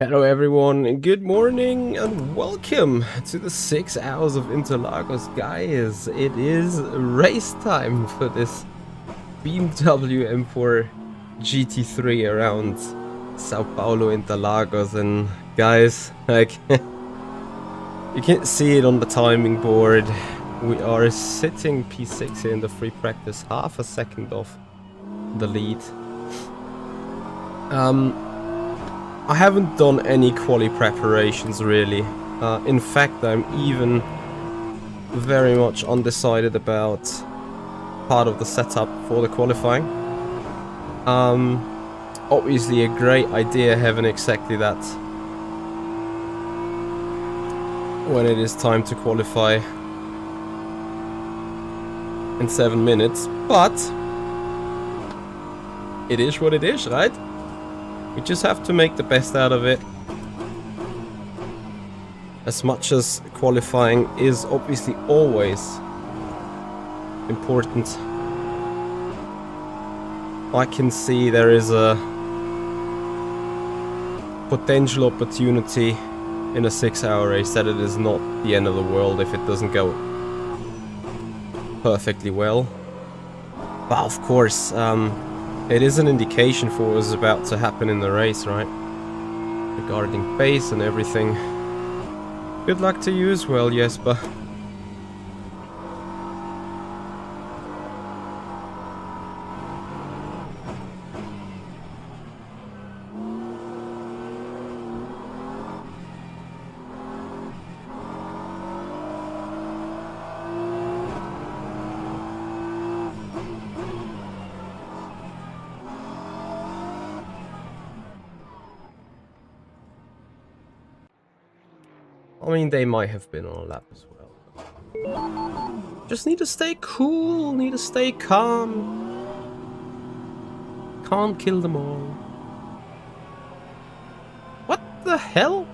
Hello everyone, and good morning and welcome to the 6 hours of Interlagos. Guys, it is race time for this BMW M4 GT3 around Sao Paulo, Interlagos. And guys, like, you can't see it on the timing board. We are sitting P6 here in the free practice, half a second off the lead. I haven't done any quali preparations really. In fact, I'm even very much undecided about part of the setup for the qualifying. Obviously a great idea having exactly that when it is time to qualify in 7 minutes, but it is what it is, right? We just have to make the best out of it. As much as qualifying is obviously always important, I can see there is a potential opportunity in a 6-hour race that it is not the end of the world if it doesn't go perfectly well. But of course, it is an indication for what is about to happen in the race, right? Regarding pace and everything. Good luck to you as well, Jesper. I mean, they might have been on a lap as well. Just need to stay cool, need to stay calm. Can't kill them all. What the hell?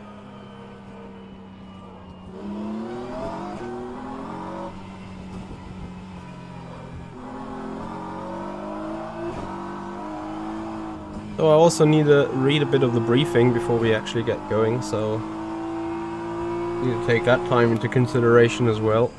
So I also need to read a bit of the briefing before we actually get going, so need to take that time into consideration as well.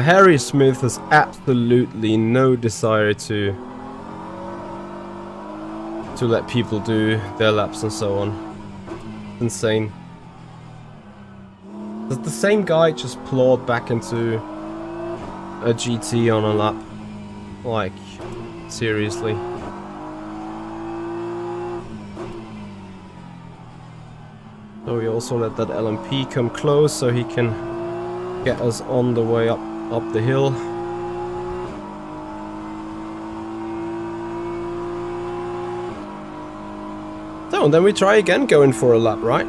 Harry Smith has absolutely no desire to let people do their laps and so on. Insane. Does the same guy just plowed back into a GT on a lap? Like, seriously. So we also let that LMP come close so he can get us on the way up the hill. So, and then we try again going for a lap, right?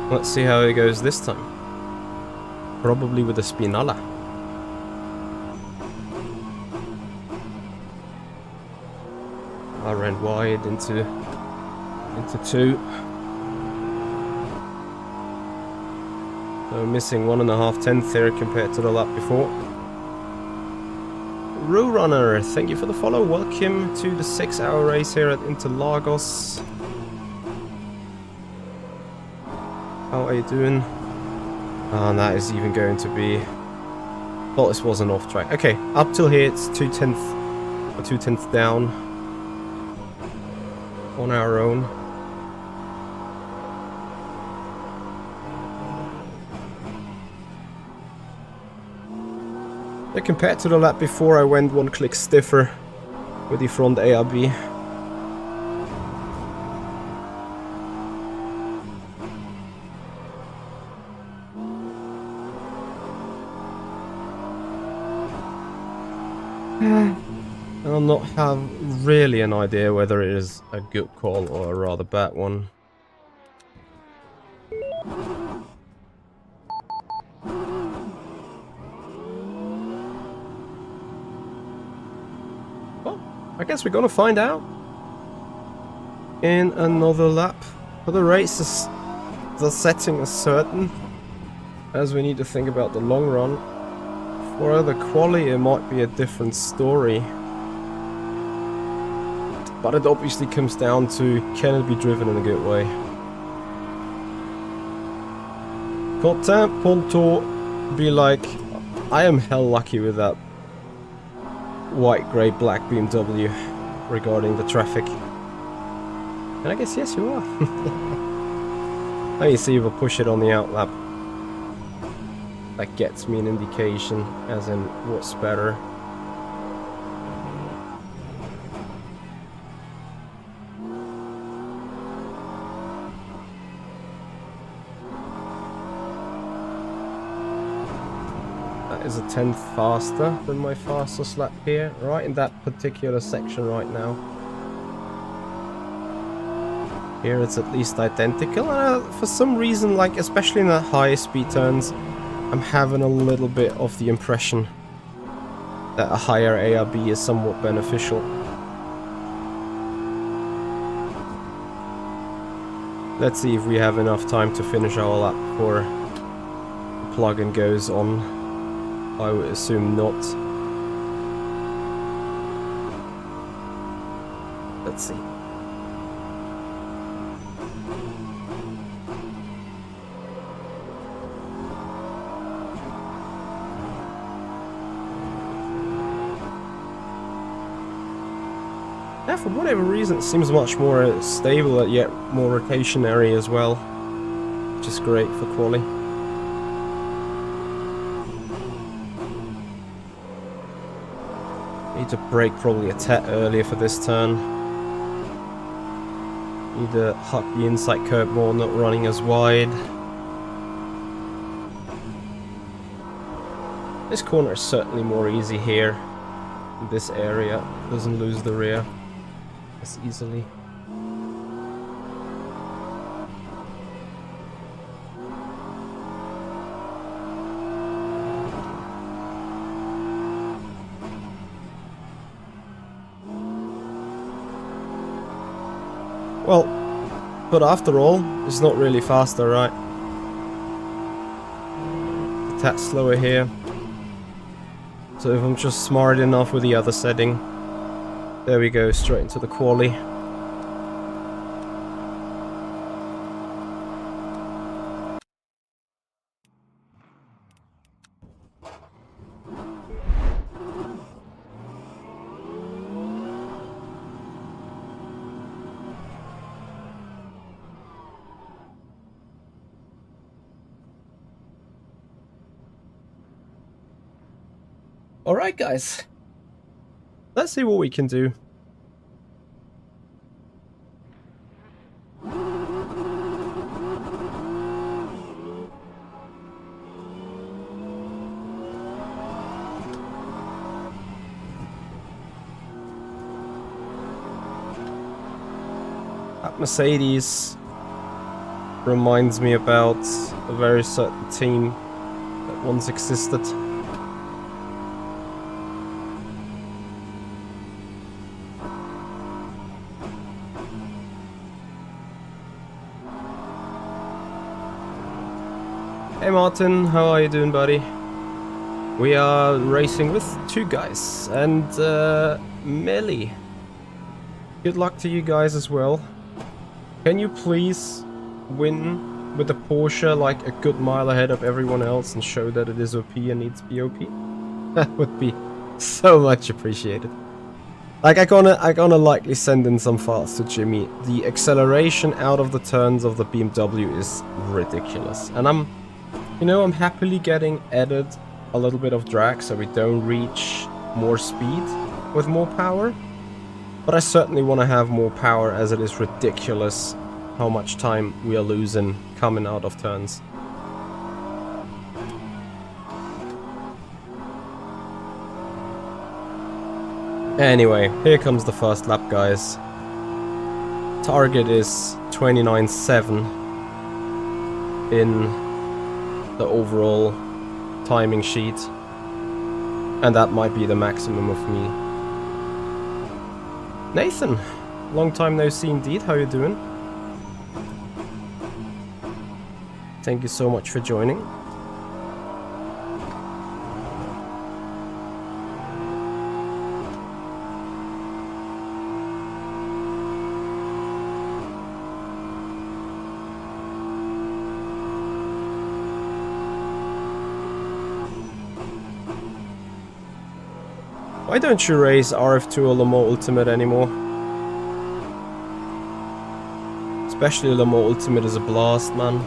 Let's see how it goes this time. Probably with a Spinalla. I ran wide into 2. So missing 1.5 tenths there compared to the lap before. Roo Runner, thank you for the follow. Welcome to the 6-hour race here at Interlagos. How are you doing? And that is even going to be... Well, this wasn't off track. Okay, up till here it's 2 tenths down on our own. But compared to the lap before, I went 1 click stiffer with the front ARB. I'll not have really an idea whether it is a good call or a rather bad one. I guess we're gonna find out in another lap. For the races, the setting is certain, as we need to think about the long run. For the quali, it might be a different story. But it obviously comes down to, can it be driven in a good way? Content Ponto be like, I am hell lucky with that white, grey, black BMW regarding the traffic. And I guess yes, you are. Let me see if I push it on the outlap. That gets me an indication, as in what's better. That is a tenth faster than my fastest lap here, right in that particular section right now. Here it's at least identical. For some reason, like especially in the high speed turns, I'm having a little bit of the impression that a higher ARB is somewhat beneficial. Let's see if we have enough time to finish our lap before the plug-in goes on. I would assume not. Let's see. Yeah, for whatever reason it seems much more stable, yet more rotationary as well, which is great for quali. Need to brake probably a tad earlier for this turn. Need to hug the inside curb more, not running as wide. This corner is certainly more easy here. This area doesn't lose the rear as easily. Well, but after all, it's not really faster, right? A tad slower here. So if I'm just smart enough with the other setting, there we go, straight into the quali. Alright guys, let's see what we can do. That Mercedes reminds me about a very certain team that once existed. Hey Martin, how are you doing, buddy? We are racing with two guys and Melly. Good luck to you guys as well. Can you please win with the Porsche like a good mile ahead of everyone else and show that it is OP and needs to be OP? That would be so much appreciated. Like I gonna likely send in some files to Jimmy. The acceleration out of the turns of the BMW is ridiculous, and I'm happily getting added a little bit of drag so we don't reach more speed with more power. But I certainly want to have more power, as it is ridiculous how much time we are losing coming out of turns. Anyway, here comes the first lap, guys. Target is 29.7 in the overall timing sheet, and that might be the maximum of me. Nathan, long time no see indeed. How you doing? Thank you so much for joining. Why don't you race RF2 or Le Mans Ultimate anymore? Especially Le Mans Ultimate is a blast, man.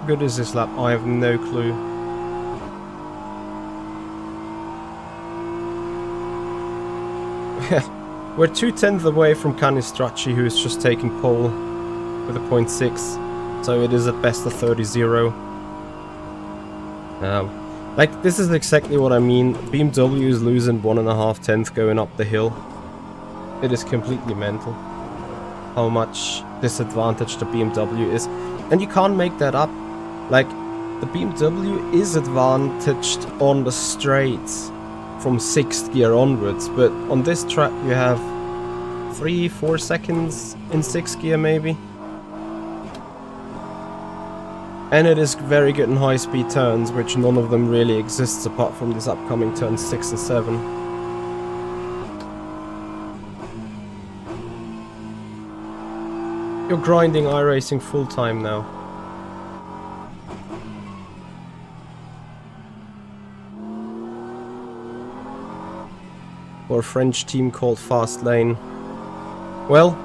Good is this lap? I have no clue. We're 2/10 away from Canistracci, who is just taking pole with a 0.6, so it is at best a 30-0. Like, this is exactly what I mean. BMW is losing 1.5 tenths going up the hill. It is completely mental how much disadvantage the BMW is, and you can't make that up. Like, the BMW is advantaged on the straights from 6th gear onwards, but on this track you have 3-4 seconds in 6th gear maybe. And it is very good in high speed turns, which none of them really exists apart from this upcoming turn 6 and 7. You're grinding iRacing full time now. Or a French team called Fast Lane. Well,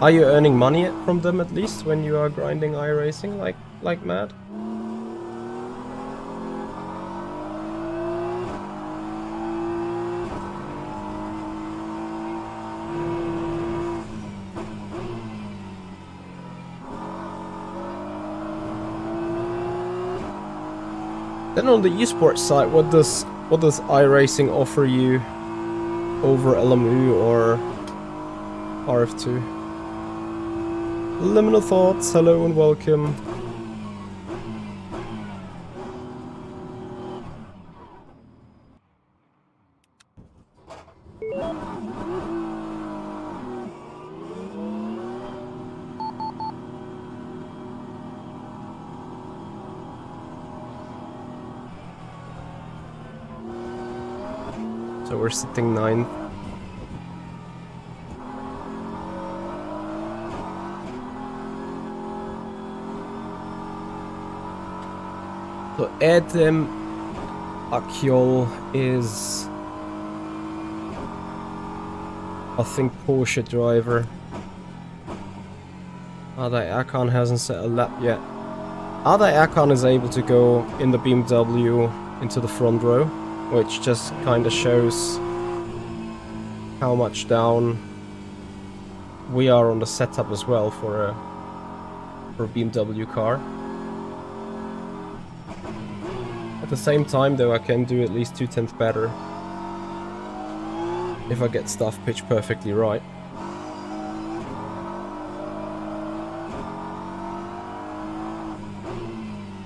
are you earning money from them at least when you are grinding iRacing like mad? Then on the esports side, what does iRacing offer you over LMU or RF2? Liminal thoughts, hello and welcome. So we're sitting 9th. So Edem Akyol is, I think, Porsche driver. Ada Akan hasn't set a lap yet. Ada Akan is able to go in the BMW into the front row, which just kind of shows how much down we are on the setup as well for a BMW car. At the same time though, I can do at least 2/10 better if I get stuff pitched perfectly right.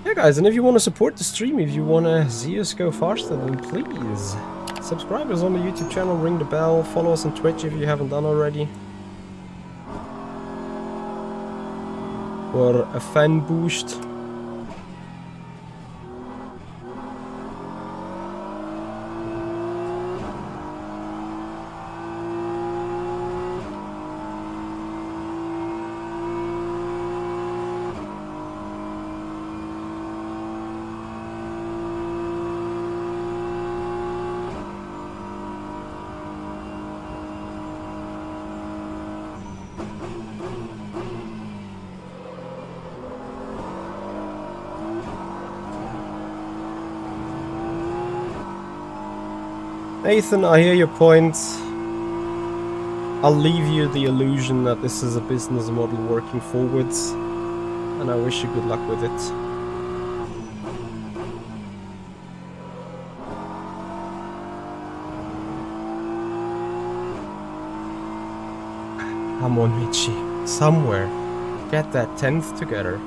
Yeah guys, and if you want to support the stream, if you want to see us go faster, then please subscribe us on the YouTube channel, ring the bell, follow us on Twitch if you haven't done already. For a fan boost. Nathan, I hear your point. I'll leave you the illusion that this is a business model working forwards, and I wish you good luck with it. Come on, Richie. Somewhere. Get that 10th together.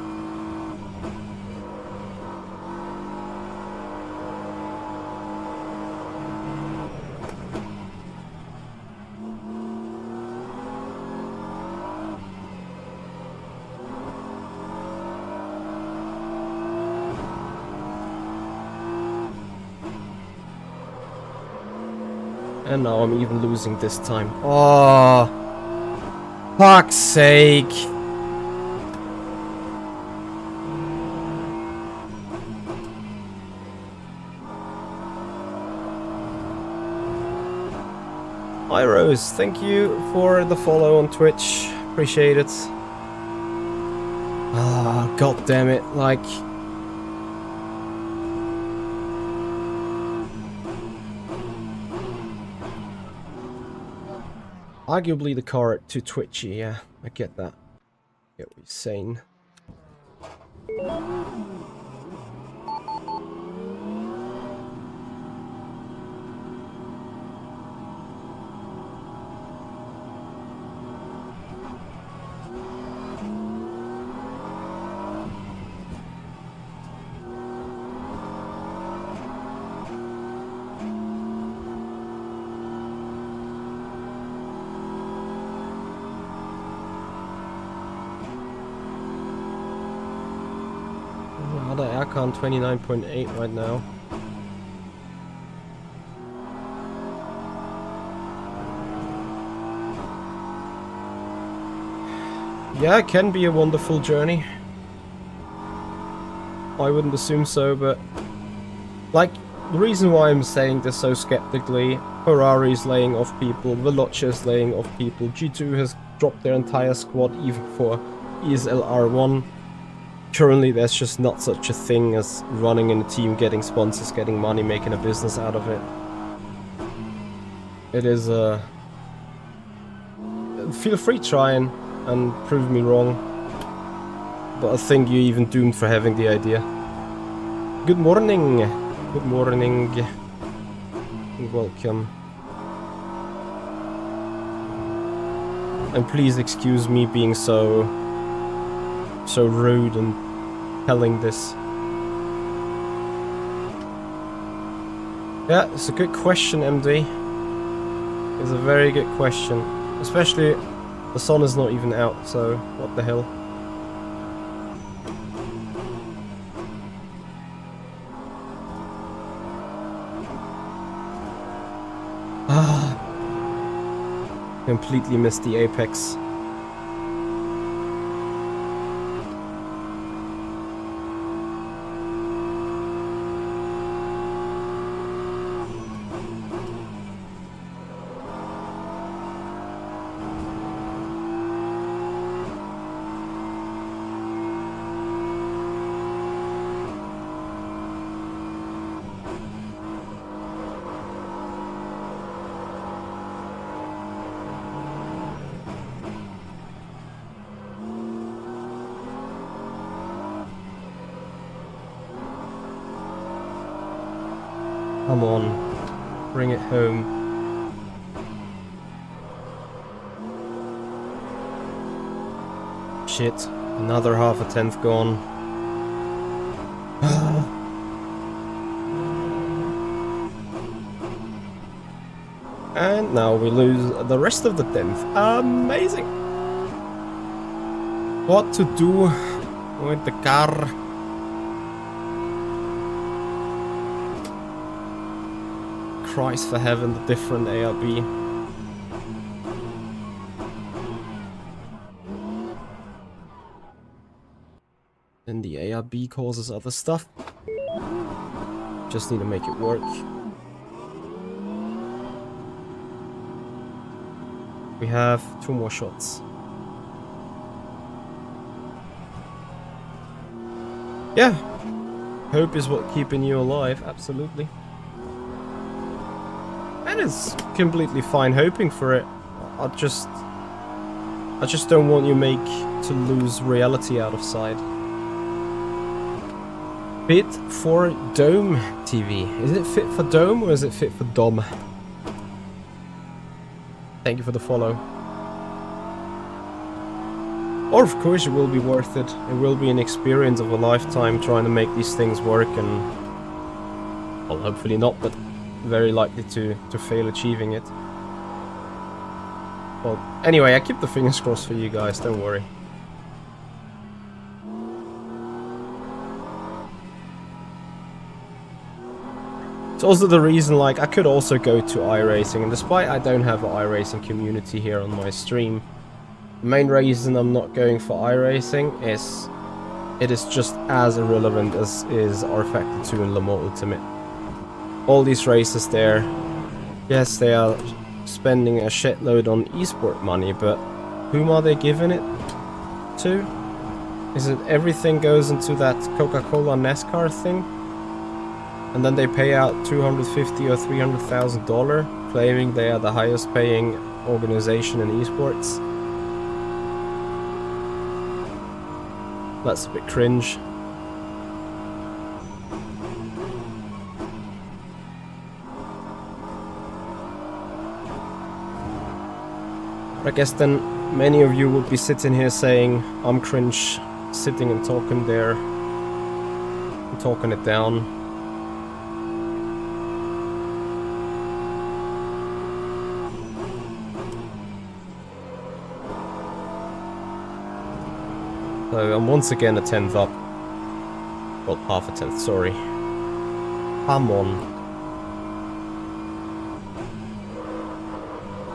And now I'm even losing this time. Oh, fuck's sake. Hi Rose, thank you for the follow on Twitch. Appreciate it. Ah, god damn it, like... Arguably the car too twitchy, yeah, I get that. I get what you're saying. Other aircon 29.8 right now. Yeah, it can be a wonderful journey. I wouldn't assume so, but like the reason why I'm saying this so skeptically, Ferrari's laying off people, Veloce's laying off people, G2 has dropped their entire squad even for ESL R1. Currently there's just not such a thing as running in a team, getting sponsors, getting money, making a business out of it. It is feel free trying and prove me wrong, but I think you're even doomed for having the idea. Good morning, good morning, and welcome. And please excuse me being so rude and telling this. Yeah, it's a good question, MD. It's a very good question. Especially, the sun is not even out, so what the hell. Ah, completely missed the apex. Come on, bring it home. Shit, another half a tenth gone. And now we lose the rest of the tenth. Amazing! What to do with the car? Christ for heaven, the different ARB. And the ARB causes other stuff. Just need to make it work. We have 2 more shots. Yeah. Hope is what keeping you alive, absolutely. And is completely fine hoping for it. I just don't want you to lose reality out of sight. Fit for Dome TV. Is it fit for Dome or is it fit for Dom? Thank you for the follow. Or of course it will be worth it. It will be an experience of a lifetime trying to make these things work, and well, hopefully not, but very likely to fail achieving it. Well, anyway, I keep the fingers crossed for you guys, don't worry. It's also the reason, like, I could also go to iRacing, and despite I don't have an iRacing community here on my stream, the main reason I'm not going for iRacing is it is just as irrelevant as is rFactor 2 and Le Mans Ultimate. All these races there, yes, they are spending a shitload on esport money, but whom are they giving it to? Is it everything goes into that Coca-Cola NASCAR thing? And then they pay out $250,000 or $300,000, claiming they are the highest paying organization in esports. That's a bit cringe. I guess then many of you would be sitting here saying, I'm cringe, sitting and talking there, and talking it down. So I'm once again a 10th up. Well, half a 10th, sorry. Come on.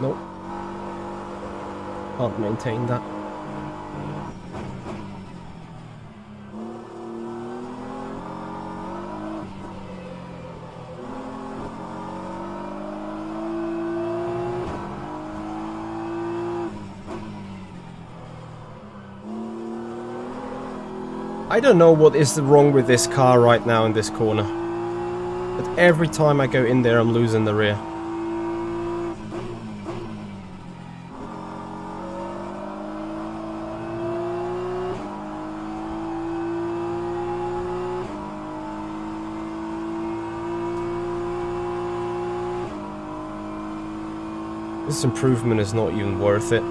Nope. Can't maintain that. I don't know what is wrong with this car right now in this corner, but every time I go in there I'm losing the rear. This improvement is not even worth it.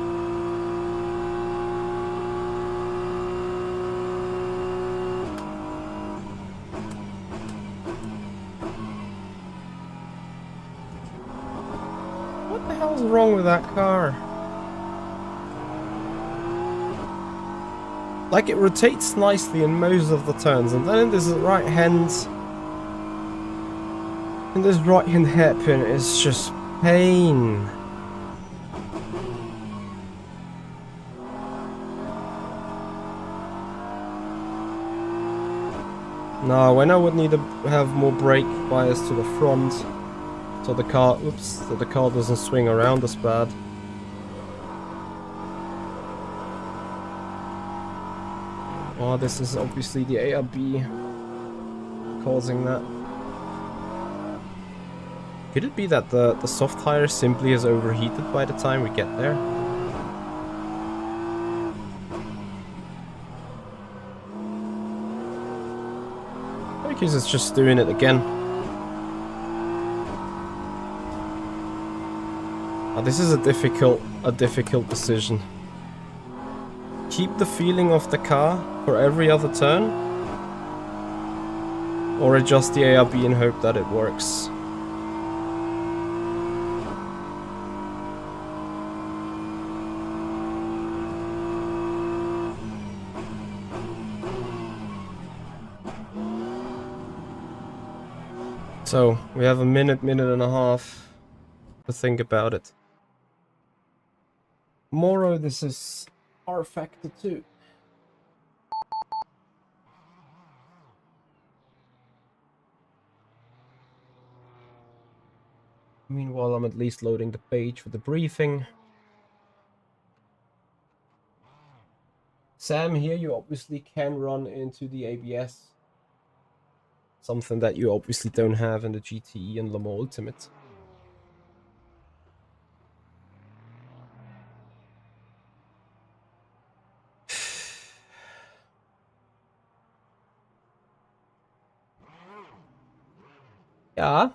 What the hell's wrong with that car? Like, it rotates nicely in most of the turns, and then in this right hand hairpin is just pain. No, when I would need to have more brake bias to the front, so the car, doesn't swing around as bad. Oh, this is obviously the ARB causing that. Could it be that the soft tire simply is overheated by the time we get there? Because it's just doing it again. Oh, this is a difficult decision. Keep the feeling of the car for every other turn, or adjust the ARB and hope that it works. So, we have a minute and a half to think about it. Tomorrow, this is rFactor 2. Meanwhile, I'm at least loading the page for the briefing. Sam, here you obviously can run into the ABS. Something that you obviously don't have in the GTE and Le Mans Ultimate. Yeah.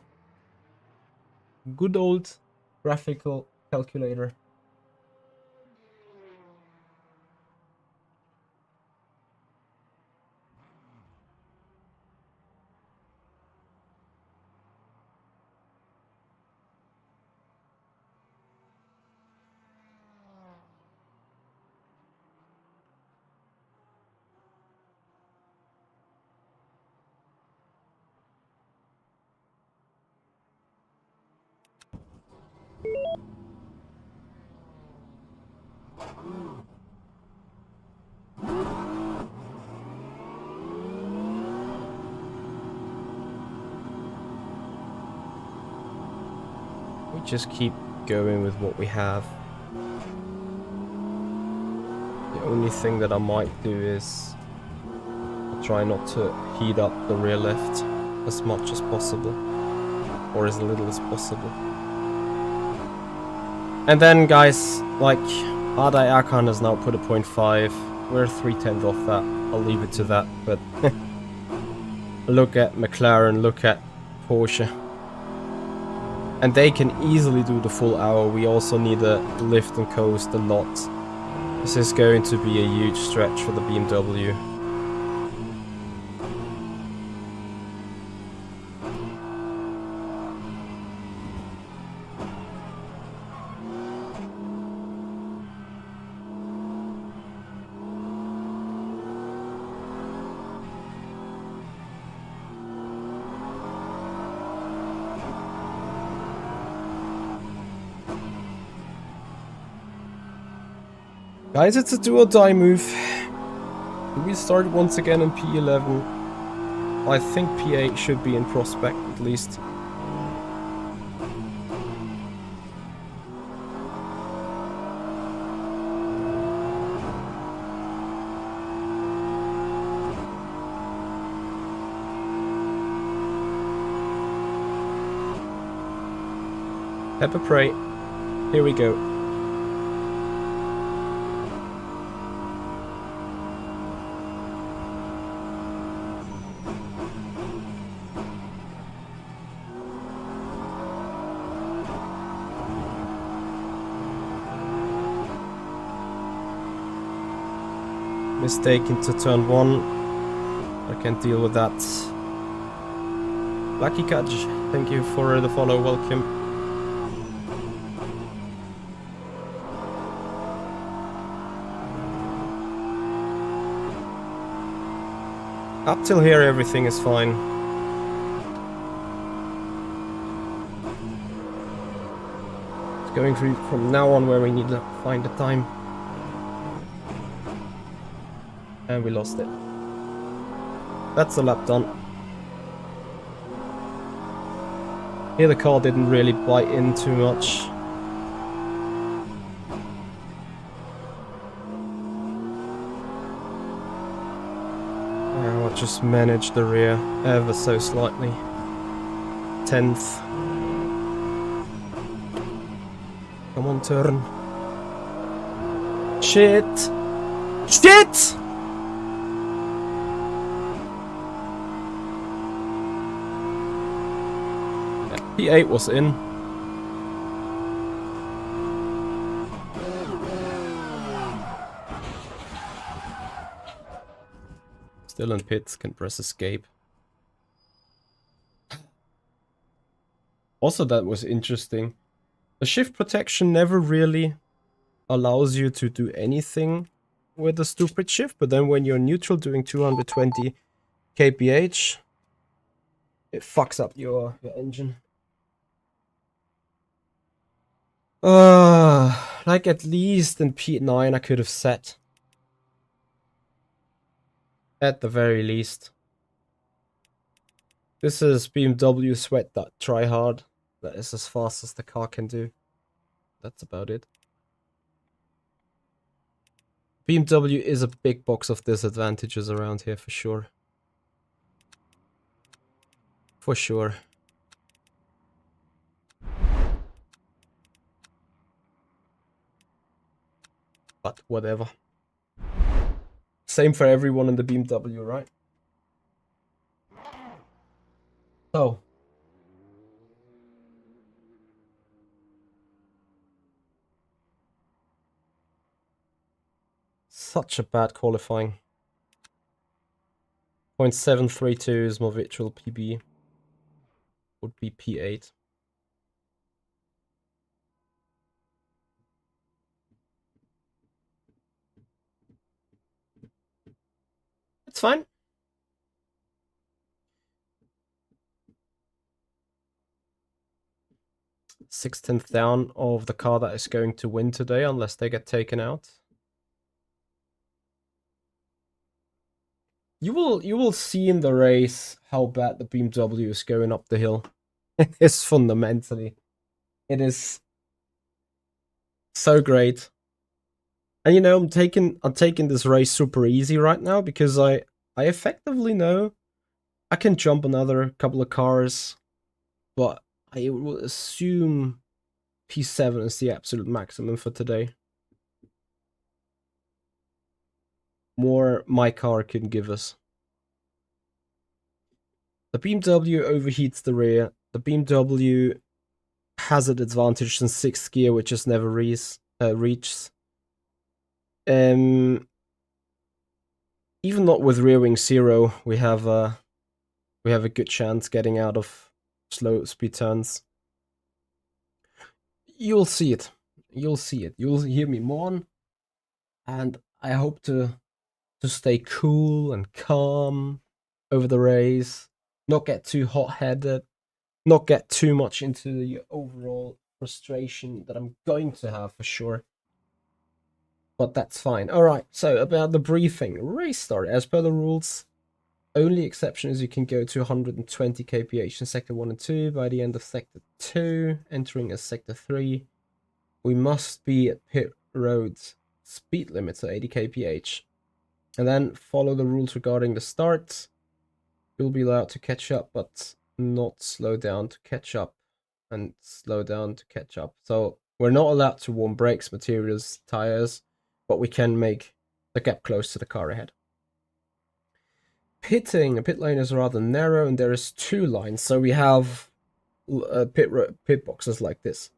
Good old graphical calculator. We just keep going with what we have. The only thing that I might do is try not to heat up the rear lift as much as possible, or as little as possible. And then, guys, like, Ardai Akan has now put a 0.5. We're 3/10 off that. I'll leave it to that. But look at McLaren, look at Porsche. And they can easily do the full hour. We also need to lift and coast a lot. This is going to be a huge stretch for the BMW. Guys, it's a do or die move. We start once again in P11. I think P8 should be in prospect at least. Pepper Pray. Here we go. Mistake into turn 1. I can deal with that. Lucky Catch, thank you for the follow, welcome. Up till here everything is fine. It's going through from now on where we need to find the time. And we lost it. That's a lap done. Here the car didn't really bite in too much. I'll just manage the rear ever so slightly. 10th. Come on, turn. Shit! Shit! P8 was in. Still in pits, can press escape. Also, that was interesting. The shift protection never really allows you to do anything with the stupid shift, but then when you're neutral doing 220 kph, it fucks up your engine. Like at least in P9 I could have set. At the very least. This is BMW Sweat Try Hard. That is as fast as the car can do. That's about it. BMW is a big box of disadvantages around here for sure. For sure. But whatever. Same for everyone in the BMW, right? So, such a bad qualifying. 0.732 is my virtual PB. Would be P8. It's fine. Six-tenths down of the car that is going to win today, unless they get taken out. You will see in the race how bad the BMW is going up the hill. It is fundamentally. It is so great. And you know, I'm taking this race super easy right now because I effectively know I can jump another couple of cars, but I will assume P7 is the absolute maximum for today. More my car can give us. The BMW overheats the rear. The BMW has an advantage in 6th gear, which just never reaches. Even not with rear wing 0, we have a good chance getting out of slow speed turns. You'll see it. You'll see it. You'll hear me mourn, and I hope to stay cool and calm over the race, not get too hot-headed, not get too much into the overall frustration that I'm going to have for sure. But that's fine. Alright, so about the briefing. Race start. As per the rules, only exception is you can go to 120 kph in Sector 1 and 2 by the end of Sector 2, entering as Sector 3. We must be at pit roads speed limits at 80 kph. And then follow the rules regarding the start. You'll be allowed to catch up, but not slow down to catch up, and slow down to catch up. So we're not allowed to warm brakes, materials, tires, but we can make the gap close to the car ahead. Pitting. A pit lane is rather narrow, and there is 2 lines. So we have pit boxes like this.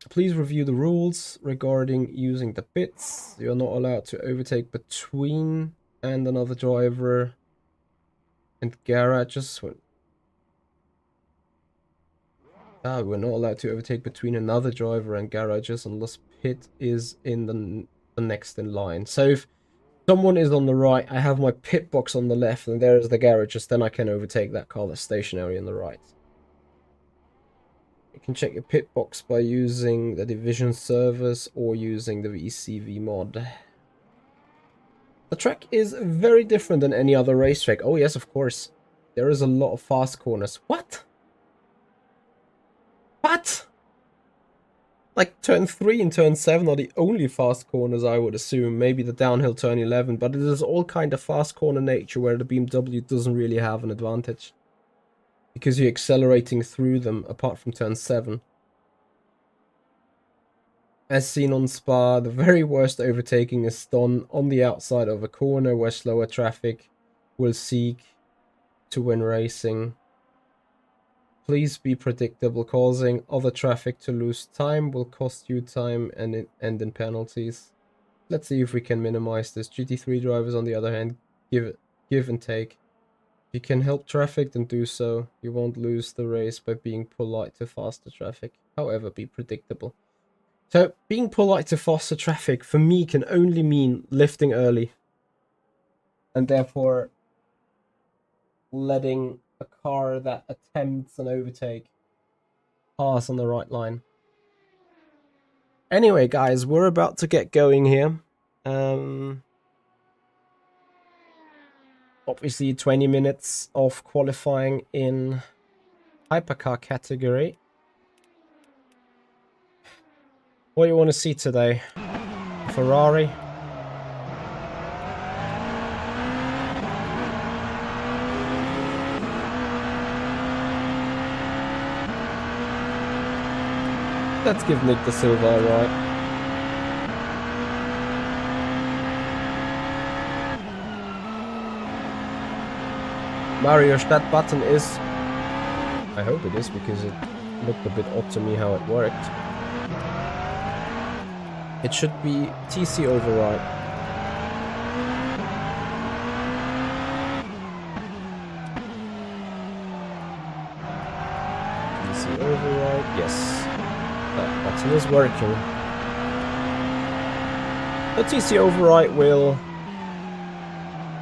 Please review the rules regarding using the pits. You're not allowed to overtake between and another driver and garages. We're not allowed to overtake between another driver and garages unless pit is in the next in line. So if someone is on the right, I have my pit box on the left, and there is the garages, then I can overtake that car that's stationary on the right. You can check your pit box by using the division service or using the VCV mod. The track is very different than any other racetrack. Oh yes, of course. There is a lot of fast corners. What? What? Like turn 3 and turn 7 are the only fast corners, I would assume. Maybe the downhill turn 11, but it is all kind of fast corner nature where the BMW doesn't really have an advantage, because you're accelerating through them apart from turn 7. As seen on Spa, the very worst overtaking is done on the outside of a corner where slower traffic will seek to win racing. Please be predictable. Causing other traffic to lose time will cost you time and end in penalties. Let's see if we can minimize this. GT3 drivers, on the other hand, give and take. If you can help traffic, then do so. You won't lose the race by being polite to faster traffic. However, be predictable. So, being polite to faster traffic, for me, can only mean lifting early. And therefore, letting a car that attempts an overtake pass on the right line. Anyway, guys, we're about to get going here. Obviously, 20 minutes of qualifying in hypercar category. What do you want to see today? Ferrari? Let's give Nick De Silva a right. Mario, that button is... I hope it is, because it looked a bit odd to me how it worked. It should be TC override. TC override, yes. That button is working. The TC override will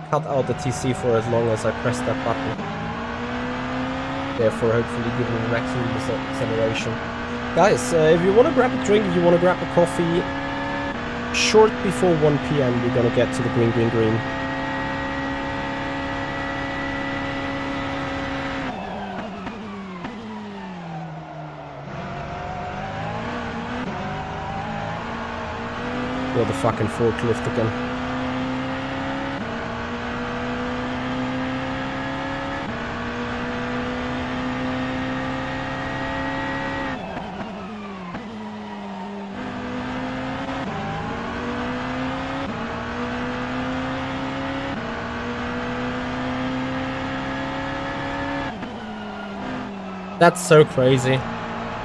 cut out the TC for as long as I press that button. Therefore, hopefully giving the maximum acceleration. Guys, if you want to grab a drink, if you want to grab a coffee, short before 1 PM, we're gonna get to the green, green, green. Or the fucking forklift again. That's so crazy.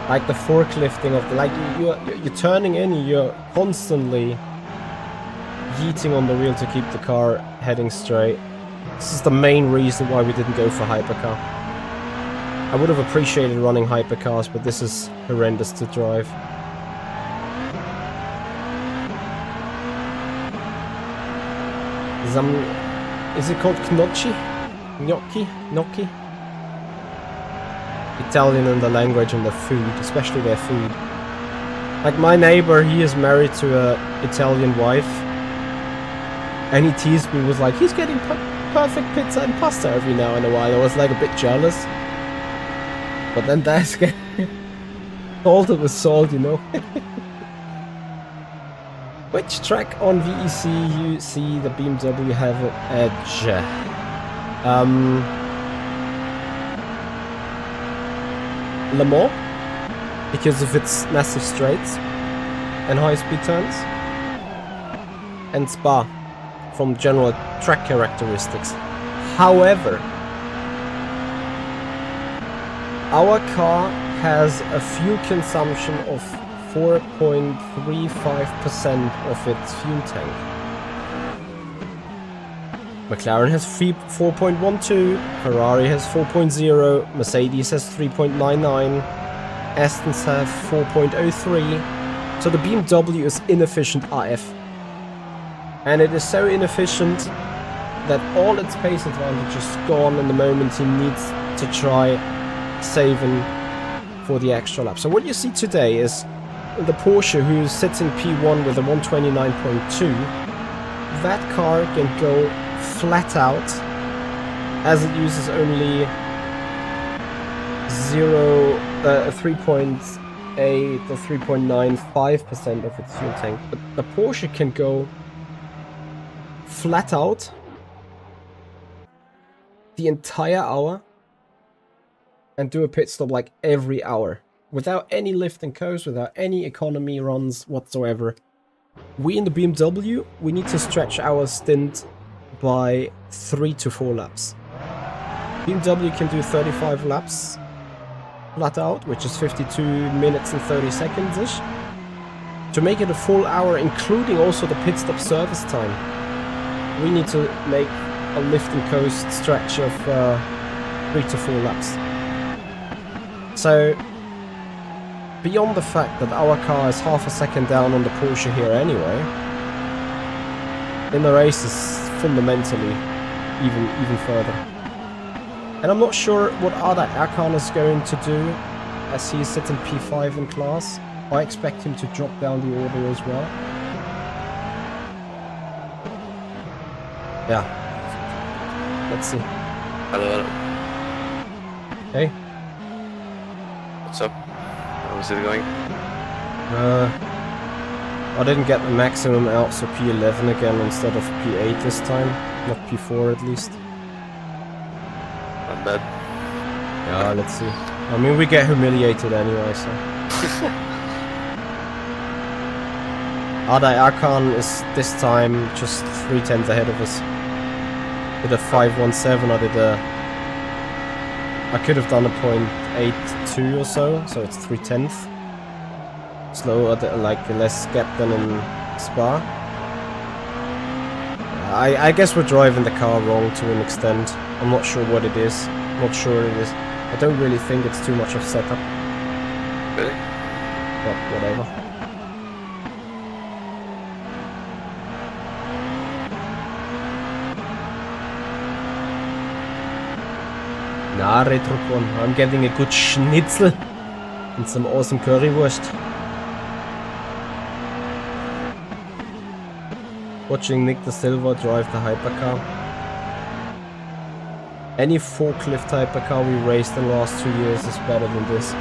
Like the forklifting of the, like you're turning in, you're constantly yeeting on the wheel to keep the car heading straight. This is the main reason why we didn't go for hypercar. I would have appreciated running hypercars, but this is horrendous to drive. Is it called gnocchi? Gnocchi? Gnocchi? Italian in the language and the food, especially their food. Like my neighbor, he is married to a Italian wife, and he teased me, was like, he's getting perfect pizza and pasta every now and a while. I was like a bit jealous, but then that's salted with salt, you know. Which track on VEC you see the BMW have an edge? Le Mans, because of its massive straights and high-speed turns, and Spa from general track characteristics. However, our car has a fuel consumption of 4.35% of its fuel tank. McLaren has 4.12, Ferrari has 4.0, Mercedes has 3.99, Astons have 4.03, so the BMW is inefficient AF. And it is so inefficient that all its pace advantage is gone in the moment he needs to try saving for the extra lap. So what you see today is the Porsche, who sits in P1 with a 129.2, that car can go flat out, as it uses only 3.8 or 3.95% of its fuel tank. But the Porsche can go flat out the entire hour and do a pit stop like every hour without any lift and coast, without any economy runs whatsoever. We in the BMW, we need to stretch our stint by 3 to 4 laps. BMW can do 35 laps flat out, which is 52 minutes and 30 seconds ish. To make it a full hour, including also the pit stop service time, we need to make a lift and coast stretch of 3 to 4 laps. So, beyond the fact that our car is half a second down on the Porsche here anyway, in the race is fundamentally even further. And I'm not sure what Ada Erkan is going to do, as he sits in P5 in class. I expect him to drop down the order as well. Yeah. Let's see. Hello. Hey. What's up? How's it going? I didn't get the maximum out, so P11 again instead of P8 this time. Not P4 at least. Not bad. Yeah, let's see. I mean, we get humiliated anyway, so. Ada Erkan is this time just 3/10 ahead of us. Did a 5:17, I could have done a 0.82 or so it's 3/10. slower, like less gap than in Spa. I guess we're driving the car wrong to an extent. I'm not sure what it is. Not sure it is. I don't really think it's too much of setup. Really? But whatever. Nah, Retrocon. I'm getting a good schnitzel and some awesome currywurst. Watching Nick De Silva drive the hypercar. Any forklift hypercar we raced in the last 2 years is better than this.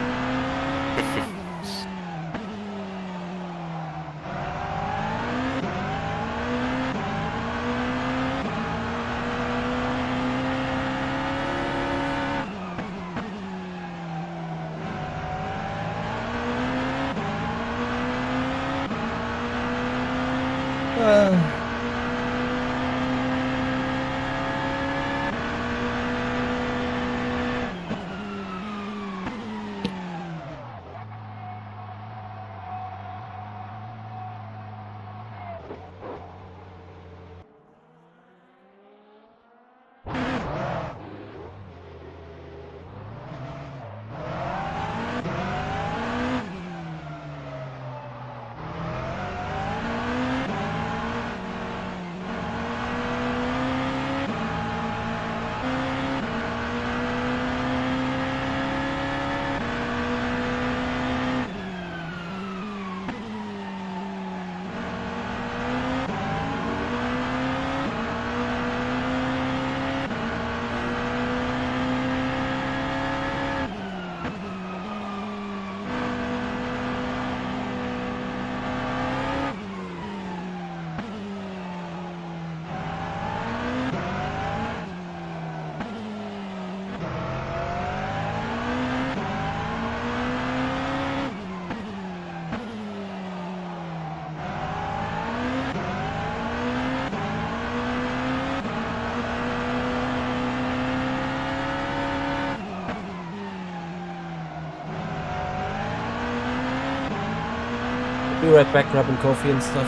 Be right back, grabbing coffee and stuff.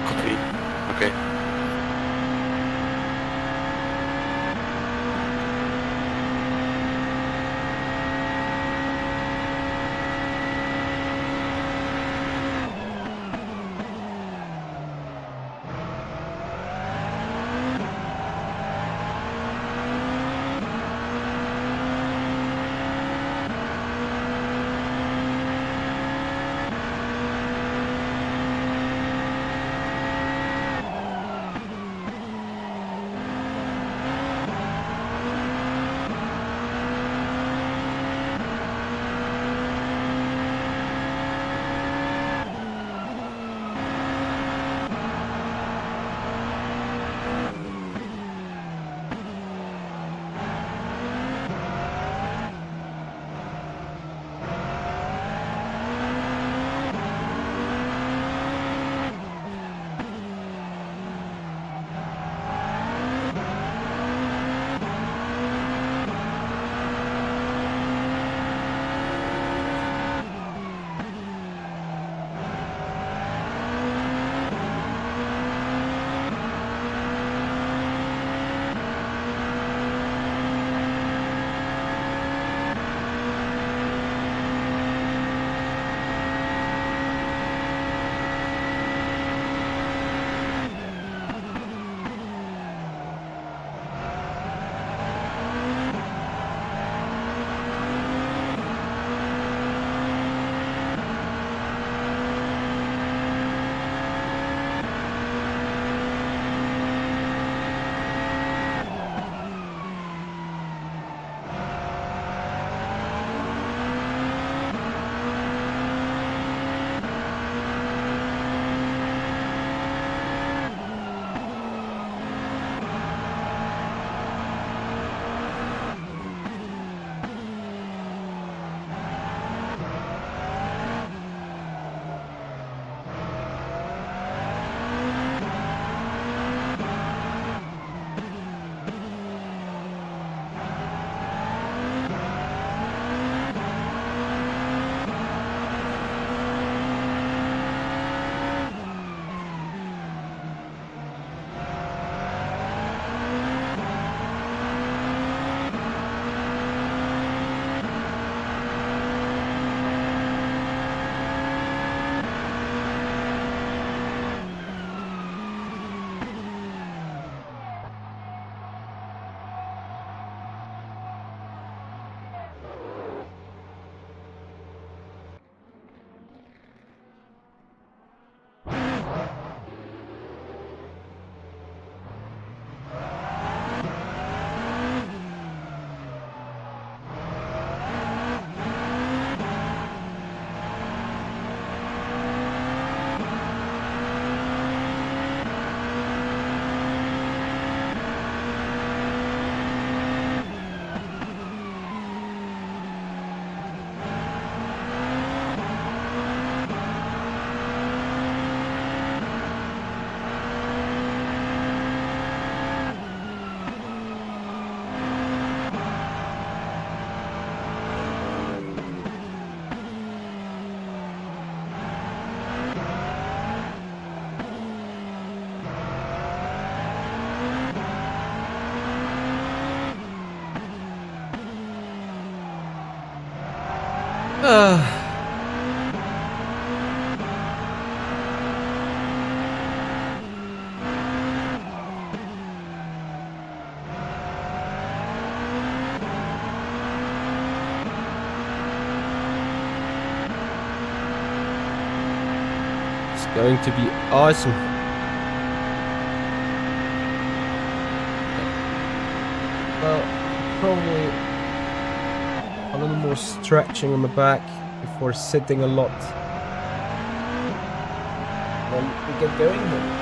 Coffee. Okay. It's going to be awesome. Well, probably a little more stretching on the back before sitting a lot. Then we get going here.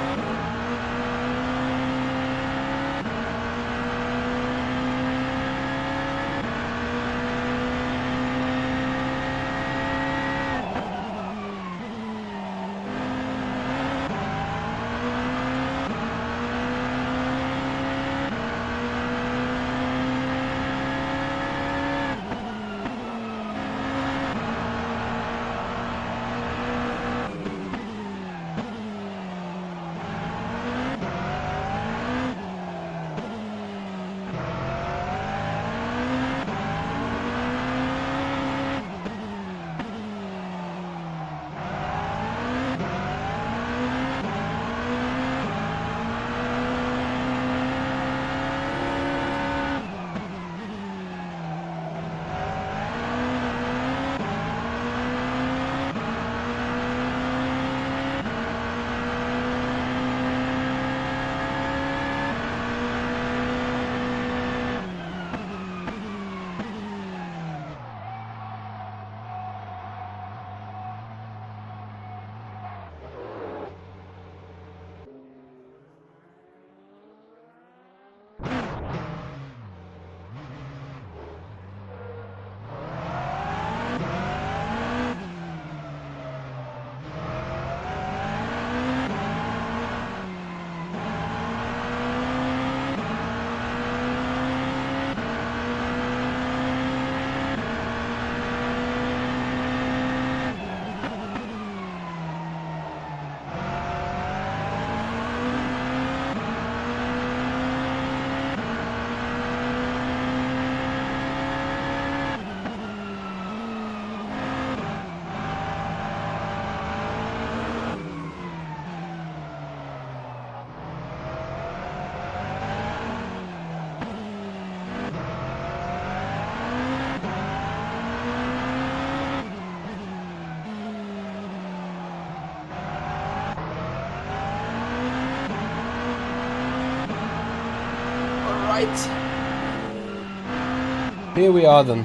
Here we are then.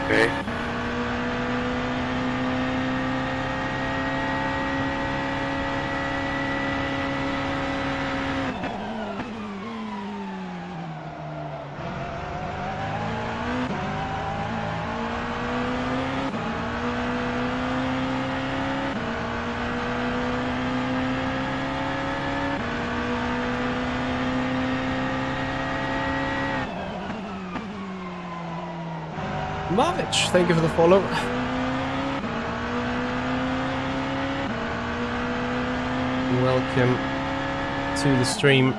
Okay. Marvich, thank you for the follow. Welcome to the stream.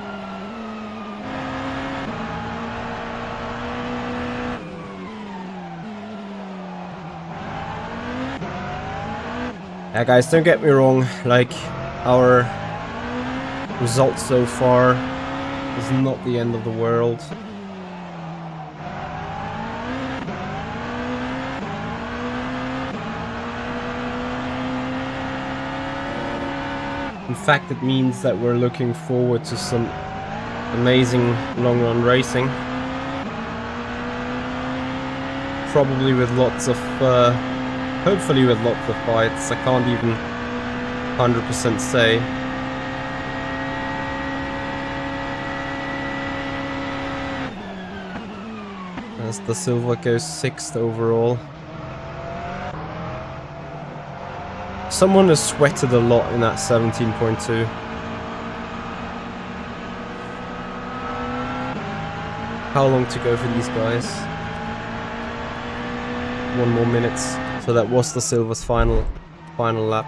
Yeah, guys, don't get me wrong, like, our results so far is not the end of the world. In fact, it means that we're looking forward to some amazing long run racing. Probably with lots of, hopefully with lots of fights. I can't even 100% say. As the Silva goes 6th overall. Someone has sweated a lot in that 17.2. How long to go for these guys? 1 more minute. So that was the Silva's final lap.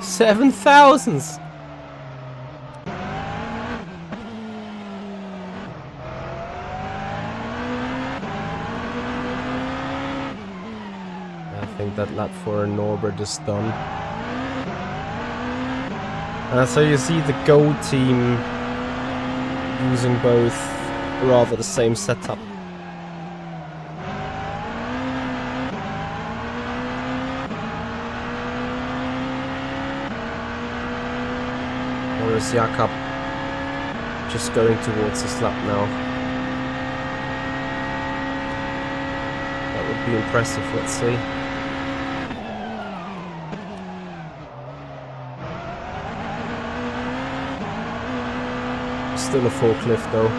7,000s. I think that lap for Norbert is done. So you see the Go team using both rather the same setup. Or is Jakob just going towards his lap now? That would be impressive, let's see. Still a forklift though.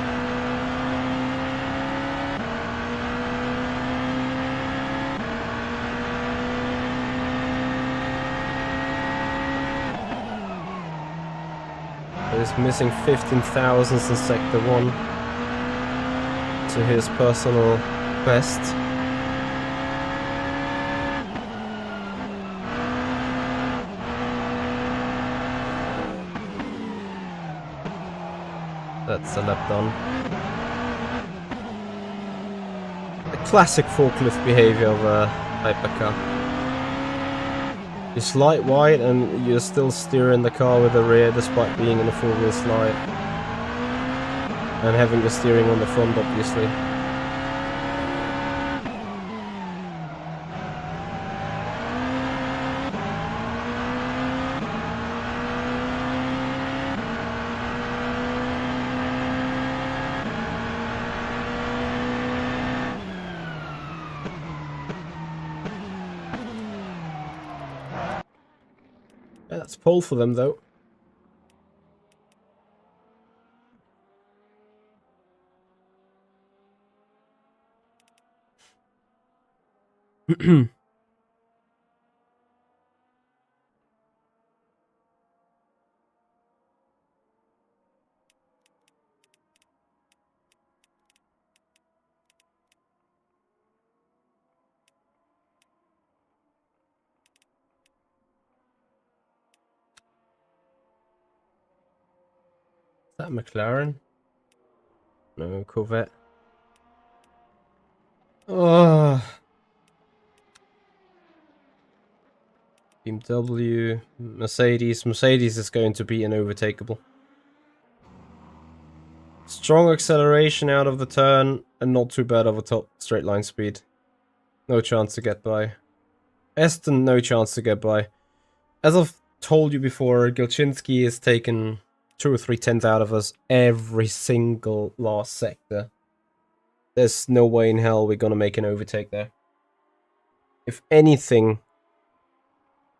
He's missing 15 thousandths in sector 1 to his personal best. That's a lap done. The classic forklift behavior of a hypercar. You slide wide and you're still steering the car with the rear despite being in a four-wheel slide. And having the steering on the front, obviously. Yeah, that's pole for them though. Is that McLaren? No, Corvette. Oh. BMW, Mercedes. Mercedes is going to be unovertakeable. Strong acceleration out of the turn and not too bad of a top straight line speed. No chance to get by. Aston, no chance to get by. As I've told you before, Gilchinski has taken 2 or 3 tenths out of us every single last sector. There's no way in hell we're gonna make an overtake there. If anything,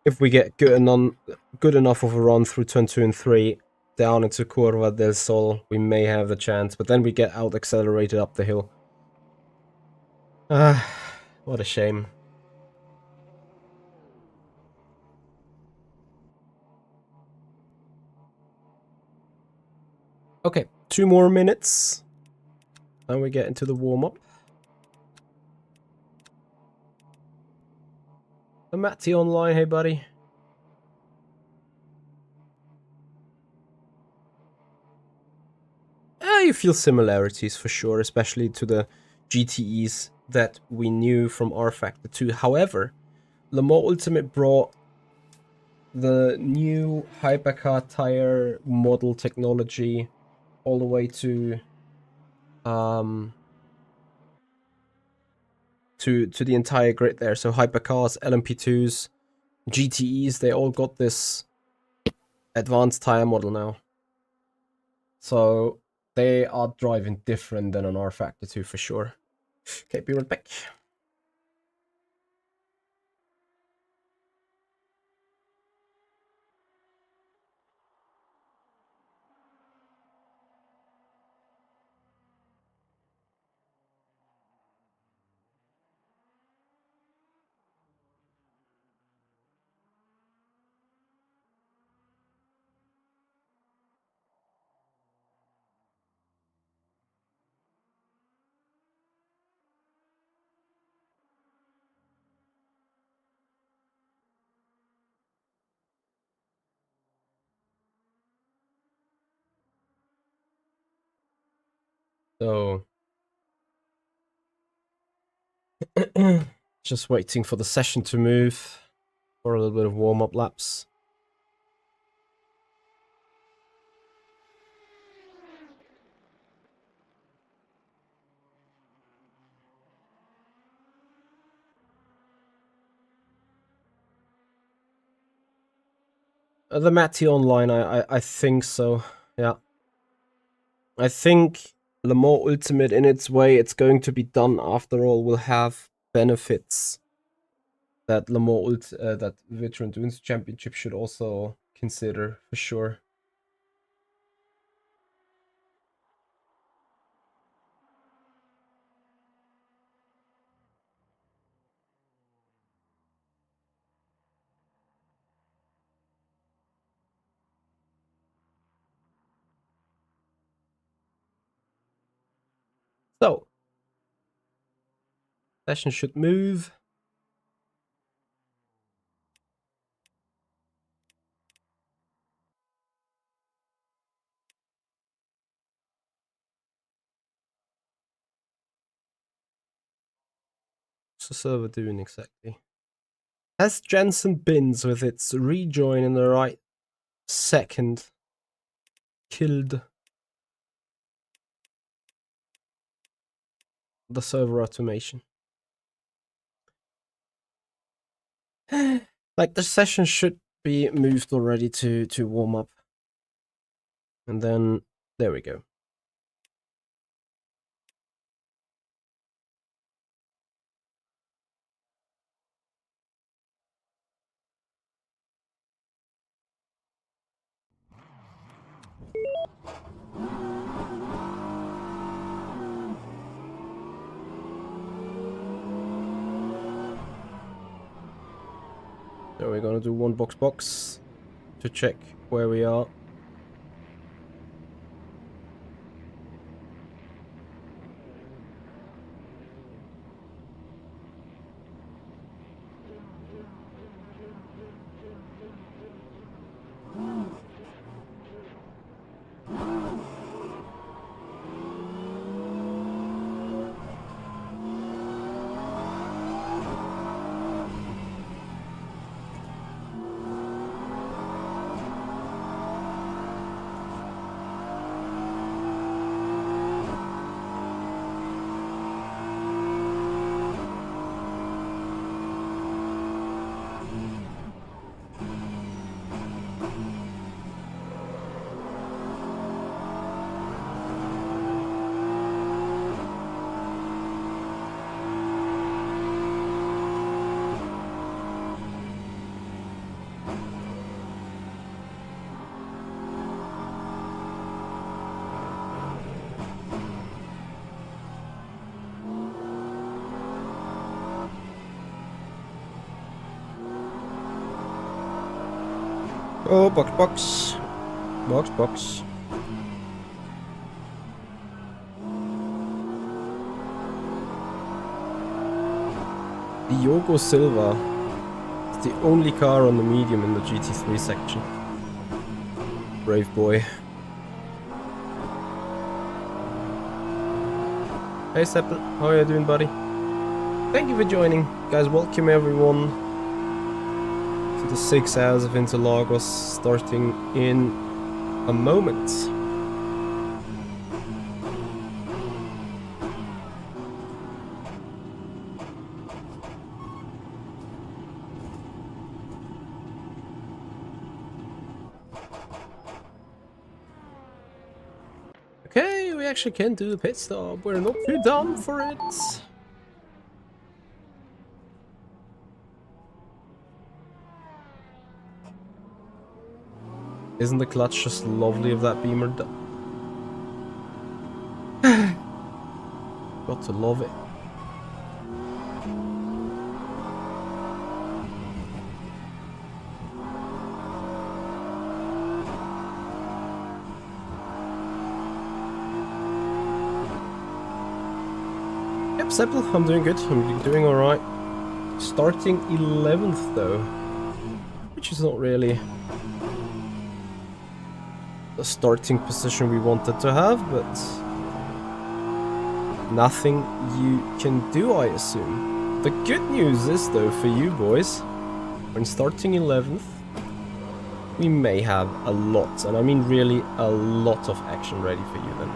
if we get good enough of a run through turn 2 and 3, down into Curva del Sol, we may have the chance, but then we get out accelerated up the hill. What a shame. Okay, 2 more minutes. Then we get into the warm-up. Matty online, hey buddy. You feel similarities for sure, especially to the GTEs that we knew from rFactor 2. However, Le Mans Ultimate brought the new hypercar tire model technology all the way to the entire grid there. So hypercars, LMP2s, GTEs, they all got this advanced tire model now. So they are driving different than on rFactor 2 for sure. Okay, be right back. So just waiting for the session to move for a little bit of warm-up laps. The Matty Online, I think so. Yeah. I think Le Mans Ultimate in its way it's going to be done after all will have benefits that Le Mans that Virtual Endurance Championship should also consider for sure. So, session should move. What's the server doing exactly? Has Jensen Bins with its rejoin in the right second killed the server automation? Like the session should be moved already to warm up. And then there we go. So we're gonna do one box to check where we are. Oh, box. Diogo Silva is the only car on the medium in the GT3 section. Brave boy. Hey Seppel, how are you doing, buddy? Thank you for joining. Guys, welcome everyone to the 6 hours of Interlagos, starting in a moment. Okay, we actually can do the pit stop. We're not too dumb for it. Isn't the clutch just lovely of that Beamer? Got to love it. Yep, Seppel, I'm doing good. I'm doing alright. Starting 11th though, which is not really the starting position we wanted to have, but nothing you can do, I assume. The good news is, though, for you boys, when starting 11th, we may have a lot, and I mean really a lot of action ready for you then.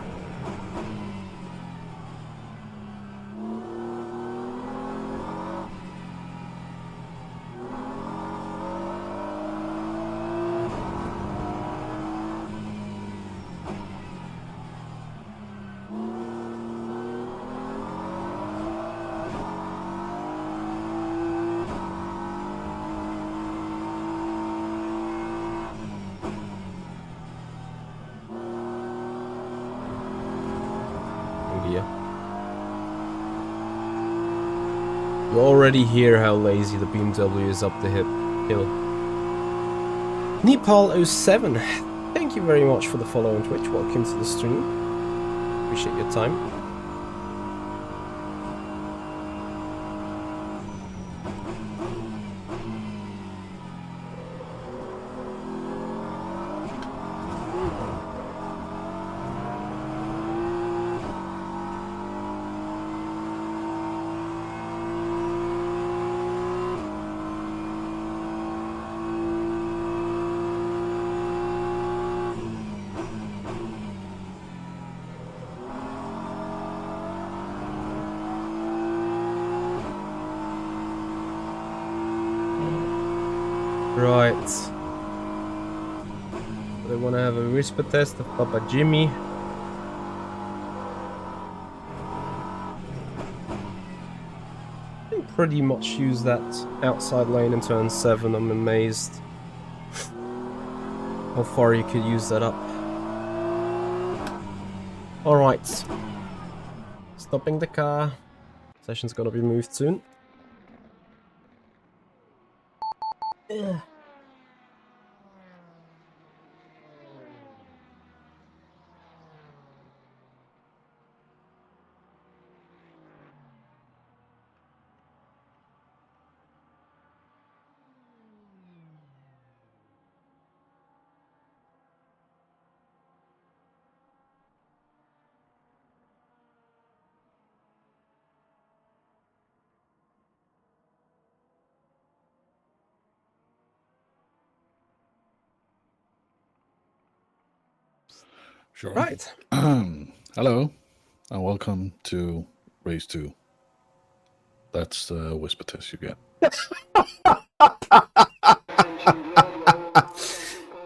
You already hear how lazy the BMW is up the hill. Nepal07, thank you very much for the follow on Twitch. Welcome to the stream. Appreciate your time. Right. They want to have a whisper test of Papa Jimmy. I can pretty much use that outside lane in turn 7. I'm amazed how far you could use that up. Alright. Stopping the car. Session's gonna be moved soon. Ugh. Sure. Right. Hello, and welcome to Race 2. That's the whisper test you get.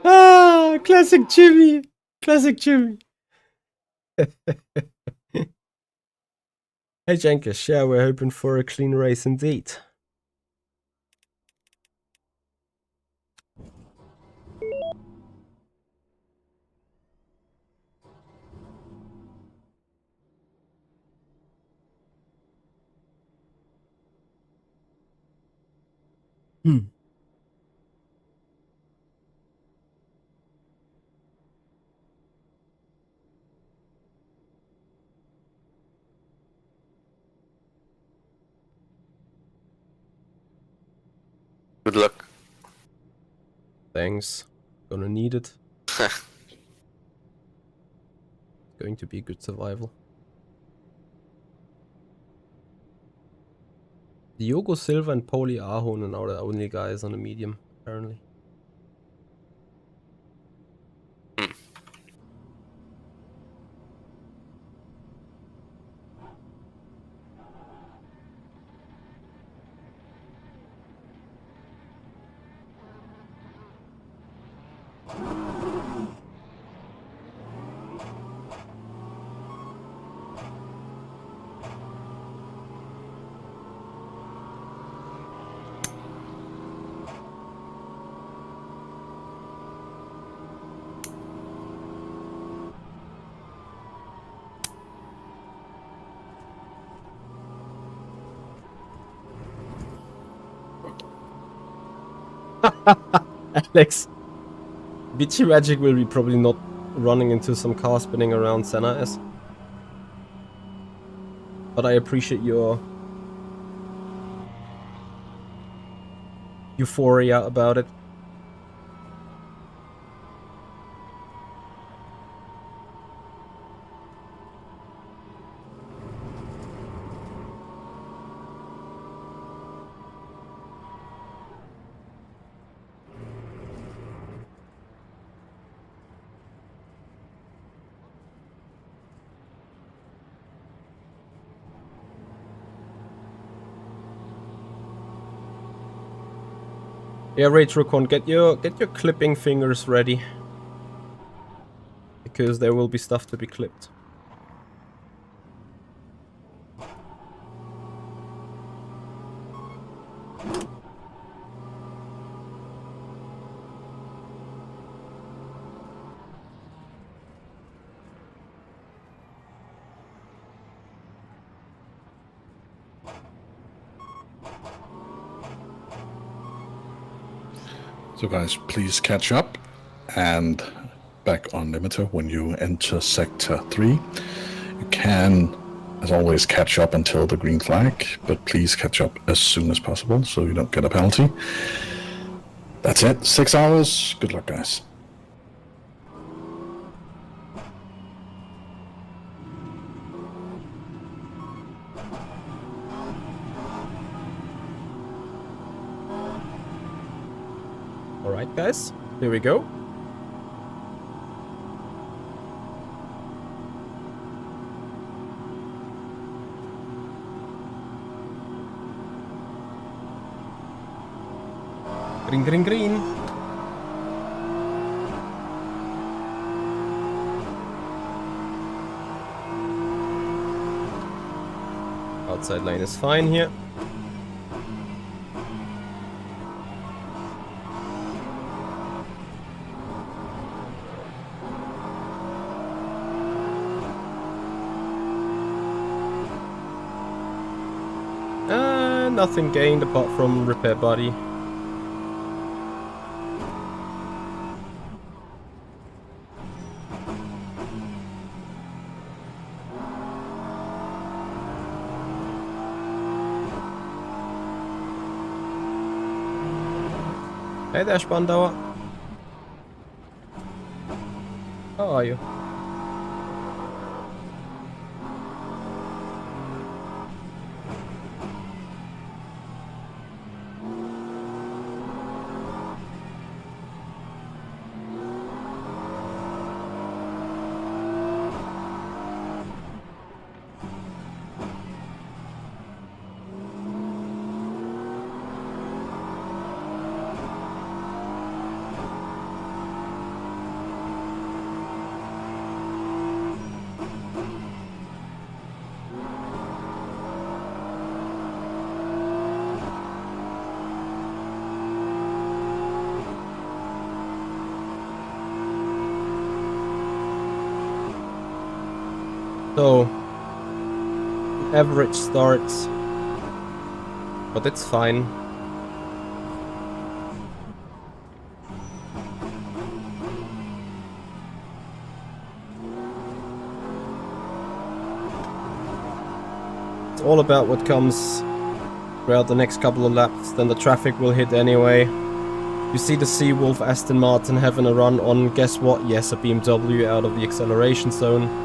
Ah, classic Jimmy. Classic Jimmy. Hey Jenkins, yeah, we're hoping for a clean race indeed. Good luck. Thanks. Gonna need it. Going to be a good survival. Diogo Silva and Pauli Ahonen are the only guys on the medium, apparently. Alex, Bitchy Magic will be probably not running into some car spinning around Senna S. But I appreciate your euphoria about it. Yeah, Raytrocon, get your clipping fingers ready. Because there will be stuff to be clipped. So guys, please catch up and back on limiter when you enter sector 3. You can, as always, catch up until the green flag, but please catch up as soon as possible so you don't get a penalty. That's it, 6 hours. Good luck, guys. Alright guys, here we go. Green, green, green. Outside lane is fine here. Nothing gained apart from repair body. Hey there, Spandauer. How are you? So, average starts, but it's fine. It's all about what comes throughout the next couple of laps, then the traffic will hit anyway. You see the Seawolf Aston Martin having a run on, guess what? Yes, a BMW out of the acceleration zone.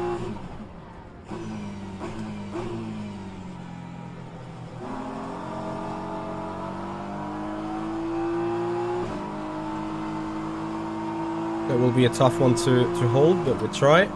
That will be a tough one to hold, but we'll try.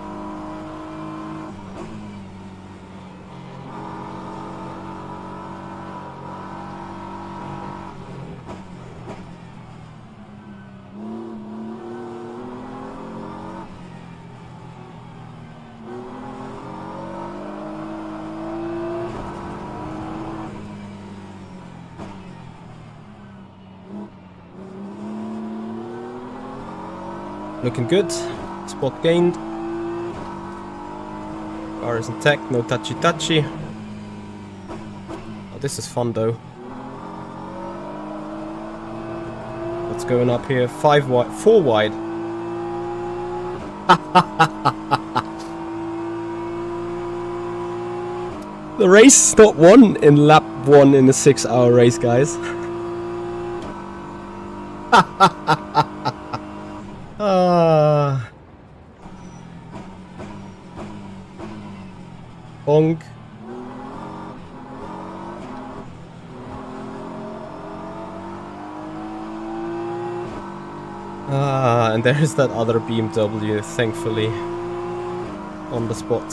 Looking good. Spot gained. Car is intact, no touchy. Oh, this is fun though. What's going up here? 5 wide, 4 wide. The race is not won in lap 1 in a 6-hour race, guys. Bonk. And there is that other BMW, thankfully, on the spot.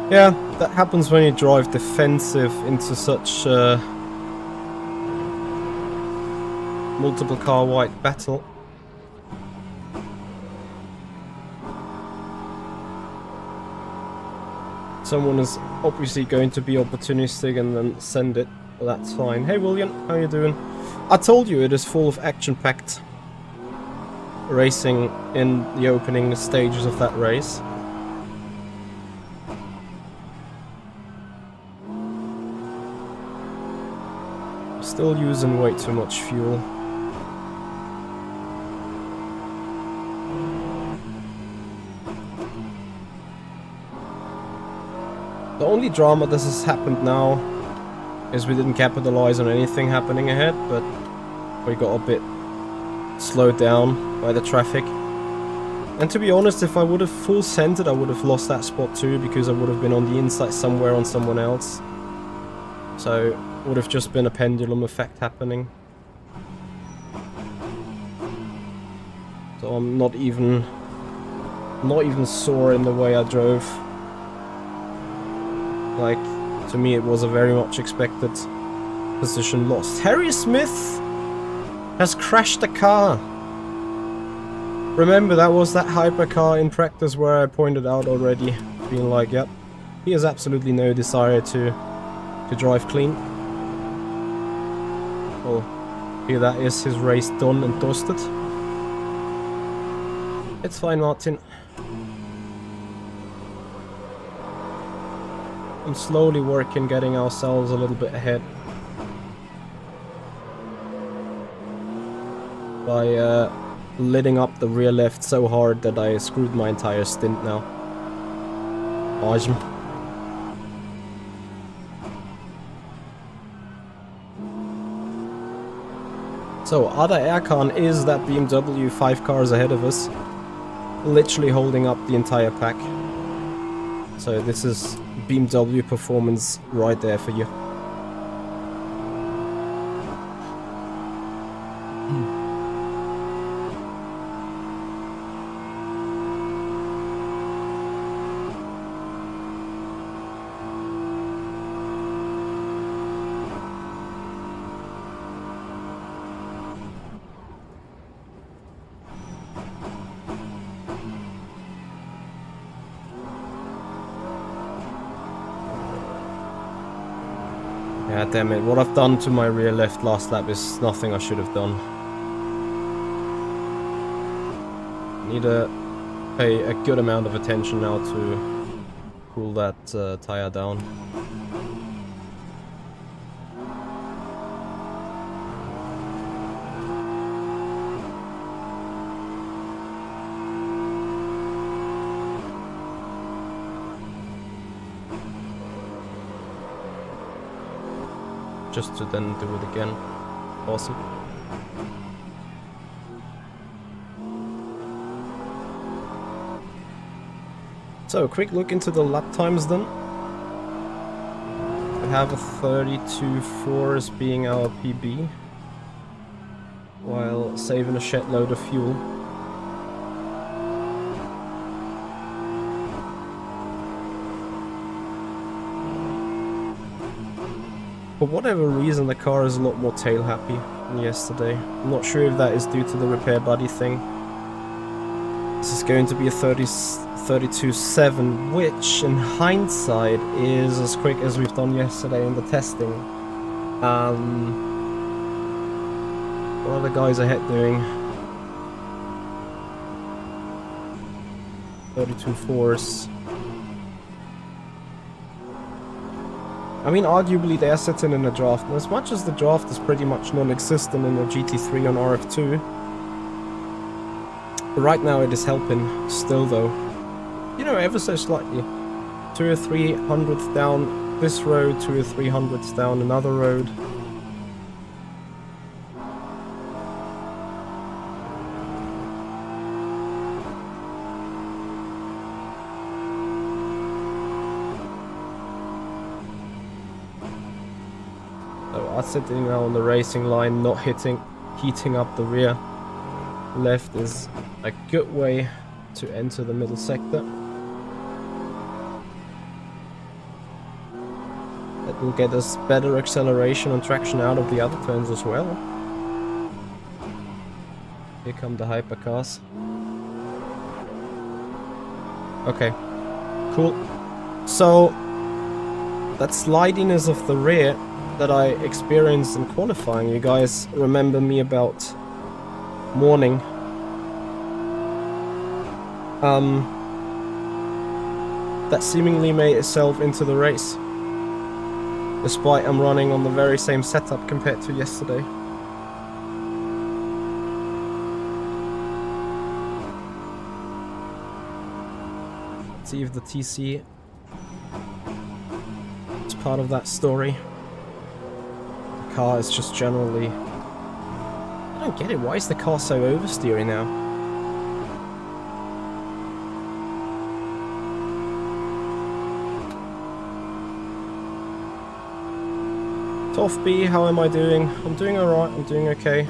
Yeah, that happens when you drive defensive into such multiple car wide battle. Someone is obviously going to be opportunistic and then send it. Well, that's fine. Hey William, how you doing? I told you it is full of action-packed racing in the opening stages of that race. Still using way too much fuel. The only drama that has happened now is we didn't capitalize on anything happening ahead, but we got a bit slowed down by the traffic. And to be honest, if I would have full centered, I would have lost that spot too, because I would have been on the inside somewhere on someone else. So it would have just been a pendulum effect happening. So I'm not even sore in the way I drove. Like, to me it was a very much expected position lost. Harry Smith has crashed a car. Remember, that was that hypercar in practice where I pointed out already, being like, yep, he has absolutely no desire to drive clean. Well, here that is his race done and dusted. It's fine, Martin. I'm slowly working, getting ourselves a little bit ahead. By letting up the rear left so hard that I screwed my entire stint now. Awesome. So, Ada Erkan is that BMW 5 cars ahead of us, literally holding up the entire pack. So this is BMW performance right there for you. Yeah, damn it. What I've done to my rear left last lap is nothing I should have done. Need to pay a good amount of attention now to cool that tire down. Just to then do it again. Awesome. So, a quick look into the lap times then. We have a 32.4 as being our PB, while saving a shed load of fuel. For whatever reason, the car is a lot more tail happy than yesterday. I'm not sure if that is due to the repair body thing. This is going to be a 32.7, which in hindsight is as quick as we've done yesterday in the testing. What are the guys ahead doing? 32.4s. I mean, arguably they're sitting in a draft, and as much as the draft is pretty much non-existent in the GT3 on RF2, right now it is helping still though. You know, ever so slightly. 2 or 3 hundredths down this road, 2 or 3 hundredths down another road. Sitting now on the racing line, not heating up the rear left is a good way to enter the middle sector. It will get us better acceleration and traction out of the other turns as well. Here come the hypercars. Okay, cool. So, that slidiness of the rear that I experienced in qualifying, you guys remember me about morning. That seemingly made itself into the race, despite I'm running on the very same setup compared to yesterday. Let's see if the TC is part of that story. The car is just generally... I don't get it, why is the car so oversteering now? Toff B, how am I doing? I'm doing alright, I'm doing okay.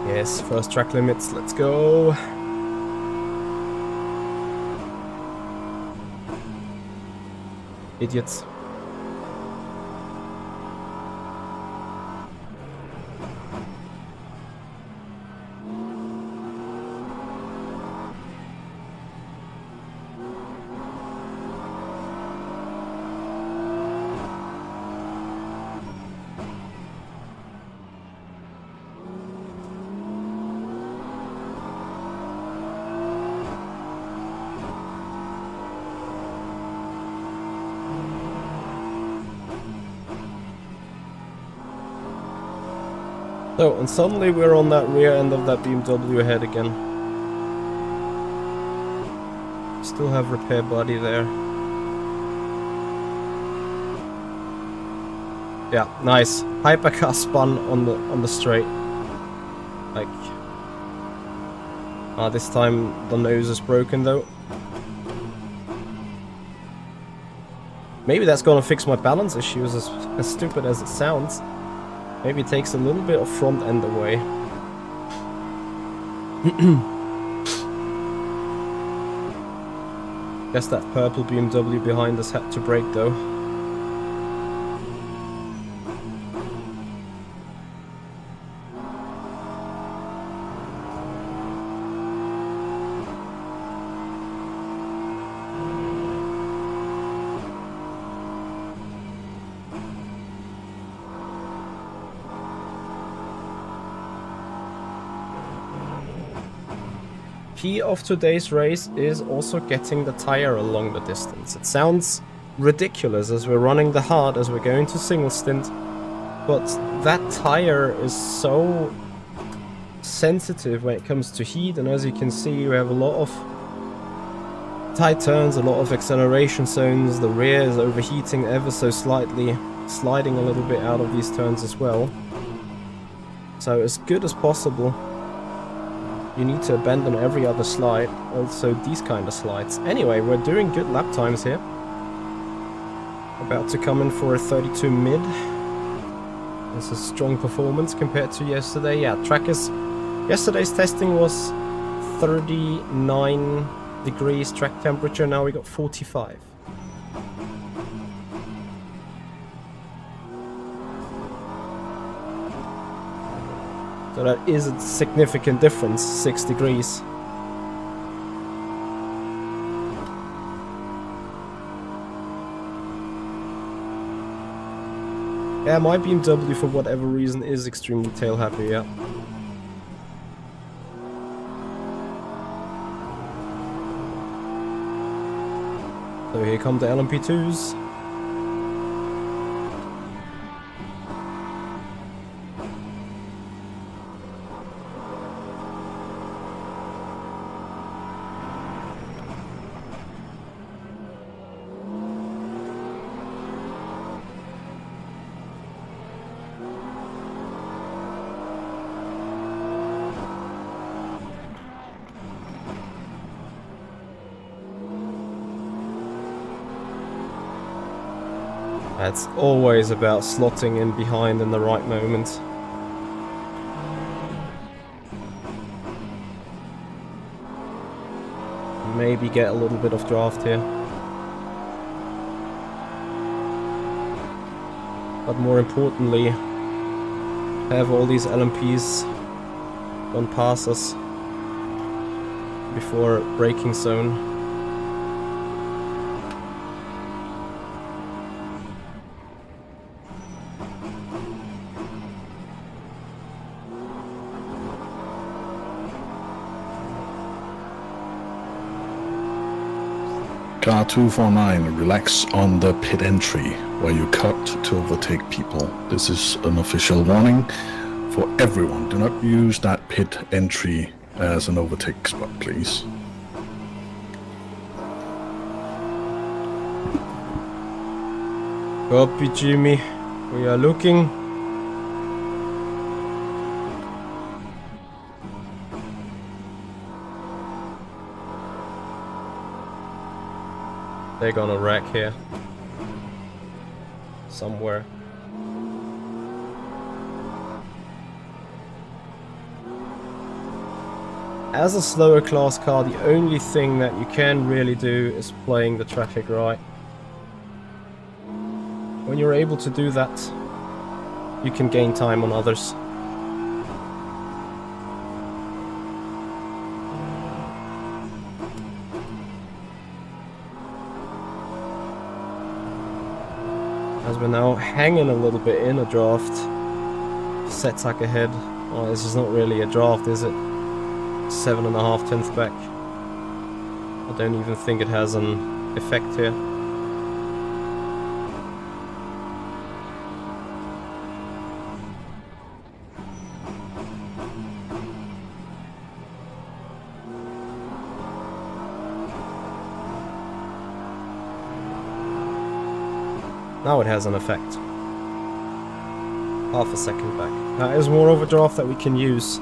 Yes, first track limits, let's go. Idiots. So, and suddenly we're on that rear end of that BMW ahead again. Still have repair body there. Yeah, nice. Hypercar spun on the straight. Like, this time the nose is broken though. Maybe that's gonna fix my balance issues, as stupid as it sounds. Maybe it takes a little bit of front end away. Guess that purple BMW behind us had to brake though. Key of today's race is also getting the tire along the distance. It sounds ridiculous as we're running the hard, as we're going to single stint, but that tire is so sensitive when it comes to heat, and as you can see we have a lot of tight turns, a lot of acceleration zones, the rear is overheating ever so slightly, sliding a little bit out of these turns as well. So as good as possible, you need to abandon every other slide, also these kind of slides. Anyway, we're doing good lap times here. About to come in for a 32 mid. This is strong performance compared to yesterday. Yeah, track is... Yesterday's testing was 39 degrees track temperature, now we got 45. So that is a significant difference, 6 degrees. Yeah, my BMW for whatever reason is extremely tail happy, yeah. So here come the LMP2s. It's always about slotting in behind in the right moment. maybe get a little bit of draft here. But more importantly, have all these LMPs gone past us before braking zone. Car 249, relax on the pit entry where you cut to overtake people. This is an official warning for everyone. Do not use that pit entry as an overtake spot, please. Copy, Jimmy. We are looking. They're gonna wreck here. Somewhere. As a slower class car, the only thing that you can really do is playing the traffic right. When you're able to do that, you can gain time on others. As we're now hanging a little bit in a draft, Setak ahead. Oh, this is not really a draft, is it? 7.5 tenths back. I don't even think it has an effect here. Now it has an effect. Half a second back. That is more overdraft that we can use.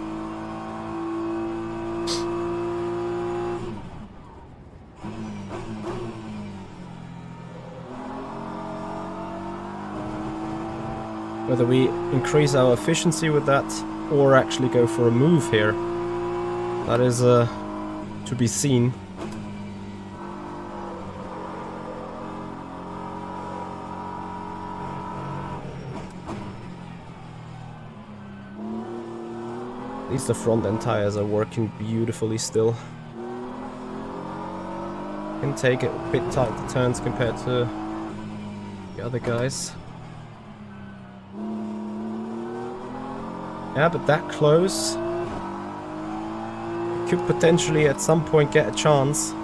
Whether we increase our efficiency with that or actually go for a move here, that is to be seen. At least the front end tires are working beautifully still. Can take it a bit tight the turns compared to the other guys. Yeah, but that close could potentially at some point get a chance.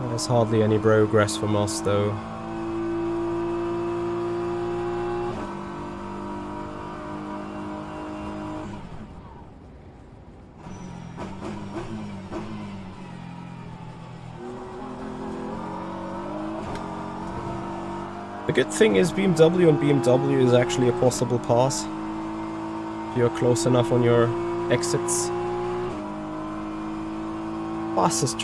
There's hardly any progress from us though. The good thing is BMW and BMW is actually a possible pass if you're close enough on your exits. Fastest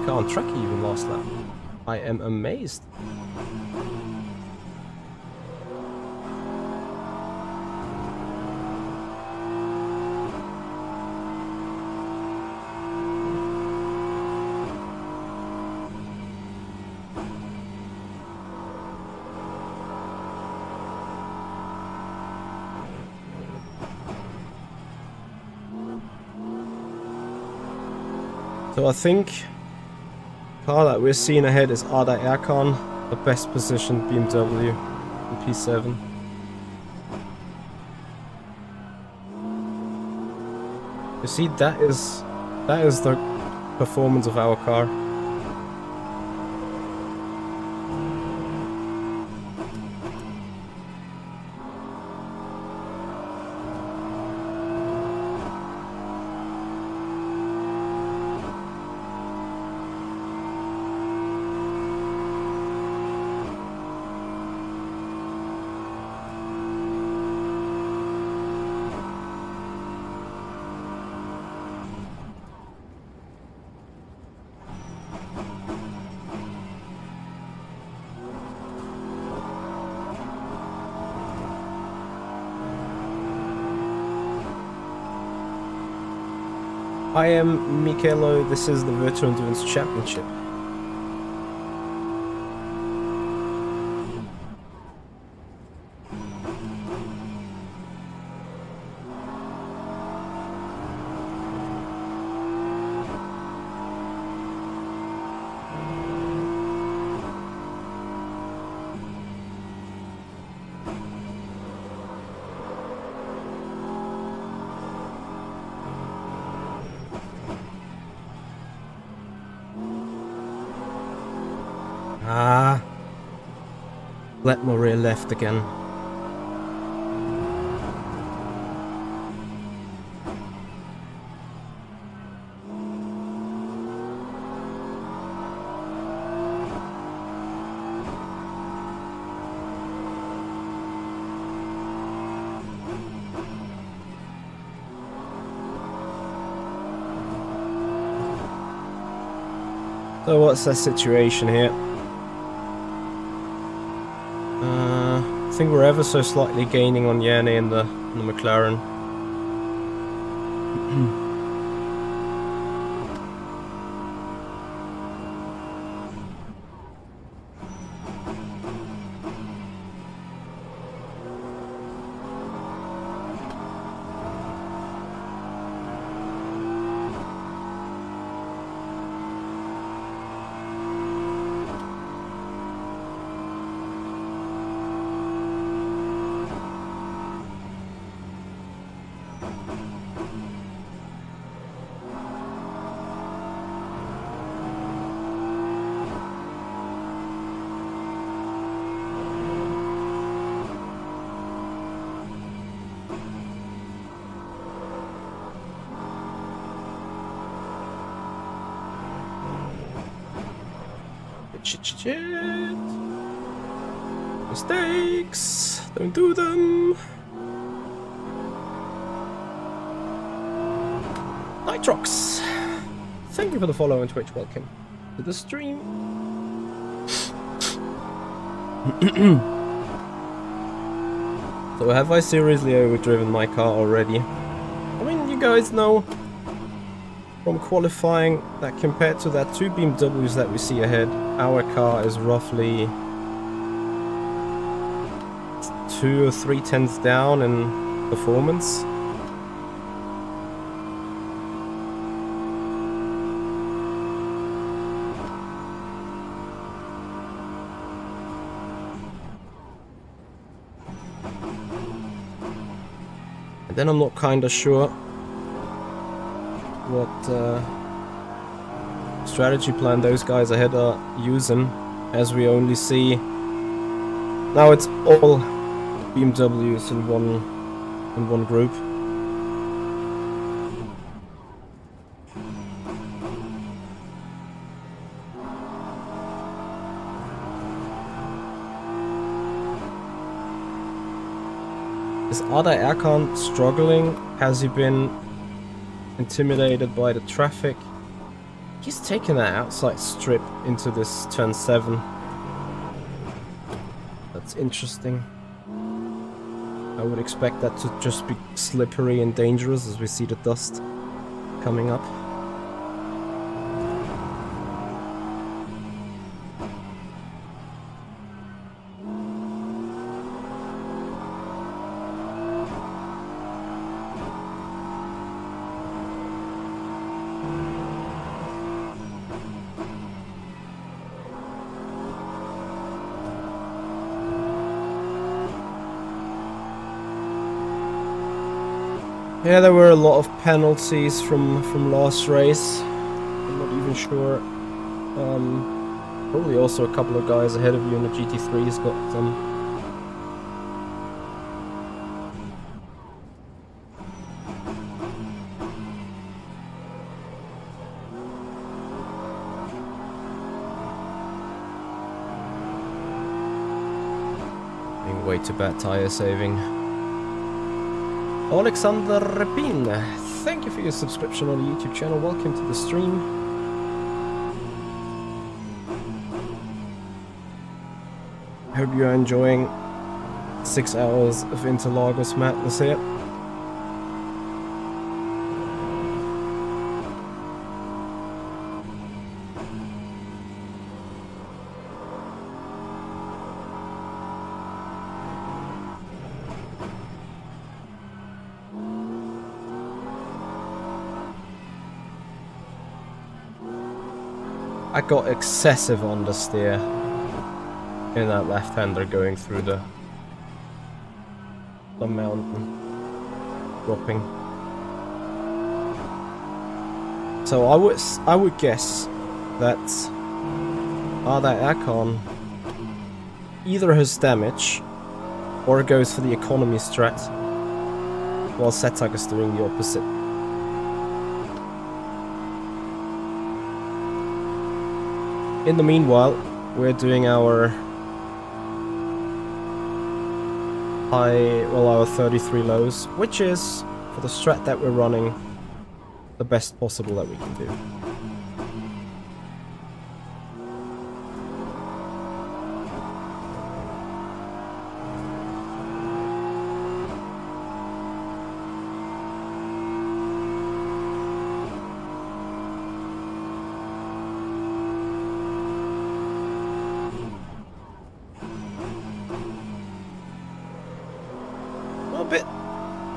car on track even last lap. I am amazed. So I think the car that we're seeing ahead is Arda Erkan, the best positioned BMW in P7. You see, that is the performance of our car. I am Michelo, this is the Virtual Endurance Championship. Ah, let my rear left again. So what's the situation here? I think we're ever so slightly gaining on Yanni and the McLaren. Shit. Mistakes. Don't do them. Nitrox. Thank you for the follow on Twitch. Welcome to the stream. So have I seriously overdriven my car already? I mean, you guys know from qualifying that compared to that two BMWs that we see ahead, our car is roughly 2 or 3 tenths down in performance. And then I'm not kinda sure what strategy plan those guys ahead are using, as we only see now it's all BMWs in one group. Is Ada Erkan struggling? Has he been intimidated by the traffic? He's taken that outside strip into this turn 7. That's interesting. I would expect that to just be slippery and dangerous as we see the dust coming up. Yeah, there were a lot of penalties from last race. I'm not even sure. Probably also a couple of guys ahead of you in the GT3's got some. Being way too bad tire saving. Alexander Repin, thank you for your subscription on the YouTube channel. Welcome to the stream. Hope you are enjoying 6 hours of Interlagos madness here. I got excessive understeer in that left-hander going through the mountain, dropping. So I would guess that either aircon either has damage or goes for the economy strat, while Setak is doing the opposite. In the meanwhile, we're doing our our 33 lows, which is, for the strat that we're running, the best possible that we can do.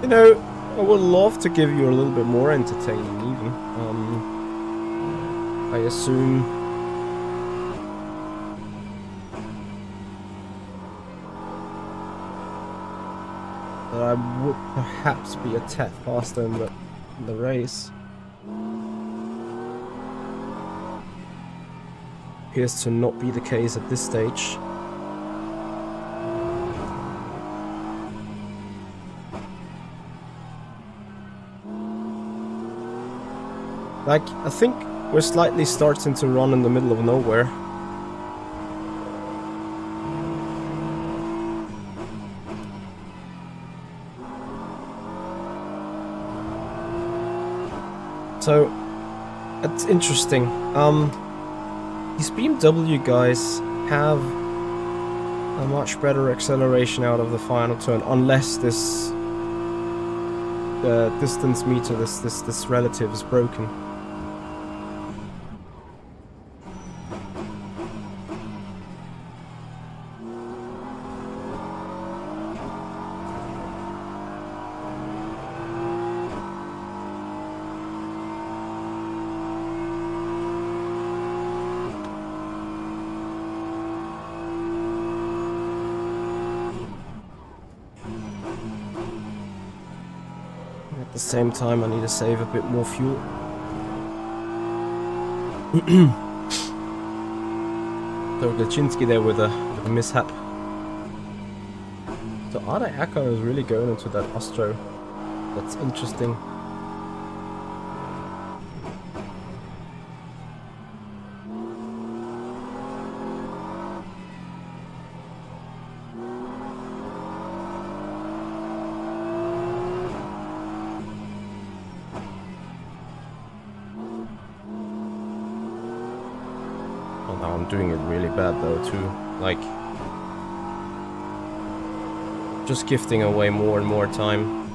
You know, I would love to give you a little bit more entertaining even. I assume that I would perhaps be a tad faster in the race. Appears to not be the case at this stage. Like, I think we're slightly starting to run in the middle of nowhere. So, it's interesting. These BMW guys have a much better acceleration out of the final turn, unless this distance meter, this relative is broken. At the same time, I need to save a bit more fuel. So Gaczynski there with a mishap. So Arda Akon is really going into that Ostro. That's interesting. Now I'm doing it really bad though too, like just gifting away more and more time.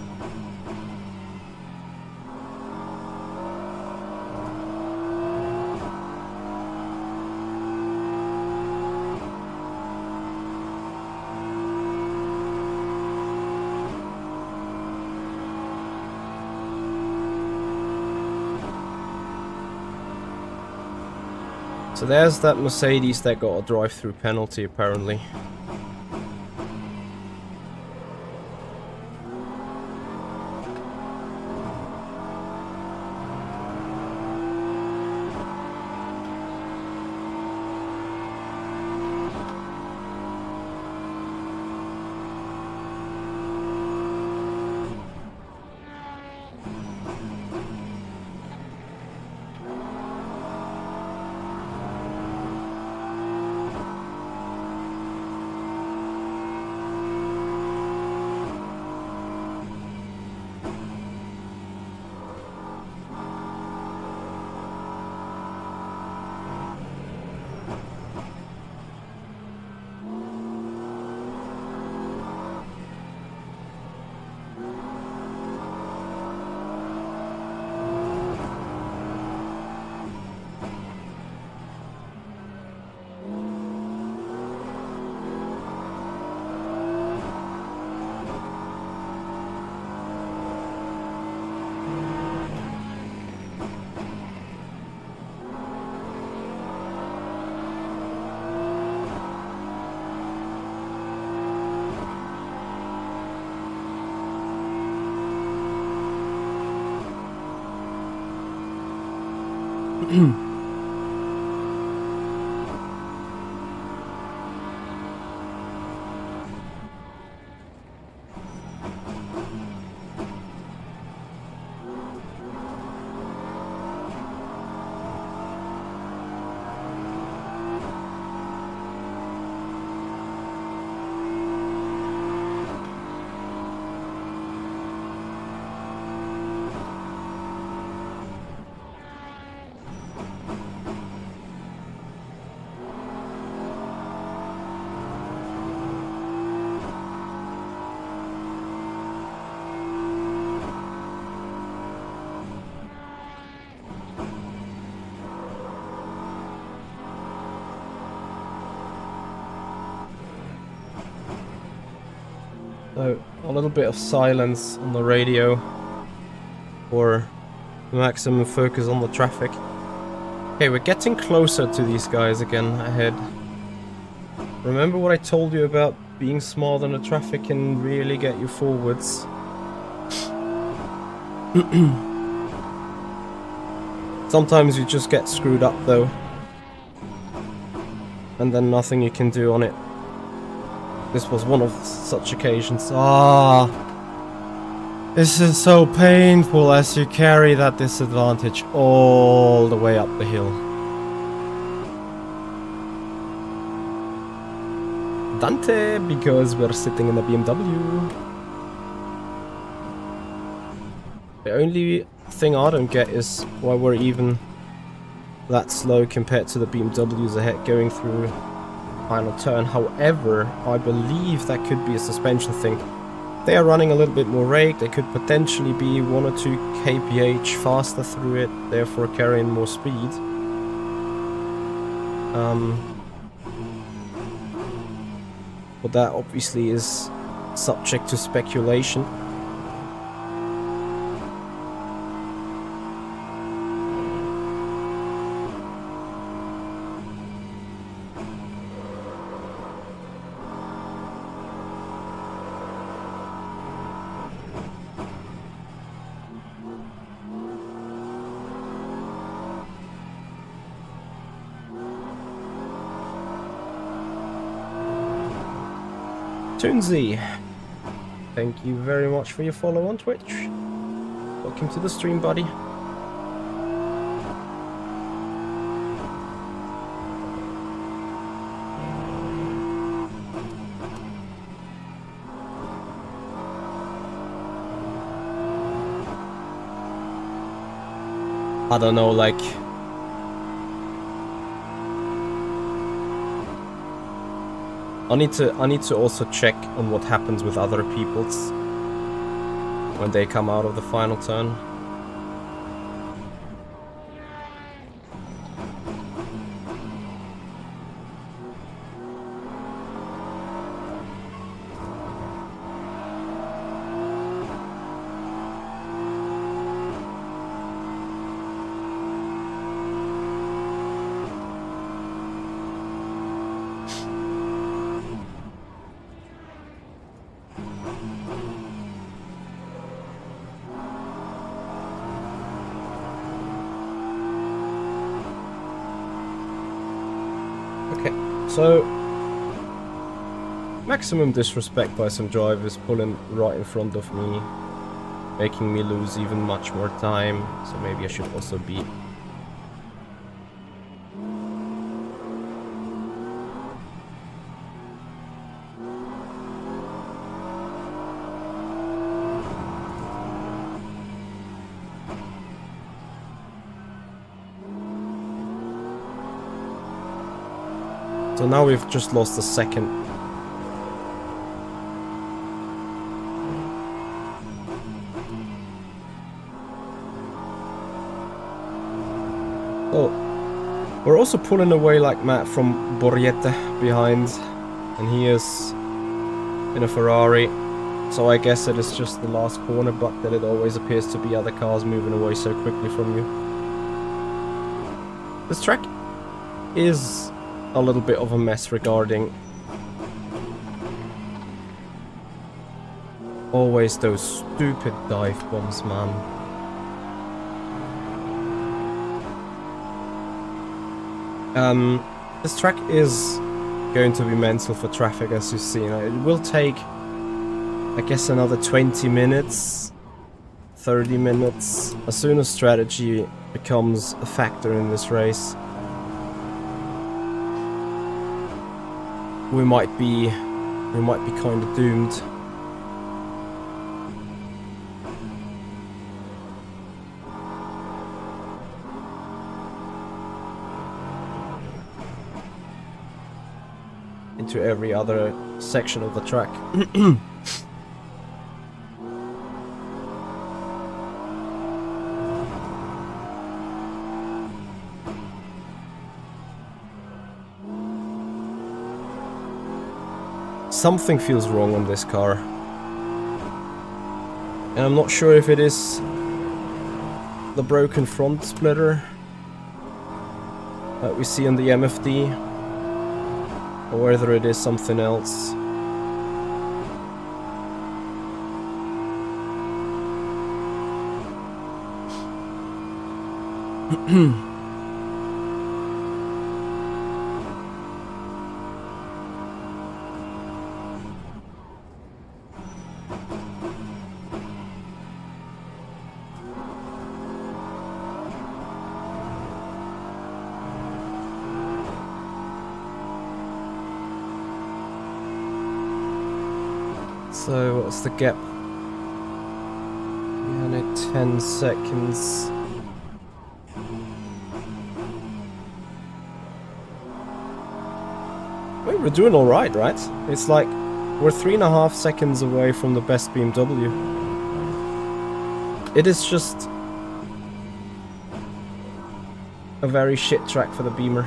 So there's that Mercedes that got a drive-through penalty apparently. So, a little bit of silence on the radio for maximum focus on the traffic. Okay, we're getting closer to these guys again ahead. Remember what I told you about being smart on the traffic can really get you forwards. Sometimes you just get screwed up though. And then nothing you can do on it. This was one of such occasions. Ah, this is so painful as you carry that disadvantage all the way up the hill. Dante, because we're sitting in a BMW. The only thing I don't get is why we're even that slow compared to the BMWs ahead going through final turn. However, I believe that could be a suspension thing. They are running a little bit more rake. They could potentially be 1 or 2 kph faster through it, therefore carrying more speed. But that obviously is subject to speculation. Toonsy, thank you very much for your follow on Twitch. Welcome to the stream, buddy. I don't know, like... I need to also check on what happens with other people's when they come out of the final turn. So, maximum disrespect by some drivers pulling right in front of me, making me lose even much more time, so maybe I should also be... So now we've just lost a second. Oh, we're also pulling away like Matt from Borrieta behind, and he is in a Ferrari. So I guess it is just the last corner, but that it always appears to be other cars moving away so quickly from you. This track is a little bit of a mess regarding always those stupid dive bombs, man. This track is going to be mental for traffic, as you've seen. It will take, I guess, another 20 minutes, 30 minutes, as soon as strategy becomes a factor in this race. We might be kind of doomed. Into every other section of the track. Something feels wrong on this car. And I'm not sure if it is the broken front splitter that we see on the MFD, or whether it is something else. So what's the gap? We need 10 seconds. Wait, we're doing alright, right? It's like we're 3.5 seconds away from the best BMW. It is just a very shit track for the Beamer.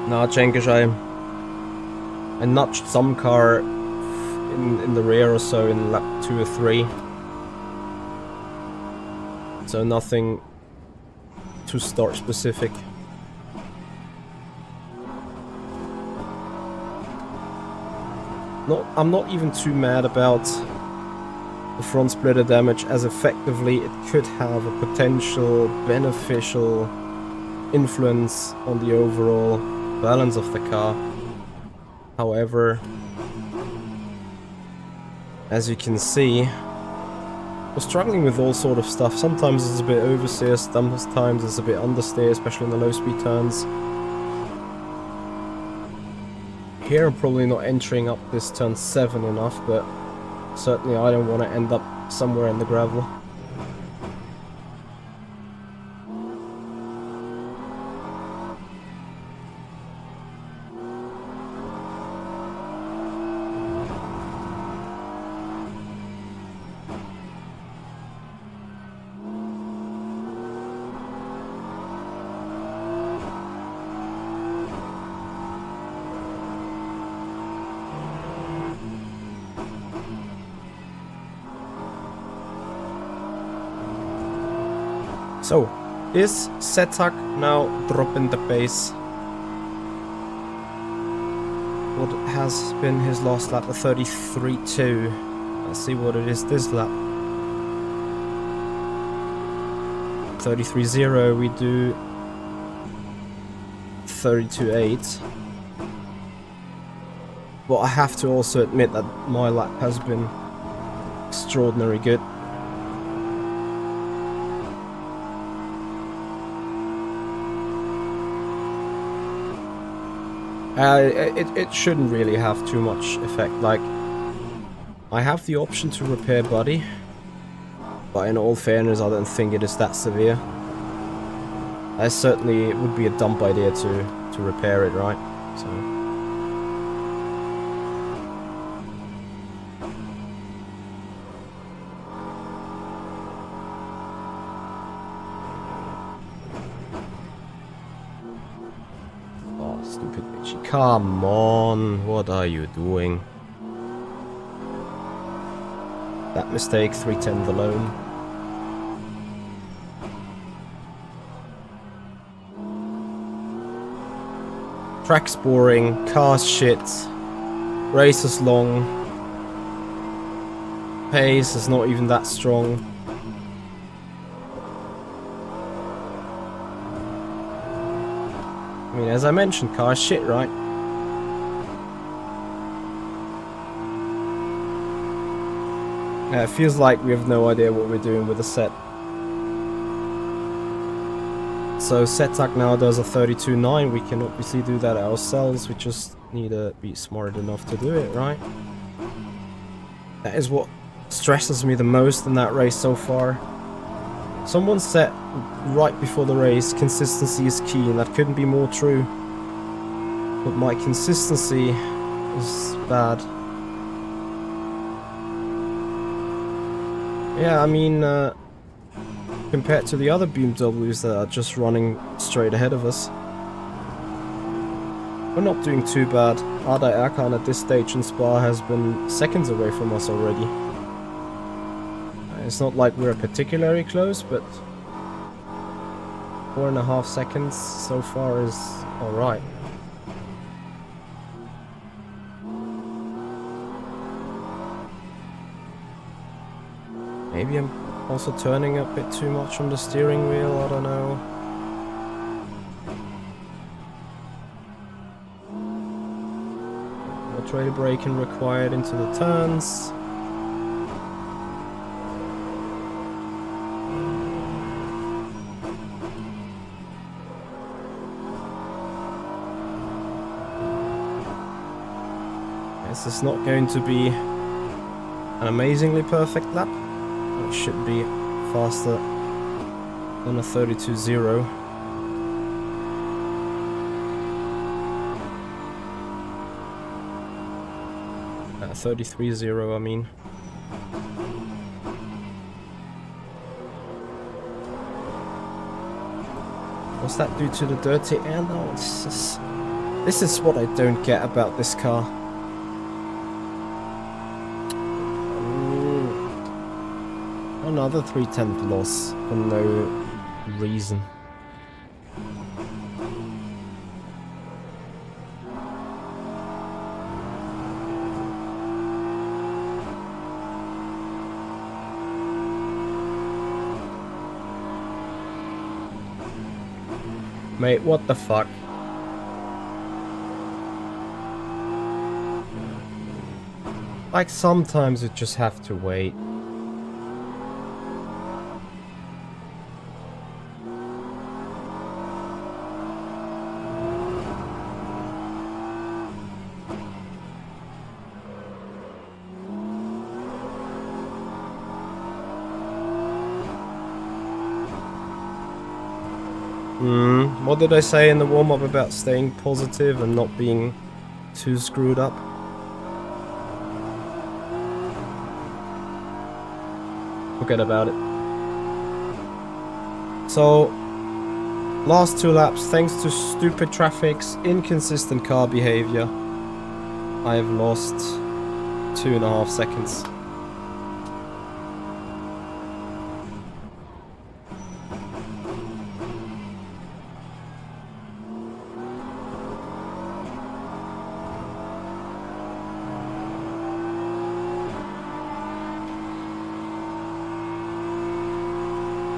No, Cengiz, I nudged some car in the rear or so in lap 2 or 3. So nothing too start specific. I'm not even too mad about the front splitter damage, as effectively it could have a potential beneficial influence on the overall balance of the car. However, as you can see, we're struggling with all sort of stuff. Sometimes it's a bit oversteer, sometimes it's a bit understeer, especially in the low speed turns. Here I'm probably not entering up this turn 7 enough, but certainly I don't want to end up somewhere in the gravel. So, is Setak now dropping the pace? What has been his last lap? A 33.2. Let's see what it is this lap. 33.0, we do 32.8. But I have to also admit that my lap has been extraordinarily good. It shouldn't really have too much effect. Like, I have the option to repair body, but in all fairness, I don't think it is that severe. I certainly, it would be a dumb idea to repair it, right? So Come on, what are you doing? That mistake, 310 alone. Track's boring, car's shit, race is long, pace is not even that strong. I mean, as I mentioned, car's shit, right? Yeah, it feels like we have no idea what we're doing with the set. So Setak now does a 32.9, we can obviously do that ourselves, we just need to be smart enough to do it, right? That is what stresses me the most in that race so far. Someone said right before the race, consistency is key, and that couldn't be more true. But my consistency is bad. Yeah, I mean, compared to the other BMWs that are just running straight ahead of us, we're not doing too bad. Arda Erkan at this stage in Spa has been seconds away from us already. It's not like we're particularly close, but 4.5 seconds so far is alright. Maybe I'm also turning a bit too much on the steering wheel, I don't know. More trail braking required into the turns. This is not going to be an amazingly perfect lap. It should be faster than a 32.0. 33.0, I mean. What's that do to the dirty air now? This is what I don't get about this car. Another 3/10 loss for no reason. Mate, what the fuck? Like, sometimes you just have to wait. What did I say in the warm-up about staying positive and not being too screwed up? Forget about it. So, last 2 laps, thanks to stupid traffics, inconsistent car behavior, I have lost 2.5 seconds.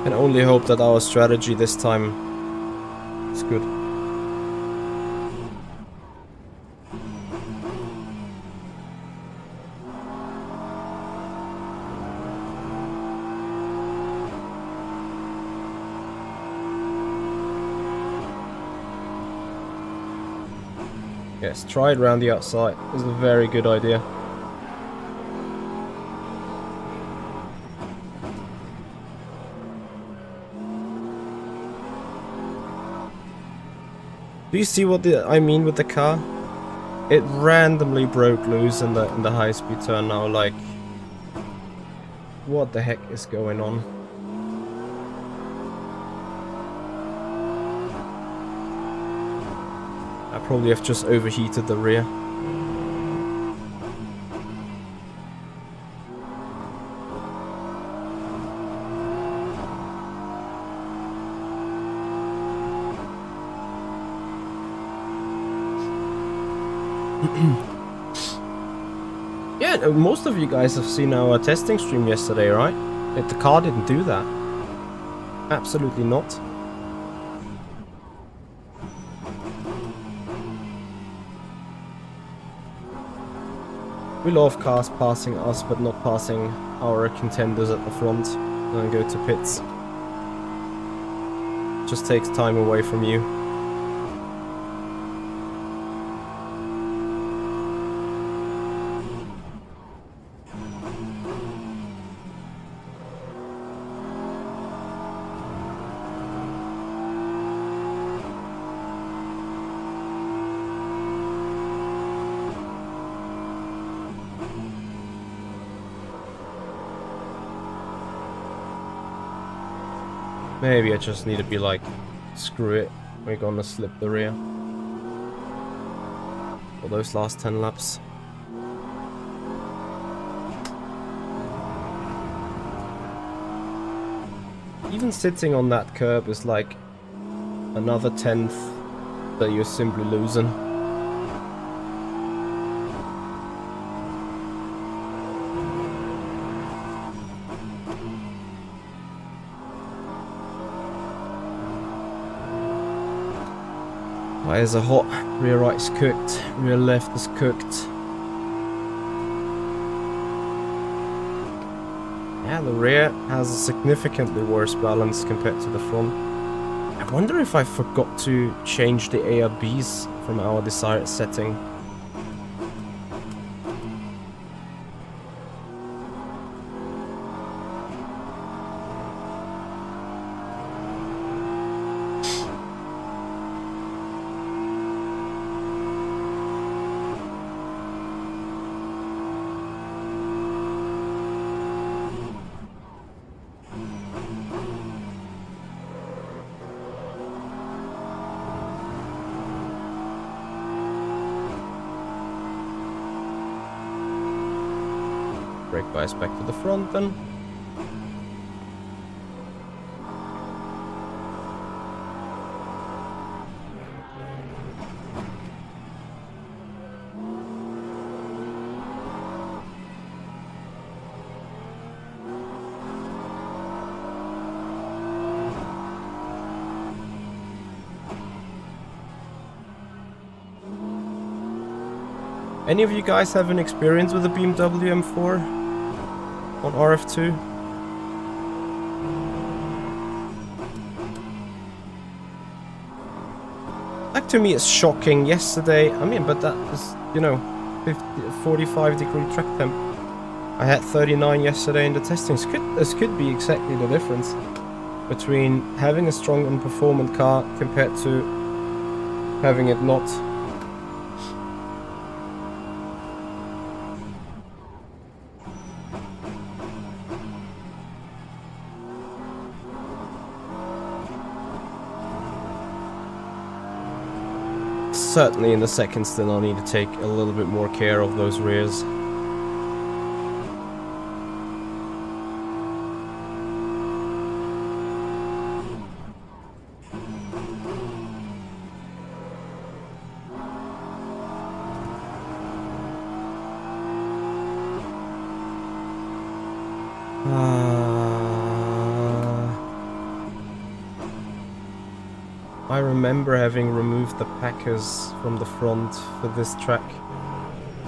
Can only hope that our strategy this time is good. Yes, try it around the outside. This is a very good idea. Do you see what I mean with the car? It randomly broke loose in the high-speed turn now, like... What the heck is going on? probably have just overheated the rear. Yeah, most of you guys have seen our testing stream yesterday, right? The car didn't do that. Absolutely not. We love cars passing us, but not passing our contenders at the front and go to pits. Just takes time away from you. Maybe I just need to be like, screw it, we're gonna slip the rear. For those last 10 laps. Even sitting on that curb is like another 10th that you're simply losing. Tires are hot, rear right's cooked, rear left is cooked. Yeah, the rear has a significantly worse balance compared to the front. I wonder if I forgot to change the ARBs from our desired setting. Brake bias back to the front then. Any of you guys have an experience with the BMW M4 on RF2? Like, to me it's shocking. Yesterday, I mean, but that is, you know, 45-degree track temp. I had 39 yesterday in the testing. This could be exactly the difference between having a strong and performant car compared to having it not. Certainly in the second stint I'll need to take a little bit more care of those rears. I remember having removed the packers from the front for this track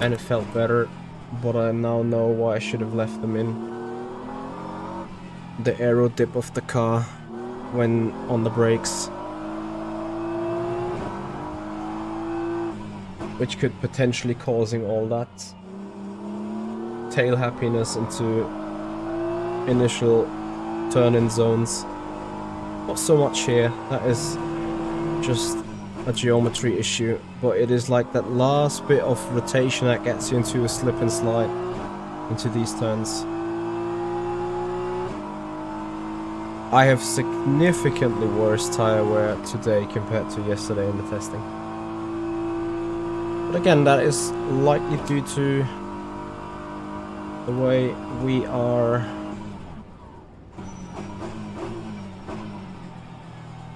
and it felt better, but I now know why I should have left them in. The aero dip of the car when on the brakes, which could potentially causing all that tail happiness into initial turn-in zones. Not so much here, that is just a geometry issue, but it is like that last bit of rotation that gets you into a slip and slide into these turns. I have significantly worse tire wear today compared to yesterday in the testing. But again, that is likely due to the way we are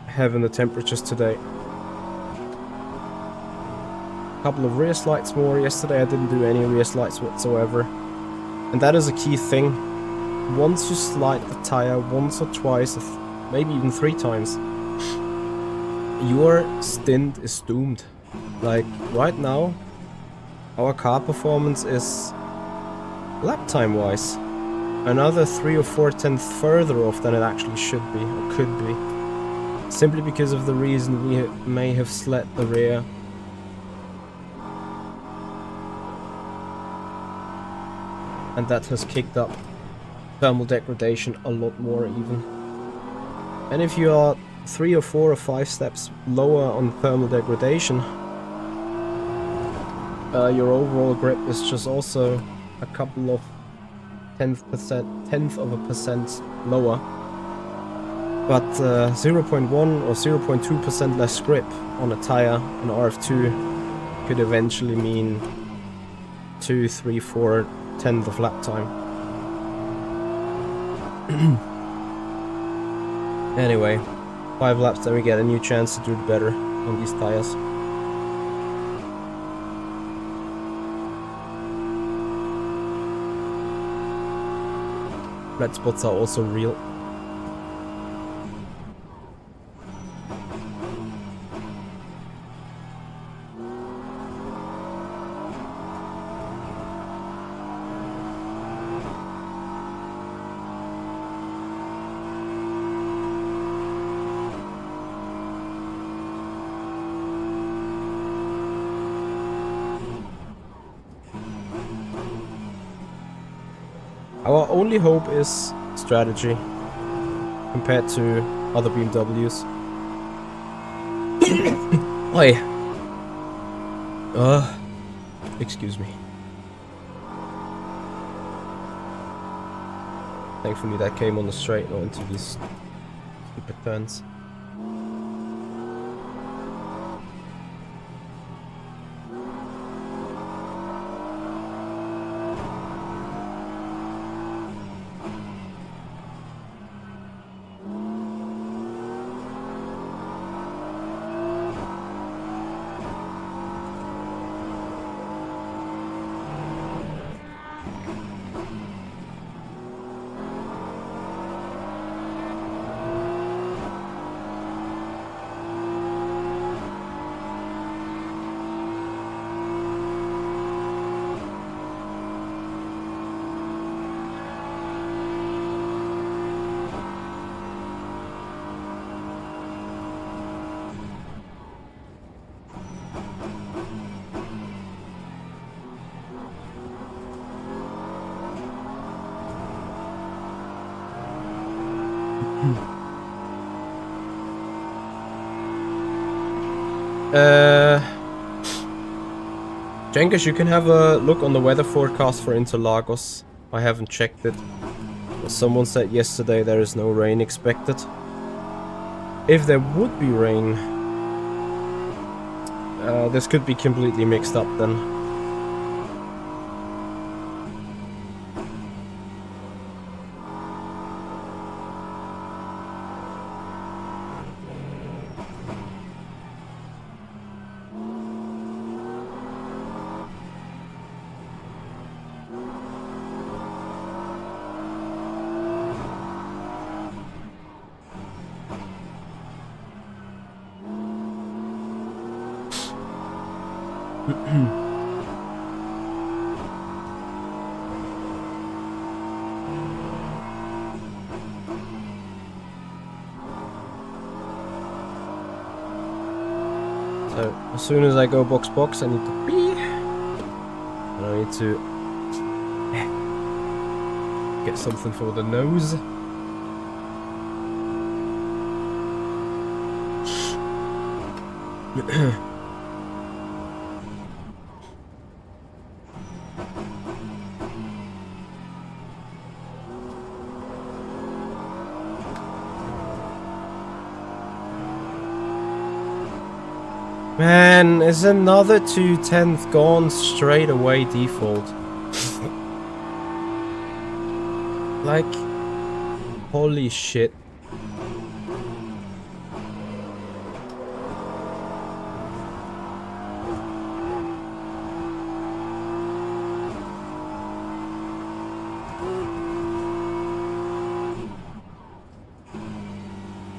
having the temperatures today. A couple of rear slides more. Yesterday I didn't do any rear slides whatsoever. And that is a key thing. Once you slide the tire once or twice, maybe even 3 times, your stint is doomed. Like right now, our car performance is, lap time wise, another 3 or 4 tenths further off than it actually should be or could be. Simply because of the reason we may have slid the rear. And that has kicked up thermal degradation a lot more even. And if you are 3 or 4 or 5 steps lower on thermal degradation, your overall grip is just also a couple of tenth of a percent lower. But 0.1 or 0.2% less grip on a tire in RF2 could eventually mean 2, 3, 4 tenths of lap time. Anyway, 5 laps, then we get a new chance to do it better on these tires. Red spots are also real. Our only hope is strategy compared to other BMWs. Oi. Excuse me. Thankfully that came on the straight, not into these stupid turns. Jenkins, you can have a look on the weather forecast for Interlagos. I haven't checked it. Someone said yesterday there is no rain expected. If there would be rain, this could be completely mixed up then. So, as soon as I go box, I need to pee. And I need to get something for the nose. Man, is another 2/10 gone straight away default? Like, holy shit.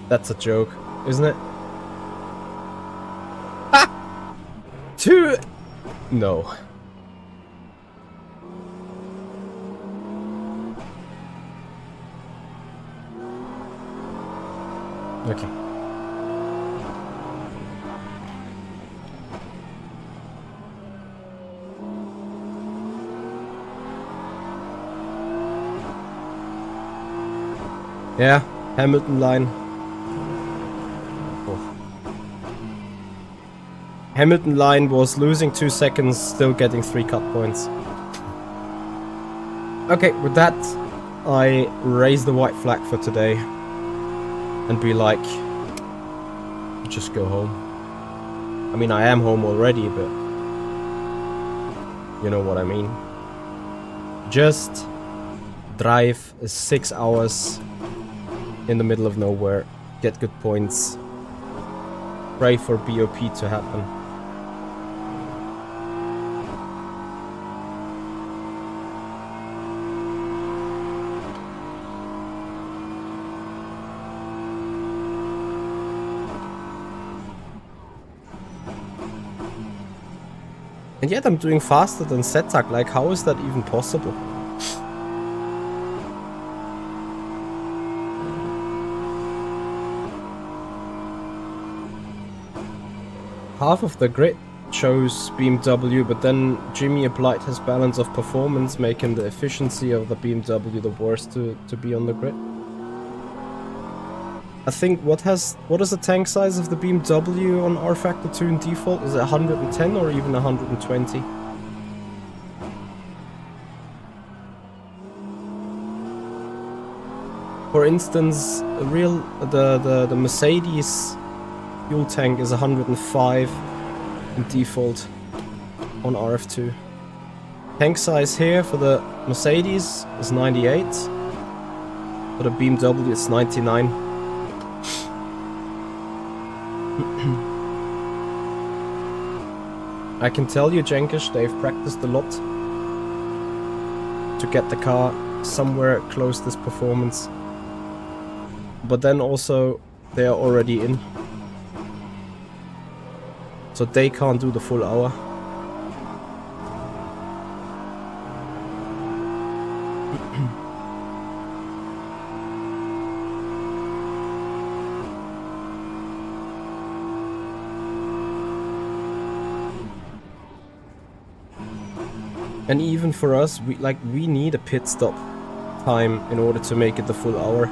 That's a joke, isn't it? Ah! Two... No. Okay. Yeah, Hamilton line. Hamilton line was losing 2 seconds, still getting 3 cut points. Okay, with that, I raise the white flag for today. And be like, just go home. I mean, I am home already, but you know what I mean. Just drive 6 hours in the middle of nowhere, get good points, pray for BOP to happen. And yet I'm doing faster than Zetak, like how is that even possible? Half of the grid chose BMW, but then Jimmy applied his balance of performance, making the efficiency of the BMW the worst to be on the grid. I think what is the tank size of the BMW on rFactor 2 in default? Is it 110 or even 120? For instance, the Mercedes fuel tank is 105 in default on RF2. Tank size here for the Mercedes is 98. For the BMW it's 99. I can tell you, Jenkish, they've practiced a lot to get the car somewhere close to this performance. But then also, they are already in. So they can't do the full hour. And even for us, we need a pit stop time in order to make it the full hour.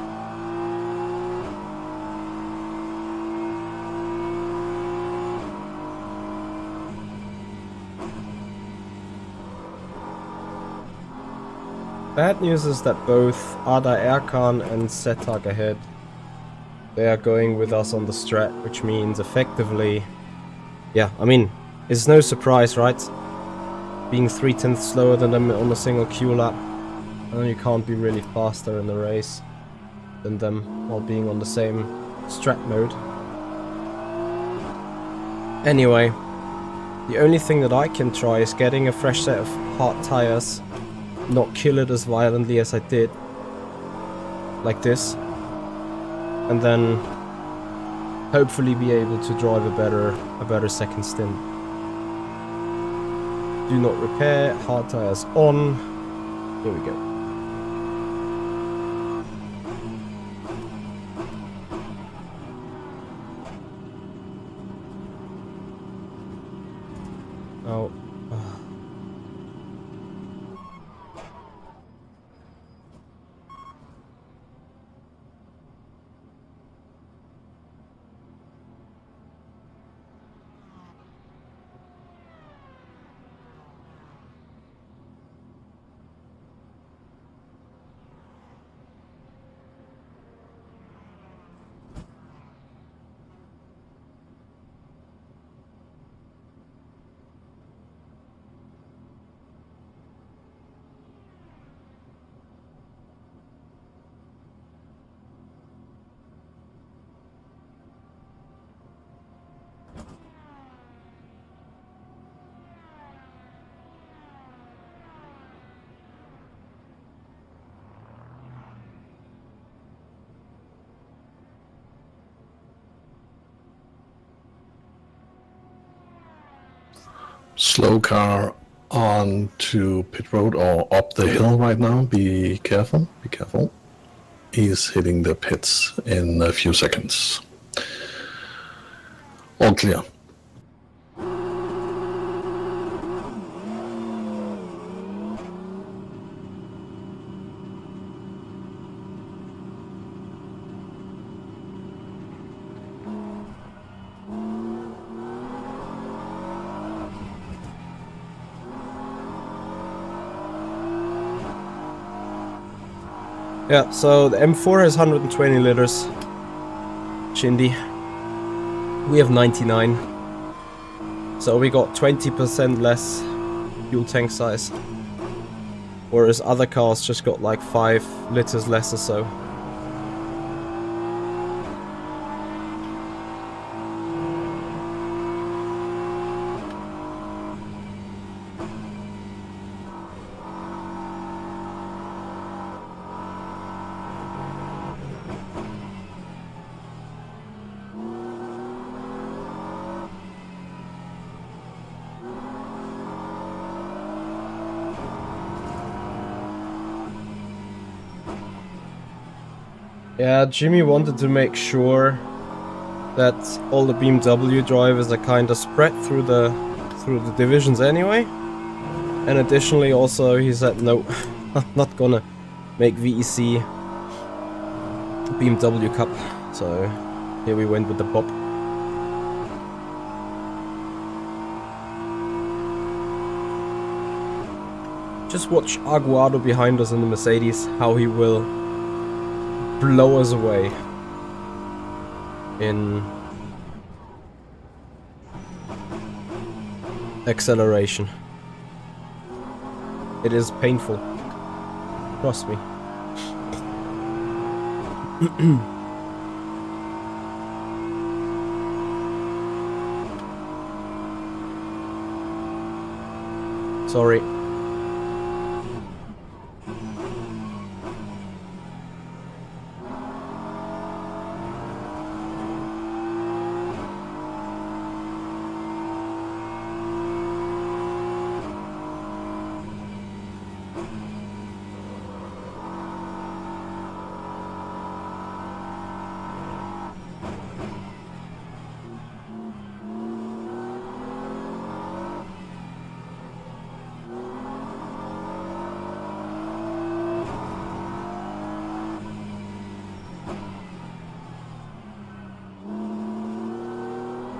Bad news is that both Ada Erkan and Zetak ahead. They are going with us on the strat, which means effectively... Yeah, I mean, it's no surprise, right? Being 3/10 slower than them on a single Q lap. And you can't be really faster in the race than them while being on the same strat mode. Anyway, the only thing that I can try is getting a fresh set of hard tires. Not kill it as violently as I did, like this, and then hopefully be able to drive a better second stint. Do not repair, hard tires on. Here we go. Oh. Slow car on to pit road or up the hill right now. Be careful, be careful. He's hitting the pits in a few seconds. All clear. Yeah, so the M4 has 120 liters. Shindy. We have 99. So we got 20% less fuel tank size. Whereas other cars just got like 5 liters less or so. Yeah, Jimmy wanted to make sure that all the BMW drivers are kind of spread through the divisions anyway. And additionally also he said no, I'm not gonna make VEC BMW Cup. So here we went with the Bob. Just watch Aguado behind us in the Mercedes, how he will blow us away in acceleration. It is painful. Trust me. Sorry.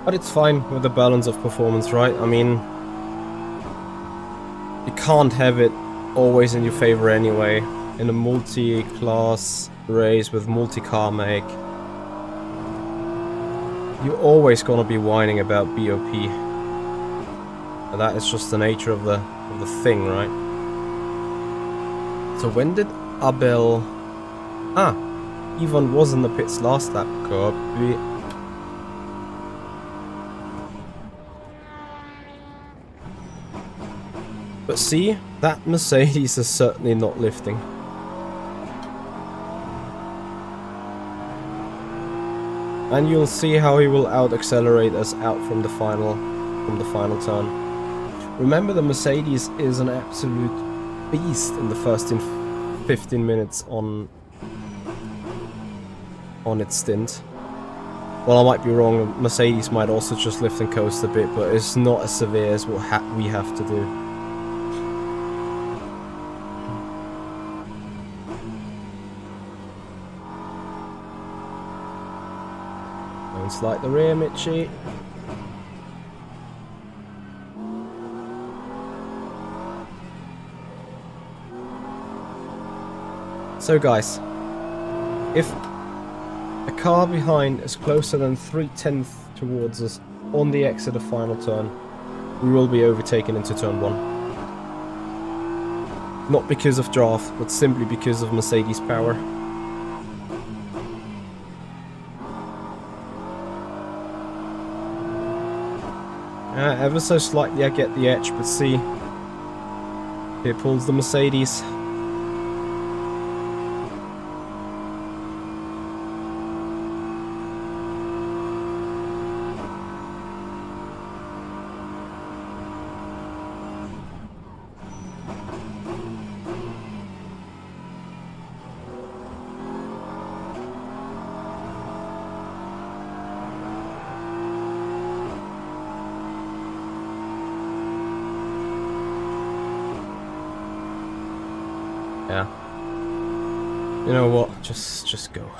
But it's fine with the balance of performance, right? I mean, you can't have it always in your favor anyway. In a multi-class race with multi-car make, you're always gonna be whining about BOP. And that is just the nature of the thing, right? So when did Abel... Ah! Ivan was in the pits last lap, copy. But see, that Mercedes is certainly not lifting. And you'll see how he will out-accelerate us out from the final turn. Remember, the Mercedes is an absolute beast in the first 15 minutes on its stint. Well, I might be wrong, Mercedes might also just lift and coast a bit, but it's not as severe as what we have to do. Don't slide the rear, Mitchie. So guys, if a car behind is closer than 3/10 towards us on the exit of final turn, we will be overtaken into turn 1. Not because of draft, but simply because of Mercedes power. Ever so slightly I get the edge, but see, here pulls the Mercedes. You know what? Just go.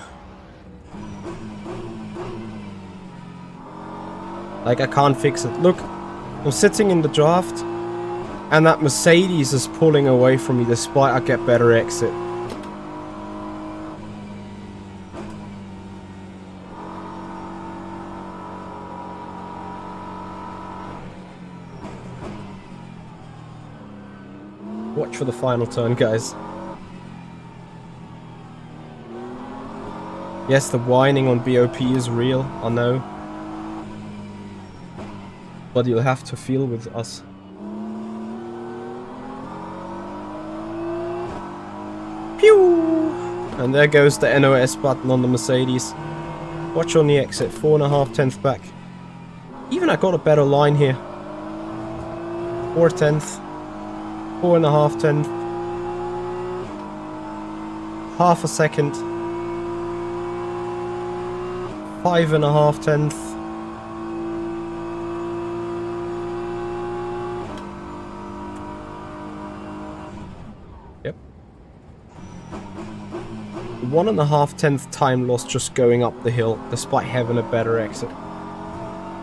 Like, I can't fix it. Look, I'm sitting in the draft, and that Mercedes is pulling away from me despite I get better exit. Watch for the final turn, guys. Yes, the whining on BOP is real, I know. But you'll have to feel with us. Pew! And there goes the NOS button on the Mercedes. Watch on the exit, 4.5 tenths back. Even I got a better line here. 4 tenths. 4.5 tenths. Half a second. 5.5 tenths. Yep. 1.5 tenths time loss just going up the hill, despite having a better exit.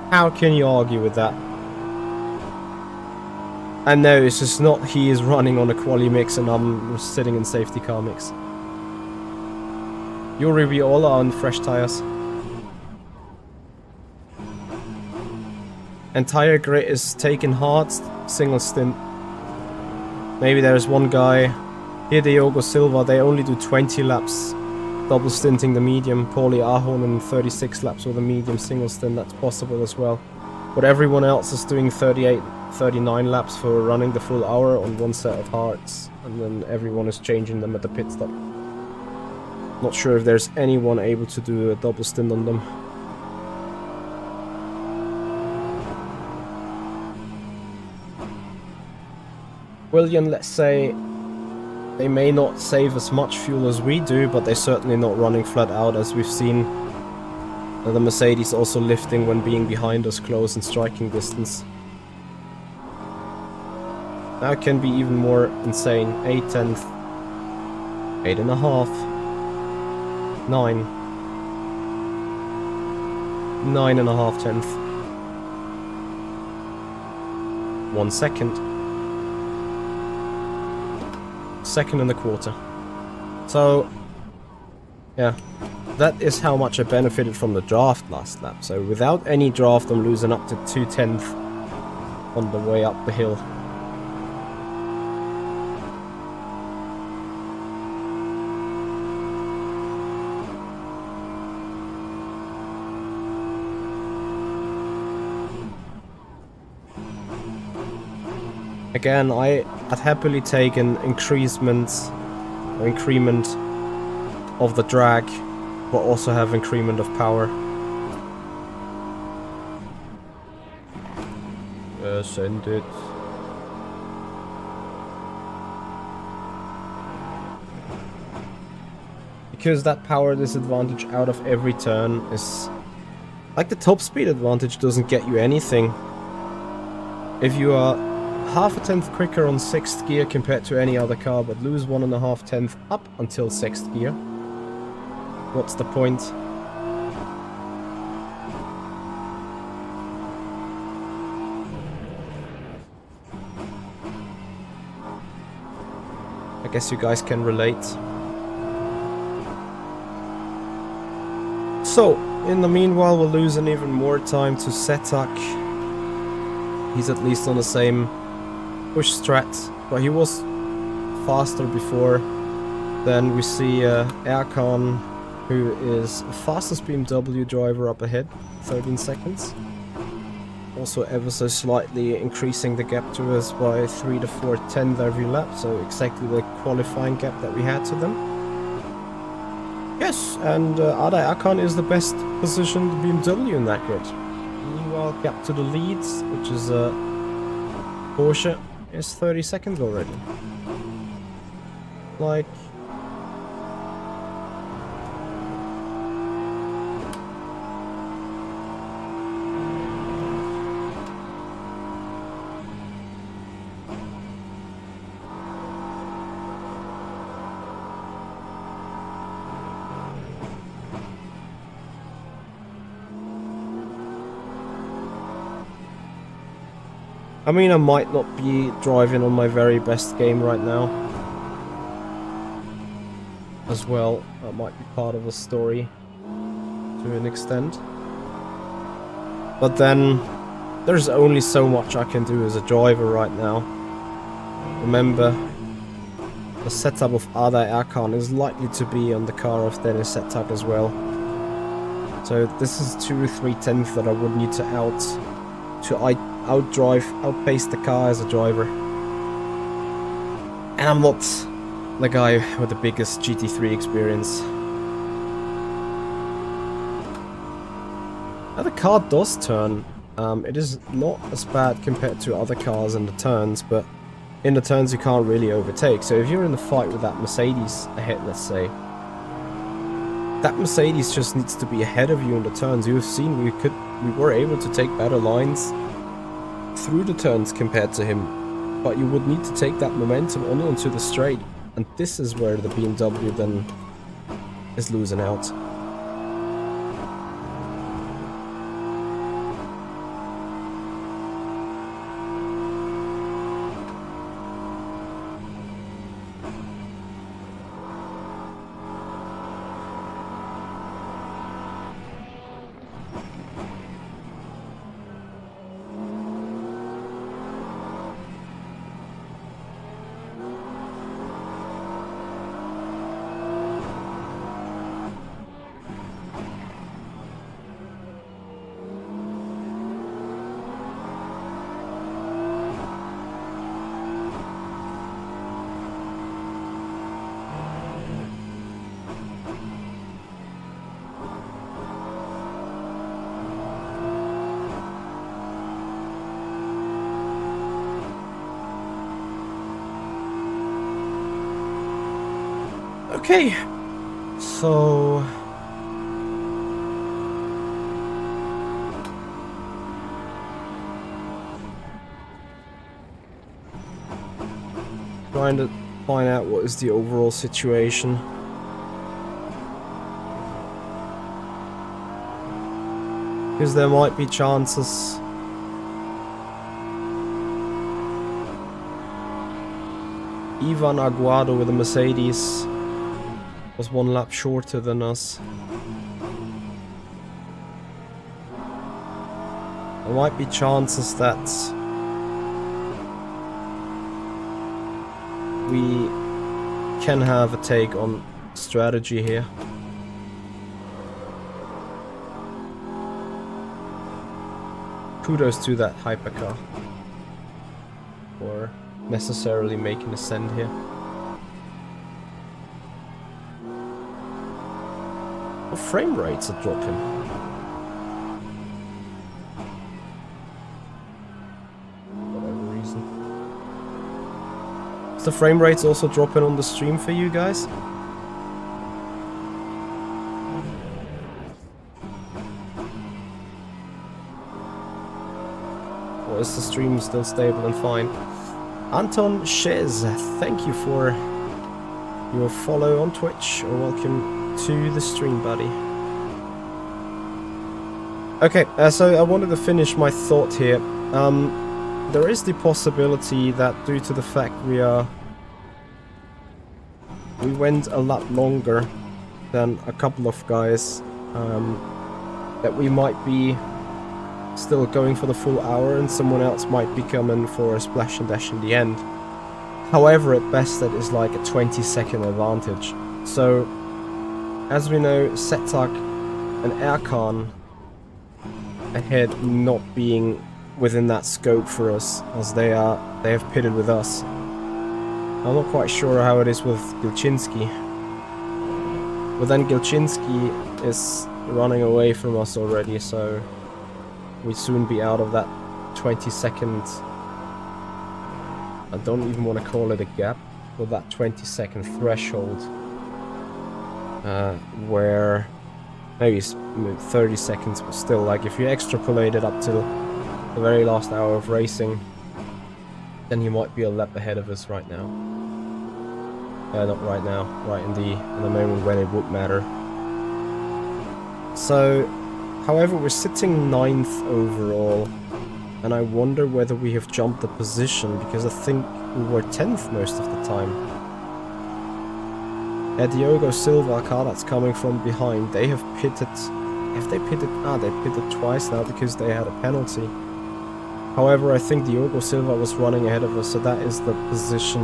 How can you argue with that? And no, it's just not he is running on a quali mix and I'm sitting in safety car mix. Yuri, we all are on fresh tires. Entire grid is taken hard, single stint. Maybe there's one guy, here Diogo Silva, they only do 20 laps, double stinting the medium. Paulie Ahonen 36 laps with a medium single stint, that's possible as well. But everyone else is doing 38, 39 laps for running the full hour on one set of hards. And then everyone is changing them at the pit stop. Not sure if there's anyone able to do a double stint on them. William, let's say they may not save as much fuel as we do, but they're certainly not running flat out, as we've seen the Mercedes also lifting when being behind us close in striking distance. Now it can be even more insane. 8 tenths, 8.5, 9, 9.5 tenths, 1 second. Second and a quarter. So, yeah, that is how much I benefited from the draft last lap. So without any draft, I'm losing up to 2 tenths on the way up the hill. Again, I'd happily take an increment of the drag, but also have increment of power. Send it. Because that power disadvantage out of every turn is... like the top speed advantage doesn't get you anything. If you are half a tenth quicker on 6th gear compared to any other car, but lose 1.5 tenths up until 6th gear, what's the point? I guess you guys can relate. So, in the meanwhile, we're losing even more time to Setak. He's at least on the same push strat, but he was faster before. Then we see Erkan, who is fastest BMW driver up ahead, 13 seconds. Also ever so slightly increasing the gap to us by 3 to 4 tenths every lap, so exactly the qualifying gap that we had to them. Yes, and Ada Erkan is the best positioned BMW in that grid. Meanwhile, gap to the leads, which is Porsche, is 30 seconds already. Like... I mean, I might not be driving on my very best game right now. As well, that might be part of the story to an extent. But then, there's only so much I can do as a driver right now. Remember, the setup of Ada Erkan is likely to be on the car of Dennis setup as well. So this is 2 or 3 tenths that I would need to outpace the car as a driver. And I'm not the guy with the biggest GT3 experience. Now the car does turn. It is not as bad compared to other cars in the turns, but in the turns you can't really overtake. So if you're in the fight with that Mercedes ahead, let's say, that Mercedes just needs to be ahead of you in the turns. You've seen we were able to take better lines through the turns compared to him, but you would need to take that momentum onto the straight, and this is where the BMW then is losing out. Okay, so trying to find out what is the overall situation. Because there might be chances Ivan Aguado with a Mercedes was 1 lap shorter than us. There might be chances that we can have a take on strategy here. Kudos to that hypercar for necessarily making a send here. The frame rates are dropping. For whatever reason. Is the frame rates also dropping on the stream for you guys? Or is the stream still stable and fine? Anton Shez, thank you for your follow on Twitch, or welcome to the stream, buddy. Okay, so I wanted to finish my thought here. There is the possibility that due to the fact we went a lot longer than a couple of guys, that we might be still going for the full hour and someone else might be coming for a splash and dash in the end. However, at best that is like a 20-second advantage. So as we know, Setak and Erkan ahead not being within that scope for us, as they have pitted with us. I'm not quite sure how it is with Gilchinski. But then Gilchinski is running away from us already, so we'd soon be out of that 20-second... I don't even want to call it a gap, but that 20-second threshold. Where maybe it's 30 seconds, but still, like if you extrapolate it up to the very last hour of racing, then you might be a lap ahead of us right now. Not right now, right in the moment when it would matter. So, however, we're sitting 9th overall, And I wonder whether we have jumped the position, because I think we were 10th most of the time. Diogo Silva, a car that's coming from behind, they have pitted... Have they pitted? Ah, they pitted twice now because they had a penalty. However, I think Diogo Silva was running ahead of us, so that is the position.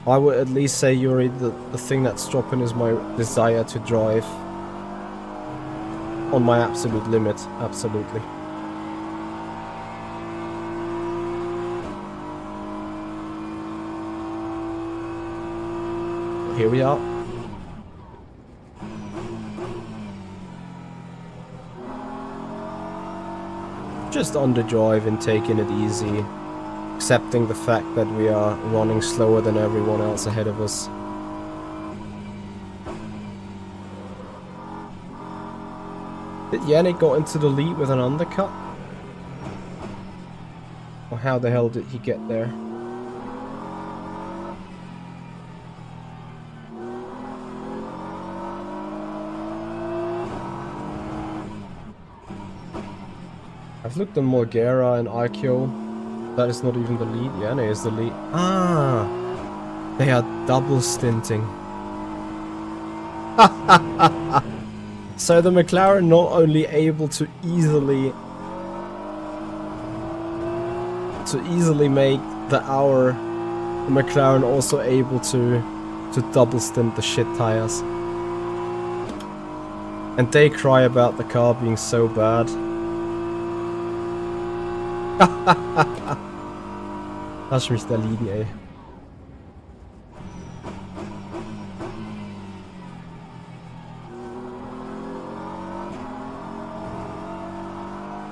I would at least say, Yuri, the thing that's dropping is my desire to drive on my absolute limit, absolutely. Here we are. Just underdriving, taking it easy, accepting the fact that we are running slower than everyone else ahead of us. Did Yannick got into the lead with an undercut? Or how the hell did he get there? I've looked on Morgera and Aikyo. That is not even the lead. Yannick is the lead. Ah! They are double stinting. So the McLaren not only able to easily make the hour, the McLaren also able to double stint the shit tires. And they cry about the car being so bad. Lass mich da liegen, ey.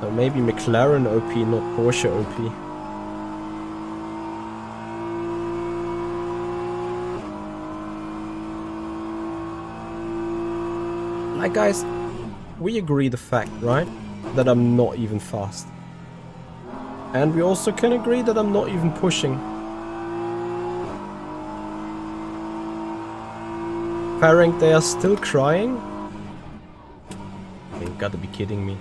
So maybe McLaren OP, not Porsche OP. Like guys, we agree the fact, right? That I'm not even fast. And we also can agree that I'm not even pushing. Ferenc, they are still crying? You gotta be kidding me.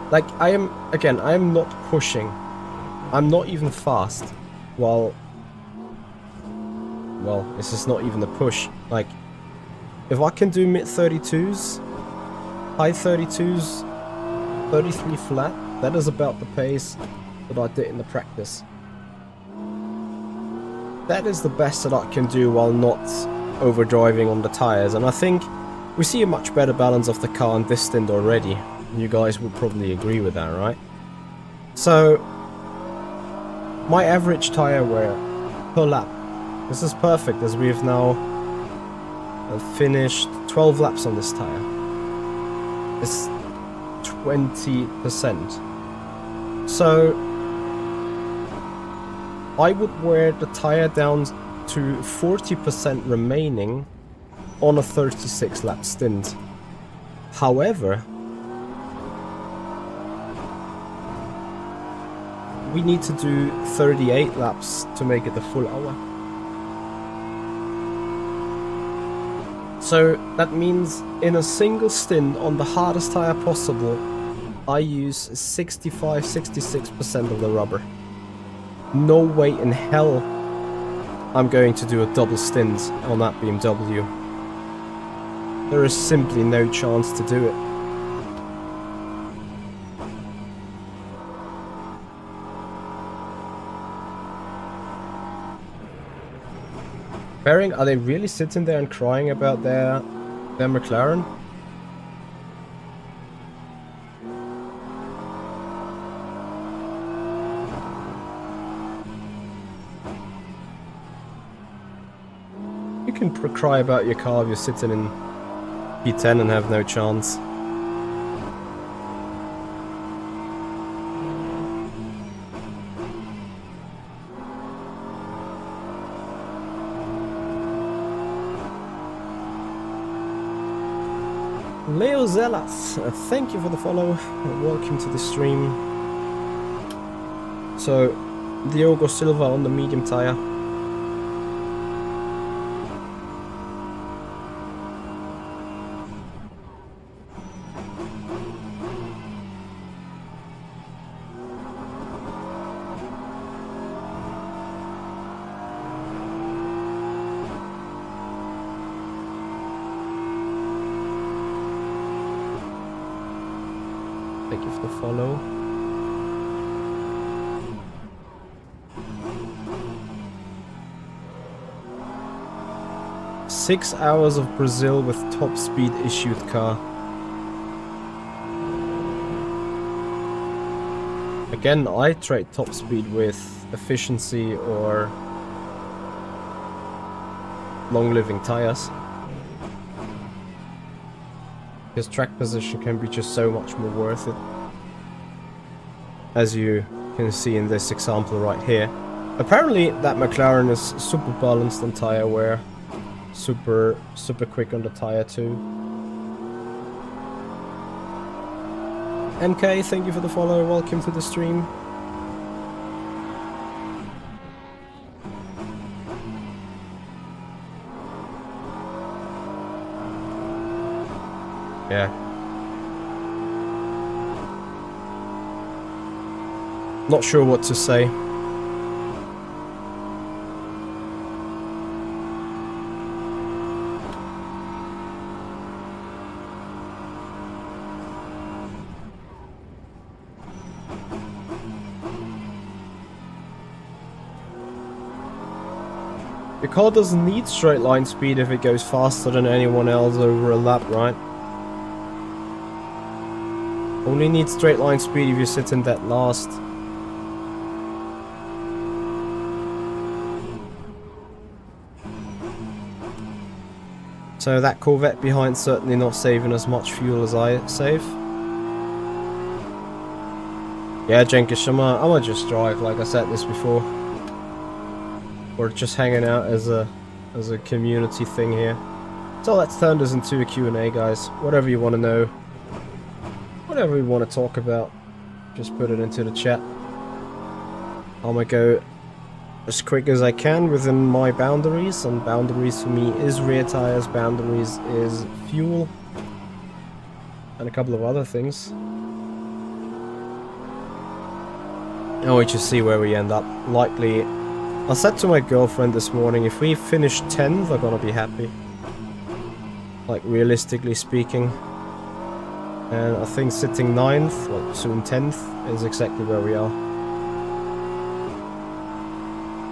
Like, I am not pushing. I'm not even fast. Well, this is not even a push. Like, if I can do mid 32s, high 32s, 33 flat, that is about the pace that I did in the practice. That is the best that I can do while not overdriving on the tires, and I think we see a much better balance of the car in this stint already. You guys would probably agree with that, right? So, my average tire wear per lap. This is perfect, as we have now finished 12 laps on this tire. It's 20%. So I would wear the tire down to 40% remaining on a 36 lap stint. However, we need to do 38 laps to make it the full hour. So that means in a single stint on the hardest tire possible, I use 65-66% of the rubber. No way in hell I'm going to do a double stint on that BMW. There is simply no chance to do it. Bearing, are they really sitting there and crying about their McLaren? You can cry about your car if you're sitting in P10 and have no chance. Leo Zelas, thank you for the follow, welcome to the stream. So, Diogo Silva on the medium tire. thank you for the follow. "6 hours of Brazil with top speed issued car." Again, I trade top speed with efficiency or long-living tires. Because track position can be just so much more worth it. As you can see in this example right here. Apparently that McLaren is super balanced on tire wear. Super quick on the tire too. MK, thank you for the follow, welcome to the stream. Yeah. Not sure what to say. Your car doesn't need straight line speed if it goes faster than anyone else over a lap, right? Only need straight line speed if you sit in that last. So that Corvette behind certainly not saving as much fuel as I save. Yeah, Jenkish, I'ma just drive like I said this before. We're just hanging out as a community thing here. So let's turn this into a Q&A, guys. Whatever you want to know. Whatever you want to talk about. Just put it into the chat. I'm gonna go as quick as I can within my boundaries. And boundaries for me is rear tires, boundaries is fuel. And a couple of other things. And we just see where we end up. Likely, I said to my girlfriend this morning, if we finish 10th, we're gonna be happy. Like, realistically speaking. And I think sitting 9th, well, soon 10th, is exactly where we are.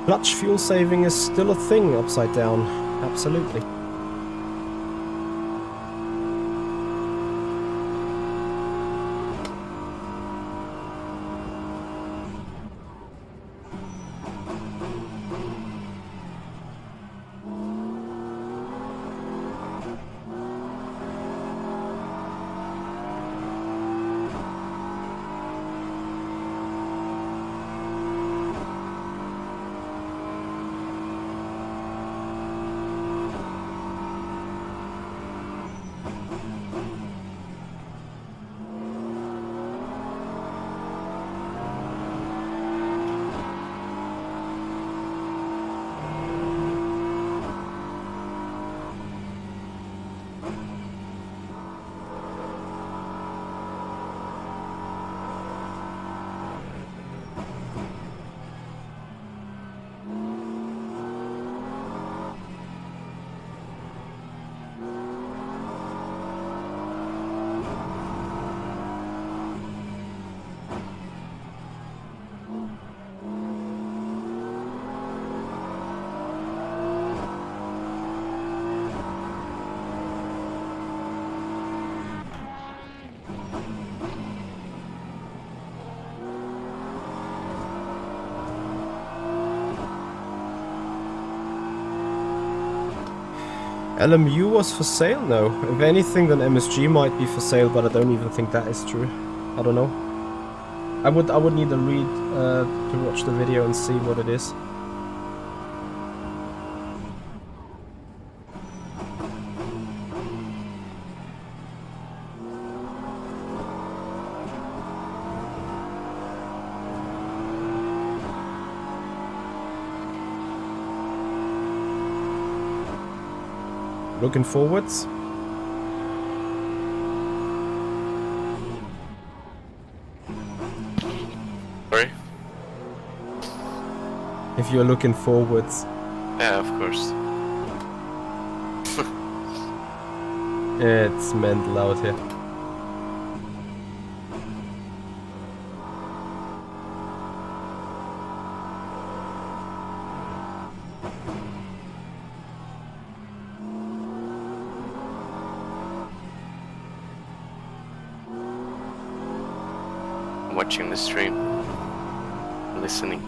Clutch fuel saving is still a thing upside down. Absolutely. LMU was for sale? No. If anything, then MSG might be for sale, but I don't even think that is true. I don't know. I would need to read to watch the video and see what it is. Looking forwards. Sorry? If you're looking forwards. Yeah, of course. It's mental out here. watching the stream, listening.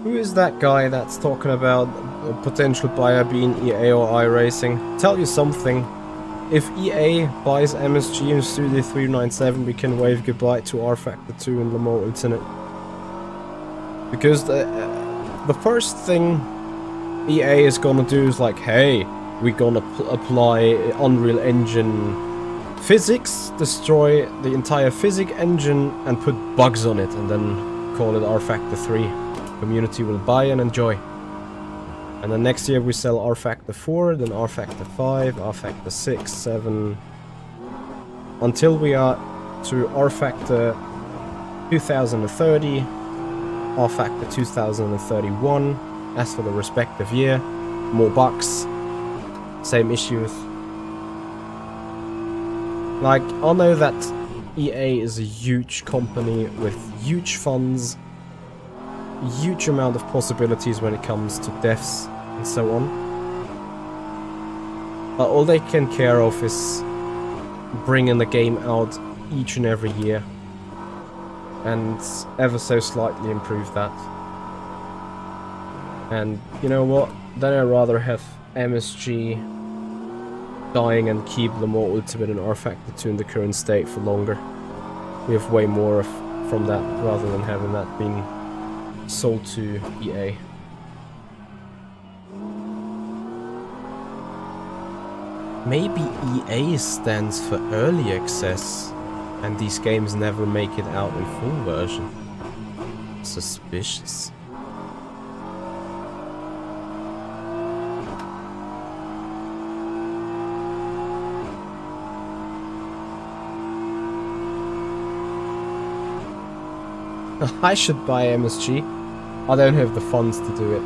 Who is that guy that's talking about a potential buyer being EA or iRacing? Tell you something. If EA buys MSG and Studio 397, we can wave goodbye to rFactor 2 and Le Mans Ultimate. Because the first thing EA is gonna do is like, hey, we're gonna apply Unreal Engine physics, destroy the entire physics engine and put bugs on it, and then call it rFactor 3. Community will buy and enjoy. And then next year we sell rFactor 4, then rFactor 5, rFactor 6, 7, until we are to rFactor 2030, rFactor 2031, as for the respective year. More bugs, same issues. Like, I know that EA is a huge company with huge funds, huge amount of possibilities when it comes to devs and so on. But all they can care of is bringing the game out each and every year and ever so slightly improve that. And you know what? Then I'd rather have MSG dying and keep the more Ultimate and rFactor 2 in the current state for longer. We have way more from that rather than having that being sold to EA. Maybe EA stands for early access and these games never make it out in full version. Suspicious. I should buy MSG. I don't have the funds to do it.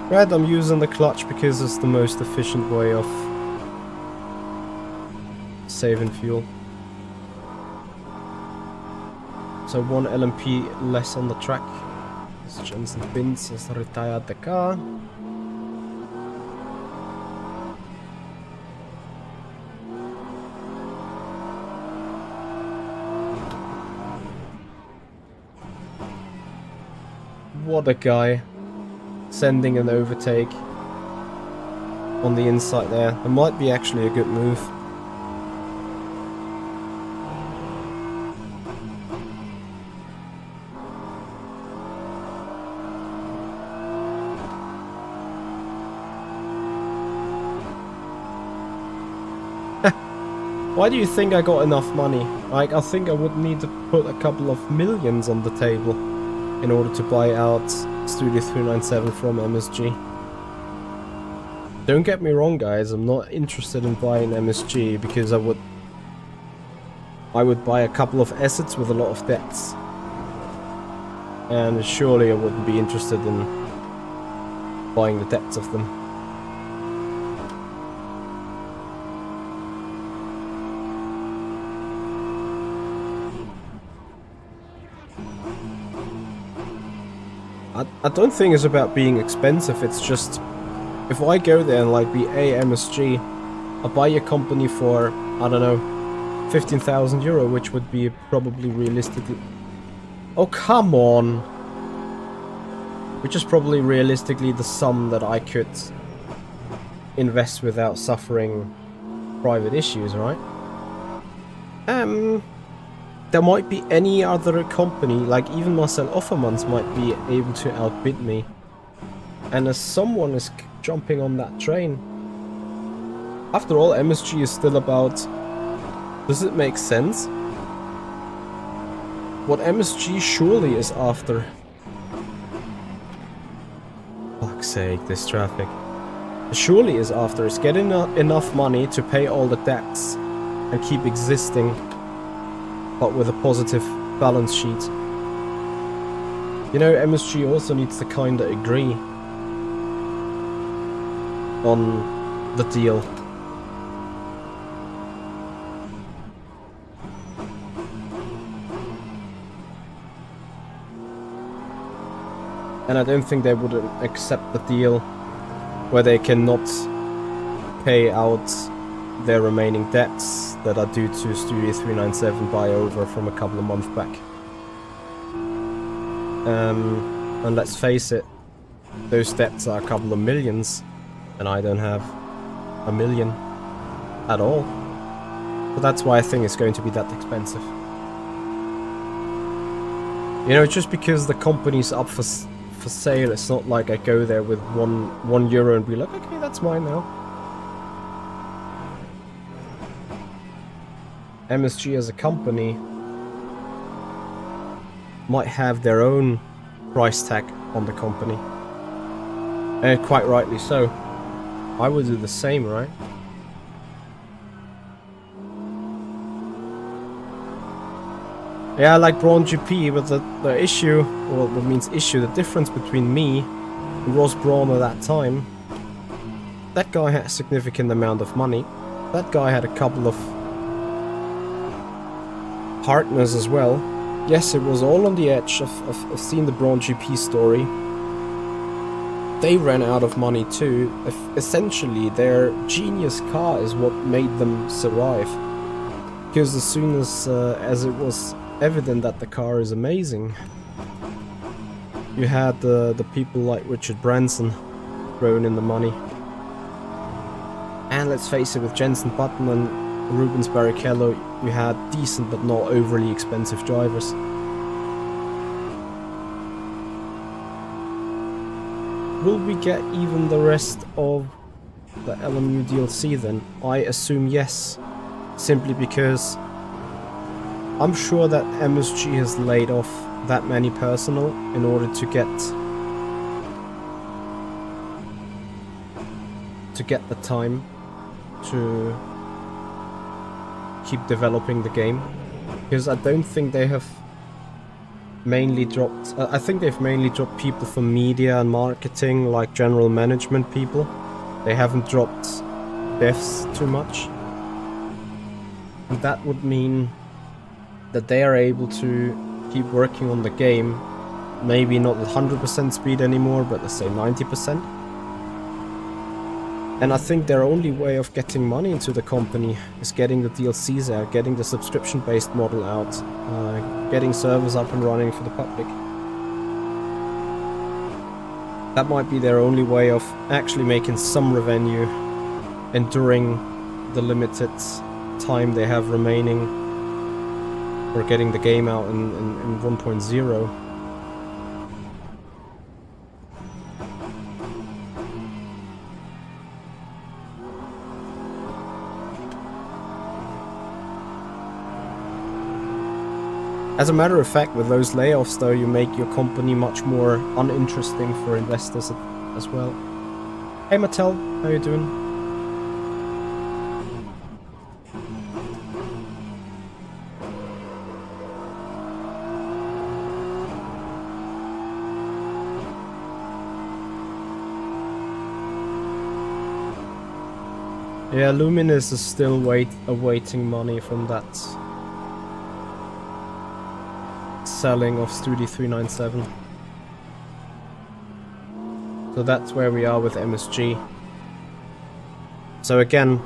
Right, I'm using the clutch because it's the most efficient way of saving fuel. So 1 LMP less on the track. Jensen Pins has retired the car. What a guy. Sending an overtake on the inside there. It might be actually a good move. Why do you think I got enough money? Like, I think I would need to put a couple of millions on the table in order to buy out Studio 397 from MSG. Don't get me wrong, guys, I'm not interested in buying MSG because I would buy a couple of assets with a lot of debts. And surely I wouldn't be interested in buying the debts of them. I don't think it's about being expensive, it's just if I go there and like be MSG, I buy a company for, I don't know, 15,000 euro, which would be probably realistically... Oh, come on! Which is probably realistically the sum that I could invest without suffering private issues, right? There might be any other company, like even Marcel Offermans might be able to outbid me. And as someone is jumping on that train... After all, MSG is still about... Does it make sense? What MSG surely is after... Fuck's sake, this traffic. surely is after is getting enough money to pay all the debts and keep existing, but with a positive balance sheet. You know, MSG also needs to kinda agree on the deal. And I don't think they would accept the deal where they cannot pay out their remaining debts that are due to Studio 397 buyover from a couple of months back. And let's face it, those debts are a couple of millions, and I don't have a million at all. So that's why I think it's going to be that expensive. You know, just because the company's up for sale, it's not like I go there with one euro and be like, okay, that's mine now. MSG as a company might have their own price tag on the company, and quite rightly so. I would do the same, right? Yeah, like Braun GP, but the issue, well, what means issue, the difference between me and Ross Braun at that time, that guy had a significant amount of money. That guy had a couple of partners as well. Yes, it was all on the edge of seeing the Braun GP story. They ran out of money too. Essentially, their genius car is what made them survive. Because as soon as it was evident that the car is amazing, you had the people like Richard Branson throwing in the money. And let's face it, with Jenson Button and Rubens Barrichello, you had decent but not overly expensive drivers. Will we get even the rest of the LMU DLC then? I assume yes, simply because I'm sure that MSG has laid off that many personnel in order to get the time to keep developing the game, because I don't think they have mainly dropped, I think they've mainly dropped people from media and marketing, like general management people. They haven't dropped devs too much. And that would mean that they are able to keep working on the game, maybe not at 100% speed anymore, but let's say 90%. And I think their only way of getting money into the company is getting the DLCs out, getting the subscription-based model out, getting servers up and running for the public. That might be their only way of actually making some revenue and during the limited time they have remaining for getting the game out in 1.0. As a matter of fact, with those layoffs though, you make your company much more uninteresting for investors as well. Hey Mattel, how you doing? Yeah, Luminous is still awaiting money from that selling of Studio 397. So that's where we are with MSG. So again,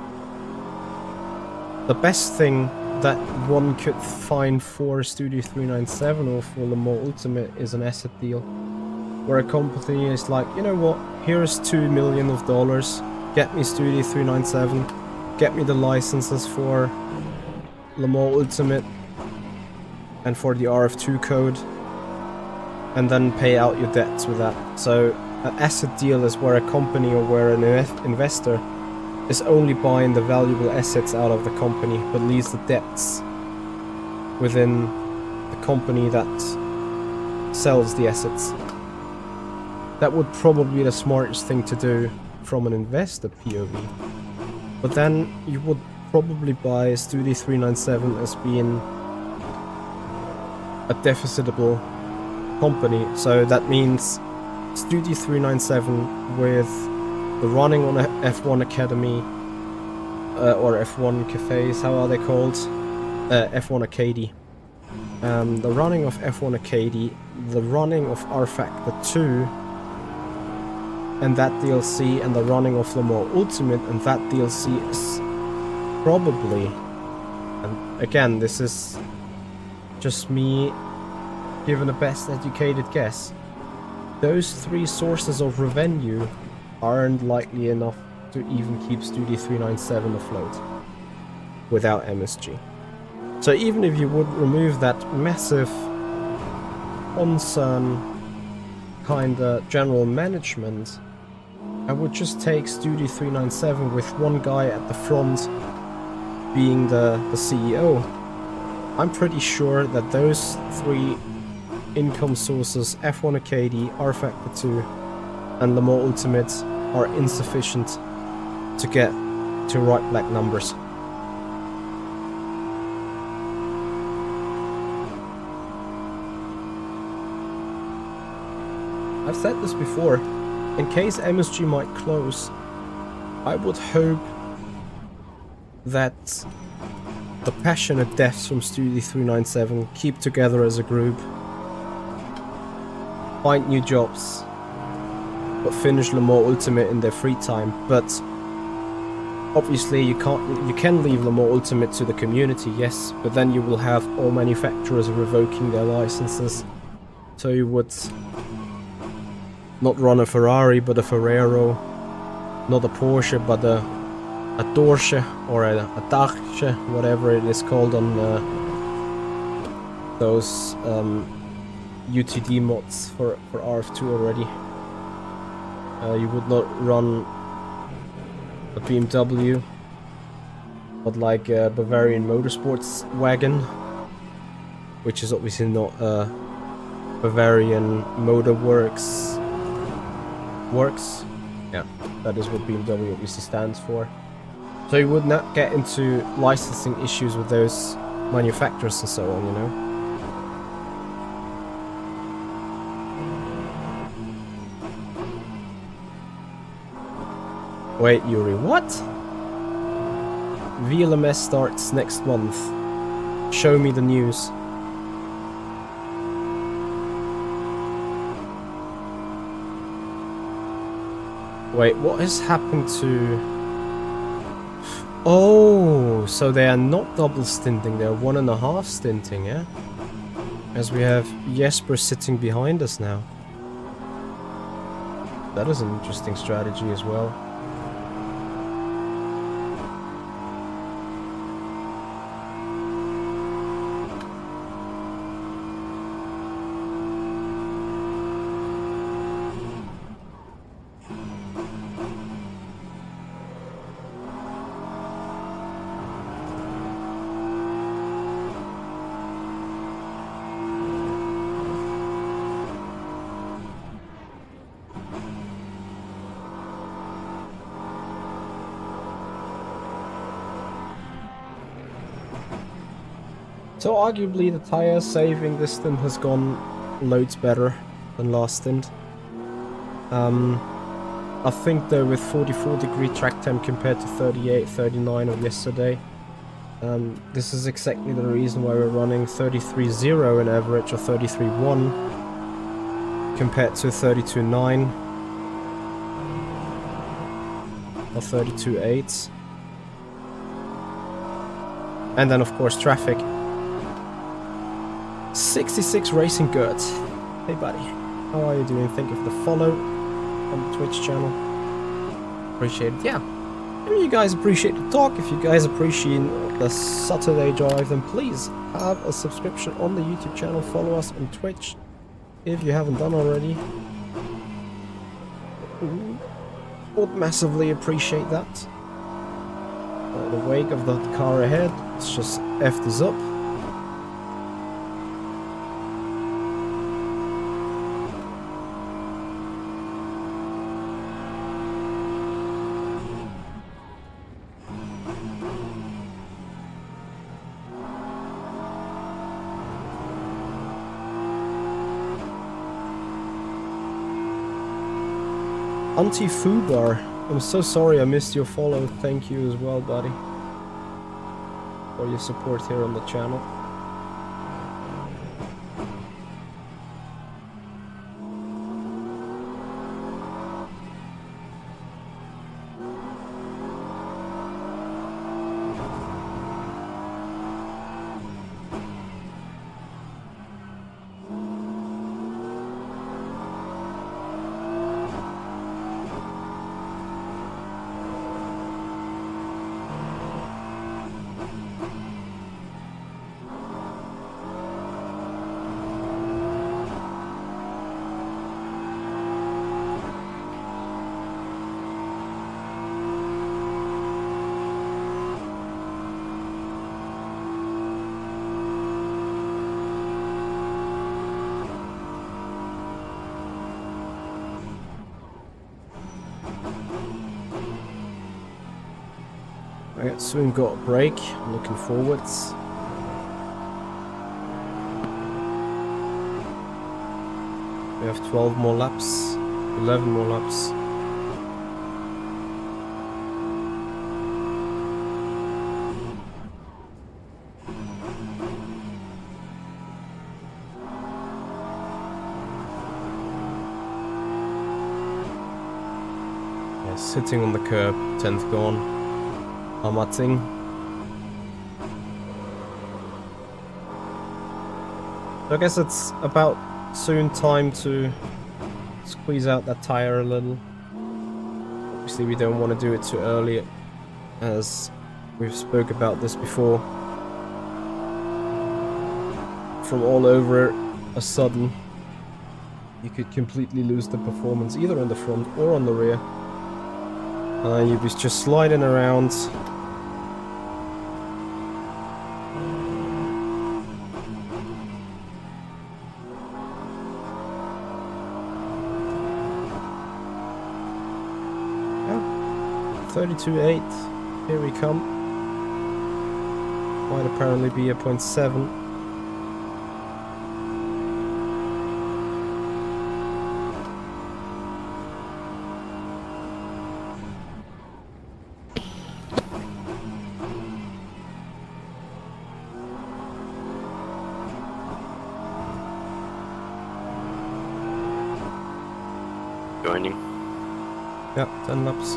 the best thing that one could find for Studio 397 or for Le Mans Ultimate is an asset deal, where a company is like, you know what, here's $2 million, get me Studio 397, get me the licenses for Le Mans Ultimate and for the RF2 code, and then pay out your debts with that. So an asset deal is where a company or where an investor is only buying the valuable assets out of the company, but leaves the debts within the company that sells the assets. That would probably be the smartest thing to do from an investor POV. But then you would probably buy Studi 397 as being a deficitable company. So that means Studi 397 with the running on a F1 Academy or F1 cafes, how are they called? F1 Academy. The running of F1 Academy, the running of rFactor 2 and that DLC, and the running of Le Mans Ultimate and that DLC is probably, and again this is just me giving a best educated guess, those three sources of revenue aren't likely enough to even keep Studi 397 afloat without MSG. So even if you would remove that massive concern kinda general management, I would just take Studi 397 with one guy at the front being the CEO. I'm pretty sure that those three income sources, F1 Academy, rFactor 2 and Le Mans Ultimate, are insufficient to get to right black numbers. I've said this before, in case MSG might close, I would hope that the passionate devs from Studi 397 keep together as a group, find new jobs, but finish Le Mans Ultimate in their free time. But obviously you can leave Le Mans Ultimate to the community, yes, but then you will have all manufacturers revoking their licenses, so you would not run a Ferrari but a Ferrero, not a Porsche but a Porsche or a Dacia, whatever it is called on those UTD mods for RF2 already. You would not run a BMW but like a Bavarian Motorsports wagon, which is obviously not a Bavarian Motor Works. Yeah, that is what BMW obviously stands for. So you would not get into licensing issues with those manufacturers and so on, you know. Wait, Yuri, what? VLMS starts next month. Show me the news. Wait, what has happened to... Oh, so they are not double stinting, they are 1.5 stinting, yeah? As we have Jesper sitting behind us now. That is an interesting strategy as well. So arguably the tire saving this stint has gone loads better than last stint. I think though with 44-degree track temp compared to 38, 39 of yesterday, this is exactly the reason why we're running 33.0 in average or 33.1 compared to 32.9 or 32.8. And then of course traffic. 66 Racing Gert. Hey buddy, how are you doing? Thank you for the follow on the Twitch channel. Appreciate it. Yeah, if you guys appreciate the talk, if you guys appreciate the Saturday drive, then please have a subscription on the YouTube channel. Follow us on Twitch if you haven't done already. Would massively appreciate that. The wake of the car ahead, let's just F this up. Anti-Fubar, I'm so sorry I missed your follow. Thank you as well, buddy, for your support here on the channel. Right, soon got a break. I'm looking forwards. We have 12 more laps, 11 more laps. Yeah, sitting on the curb, 10th gone. Amating. So I guess it's about soon time to squeeze out that tire a little. Obviously we don't want to do it too early, as we've spoke about this before. From all over a sudden, you could completely lose the performance either in the front or on the rear. You'd be just sliding around. Yeah, 32.8. Here we come. Might apparently be a 0.7. Joining. Yeah, 10 laps.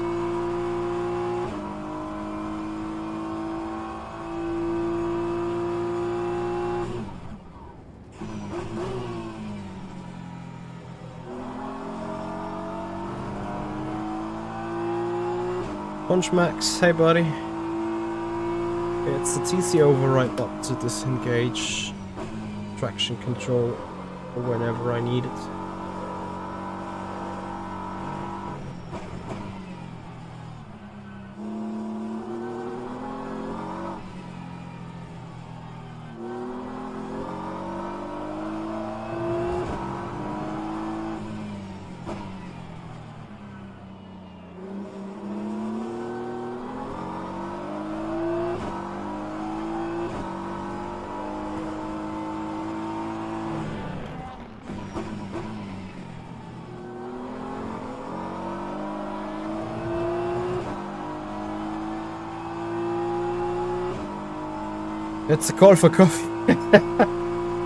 Punch Max, hey buddy. It's the TC override button to disengage traction control for whenever I need it. It's a call for coffee.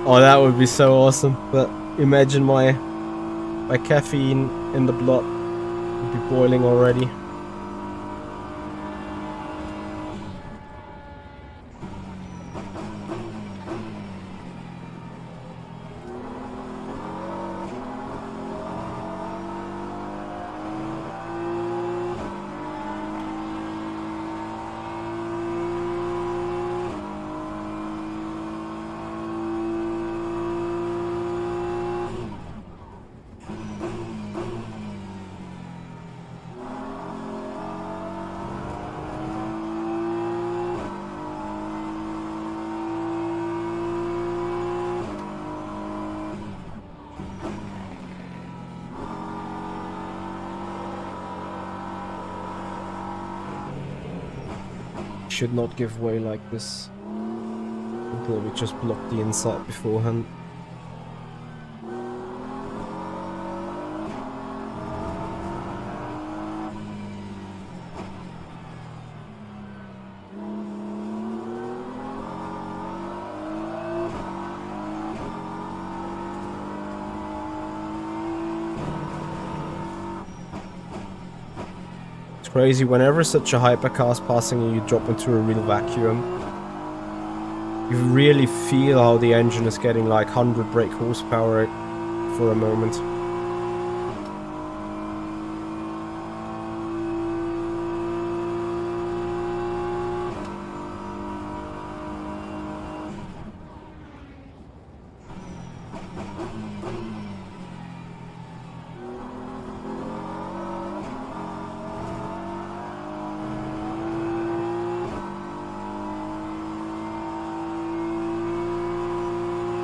Oh, that would be so awesome. But imagine my caffeine in the blood would be boiling already. Should not give way like this until we just block the inside beforehand. crazy. Whenever such a hypercar's passing and you drop into a real vacuum, you really feel how the engine is getting like 100 brake horsepower for a moment.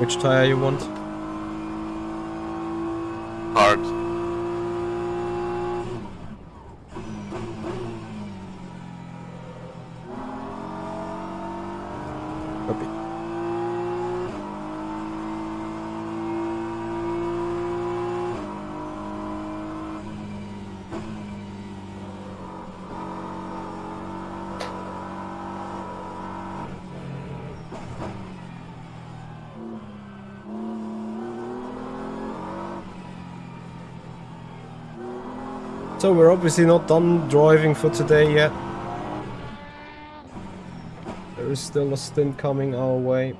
Which tire you want? Hard. Copy. So we're obviously not done driving for today yet. There is still a stint coming our way.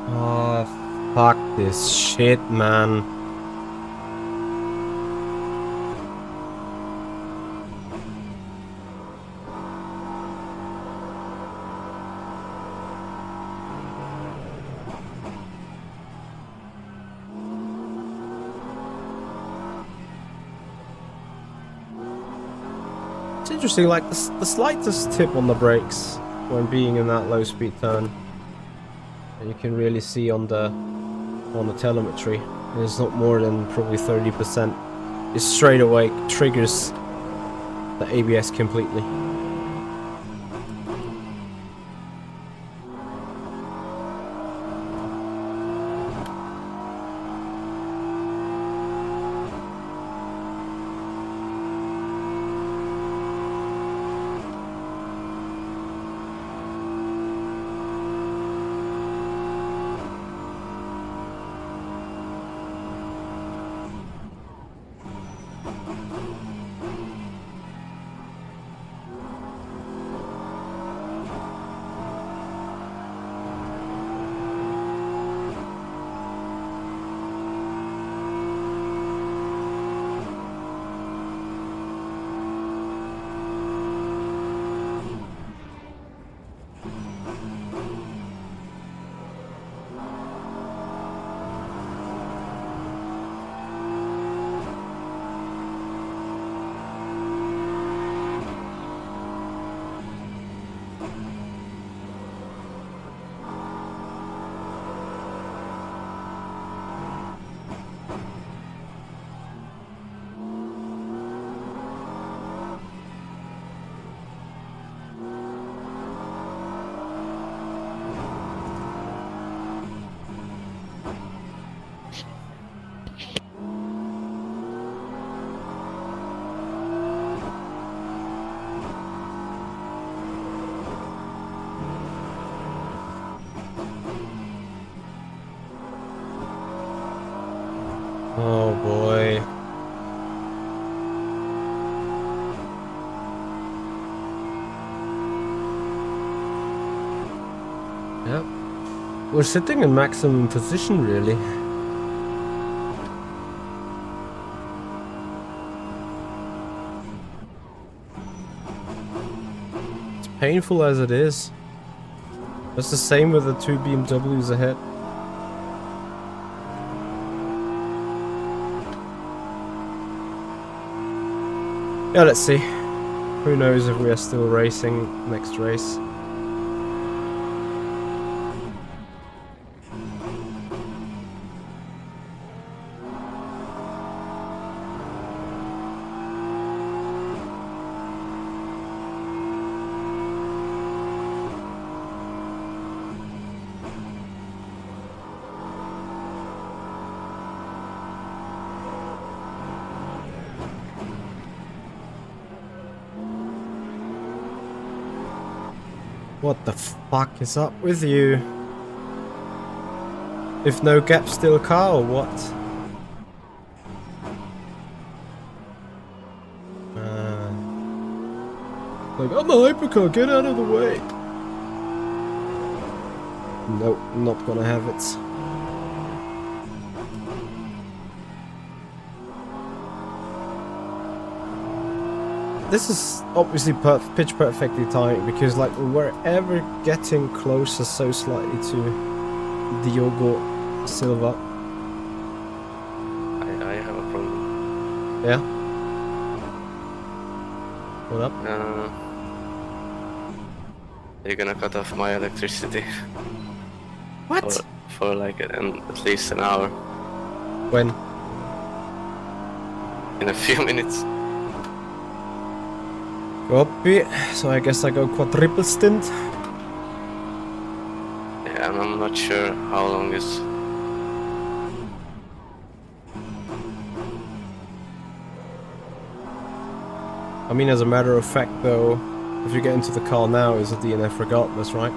Oh, fuck this shit, man. It's interesting, like the slightest tip on the brakes when being in that low speed turn. You can really see on the telemetry. It's not more than probably 30%. It straight away triggers the ABS completely. Oh boy. Yep. We're sitting in maximum position, really. painful as it is. It's the same with the two BMWs ahead. Yeah, let's see. Who knows if we are still racing next race. What the fuck is up with you? If no gap, still car or what? Like, I'm a hypercar, get out of the way! Nope, not gonna have it. This is obviously pitch perfectly timed because like we're ever getting closer so slightly to Diogo Silva. I have a problem. Yeah? What up? You're gonna cut off my electricity. What? For like at least an hour. When? In a few minutes. Copy. So I guess I go quadruple stint. Yeah, and I'm not sure how long is. I mean, as a matter of fact though, if you get into the car now, it's a DNF regardless, right?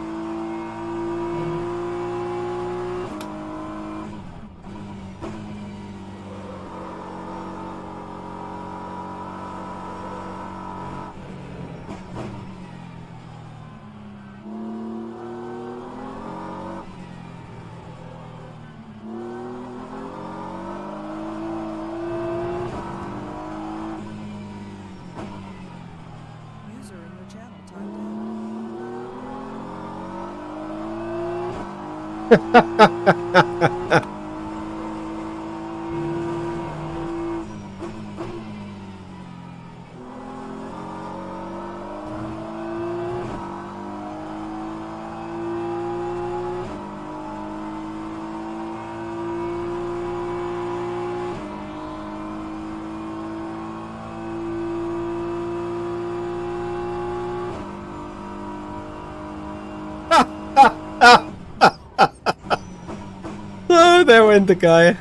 Oh, there went the guy.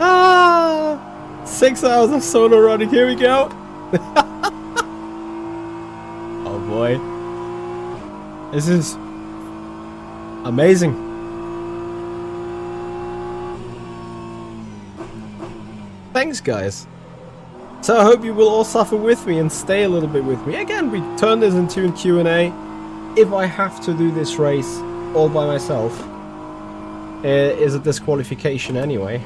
Ah, 6 hours of solo running. Here we go. Oh boy, this is amazing. Thanks, guys. So I hope you will all suffer with me and stay a little bit with me. Again, we turn this into a Q&A. If I have to do this race all by myself, it is a disqualification anyway.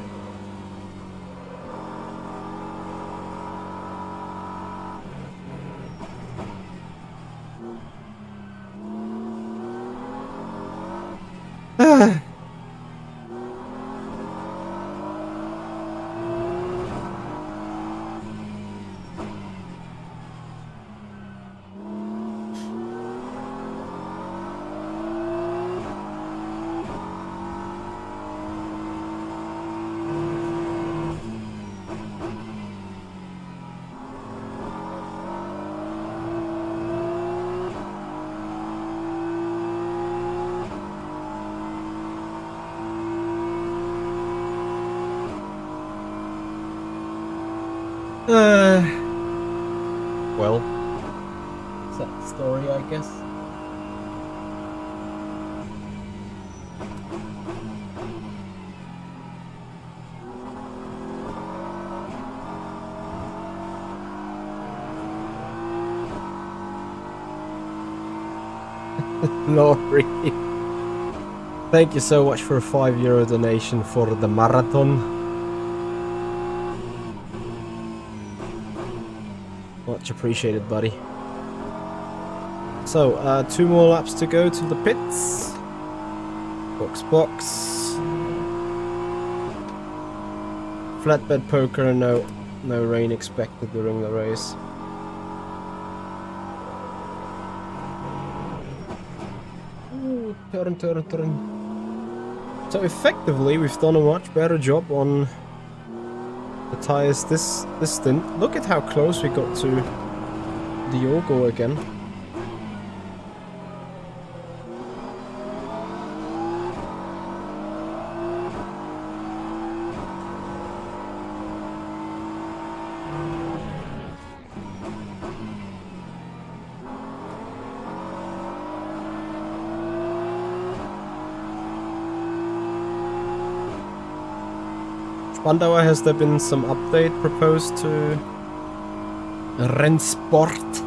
Well, sad story, I guess. Lori. Thank you so much for a €5 donation for the marathon. Much appreciated, buddy. So, 2 more laps to go to the pits. Box. Flatbed poker, no rain expected during the race. Ooh, turn. So effectively, we've done a much better job on the tires this stint. Look at how close we got to Diogo again. Spandauer, has there been some update proposed to Rennsport?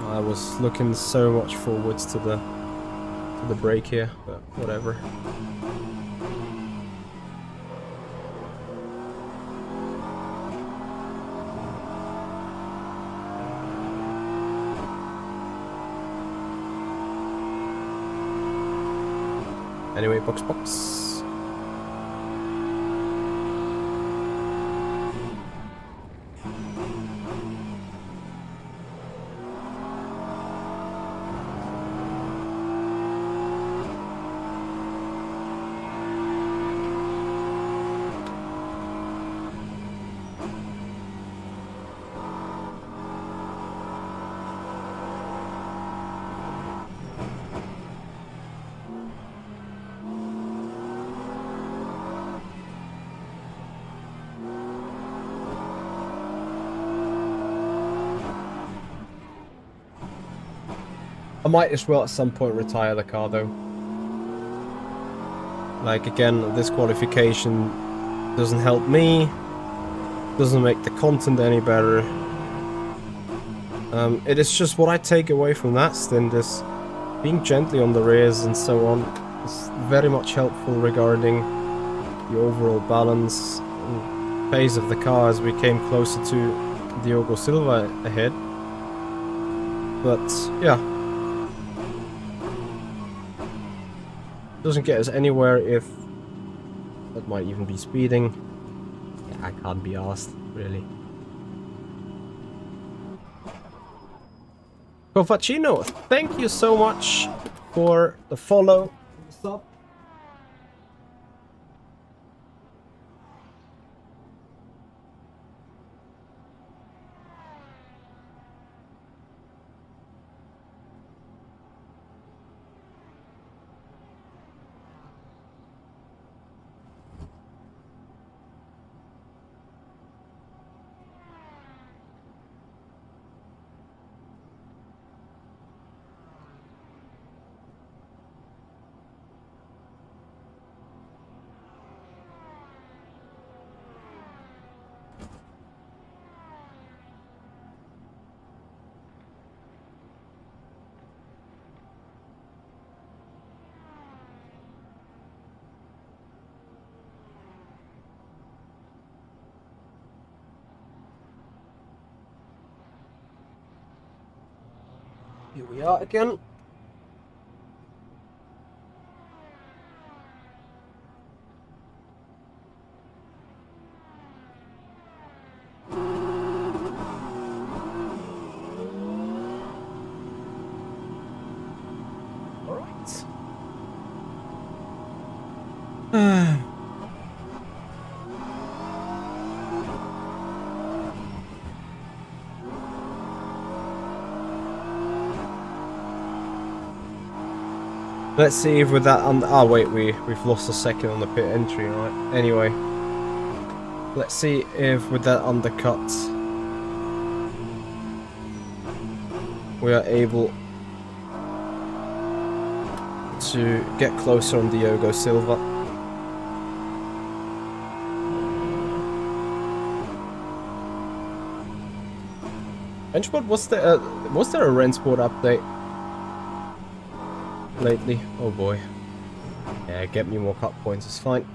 I was looking so much forwards to the break here, but whatever. Anyway, box. I might as well at some point retire the car though. Like again, this qualification doesn't help me, doesn't make the content any better. It is just what I take away from that stint is being gently on the rears and so on is very much helpful regarding the overall balance and pace of the car as we came closer to Diogo Silva ahead. But yeah. Doesn't get us anywhere if that might even be speeding. Yeah, I can't be asked, really. Cofacino, thank you so much for the follow and the sub. Here we are again. All right. Let's see if with that on. Oh wait, we've lost a second on the pit entry, right? Anyway, let's see if with that undercut we are able to get closer on Diogo Silva. Benchboard, was there a Rennsport update lately? Oh boy. Yeah, get me more cut points, it's fine.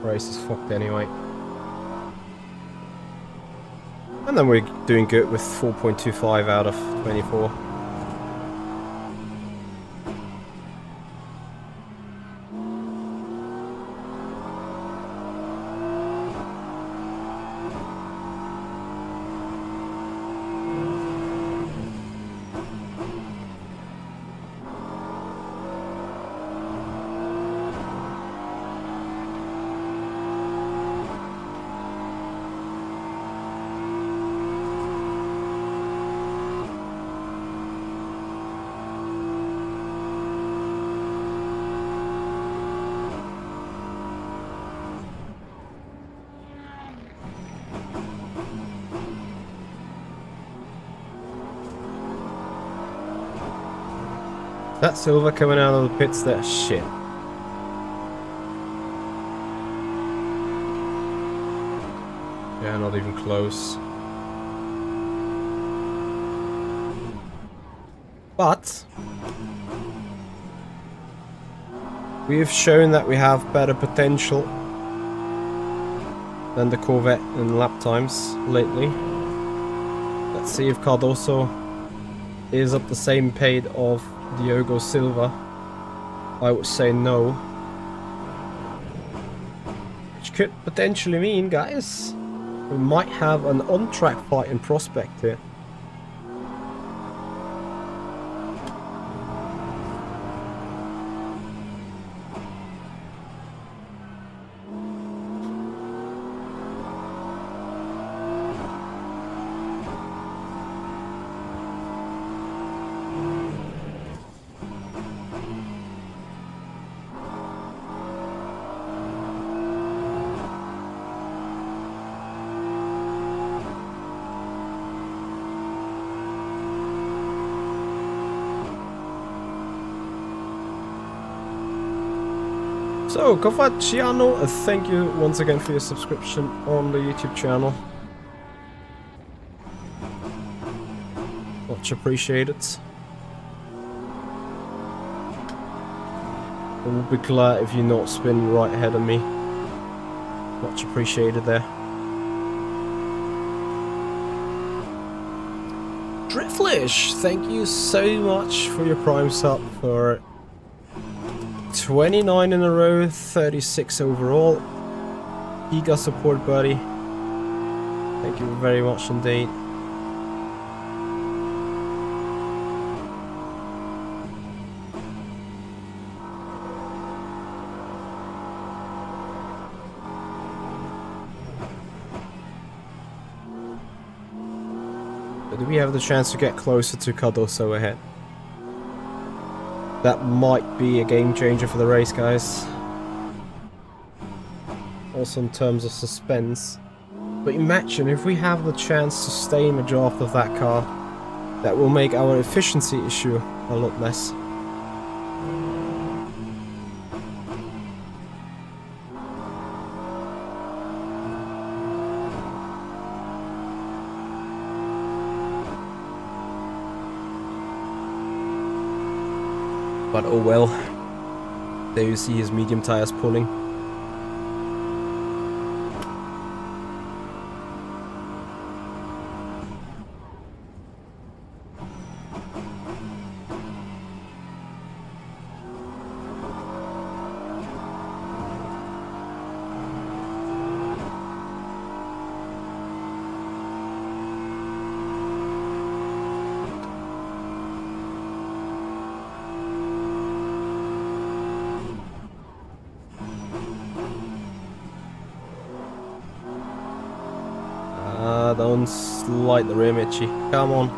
Race is fucked anyway. And then we're doing good with 4.25 out of 24. That silver coming out of the pits there, shit. Yeah, not even close. But we've shown that we have better potential than the Corvette in lap times lately. Let's see if Cardoso is up the same pace of Diogo Silva. I would say no. Which could potentially mean, guys, we might have an on-track fight in prospect here. So, Covacciano, thank you once again for your subscription on the YouTube channel. Much appreciated. I will be glad if you not spin right ahead of me. Much appreciated there. Driftlish, thank you so much for your Prime sub for 29 in a row, 36 overall. Giga support, buddy. Thank you very much indeed. Do we have the chance to get closer to Cardoso ahead? That might be a game changer for the race, guys. Also in terms of suspense. But imagine if we have the chance to stay in the draft of that car, that will make our efficiency issue a lot less. But oh well. There you see his medium tires pulling. Don't slide the rim, Itchy. Come on.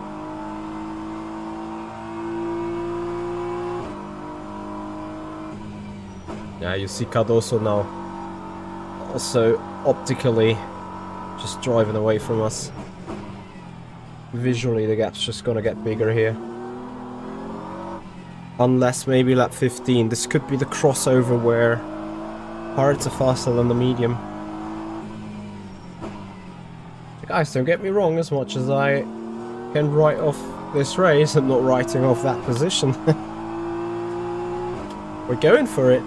Yeah, you see Cardoso now. Also, optically, just driving away from us. Visually, the gap's just gonna get bigger here. Unless maybe lap 15. This could be the crossover where hards are faster than the medium. Guys, don't get me wrong, as much as I can write off this race, I'm not writing off that position. We're going for it.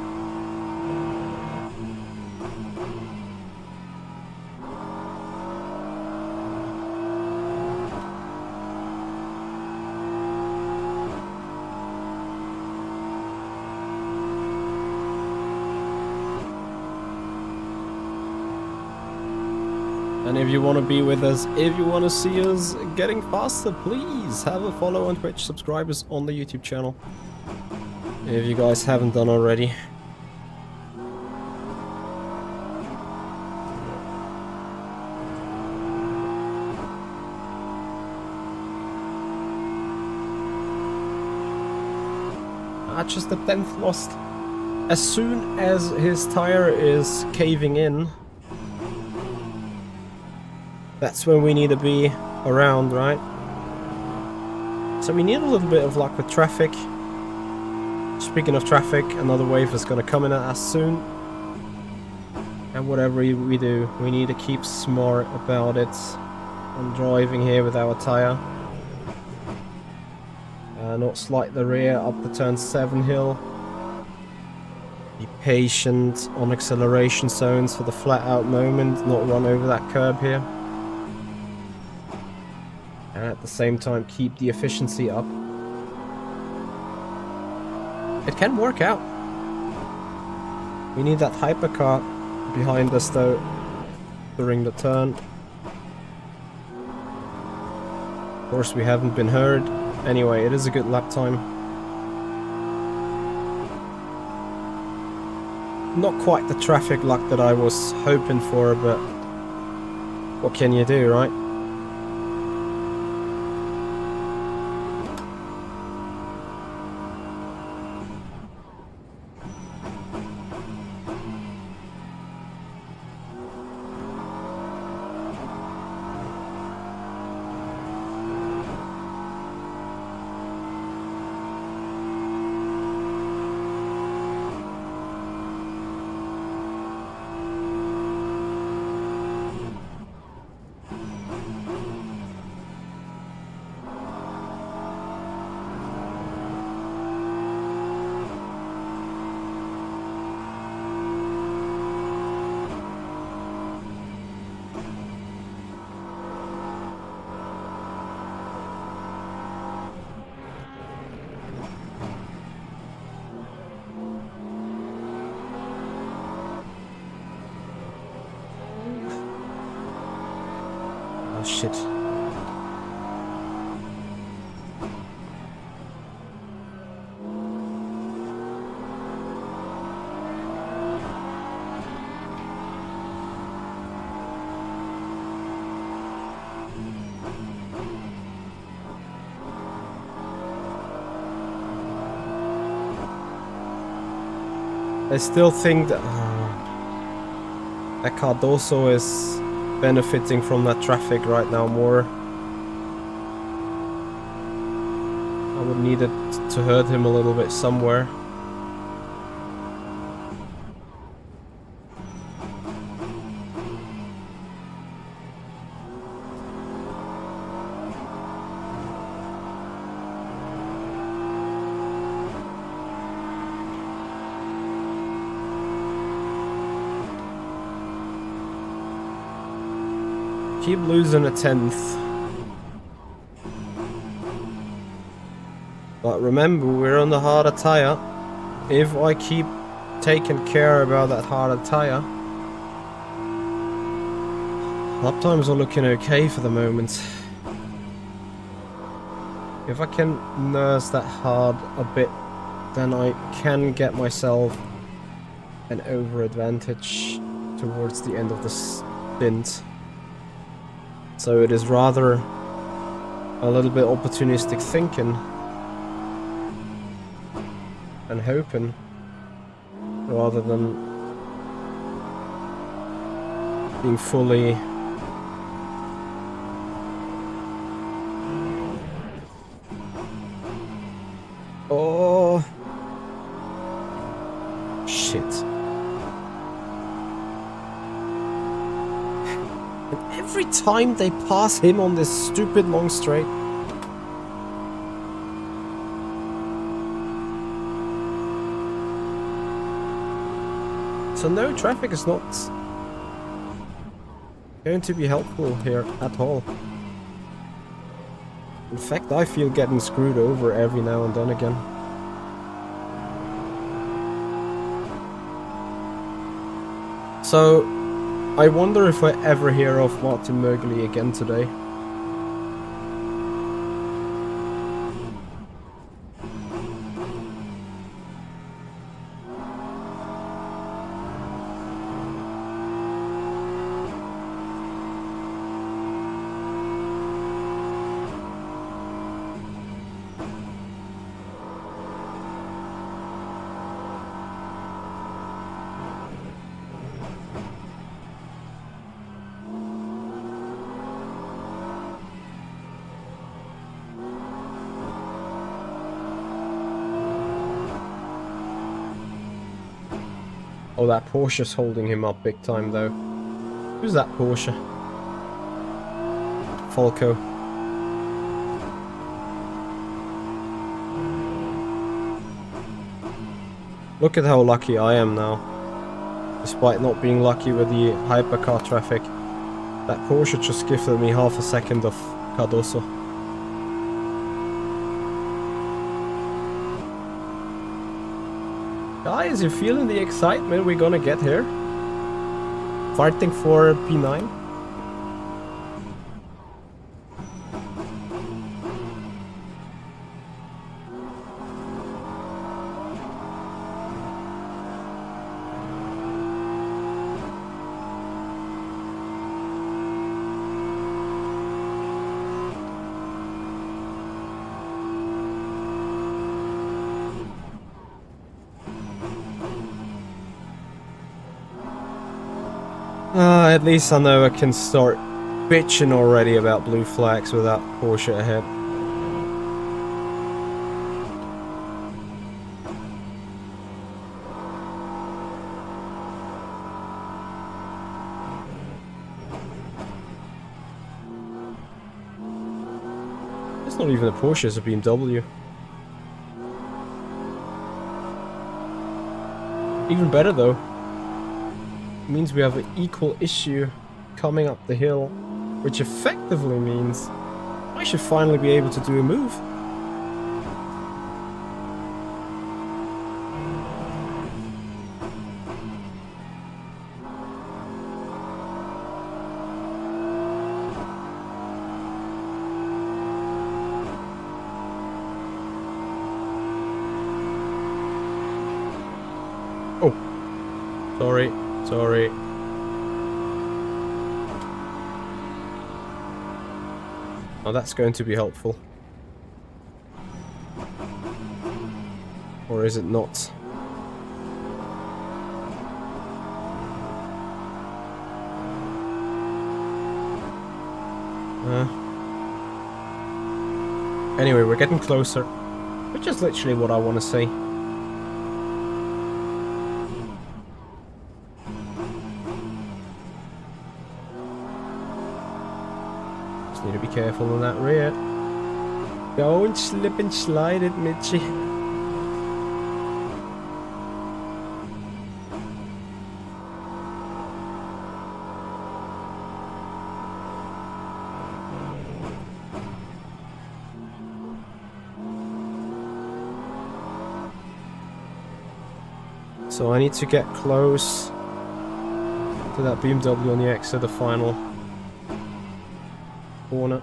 And if you want to be with us, if you want to see us getting faster, please have a follow on Twitch, subscribe us on the YouTube channel. If you guys haven't done already. Just the 10th lost. As soon as his tire is caving in, that's when we need to be around, right? So we need a little bit of luck with traffic. Speaking of traffic, another wave is going to come in at us soon. And whatever we do, we need to keep smart about it. I'm driving here with our tire. Not slide the rear up the turn 7 hill. Be patient on acceleration zones for the flat out moment, not run over that curb here. And at the same time keep the efficiency up. It can work out. We need that hypercar behind us though during the turn. Of course we haven't been heard. Anyway, it is a good lap time. Not quite the traffic luck that I was hoping for, but what can you do, right? Oh shit. I still think that that Cardoso is benefiting from that traffic right now more. I would need it to hurt him a little bit somewhere. Keep losing a 10th. But remember, we're on the harder tire. If I keep taking care about that harder tire, lap times are looking okay for the moment. If I can nurse that hard a bit, then I can get myself an over advantage towards the end of the stint. So it is rather a little bit opportunistic thinking and hoping rather than being fully oh shit. Every time they pass him on this stupid long straight. So no, traffic is not going to be helpful here at all. In fact, I feel getting screwed over every now and then again. So I wonder if I ever hear of Martin Mögli again today. Oh, that Porsche's holding him up big time, though. Who's that Porsche? Falco. Look at how lucky I am now. Despite not being lucky with the hypercar traffic. That Porsche just gifted me half a second of Cardoso. Guys, you feeling the excitement we're gonna get here? Fighting for P9? At least I know I can start bitching already about blue flags without Porsche ahead. It's not even a Porsche, it's a BMW. Even better though. Means we have an equal issue coming up the hill, which effectively means I should finally be able to do a move. Oh, sorry. Sorry. Oh, that's going to be helpful. Or is it not? Anyway, we're getting closer. Which is literally what I want to see. Need to be careful on that rear. Don't slip and slide it, Mitchie. So I need to get close to that BMW on the exit, the final corner.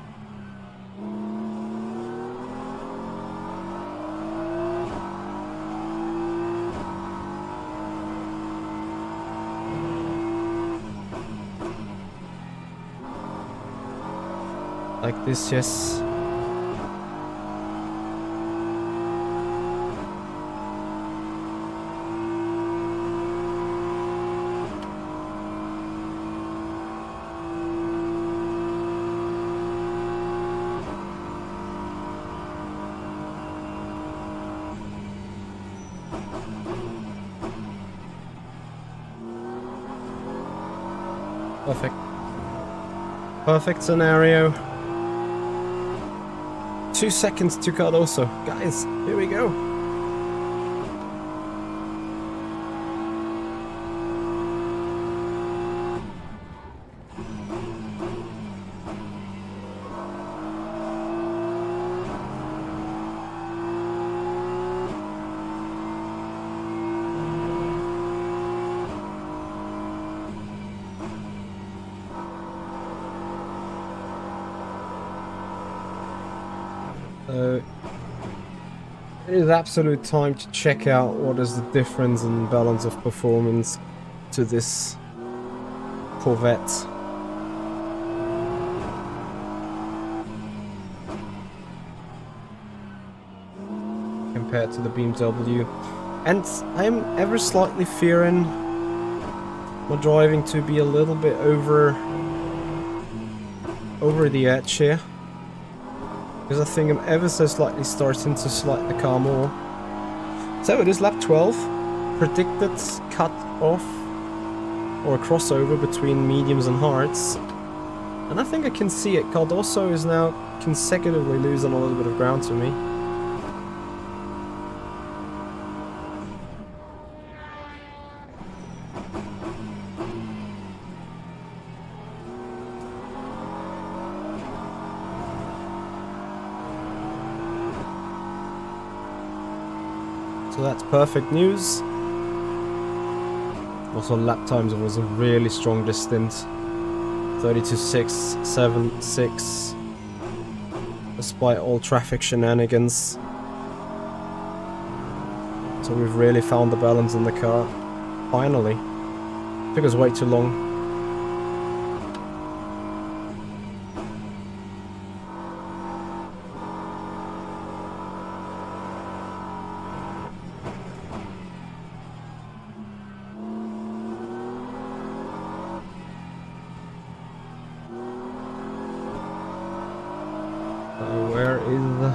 Like this, yes. Perfect. Perfect scenario. 2 seconds to Cardoso. Guys, here we go. So it is absolute time to check out what is the difference in balance of performance to this Corvette. Compared to the BMW. And I'm ever slightly fearing my driving to be a little bit over the edge here. Because I think I'm ever so slightly starting to slide the car more. So it is lap 12. Predicted cut off or crossover between mediums and hards. And I think I can see it. Cardoso is now consecutively losing a little bit of ground to me. So that's perfect news. Also lap times was a really strong distance. 32.6, 7.6. Despite all traffic shenanigans. So we've really found the balance in the car. Finally. Took us way too long. Where is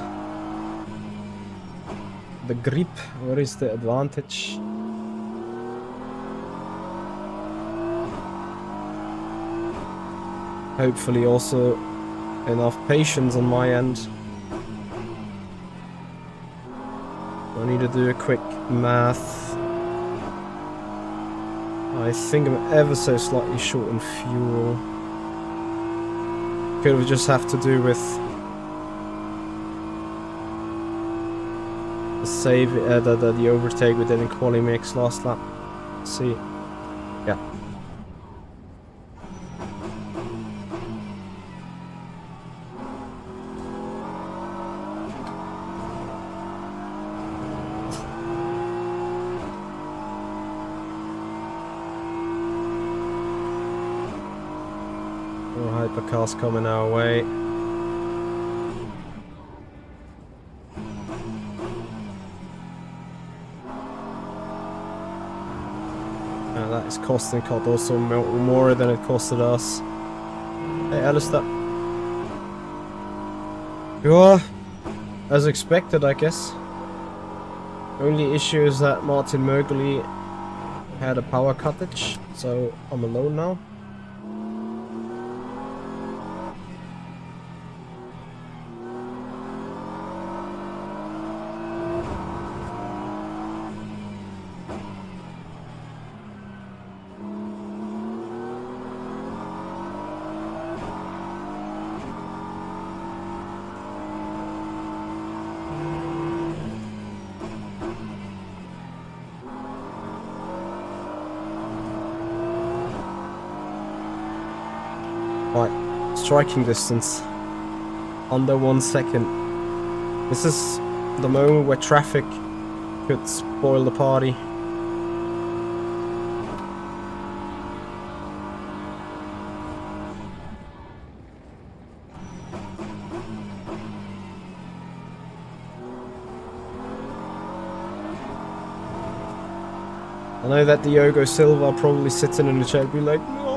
the grip? Where is the advantage? Hopefully also enough patience on my end. I need to do a quick math. I think I'm ever so slightly short on fuel. Could have just have to do with save the overtake we did in quali mix last lap. Let's see. Yeah. More hypercars coming our way. That is costing Cardoso more than it costed us. Hey, Alistair. Yeah, as expected, I guess. Only issue is that Martin Mögli had a power cuttage, so I'm alone now. Right, striking distance. Under 1 second. This is the moment where traffic could spoil the party. I know that Diogo Silva probably sitting in the chair be like, no,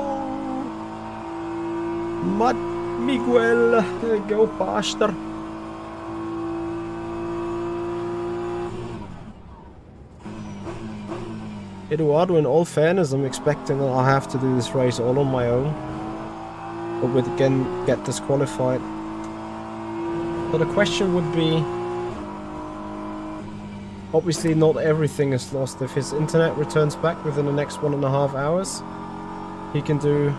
Miguel, go faster. Eduardo, in all fairness, I'm expecting that I'll have to do this race all on my own. But would again get disqualified. So the question would be, obviously not everything is lost. If his internet returns back within the next 1.5 hours, he can do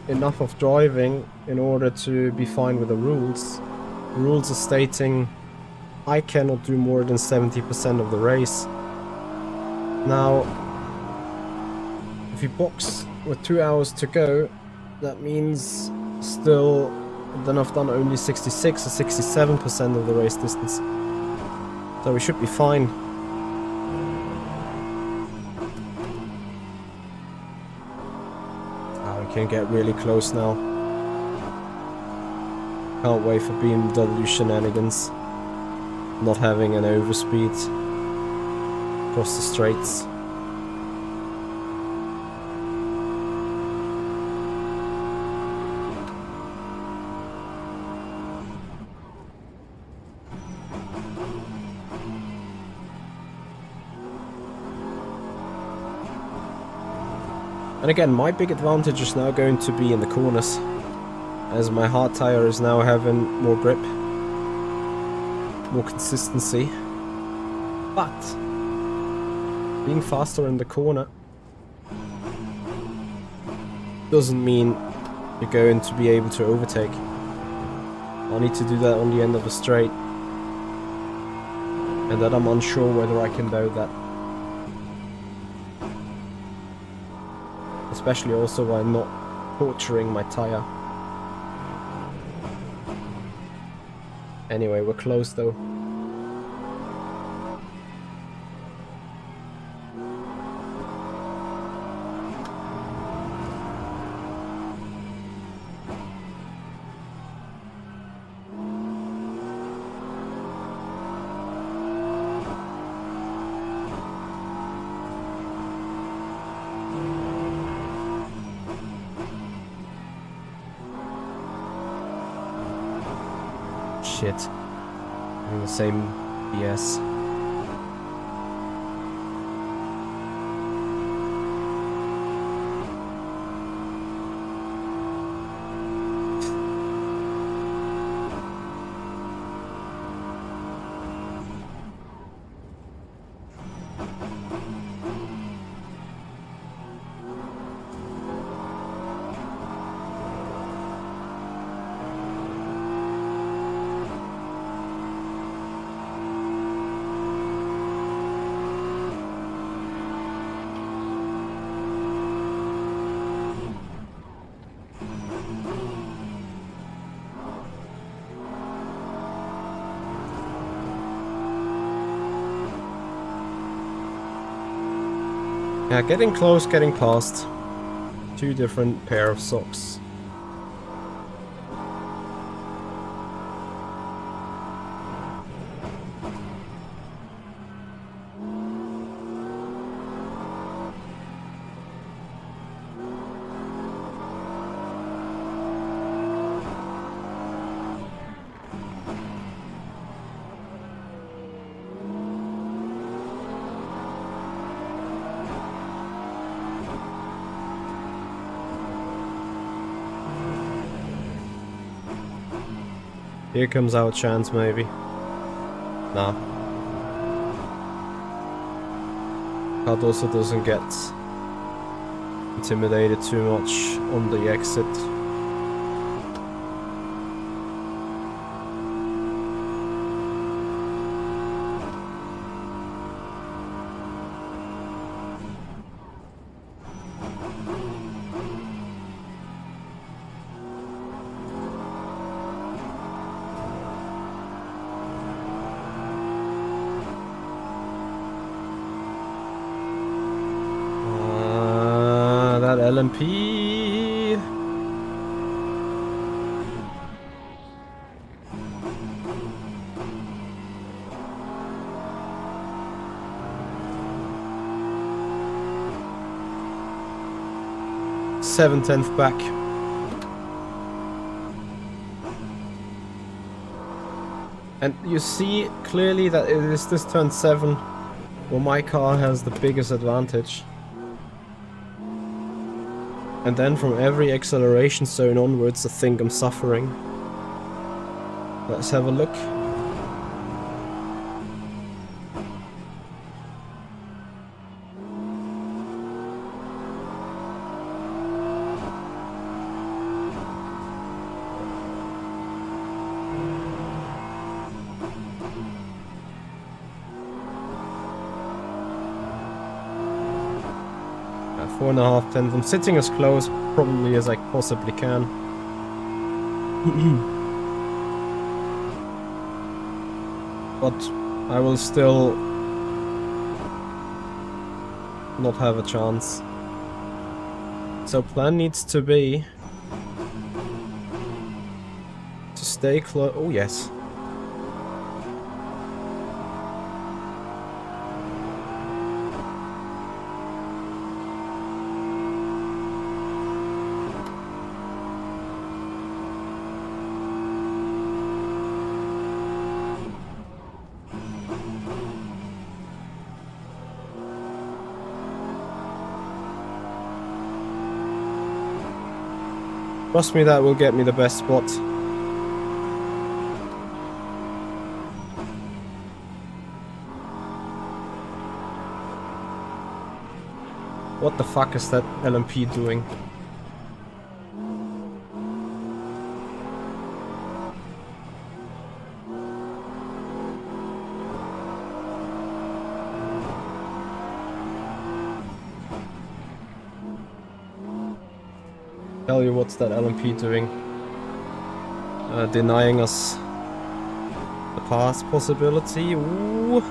enough of driving in order to be fine with the rules. The rules are stating I cannot do more than 70% of the race. Now, if he boxes with 2 hours to go, that means still And then I've done only 66 or 67% of the race distance. So we should be fine. Oh, we can get really close now. Can't wait for BMW shenanigans. Not having an overspeed across the straights. And again, my big advantage is now going to be in the corners, as my hard tire is now having more grip, more consistency. But being faster in the corner doesn't mean you're going to be able to overtake. I need to do that on the end of the straight, and that I'm unsure whether I can do that. Especially also by not torturing my tire. Anyway, we're close though. Shit. Doing the same BS. Yeah, getting close, getting past. Two different pair of socks. Here comes our chance, maybe. Nah. Cardoso doesn't get intimidated too much on the exit. LMP. Seven-tenth back. And you see clearly that it is this turn 7 where my car has the biggest advantage. And then from every acceleration zone onwards, I think I'm suffering. Let's have a look. At 4.5 tenths. I'm sitting as close probably as I possibly can. But I will still not have a chance. So plan needs to be to stay close. Oh yes. Trust me, that will get me the best spot. What the fuck is that LMP doing? Tell you what's that LMP doing? Denying us the pass possibility. Ooh.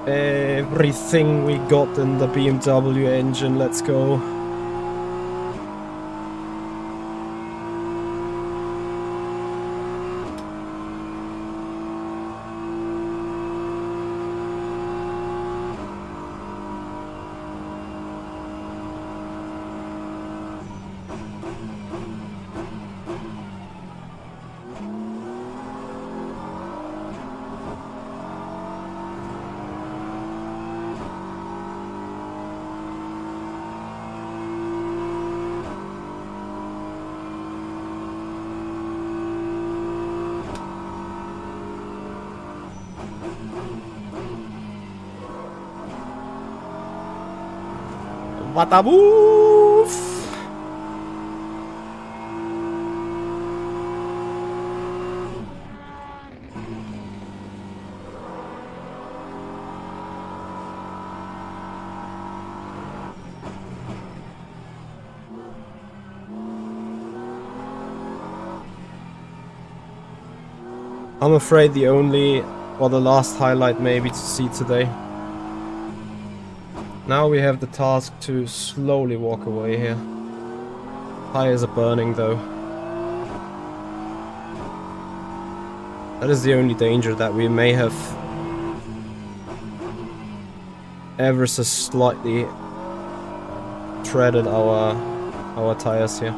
Everything we got in the BMW engine, let's go. What a move! I'm afraid the only, or the last highlight maybe to see today. Now we have the task to slowly walk away here. Tires are burning though. That is the only danger, that we may have ever so slightly treaded our tires here.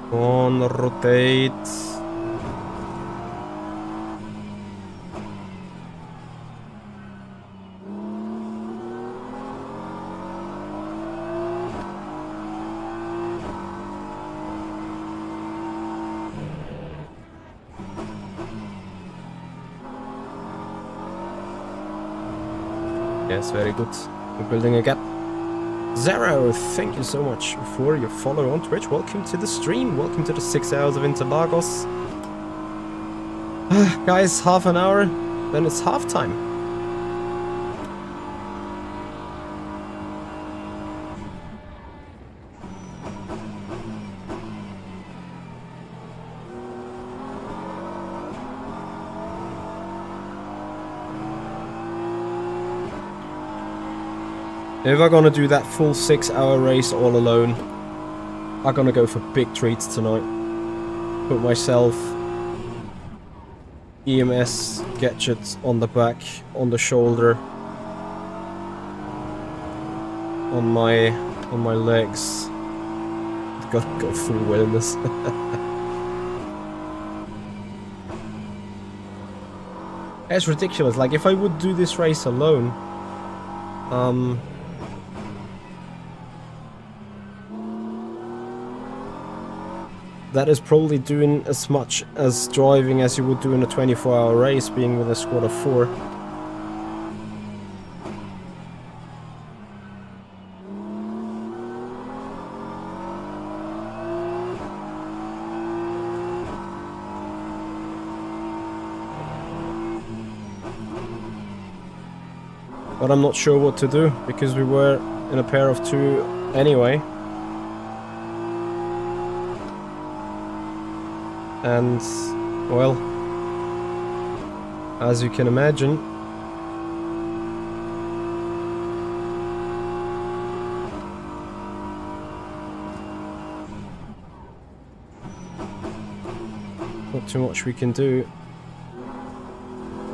On, rotate. Yes, very good. We're building a gap. Zero, thank you so much for your follow on Twitch. Welcome to the stream. Welcome to the 6 hours of Interlagos. Guys, half an hour, then it's half time. If I'm gonna do that full 6-hour race all alone, I'm gonna go for big treats tonight. Put myself EMS gadgets on the back, on the shoulder, on my legs. Gotta go full wellness. It's ridiculous. Like, if I would do this race alone, that is probably doing as much as driving as you would do in a 24-hour race, being with a squad of 4. But I'm not sure what to do, because we were in a pair of 2 anyway. And, well, as you can imagine, not too much we can do.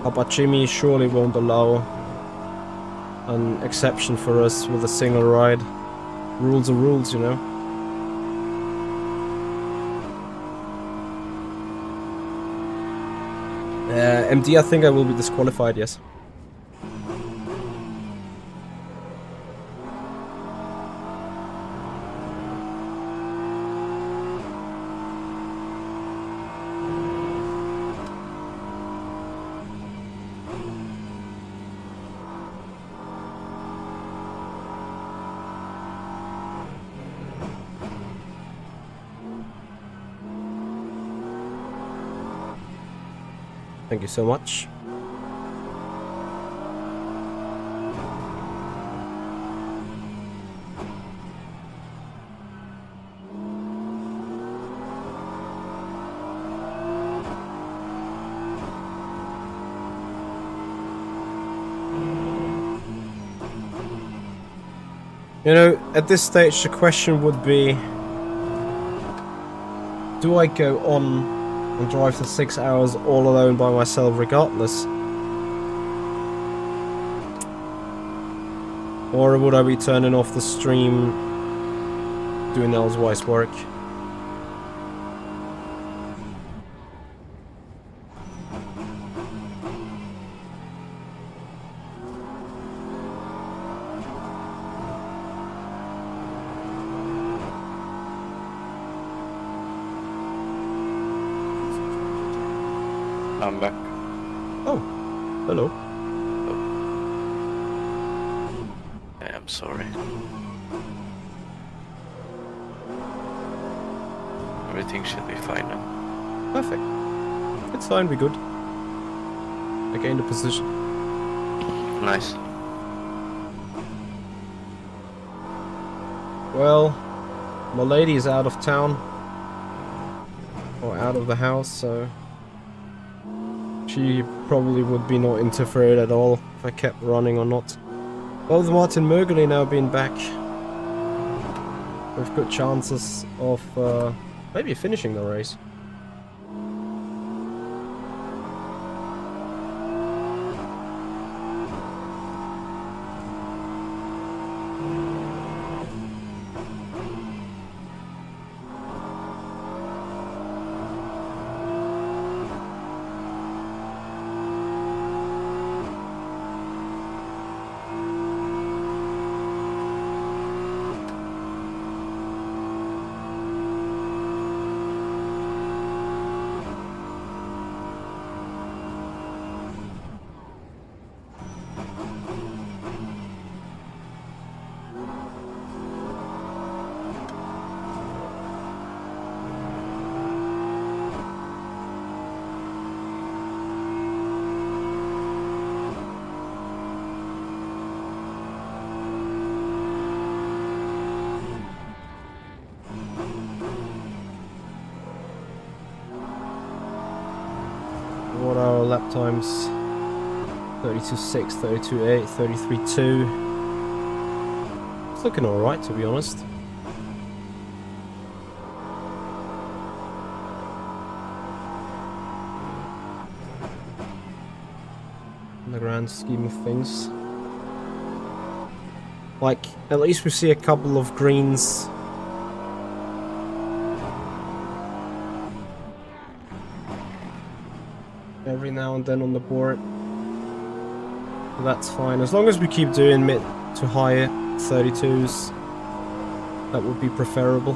Papa Jimmy surely won't allow an exception for us with a single ride. Rules are rules, you know. MD, I think I will be disqualified, yes. Thank you so much. You know, at this stage the question would be, do I go on and drive for 6 hours all alone by myself regardless? Or would I be turning off the stream doing elsewise work? I'm back. Oh, hello. I'm sorry. Everything should be fine now. Perfect. It's fine, we're good. I gained a position. Nice. Well, my lady is out of town. Or out of the house, so she probably would be not interfered at all if I kept running or not. Both Martin Mergely now being back, with good chances of maybe finishing the race. What are our lap times? 32.6, 32.8, 33.2. It's looking alright, to be honest. In the grand scheme of things. Like, at least we see a couple of greens. Every now and then on the board. That's fine. As long as we keep doing mid to high 32s, that would be preferable.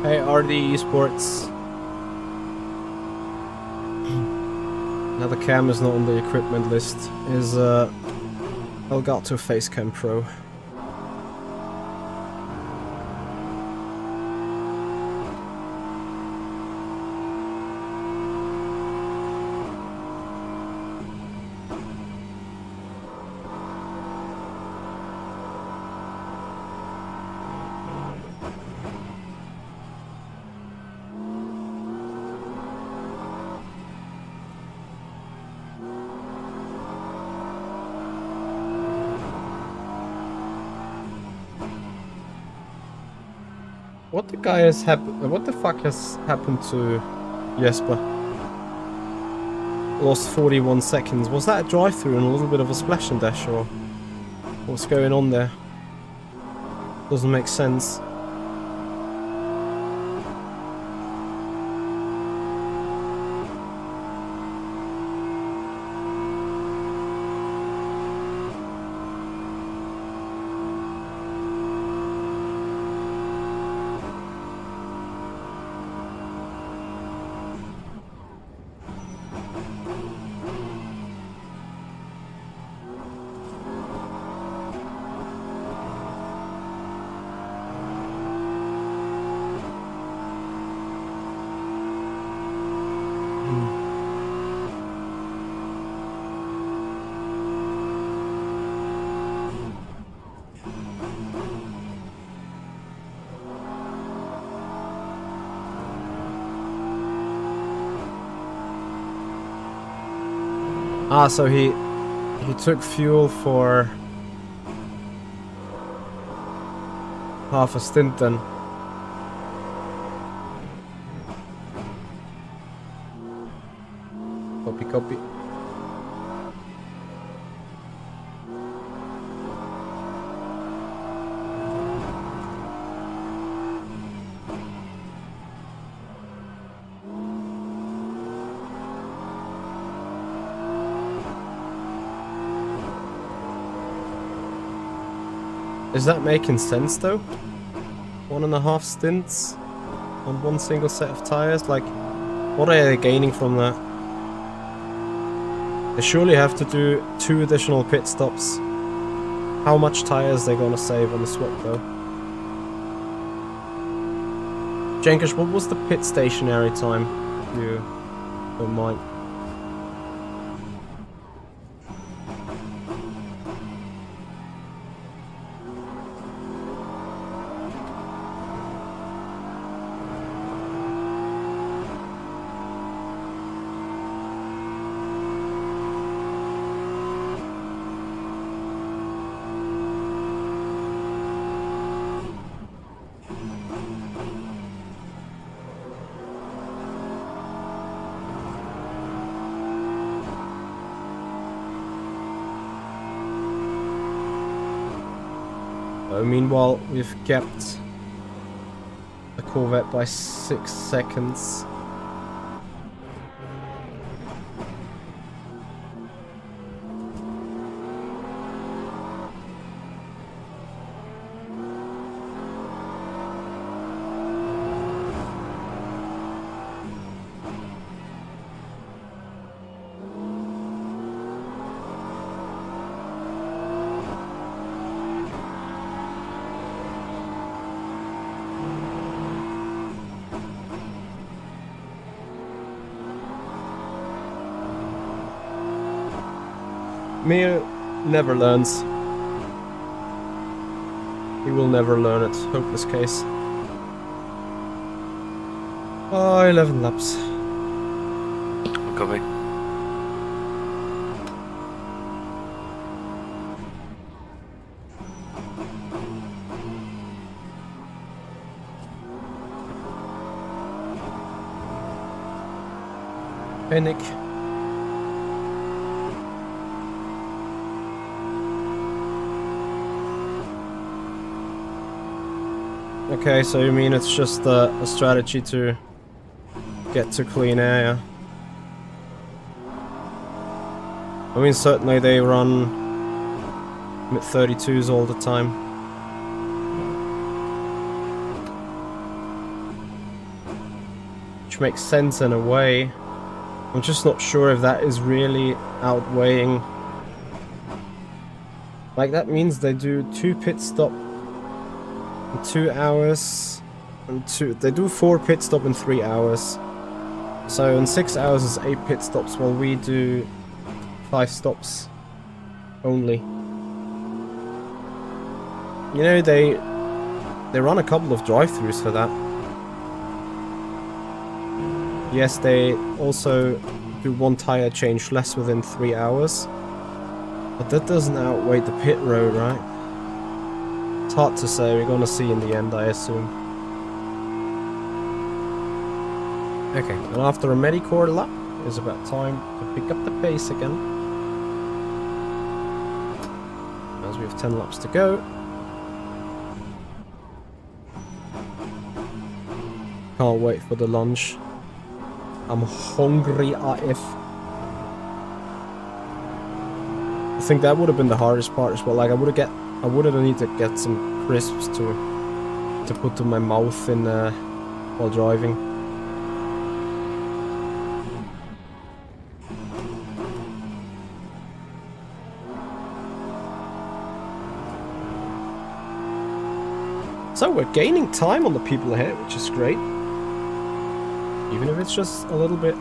Hey, RD Esports. Now the cam is not on the equipment list. Is Elgato Facecam Pro. What the fuck has happened to Jesper? Lost 41 seconds. Was that a drive-through and a little bit of a splash and dash, or what's going on there? Doesn't make sense. Ah, so he took fuel for half a stint then. Copy, copy. Is that making sense though? 1.5 stints on one single set of tires? Like, what are they gaining from that? They surely have to do 2 additional pit stops. How much tires they gonna save on the swap though? Jenkish, what was the pit stationary time? If you don't mind. Meanwhile, we've kept the Corvette by 6 seconds. Mir never learns. He will never learn it. Hopeless case. Oh, 11 laps. Copy. Panic. Okay, so you mean it's just a strategy to get to clean air, yeah? I mean, certainly they run mid-32s all the time. Which makes sense in a way. I'm just not sure if that is really outweighing. Like, that means they do 2 pit stop in 2 hours, and they do 4 pit stop in 3 hours. So in 6 hours is 8 pit stops, while we do 5 stops only. You know, they run a couple of drive-thrus for that. Yes, they also do 1 tire change less within 3 hours. But that doesn't outweigh the pit road, right? It's hard to say, we're gonna see in the end, I assume. Okay, and after a Medicore lap, it's about time to pick up the pace again. As we have 10 laps to go. Can't wait for the lunch. I'm hungry AF. I think that would have been the hardest part as well. Like I would have need to get some crisps to put to my mouth in while driving. So we're gaining time on the people ahead, which is great. Even if it's just a little bit.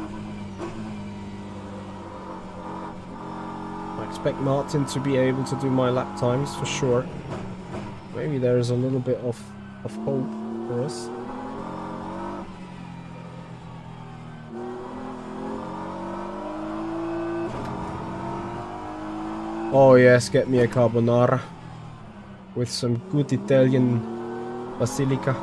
I expect Martin to be able to do my lap times for sure. Maybe there's a little bit of hope for us. Oh yes, get me a carbonara with some good Italian basilica.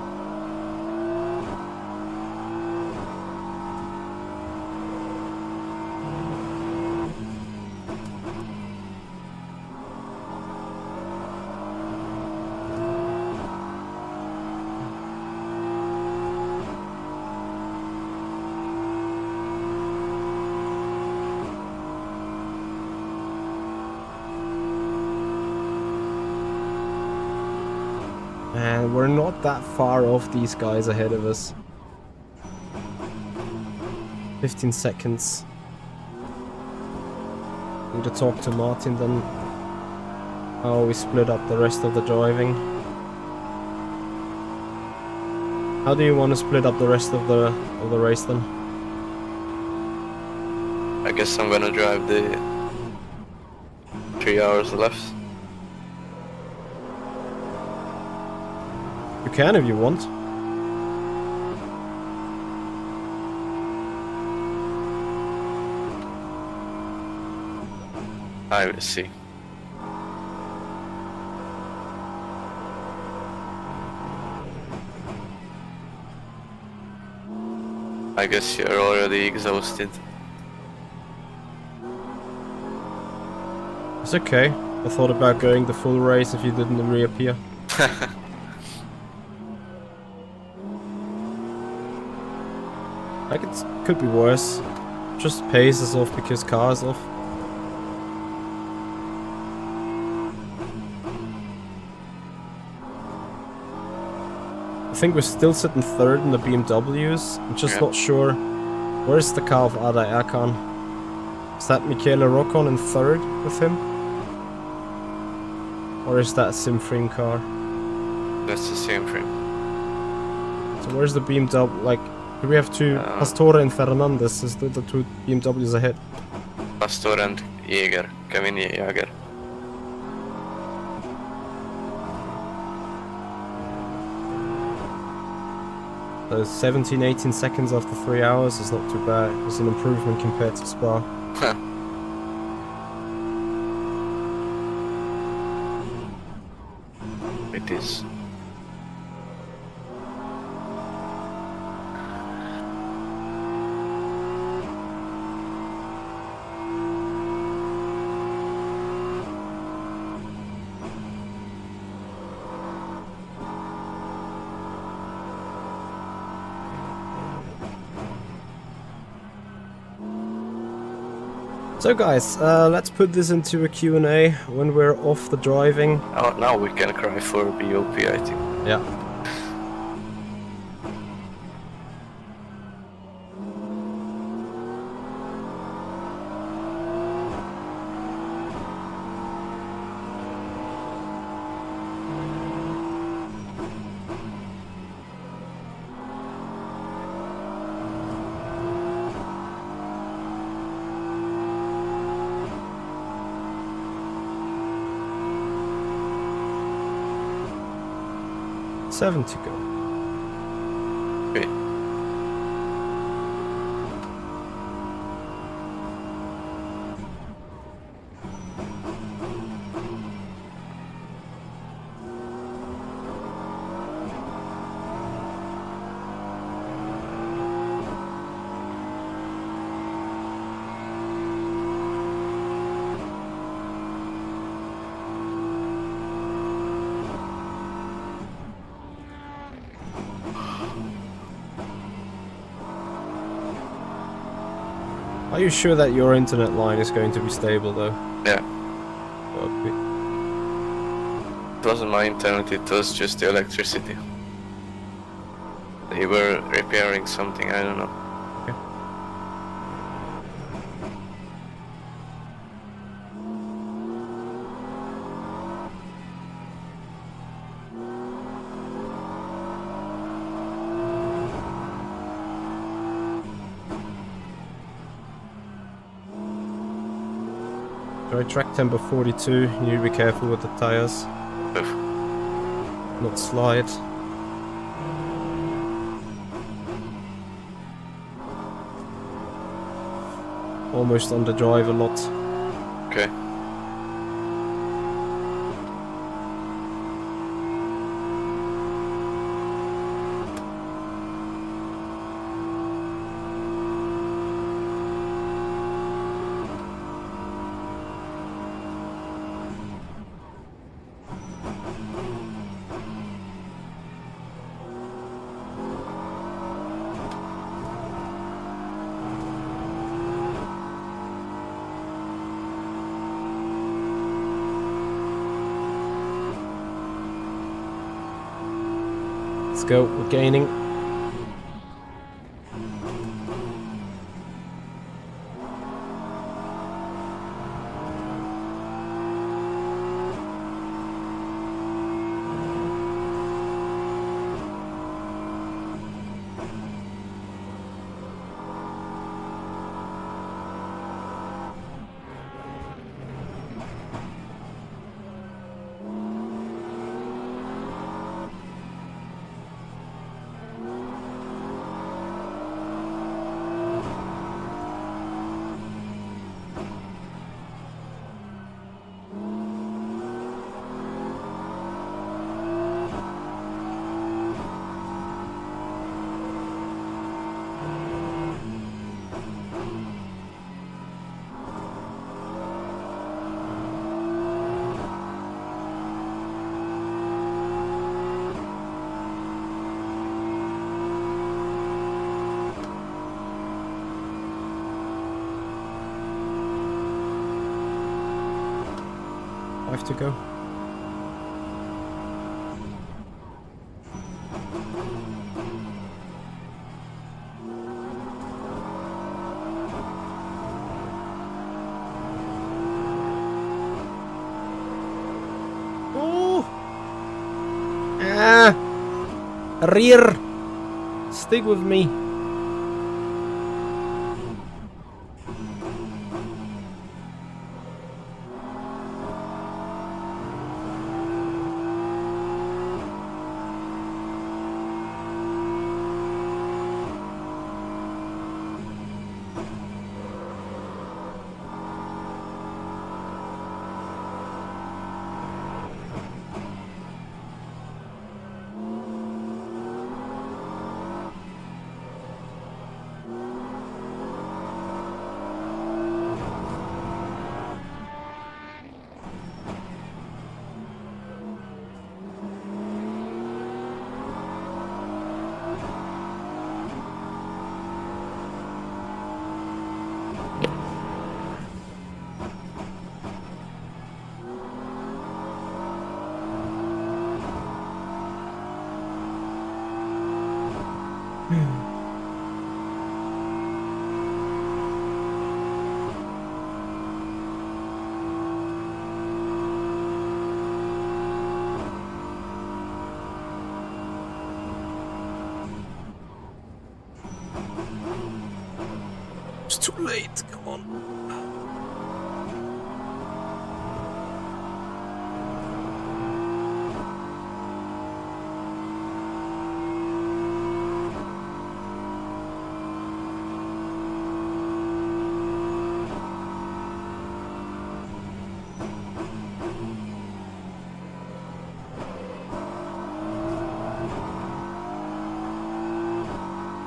And we're not that far off these guys ahead of us. 15 seconds. Need to talk to Martin then. How we split up the rest of the driving. How do you want to split up the rest of the race then? I guess I'm gonna drive the 3 hours left. You can if you want. I will see. I guess you're already exhausted. It's okay. I thought about going the full race if you didn't reappear. Like, it could be worse. Just pace is off because car is off. I think we're still sitting third in the BMWs. I'm just not sure. Where's the car of Ada Erkan? Is that Michele Roccon in third with him? Or is that a Simframe car? That's the same frame. So where's the BMW? Like, do we have two Pastora and Fernandez? Is the two BMWs ahead? Pastor and Jäger mini Jager. So 17, 18 seconds after 3 hours is not too bad. It's an improvement compared to Spa. It is. So guys, let's put this into a Q&A when we're off the driving. Oh, now we can cry for BOP, I think. Yeah. Seven to go. Okay. Are you sure that your internet line is going to be stable though? Yeah. Okay. It wasn't my internet, it was just the electricity. They were repairing something, I don't know. Okay. Try track tempo 42, you need to be careful with the tires. Oof. Not slide. Almost underdrive a lot. Okay. Let's go, we're gaining. Five to go. Oh! Ah! Rear! Stick with me. It's too late, come on.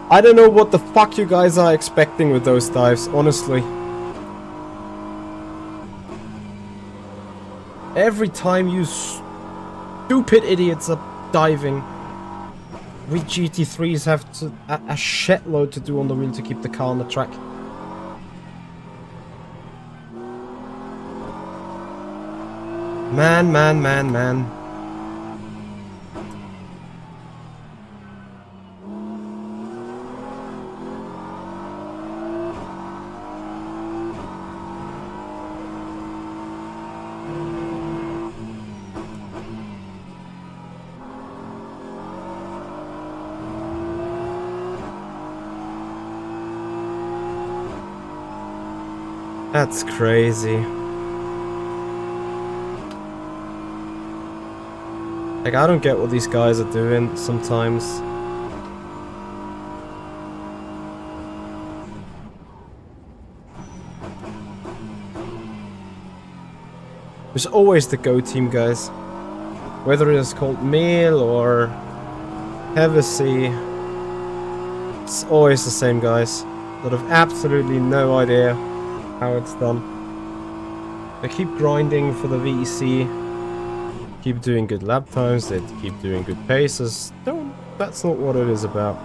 I don't know what the fuck you guys are expecting with those dives, honestly. Every time you stupid idiots are diving, we GT3s have a shitload to do on the wheel to keep the car on the track. Man, man, man, man. That's crazy. Like, I don't get what these guys are doing sometimes. There's always the Go team, guys. Whether it is called Meal or Hevesy, it's always the same guys that have absolutely no idea how it's done. They keep grinding for the VEC, keep doing good lap times, they keep doing good paces. That's not what it is about.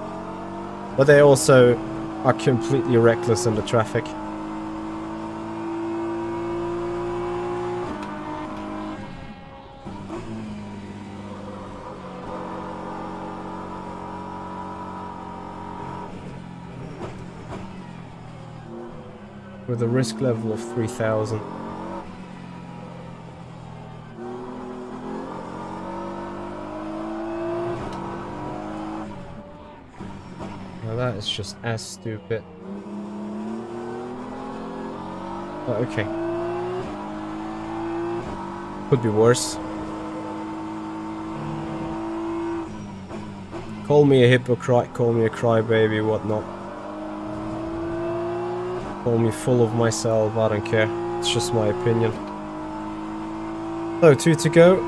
But they also are completely reckless in the traffic. With a risk level of 3,000. Now that is just as stupid. But okay. Could be worse. Call me a hypocrite, call me a crybaby, whatnot. Call me full of myself, I don't care. It's just my opinion. So, 2 to go.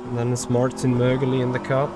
And then it's Martin Mögeli in the car.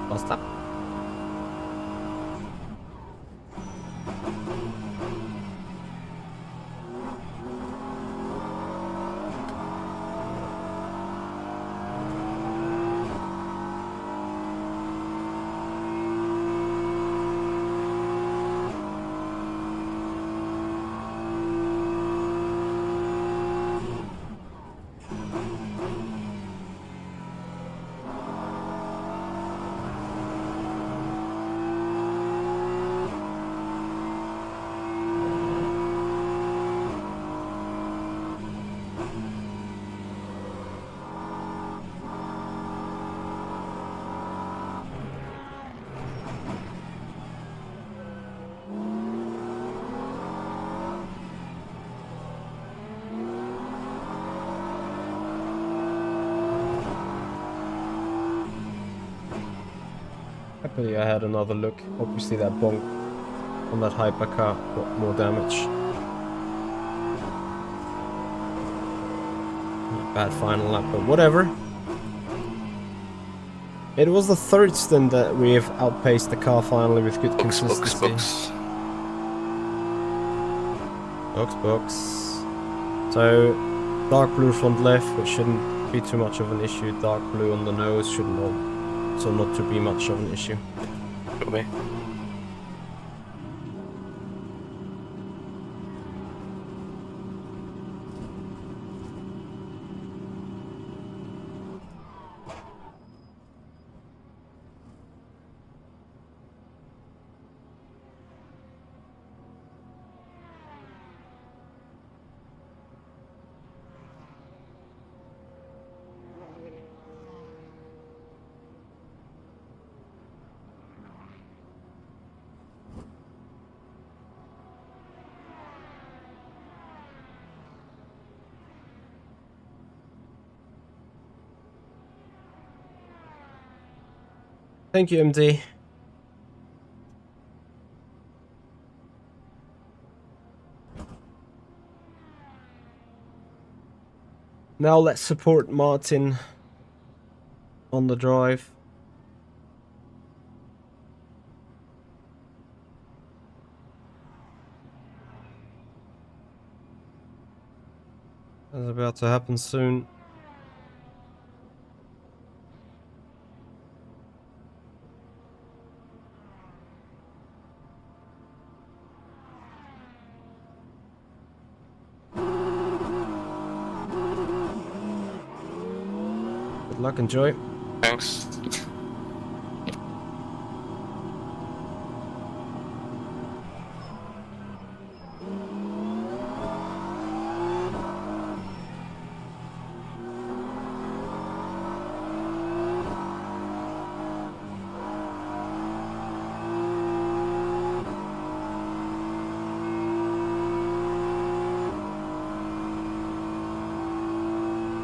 Basta. luckily I had another look. Obviously that bonk on that hypercar got more damage. Bad final lap, but whatever. It was the third stint that we've outpaced the car finally with good consistency. Box. So, dark blue front left, which shouldn't be too much of an issue. Dark blue on the nose shouldn't also not to be much of an issue. Okay. Thank you, MD. Now let's support Martin on the drive. That's about to happen soon. Good luck, enjoy. Thanks.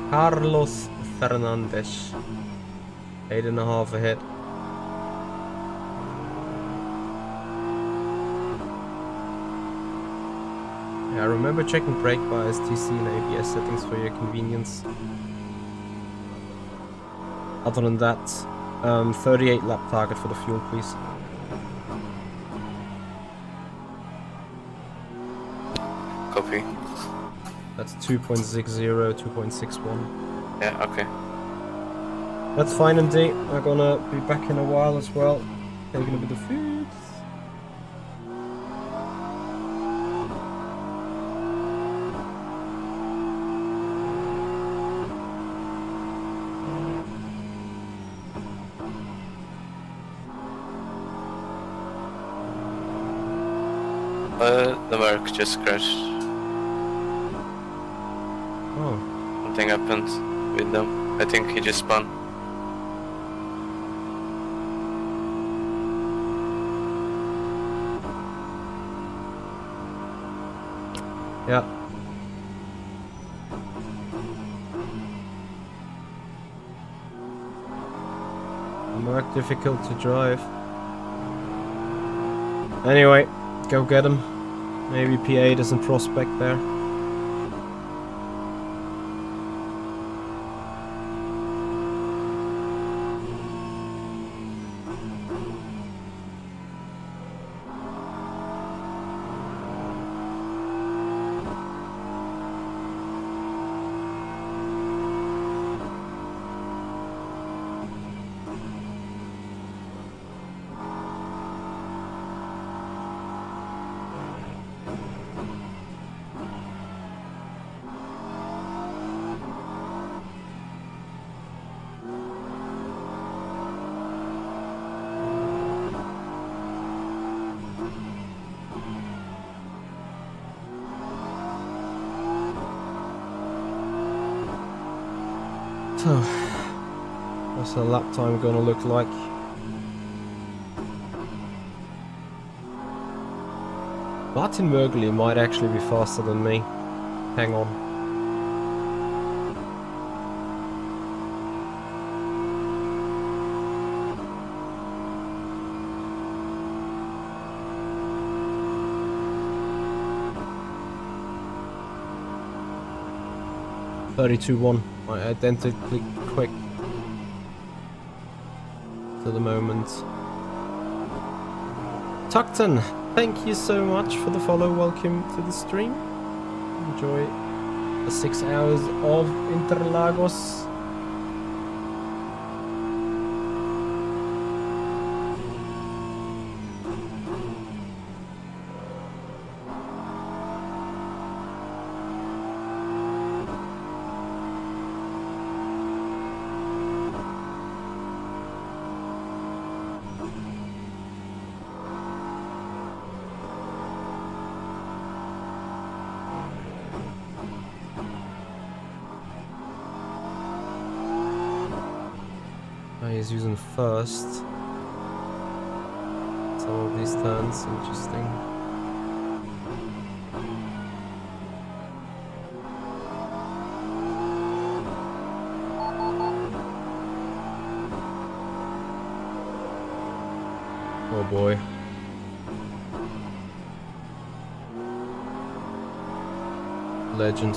Carlos Fernandez. 8.5 ahead. Yeah, remember checking brake bias, TC and ABS settings for your convenience. Other than that, 38 lap target for the fuel, please. Copy. That's 2.60, 2.61. Yeah, okay. That's fine, indeed. I'm gonna be back in a while as well. Taking a bit of food. The Merc just crashed. Oh. Something happened with them. I think he just spun. Yeah. Merc difficult to drive. Anyway, go get him. Maybe P8 doesn't prospect there. So, what's the lap time gonna look like? Martin Mergli might actually be faster than me. Hang on. 32-1, identically quick to the moment. Tuckton, thank you so much for the follow. Welcome to the stream. Enjoy the 6 hours of Interlagos. He's using first. Some of these turns, interesting. Oh boy. Legend.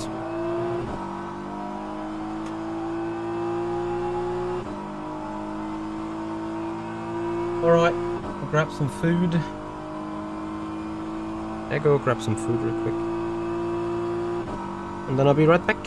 Alright, I'll grab some food. I go grab some food real quick. And then I'll be right back.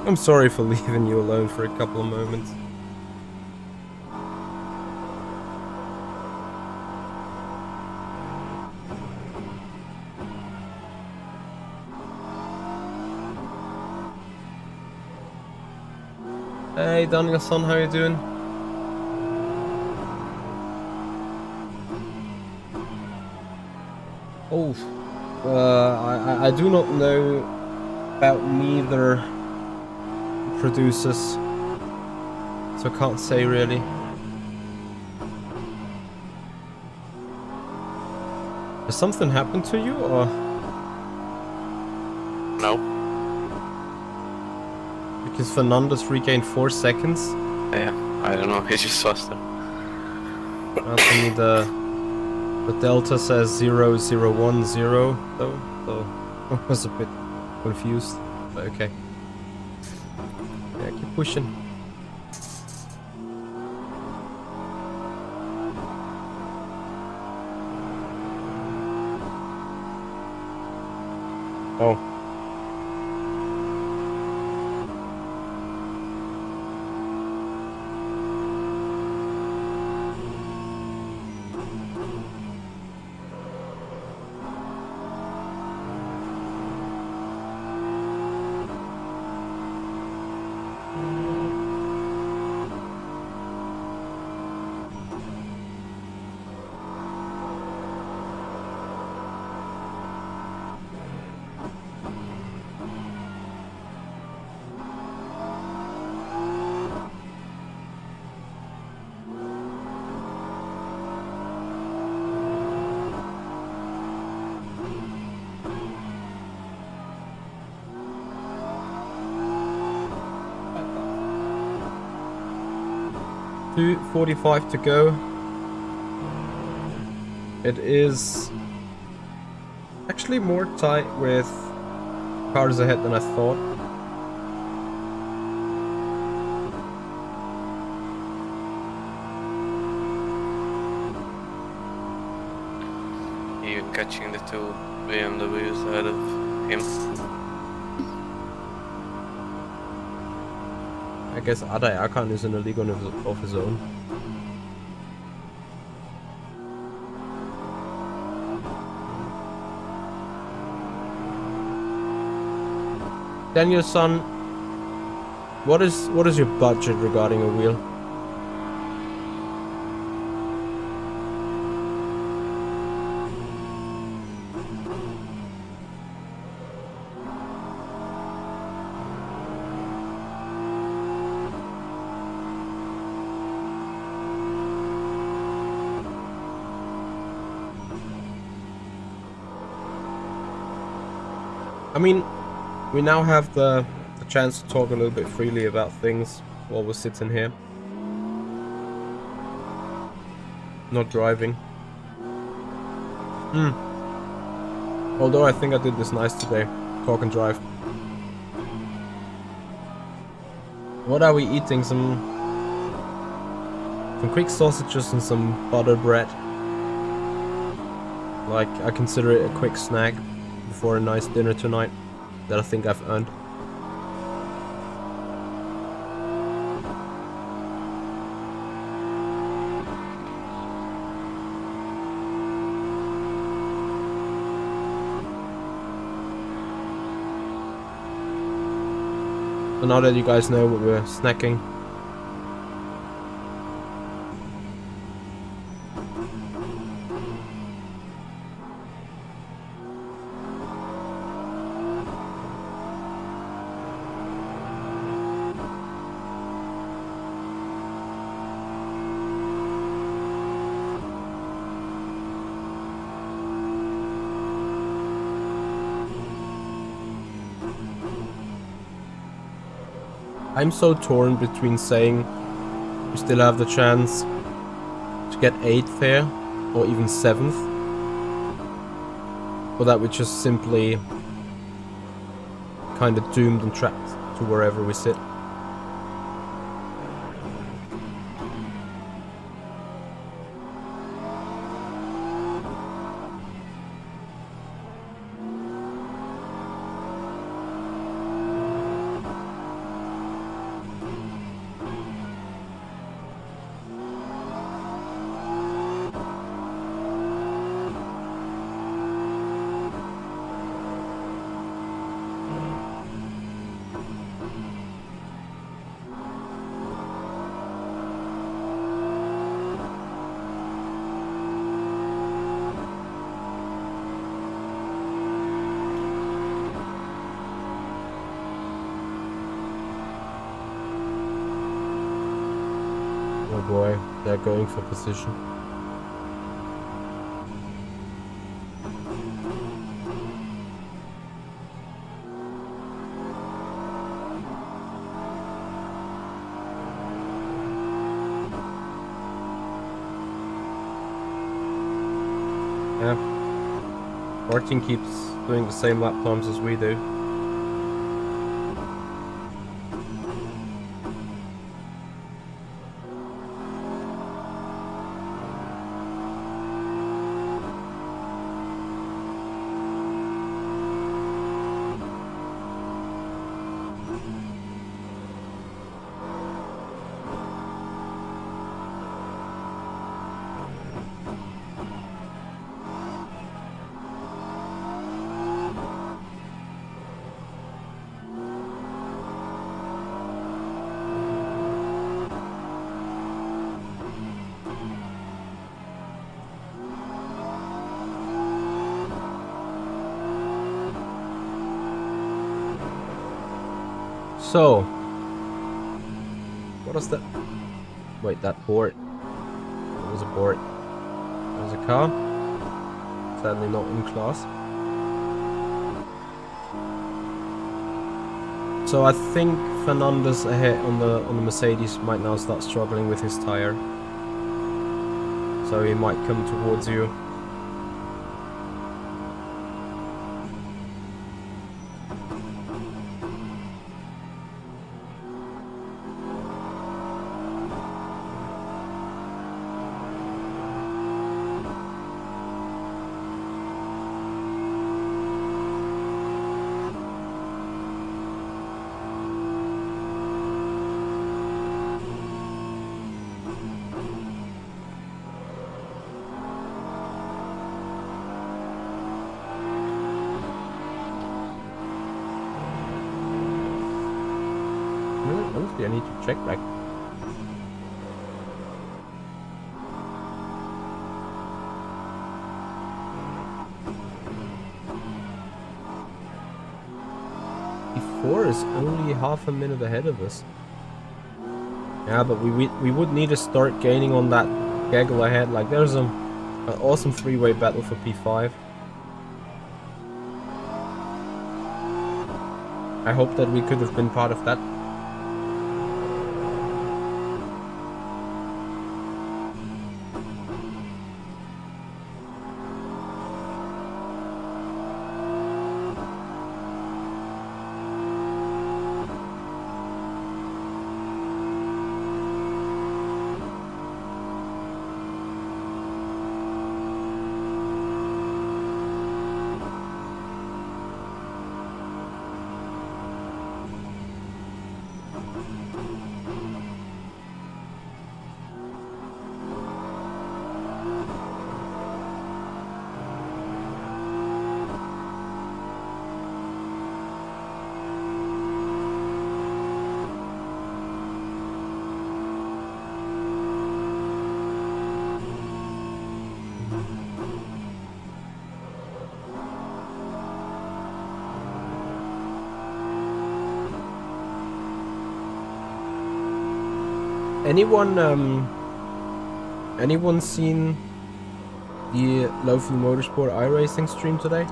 I'm sorry for leaving you alone for a couple of moments. Hey Daniel-san, how you doing? Oh, I do not know about neither producers, so I can't say really. Has something happened to you, or? No. Because Fernandez regained 4 seconds. Yeah, I don't know. He's just faster. To me the delta says 0010 though, so I was a bit confused. But okay. Yeah, keep pushing. Oh. .245 to go. It is actually more tight with cars ahead than I thought. Even catching the 2 BMWs ahead of him. I guess Ada Erkan is in a league of his own. Daniel-san, what is your budget regarding a wheel? I mean, we now have the chance to talk a little bit freely about things while we're sitting here. Not driving. Although I think I did this nice today. Talk and drive. What are we eating? Some Greek sausages and some butter bread. Like, I consider it a quick snack before a nice dinner tonight that I think I've earned. So now that you guys know what we're snacking, I'm so torn between saying we still have the chance to get 8th here, or even 7th, or that we're just simply kind of doomed and trapped to wherever we sit. they're going for position. Yeah. Our team keeps doing the same lap times as we do. So, what is that? Wait, that board. It was a board. There was a car. Sadly not in class. So I think Fernandez ahead on the Mercedes might now start struggling with his tire. So he might come towards you. Honestly, I need to check back. P4 is only half a minute ahead of us. Yeah, but we would need to start gaining on that gaggle ahead. Like, there's an awesome three-way battle for P5. I hope that we could have been part of that. Anyone seen the Local Motorsport iRacing stream today?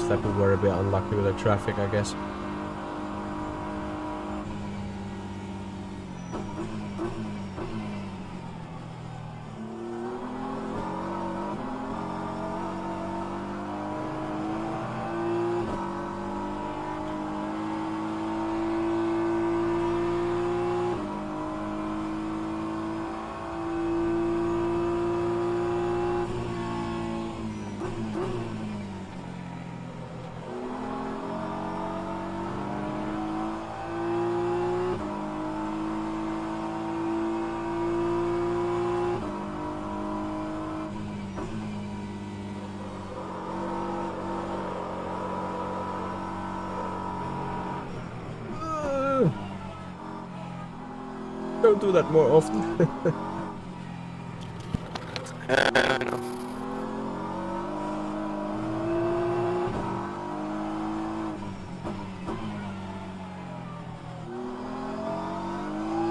That we were a bit unlucky with the traffic, I guess. don't do that more often. I know.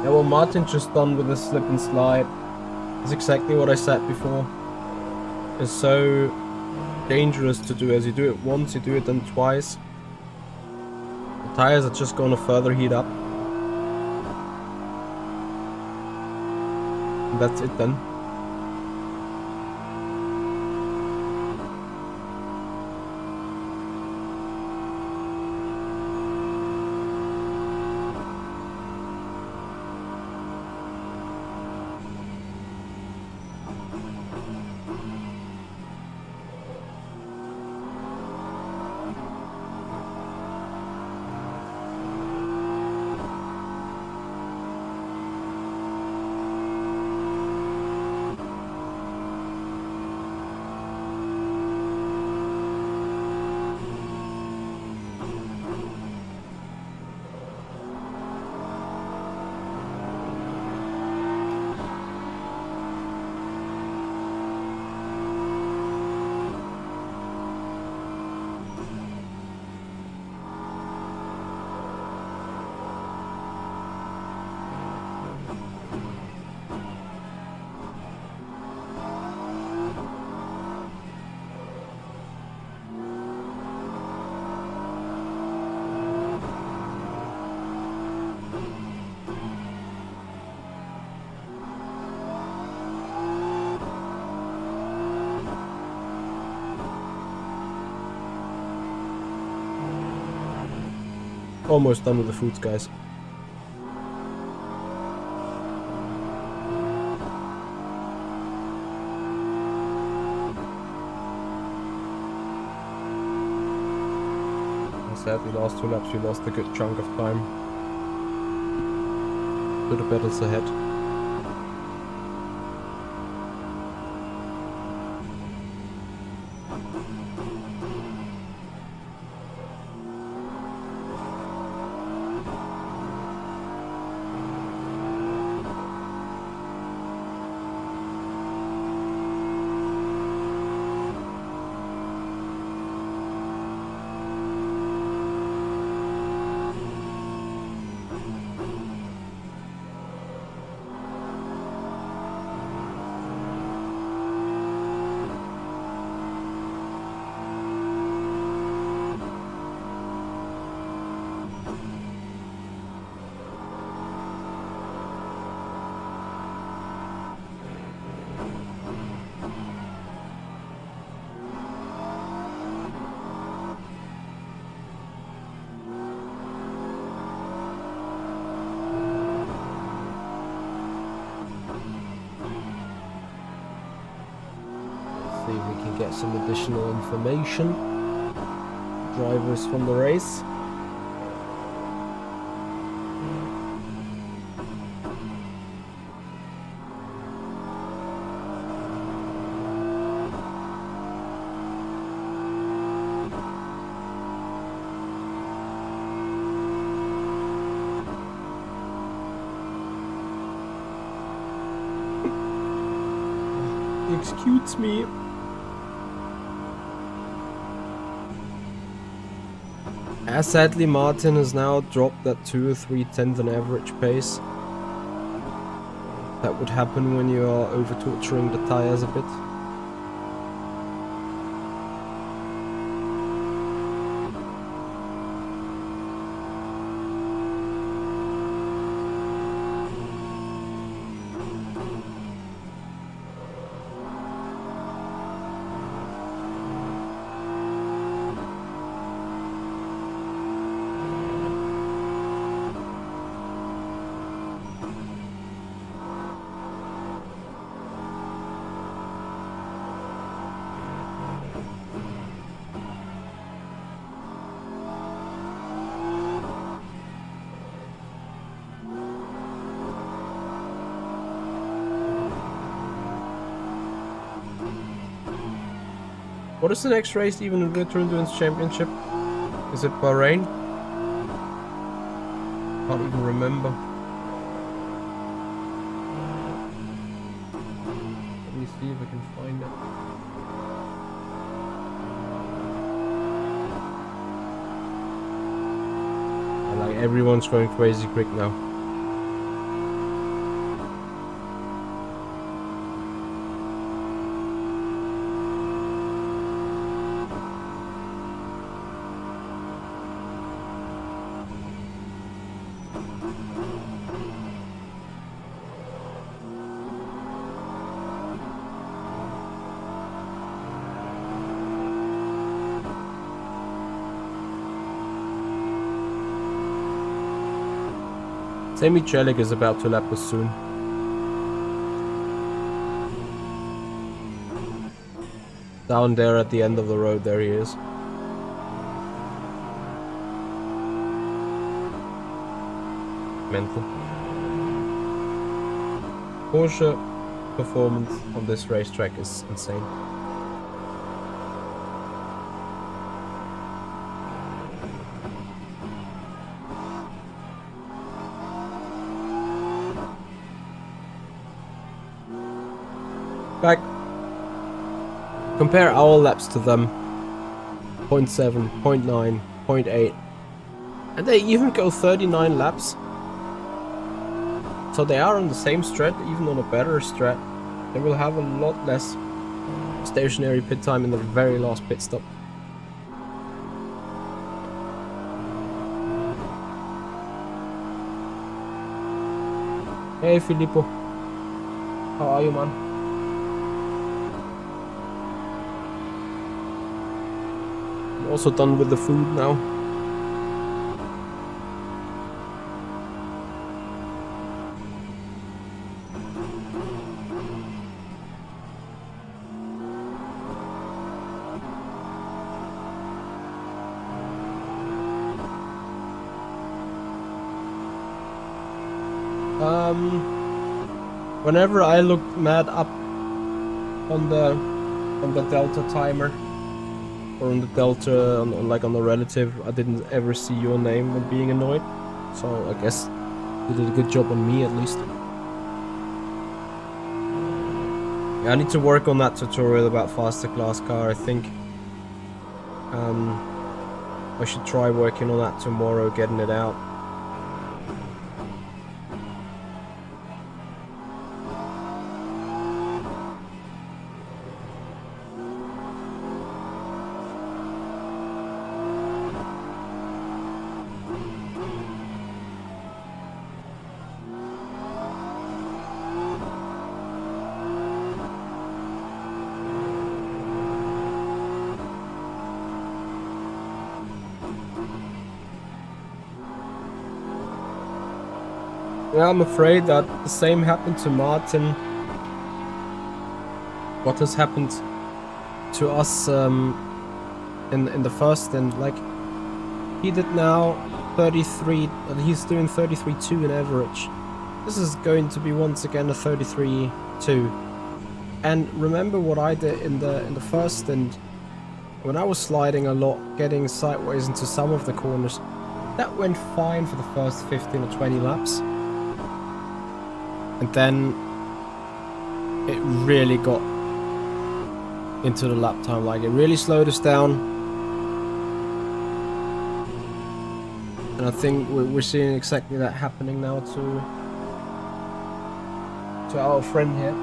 Yeah, well, Martin just done with the slip and slide. That's exactly what I said before. It's so dangerous to do. As you do it once, you do it then twice. The tires are just gonna further heat up. And that's it then. Almost done with the foods, guys. Sadly, last 2 laps we lost a good chunk of time. To the pedals ahead. See if we can get some additional information. Drivers from the race. Excuse me. Sadly, Martin has now dropped that 2 or 3/10 on average pace. That would happen when you are over torturing the tires a bit. What is the next race even in the Tour Endurance Championship? Is it Bahrain? Can't even remember. me see if I can find it. Like everyone's going crazy quick now. Semi-Trellick is about to lap us soon. Down there at the end of the road, there he is. Mental. Porsche performance on this racetrack is insane. Back. Compare our laps to them. 0.7, 0.9, 0.8. And they even go 39 laps. So they are on the same strat, even on a better strat. They will have a lot less stationary pit time in the very last pit stop. Hey Filippo. How are you, man? Also done with the food now. Whenever I look mad up on the Delta timer, or on the Delta, on the relative, I didn't ever see your name when being annoyed. So I guess you did a good job on me at least. Yeah, I need to work on that tutorial about faster class car, I think. I should try working on that tomorrow, getting it out. Yeah, I'm afraid that the same happened to Martin. What has happened to us in the first, and like he did now 33. He's doing 33.2 in average. This is going to be once again a 33.2. And remember what I did in the first stint when I was sliding a lot, getting sideways into some of the corners. That went fine for the first 15 or 20 laps. And then it really got into the lap time, like it really slowed us down. And I think we're seeing exactly that happening now to our friend here.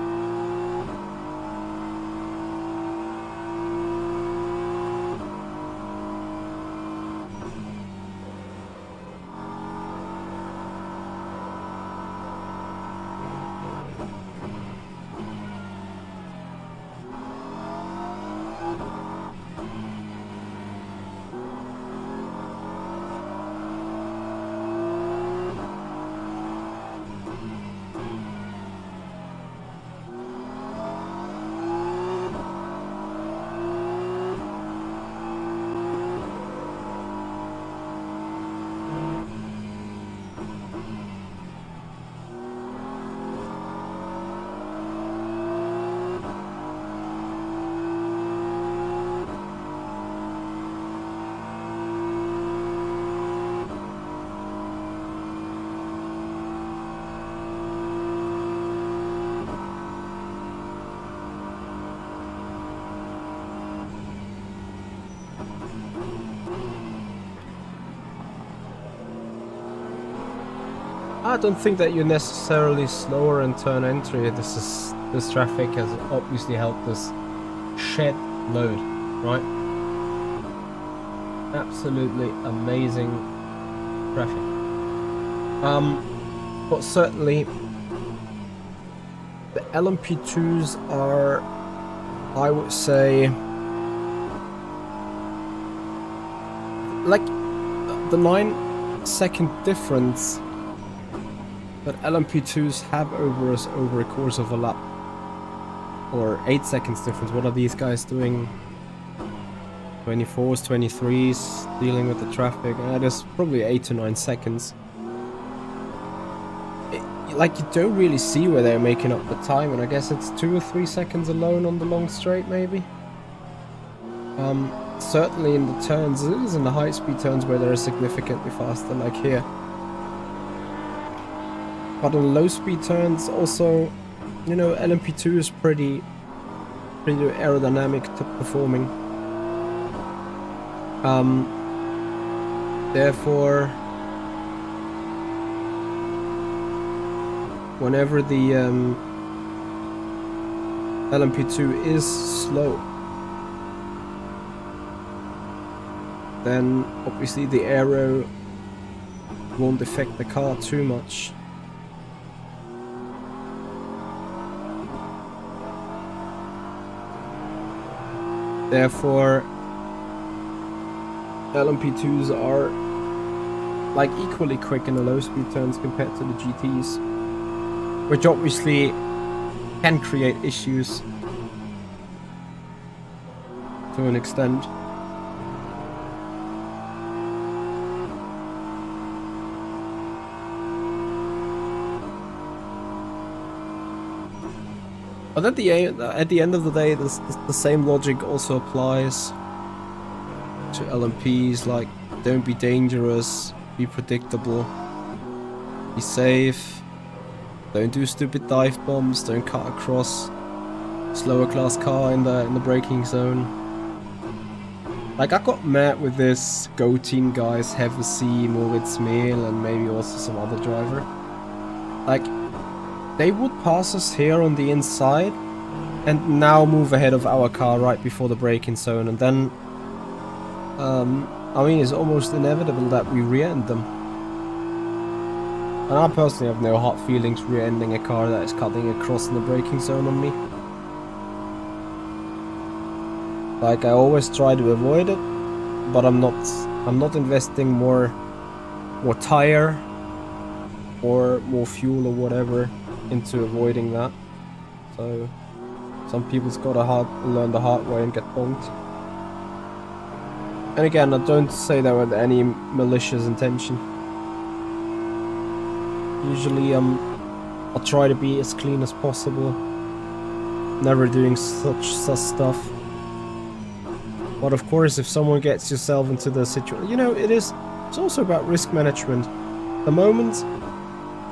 I don't think that you're necessarily slower in turn entry. This traffic has obviously helped us shed load, right? Absolutely amazing traffic. But certainly the LMP2s are, I would say, like the 9-second difference that LMP2s have over us over a course of a lap, or 8 seconds difference. What are these guys doing? 24s, 23s, dealing with the traffic. There's probably 8 to 9 seconds. Like, you don't really see where they're making up the time, and I guess it's 2 or 3 seconds alone on the long straight, maybe. Certainly in the turns, it is in the high speed turns where they're significantly faster, like here. But on low speed turns also, you know, LMP2 is pretty aerodynamic performing. Therefore, whenever the LMP2 is slow, then obviously the aero won't affect the car too much. Therefore, LMP2s are like equally quick in the low speed turns compared to the GTs, which obviously can create issues to an extent. But at the end of the day, the same logic also applies to LMPs, like, don't be dangerous, be predictable, be safe, don't do stupid dive bombs, don't cut across slower class car in the braking zone. Like, I got mad with this Go Team guys, Hevesi, Moritz Mehl, and maybe also some other driver. Like, they would pass us here on the inside and now move ahead of our car right before the braking zone, and then I mean, it's almost inevitable that we rear-end them. And I personally have no hard feelings rear-ending a car that is cutting across in the braking zone on me. Like, I always try to avoid it, but I'm not investing more tire or more fuel or whatever into avoiding that. So some people's gotta learn the hard way and get bonked. And again, I don't say that with any malicious intention. Usually I'll try to be as clean as possible, never doing such stuff. But of course, if someone gets yourself into the situation, you know, it's also about risk management. The moment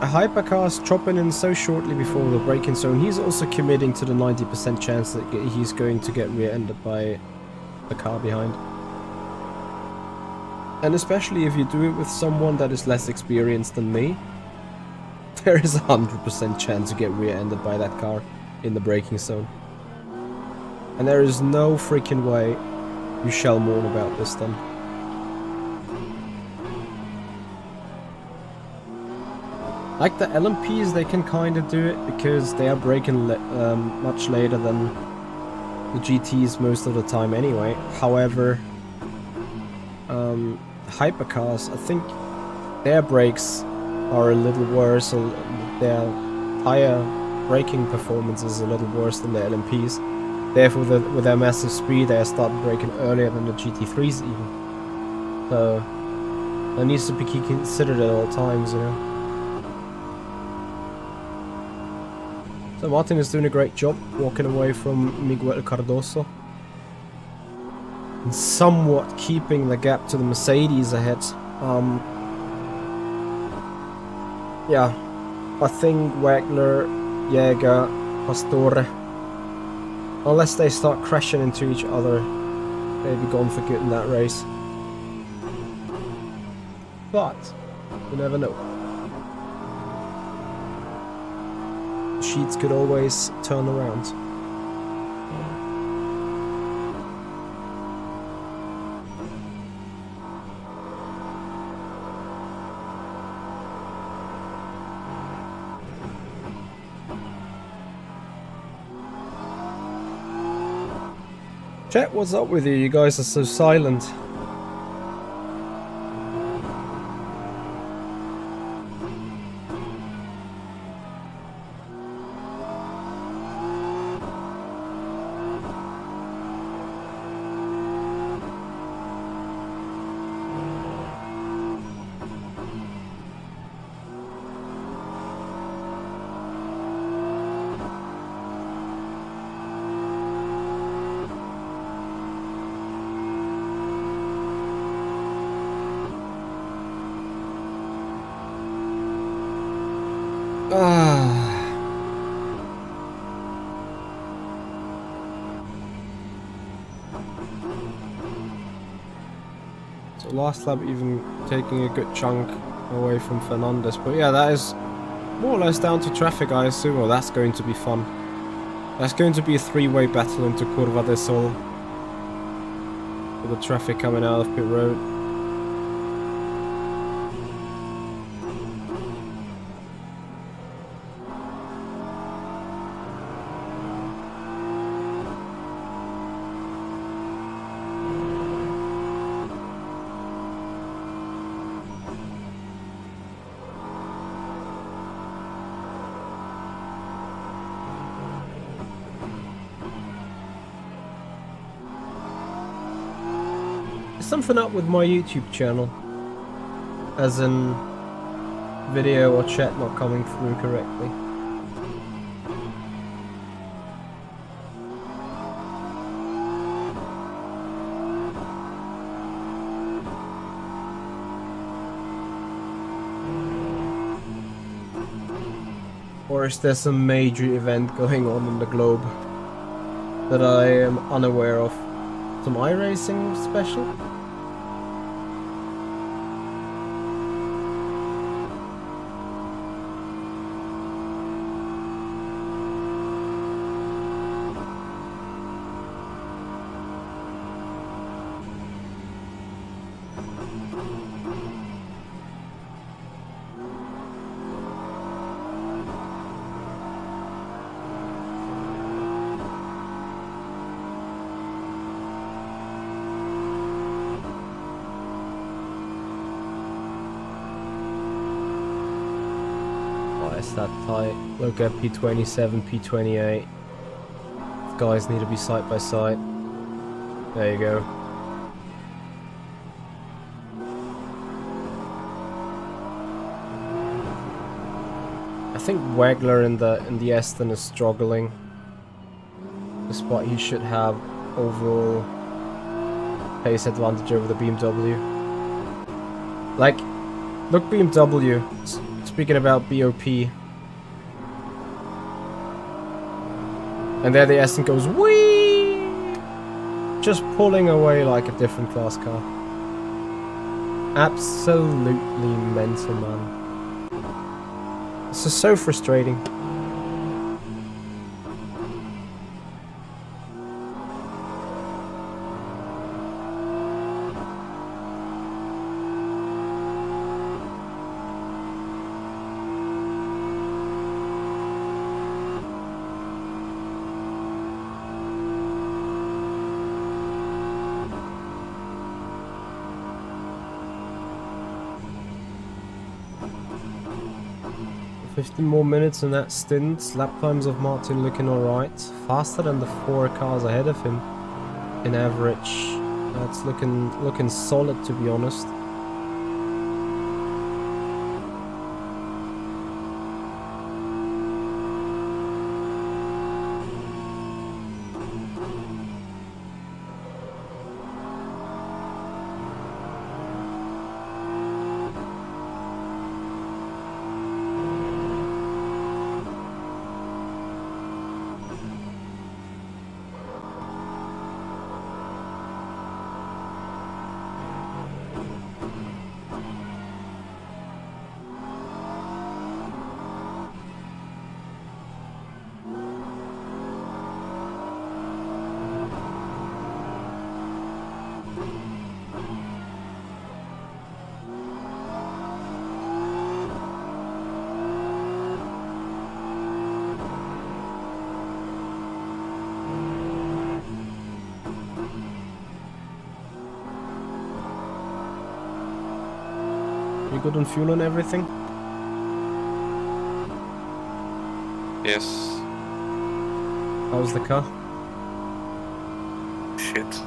a hypercar is chopping in so shortly before the braking zone, he's also committing to the 90% chance that he's going to get rear-ended by the car behind. And especially if you do it with someone that is less experienced than me, there is a 100% chance to get rear-ended by that car in the braking zone. And there is no freaking way you shall mourn about this then. Like the LMPs, they can kind of do it because they are braking much later than the GTs most of the time anyway. However, hypercars, I think their brakes are a little worse, or their tire braking performance is a little worse than the LMPs. Therefore, with their massive speed, they start braking earlier than the GT3s even. So that needs to be considered at all times, you know. So Martin is doing a great job walking away from Miguel Cardoso and somewhat keeping the gap to the Mercedes ahead. Yeah, I think Wagner, Jäger, Pastore, unless they start crashing into each other, they'll be gone for good in that race. But you never know. sheets could always turn around. Chat, what's up with you? You guys are so silent. So last lap even taking a good chunk away from Fernandez, but yeah, that is more or less down to traffic, I assume. Well, that's going to be fun. That's going to be a three-way battle into Curva del Sol with the traffic coming out of pit road. Something up with my YouTube channel, as in video or chat not coming through correctly. Or is there some major event going on in the globe that I am unaware of? Some iRacing special? That tight. Look at P27, P28. Guys need to be side by side. There you go. I think Wagler in the Aston is struggling, despite he should have overall pace advantage over the BMW. Like, look, BMW. Speaking about BOP. And there the Aston goes whee! Just pulling away like a different class car. Absolutely mental, man. This is so frustrating. More minutes in that stint. Lap times of Martin looking alright. Faster than the 4 cars ahead of him in average. That's looking solid, to be honest. You good on fuel and everything? Yes. How's the car? Shit.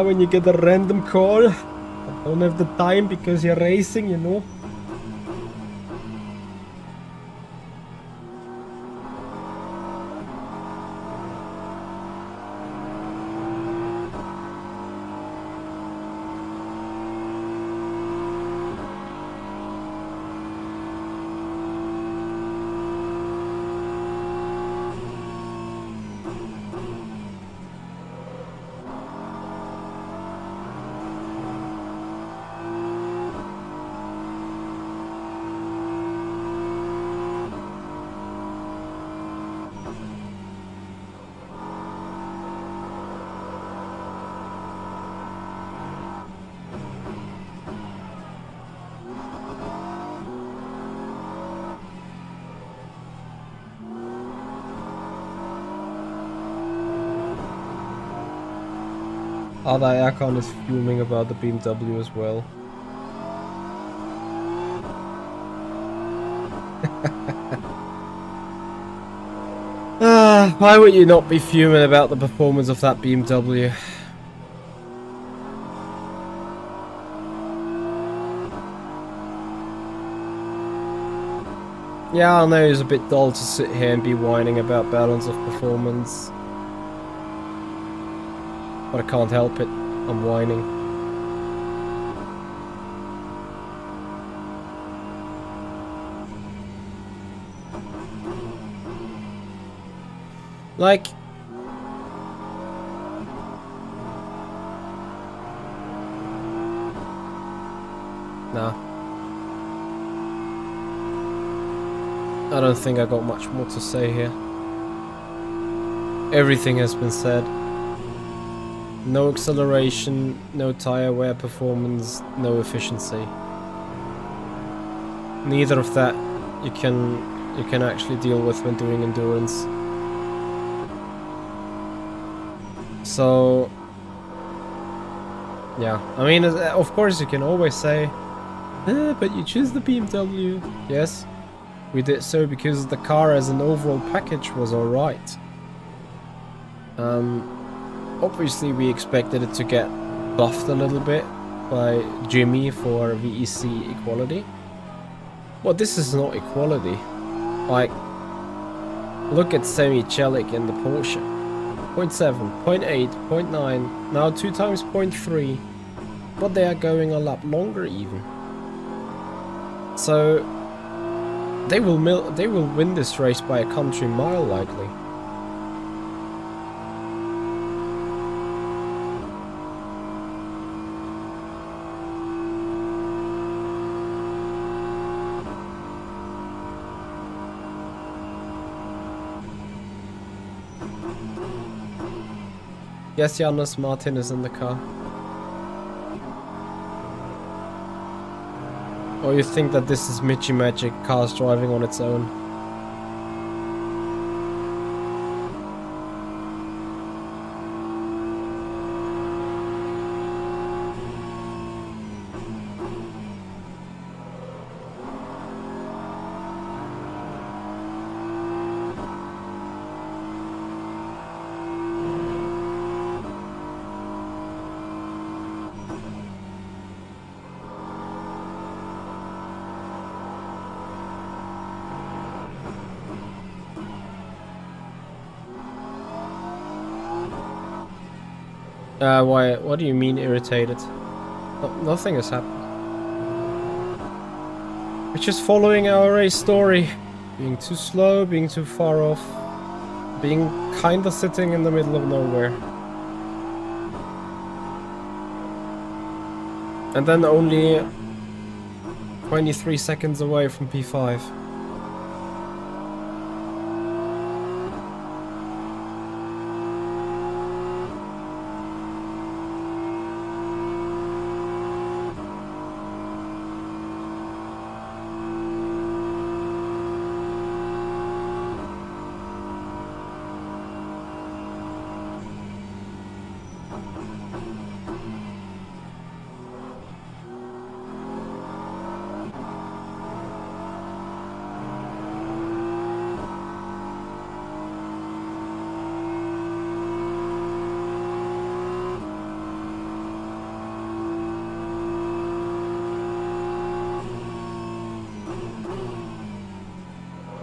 When you get a random call, I don't have the time because you're racing, you know. Other aircon is fuming about the BMW as well. Why would you not be fuming about the performance of that BMW? Yeah, I know it's a bit dull to sit here and be whining about balance of performance. But I can't help it. I'm whining. Like... Nah. I don't think I got much more to say here. Everything has been said. No acceleration, no tire wear performance, no efficiency. Neither of that you can actually deal with when doing endurance. So yeah, I mean, of course you can always say, but you choose the BMW. Yes, we did so because the car as an overall package was alright. Obviously we expected it to get buffed a little bit by Jimmy for VEC equality. But this is not equality. Like, look at Semi Celik in the Porsche. 0.7, 0.8, 0.9, now 2 times 0.3. But they are going a lap longer even. So they will win this race by a country mile likely. Yes, Janus, Martin is in the car. Or you think that this is Michi Magic, cars driving on its own? Why? What do you mean irritated? Nothing has happened. We're just following our race story. Being too slow, being too far off, being kinda sitting in the middle of nowhere. And then only 23 seconds away from P5.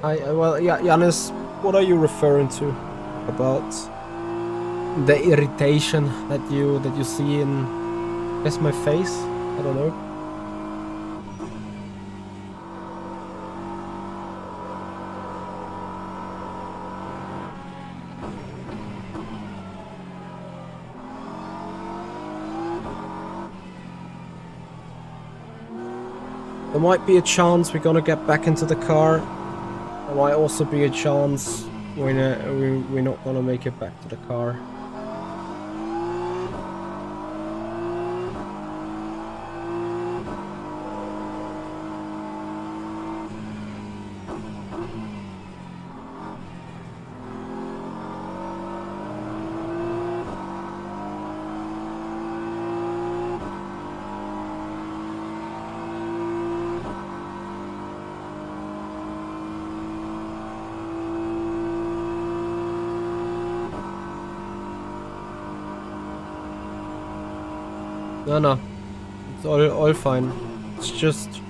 Well, yeah, Janus, what are you referring to about the irritation that you see in, I guess, my face? I don't know. There might be a chance we're gonna get back into the car. There might also be a chance we're not gonna make it back to the car. No, it's all fine. It's just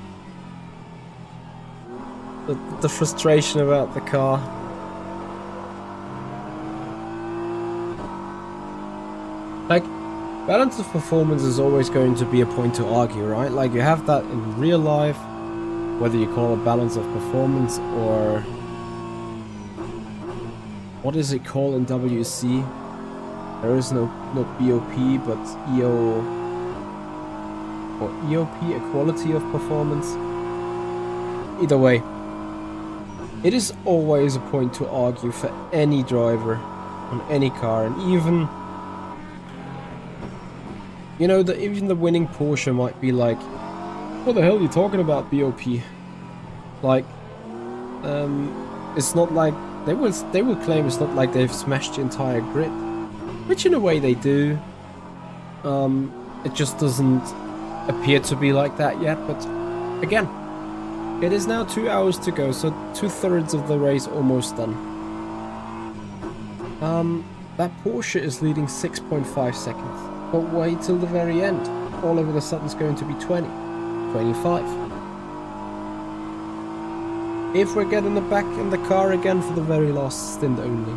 the frustration about the car. Like, balance of performance is always going to be a point to argue, right? Like, you have that in real life, whether you call it balance of performance or what is it called in WC? There is no BOP, but EO. Or EOP, equality of performance. Either way, it is always a point to argue for any driver on any car, and even, you know, even the winning Porsche might be like, what the hell are you talking about, BOP? Like, it's not like they will claim it's not like they've smashed the entire grid, which in a way they do. It just doesn't appear to be like that yet, but again, it is now 2 hours to go, so 2/3 of the race almost done. That Porsche is leading 6.5 seconds, but wait till the very end. All of a sudden it's going to be 20, 25. If we're getting it back in the car again for the very last stint only.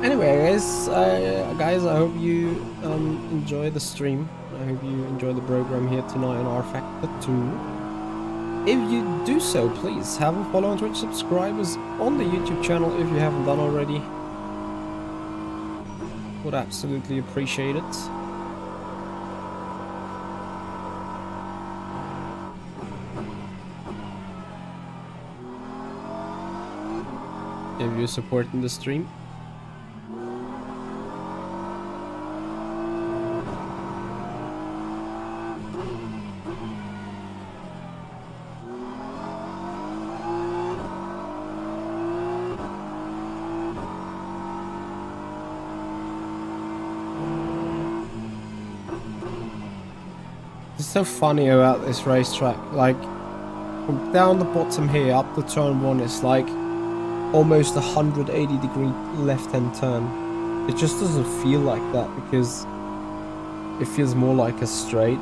Anyway, guys, I hope you enjoy the stream. I hope you enjoy the program here tonight on rFactor 2. If you do so, please have a follow on Twitch, subscribe us on the YouTube channel if you haven't done already. Would absolutely appreciate it. If you're supporting the stream. It's so funny about this racetrack, like from down the bottom here up to turn 1 it's like almost 180-degree left-hand turn. It just doesn't feel like that because it feels more like a straight.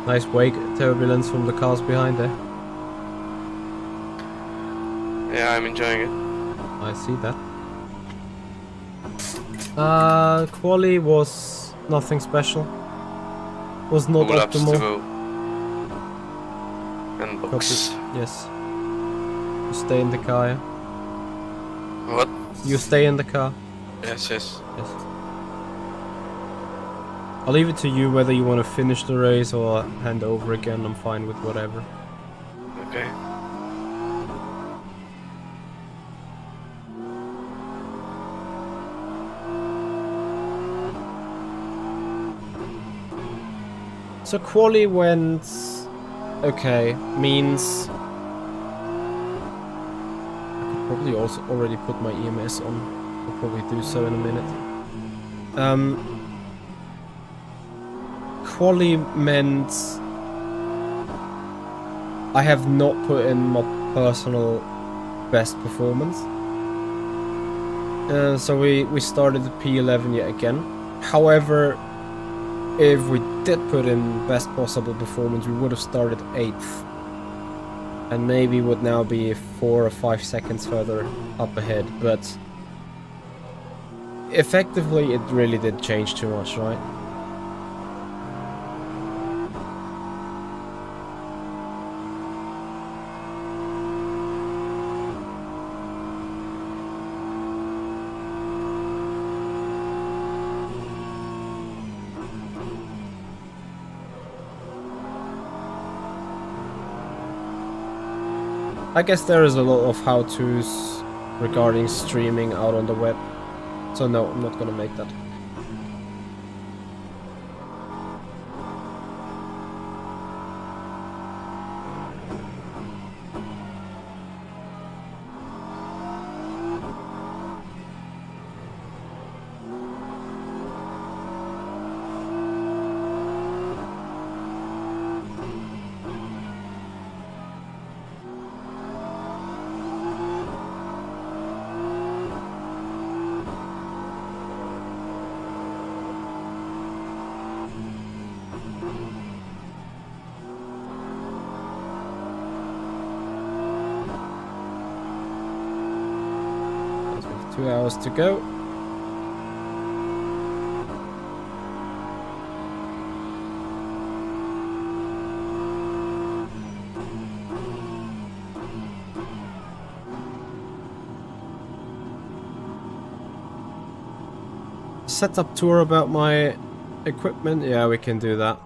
Nice wake turbulence from the cars behind there. Yeah, I'm enjoying it. I see that. Quali was nothing special. Was not All laps to optimal. go. And box. Copy. Yes. You stay in the car, yeah? What? You stay in the car. Yes, yes. Yes. I'll leave it to you whether you want to finish the race or hand over again. I'm fine with whatever. Okay. So quali went okay, means I could probably also already put my EMS on. I'll probably do so in a minute. Quali meant I have not put in my personal best performance. So we started the P11 yet again. However, if we did put in best possible performance, we would have started 8th. And maybe would now be 4 or 5 seconds further up ahead, but effectively it really did change too much, right? I guess there is a lot of how-tos regarding streaming out on the web, so no, I'm not gonna make that. With 2 hours to go. Setup tour about my equipment. Yeah, we can do that.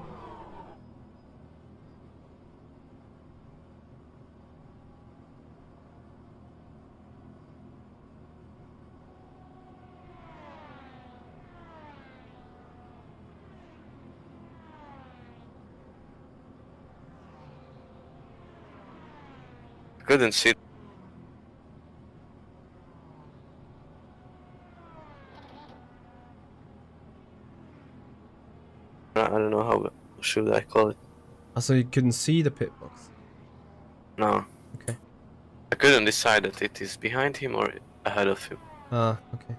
Couldn't see. I don't know how should I call it. So you couldn't see the pit box. No. Okay. I couldn't decide that it is behind him or ahead of him. Ah, okay.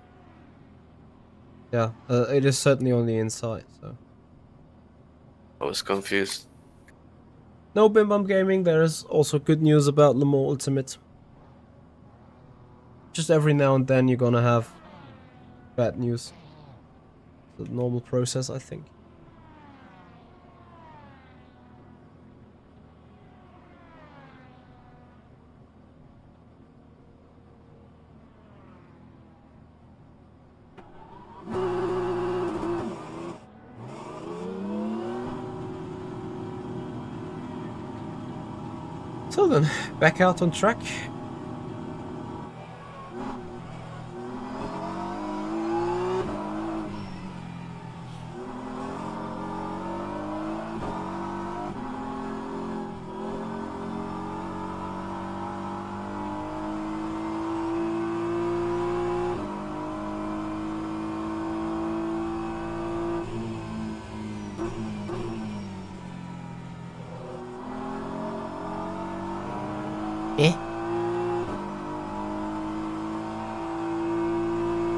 Yeah, it is certainly on the inside, so. I was confused. No, Bim Bam Gaming, there is also good news about Le Mans Ultimate. Just every now and then you're gonna have bad news. It's a normal process, I think. So then, back out on track.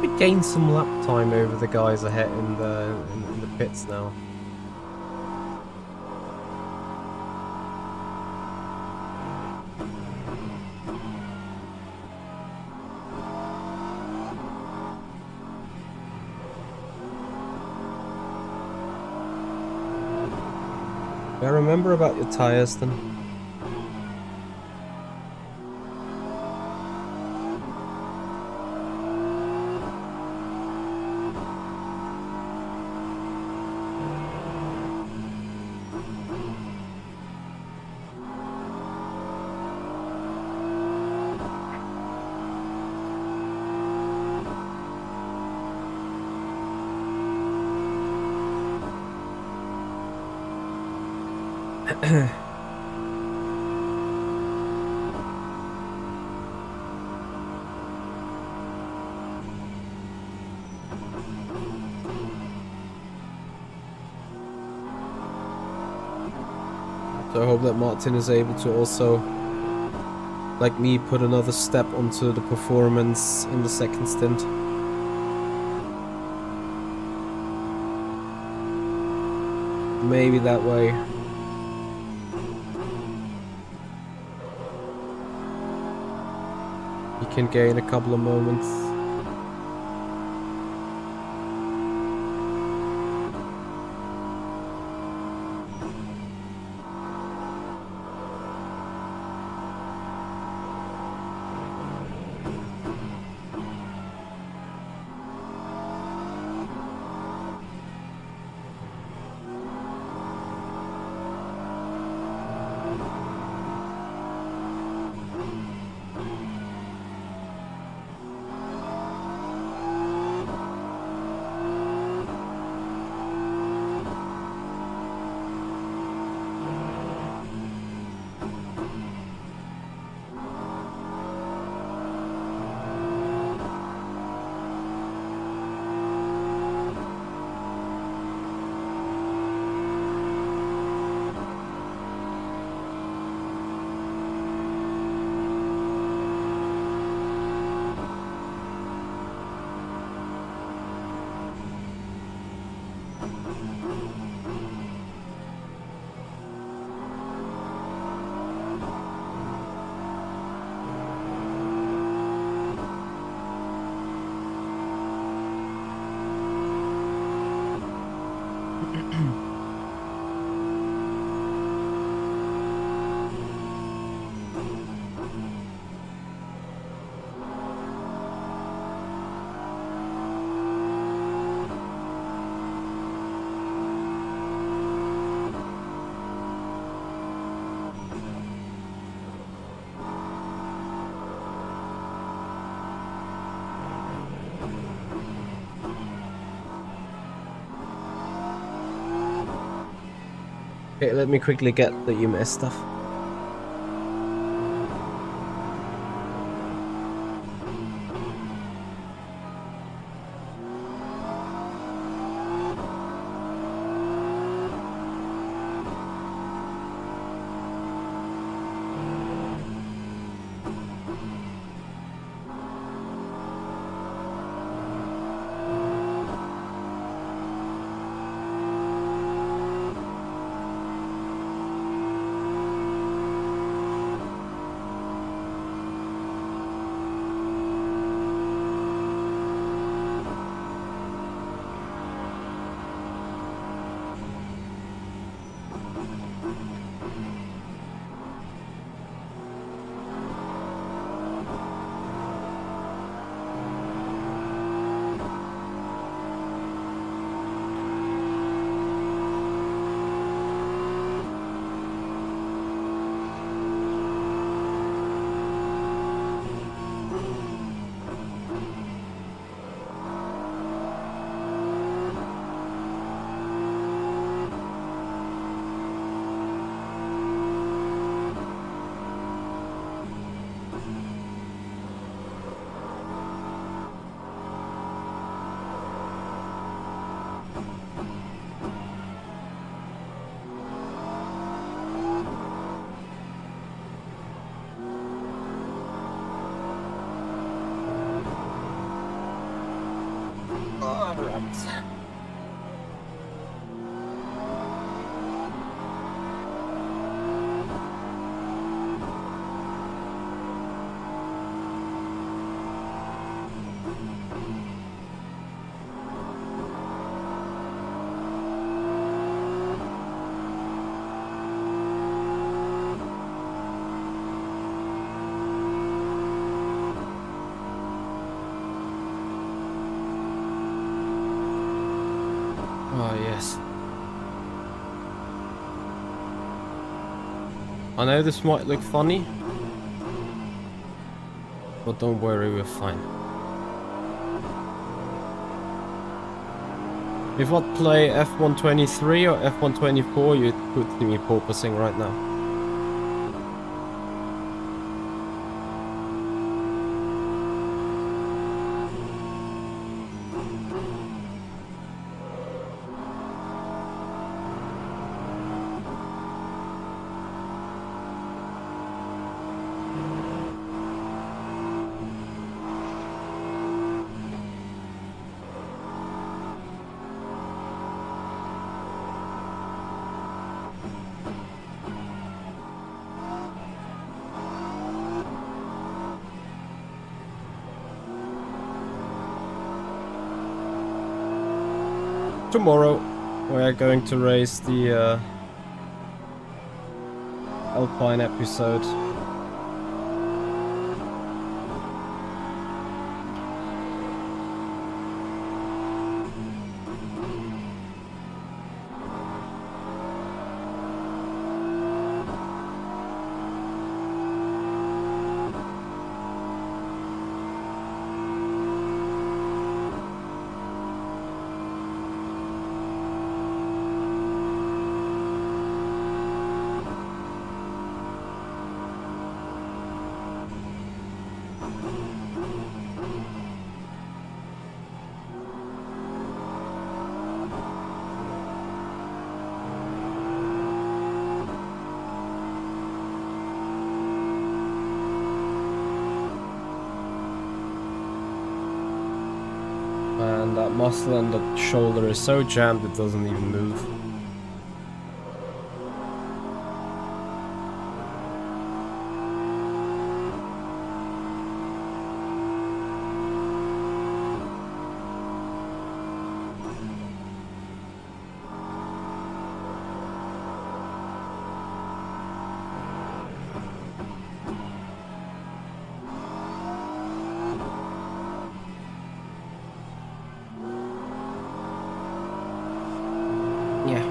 We gained some lap time over the guys ahead in the pits now. Yeah, remember about your tires then. So I hope that Martin is able to also, like me, put another step onto the performance in the second stint. Maybe that way. You can gain a couple of moments. Okay, let me quickly get the EMS stuff. Alright. Oh, yes. I know this might look funny, but don't worry, we're fine. If I play F123 or F124, you could see me porpoising right now. Tomorrow we are going to race the Alpine episode. And that muscle and that shoulder is so jammed it doesn't even move. Yeah.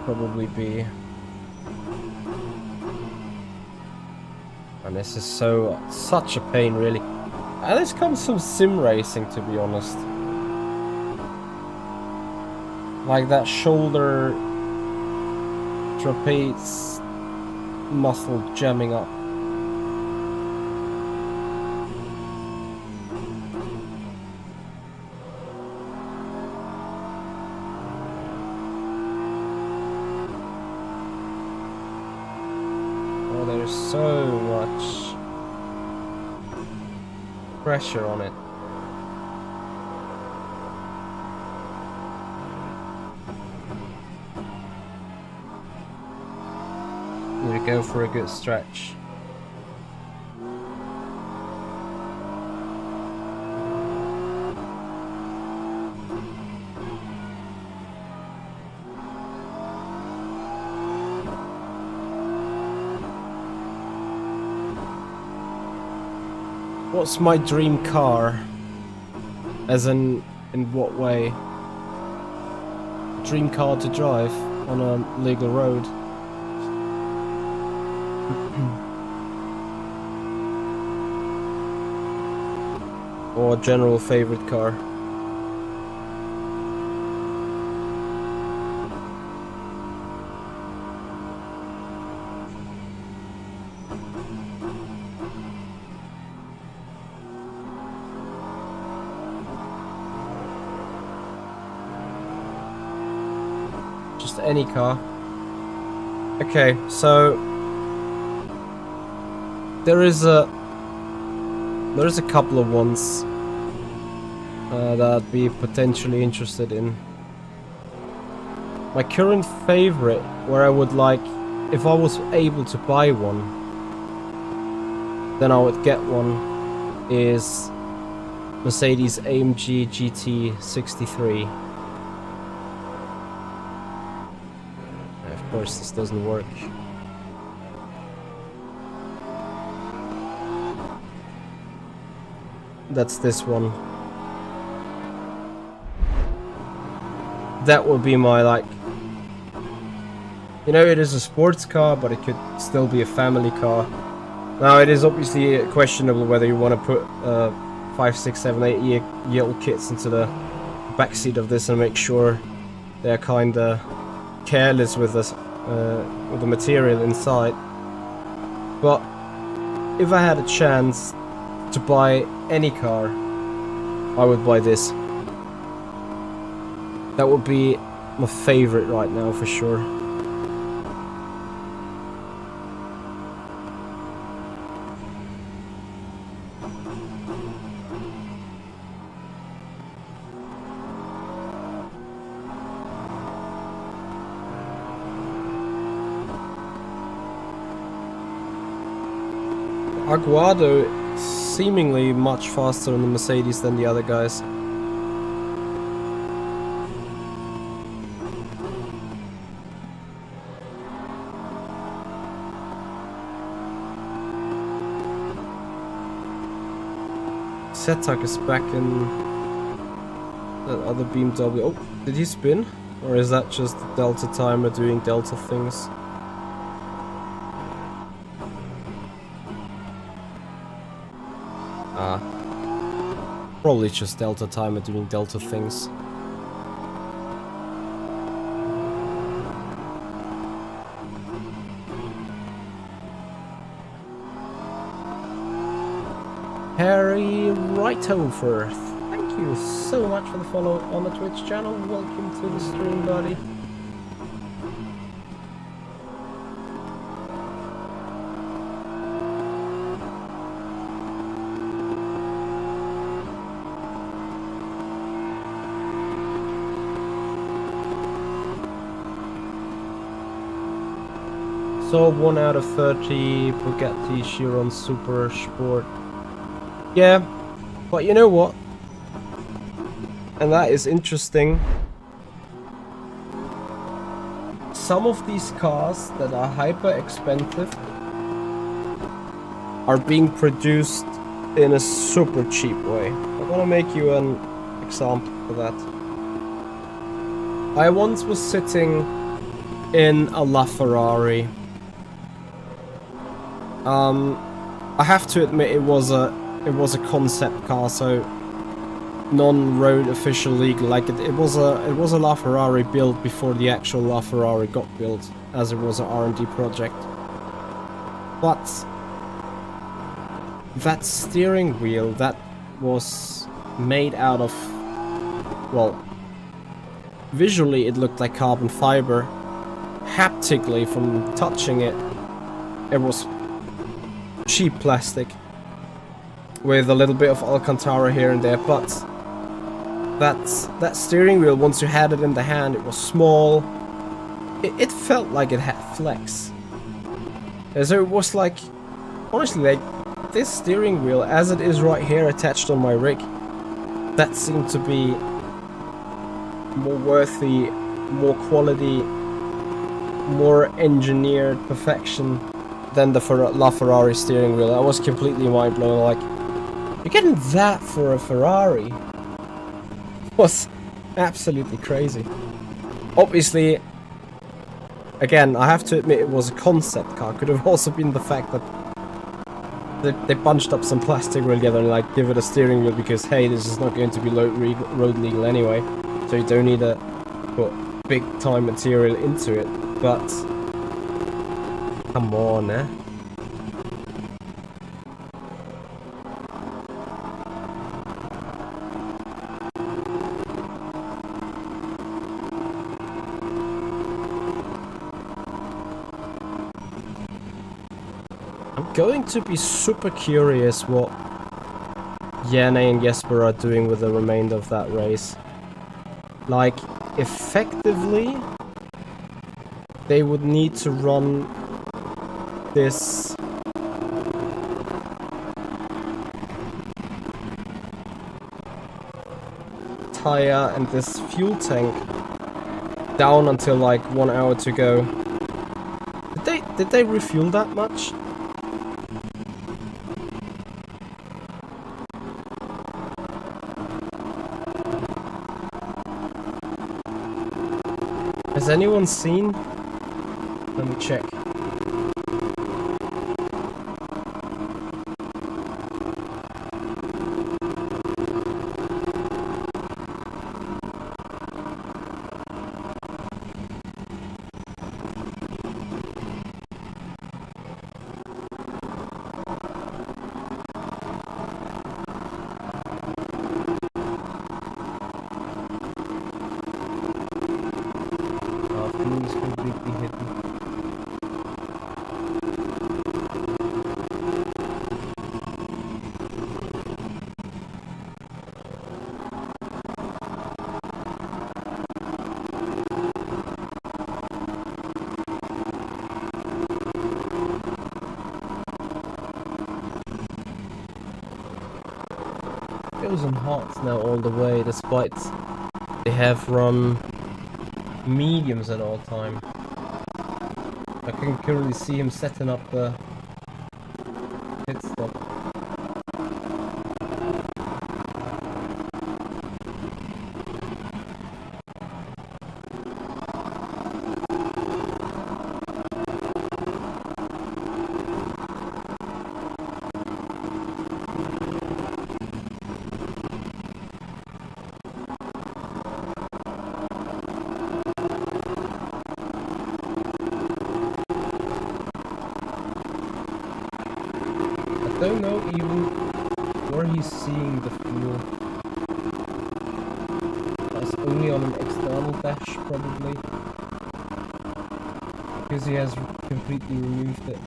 Probably be. And this is such a pain, really. And this comes from sim racing, to be honest. Like that shoulder trapeze muscle jamming up. There's so much pressure on it. Need to go for a good stretch. What's my dream car? As in what way? Dream car to drive on a legal road. Or general favorite car. Just any car. Okay, so there is a couple of ones that I'd be potentially interested in. My current favorite, where I would like, if I was able to buy one, then I would get one, is Mercedes AMG GT3. Of course, this doesn't work. That's this one. That would be my, like, you know, it is a sports car, but it could still be a family car. Now, it is obviously questionable whether you want to put 5, 6, 7, 8-year-old kids into the backseat of this and make sure they're kinda careless with this, with the material inside. But if I had a chance to buy any car, I would buy this. That would be my favorite right now for sure. Aguado seemingly much faster in the Mercedes than the other guys. Setak is back in that other BMW. Oh, did he spin? Or is that just the Delta timer doing Delta things? Probably just Delta timer doing Delta things. Harry Rightover, thank you so much for the follow on the Twitch channel. Welcome to the stream, buddy. So 1 out of 30 Bugatti Chiron Super Sport. Yeah, but you know what? And that is interesting. Some of these cars that are hyper expensive are being produced in a super cheap way. I'm gonna make you an example for that. I once was sitting in a LaFerrari. I have to admit it was a concept car, so non-road official legal. Like it was a LaFerrari built before the actual LaFerrari got built, as it was an R&D project. But that steering wheel that was made out of, well, visually it looked like carbon fiber. Haptically, from touching it, it was cheap plastic with a little bit of Alcantara here and there, but that steering wheel, once you had it in the hand, it was small. It felt like it had flex. And so it was like, honestly, like this steering wheel, as it is right here attached on my rig, that seemed to be more worthy, more quality, more engineered perfection than the LaFerrari steering wheel. I was completely mind blown. Like, you're getting that for a Ferrari? It was absolutely crazy. Obviously, again, I have to admit it was a concept car. Could have also been the fact that they bunched up some plastic together and like give it a steering wheel because, hey, this is not going to be road legal anyway, so you don't need to put big time material into it. But come on, eh? I'm going to be super curious what Jane and Jesper are doing with the remainder of that race. Like, effectively, they would need to run this tire and this fuel tank down until like 1 hour to go. Did they refuel that much? Has anyone seen? Let me check. Fuel's completely hidden. Goes on hot now all the way, despite they have run mediums at all time. I can clearly see him setting up the pit stop. I don't know even where he's seeing the fuel. That's only on an external dash, probably. Because he has completely removed it.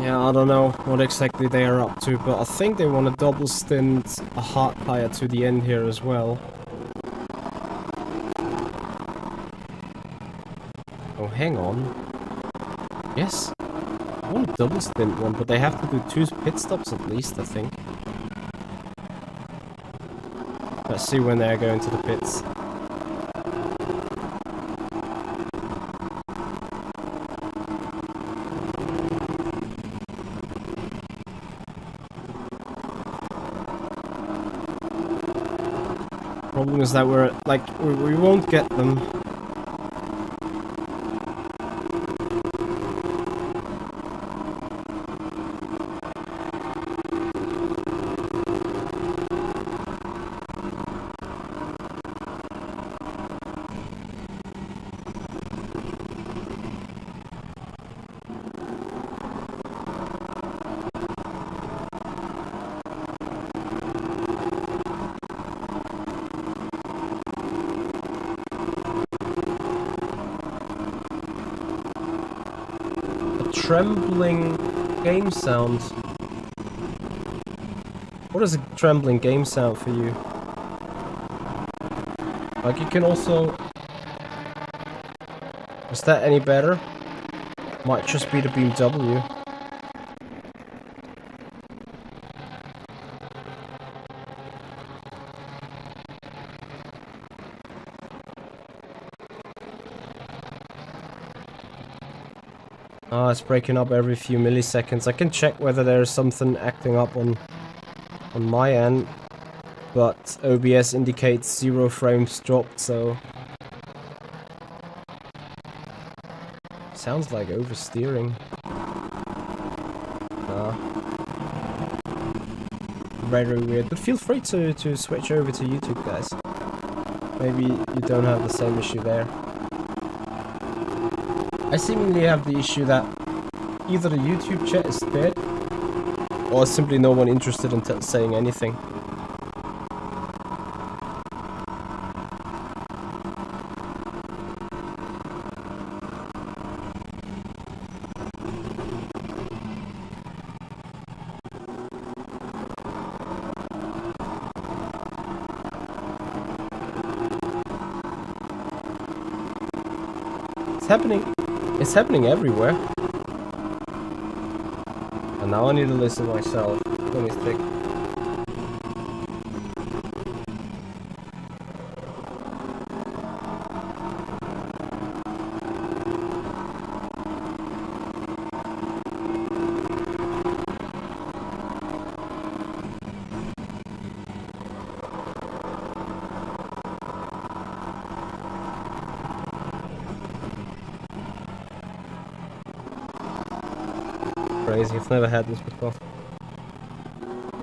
Yeah, I don't know what exactly they are up to, but I think they want to double stint a hard tire to the end here as well. Oh, hang on. Yes, I want to double stint one, but they have to do 2 pit stops at least, I think. Let's see when they're going to the pits. Problem is that we won't get them. Trembling game sound. What is a trembling game sound for you? Like, you can also... Is that any better? Might just be the BMW. Ah, it's breaking up every few milliseconds. I can check whether there's something acting up on my end, but OBS indicates 0 frames dropped, so sounds like oversteering. Nah. Very weird, but feel free to switch over to YouTube, guys. Maybe you don't have the same issue there. I seemingly have the issue that either the YouTube chat is dead, or simply no one interested in saying anything. It's happening everywhere. And now I need to listen myself. Let me think. Crazy, I've never had this before.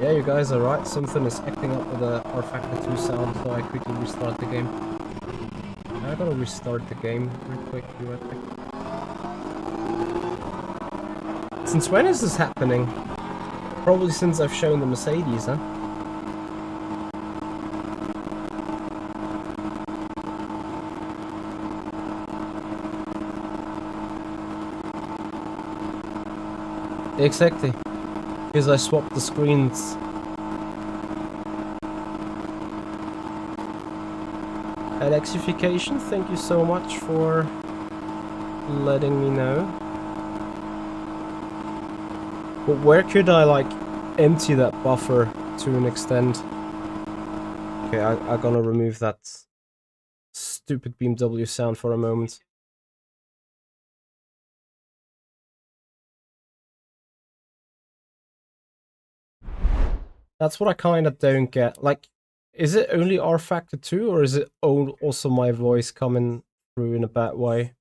Yeah, you guys are right, something is acting up with the rFactor 2 sound, so I quickly restart the game. I gotta restart the game real quick, be right back. Since when is this happening? Probably since I've shown the Mercedes, huh? Exactly, because I swapped the screens. Alexification, thank you so much for letting me know. But where could I, like, empty that buffer to an extent? Okay, I'm gonna remove that stupid BMW sound for a moment. That's what I kind of don't get. Like, is it only rFactor 2, or is it also my voice coming through in a bad way?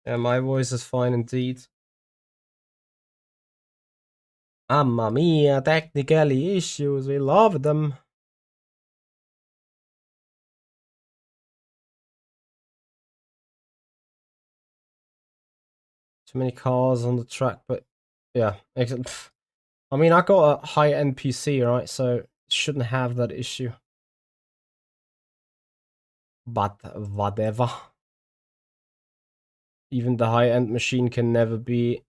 Yeah, my voice is fine indeed. Mamma mia, technical issues, we love them. Too many cars on the track, but yeah. I mean, I got a high-end PC, right? So it shouldn't have that issue. But whatever. Even the high-end machine can never be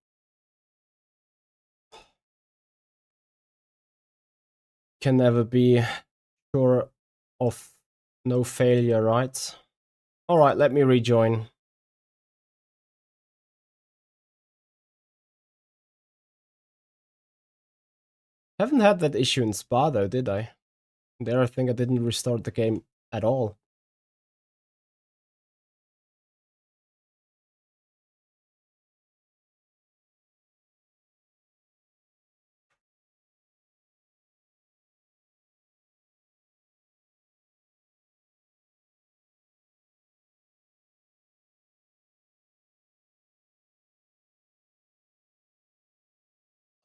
sure of no failure, right? Alright, let me rejoin. Haven't had that issue in Spa though, did I? There I think I didn't restart the game at all.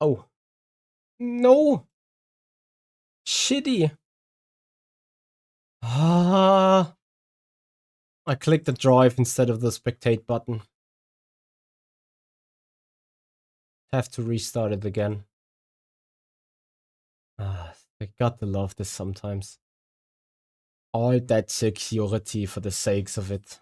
Oh. No! Shitty! Ah! I clicked the drive instead of the spectate button. Have to restart it again. Ah, I got to love this sometimes. All that security for the sakes of it.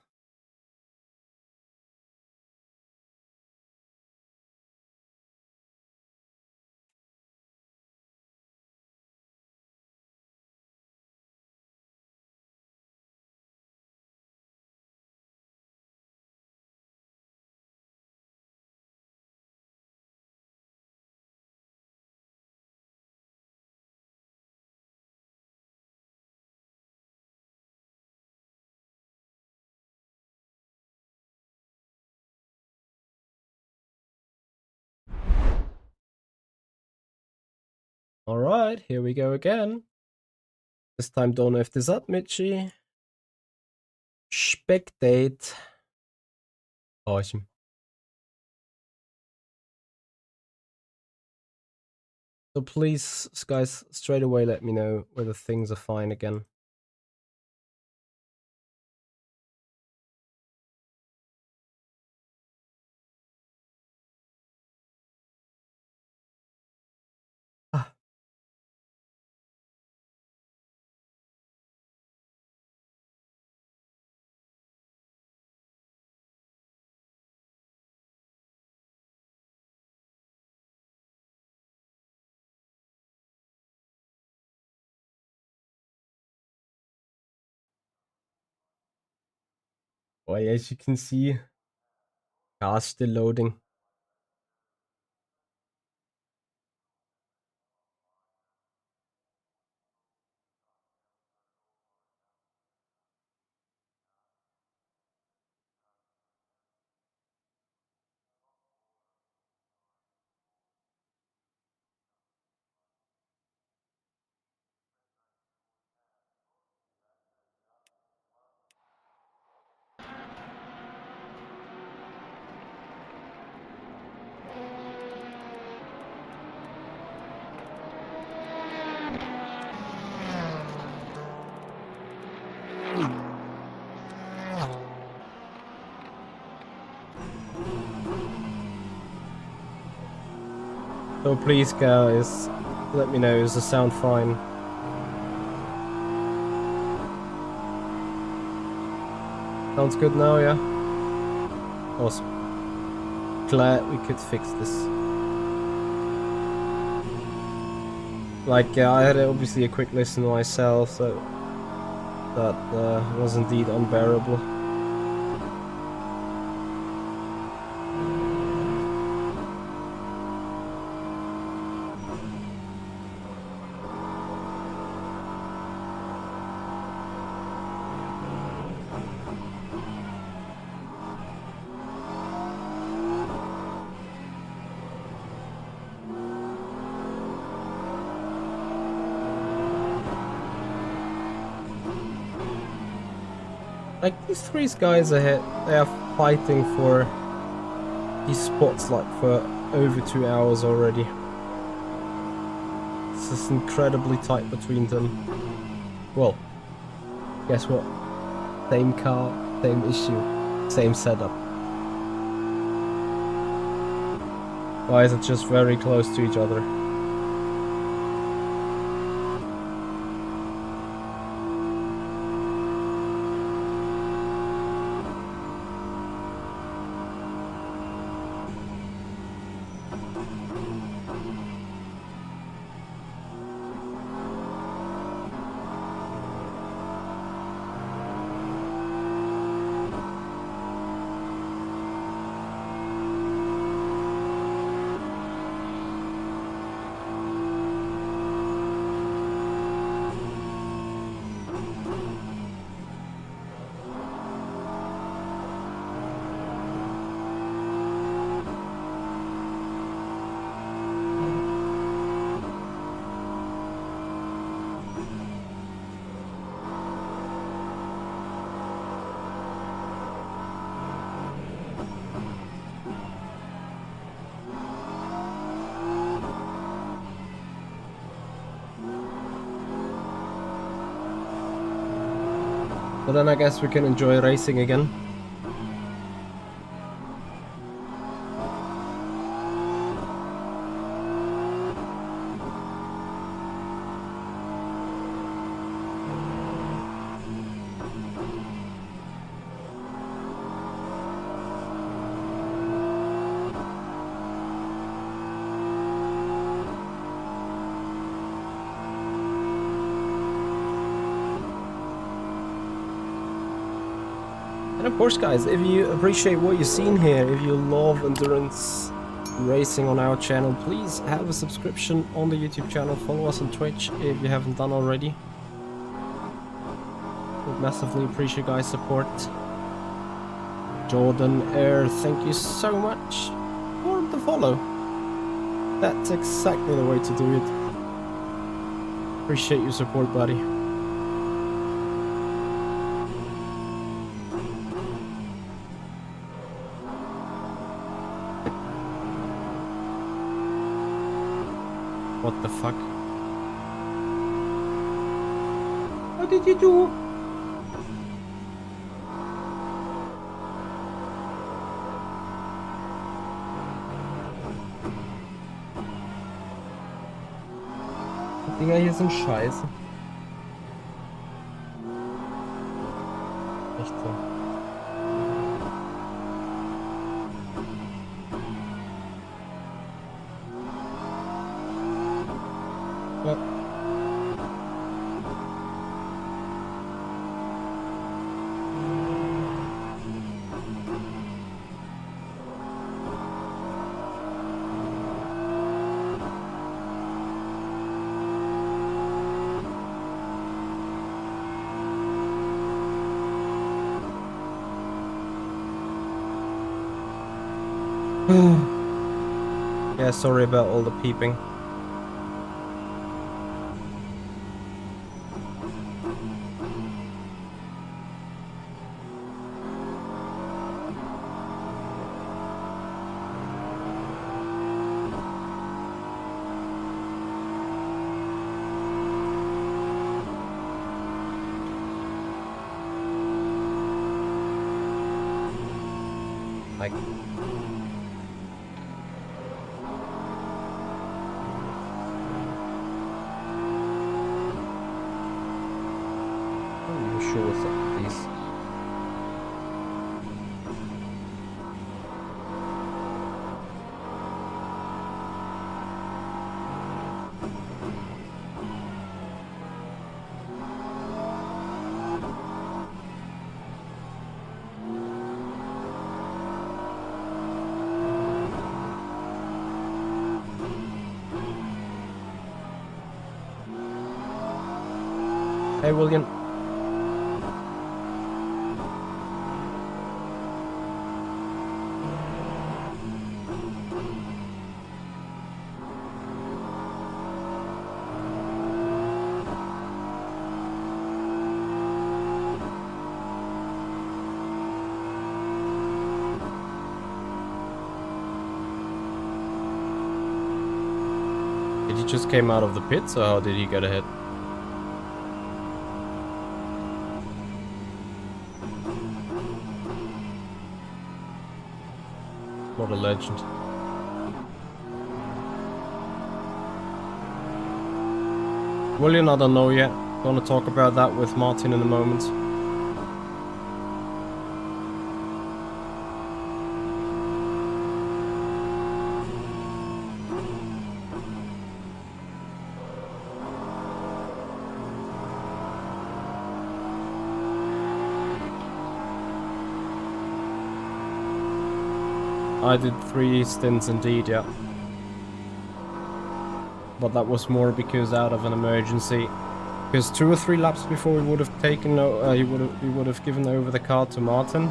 Alright, here we go again. This time don't lift this up, Mitchie. Spectate. Awesome. So please, guys, straight away let me know whether things are fine again. Ah. Well, as you can see, cars still loading. So please, guys, let me know, is the sound fine? Sounds good now, yeah? Awesome. Glad we could fix this. Like, I had obviously a quick listen myself, so that was indeed unbearable. Like, these three guys ahead, they are fighting for these spots like for over 2 hours already. It's just incredibly tight between them. Well, guess what? Same car, same issue, same setup. Why is it just very close to each other? But then I guess we can enjoy racing again. And of course, guys, if you appreciate what you've seen here, if you love endurance racing on our channel, please have a subscription on the YouTube channel. Follow us on Twitch if you haven't done already. Would massively appreciate guys' support. Jordan Air, thank you so much for the follow. That's exactly the way to do it. Appreciate your support, buddy. What the fuck? What did you do? Die Dinger hier sind scheiße. Echt so. Ja. Yeah, sorry about all the peeping. Like, sure what's up with these. Hey, William. Did he just came out of the pits, or how did he get ahead? What a legend. William, I don't know yet. Gonna talk about that with Martin in a moment. I did 3 stints indeed, yeah. But that was more because out of an emergency. Because 2 or 3 laps before we would have taken, he would have given over the car to Martin.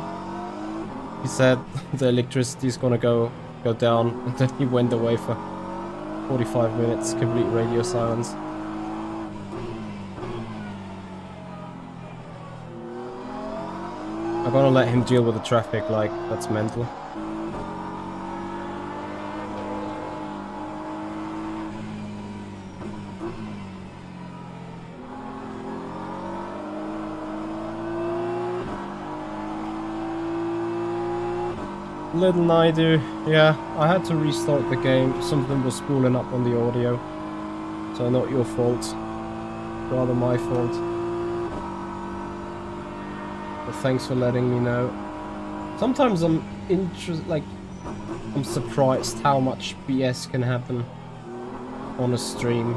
He said the electricity's gonna go down, and then he went away for 45 minutes, complete radio silence. I'm gonna let him deal with the traffic, like, that's mental. Little I do, yeah, I had to restart the game, something was spooling up on the audio. So not your fault, rather my fault. But thanks for letting me know. Sometimes I'm I'm surprised how much BS can happen on a stream.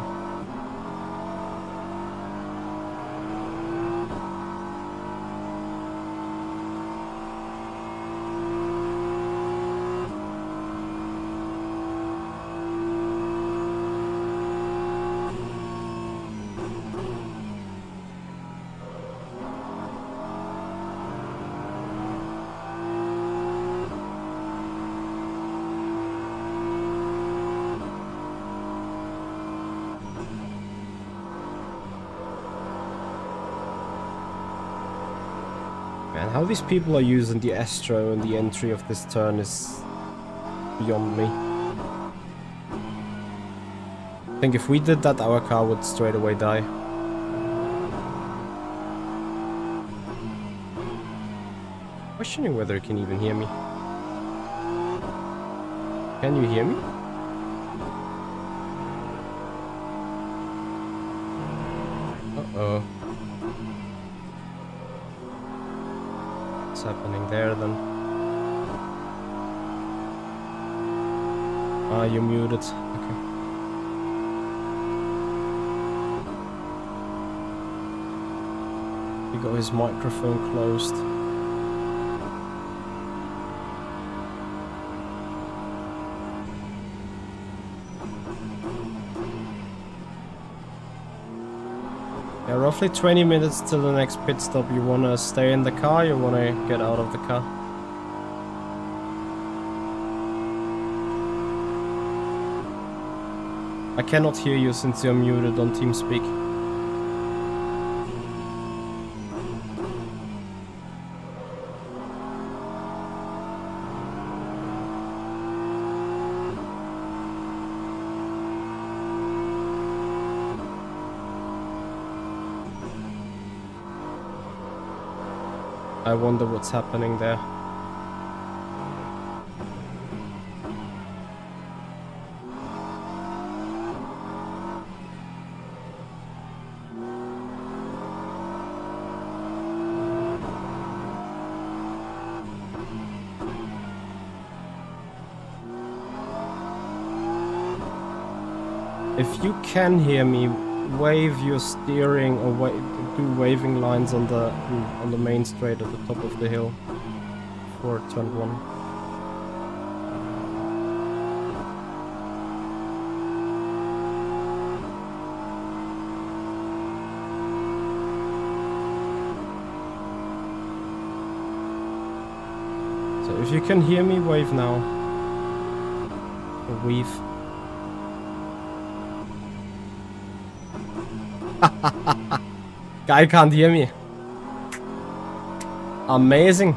Man, how these people are using the Astro and the entry of this turn is beyond me. I think if we did that, our car would straight away die. Questioning whether it can even hear me. Can you hear me? Uh-oh. What's happening there then? Ah, you're muted. Okay. He got his microphone closed. Yeah, roughly 20 minutes till the next pit stop. You wanna stay in the car, you wanna get out of the car? I cannot hear you since you're muted on TeamSpeak. I wonder what's happening there. If you can hear me, wave your steering or do waving lines on the main straight at the top of the hill for turn 1. So if you can hear me, wave now. Or weave. Guy can't hear me. Amazing.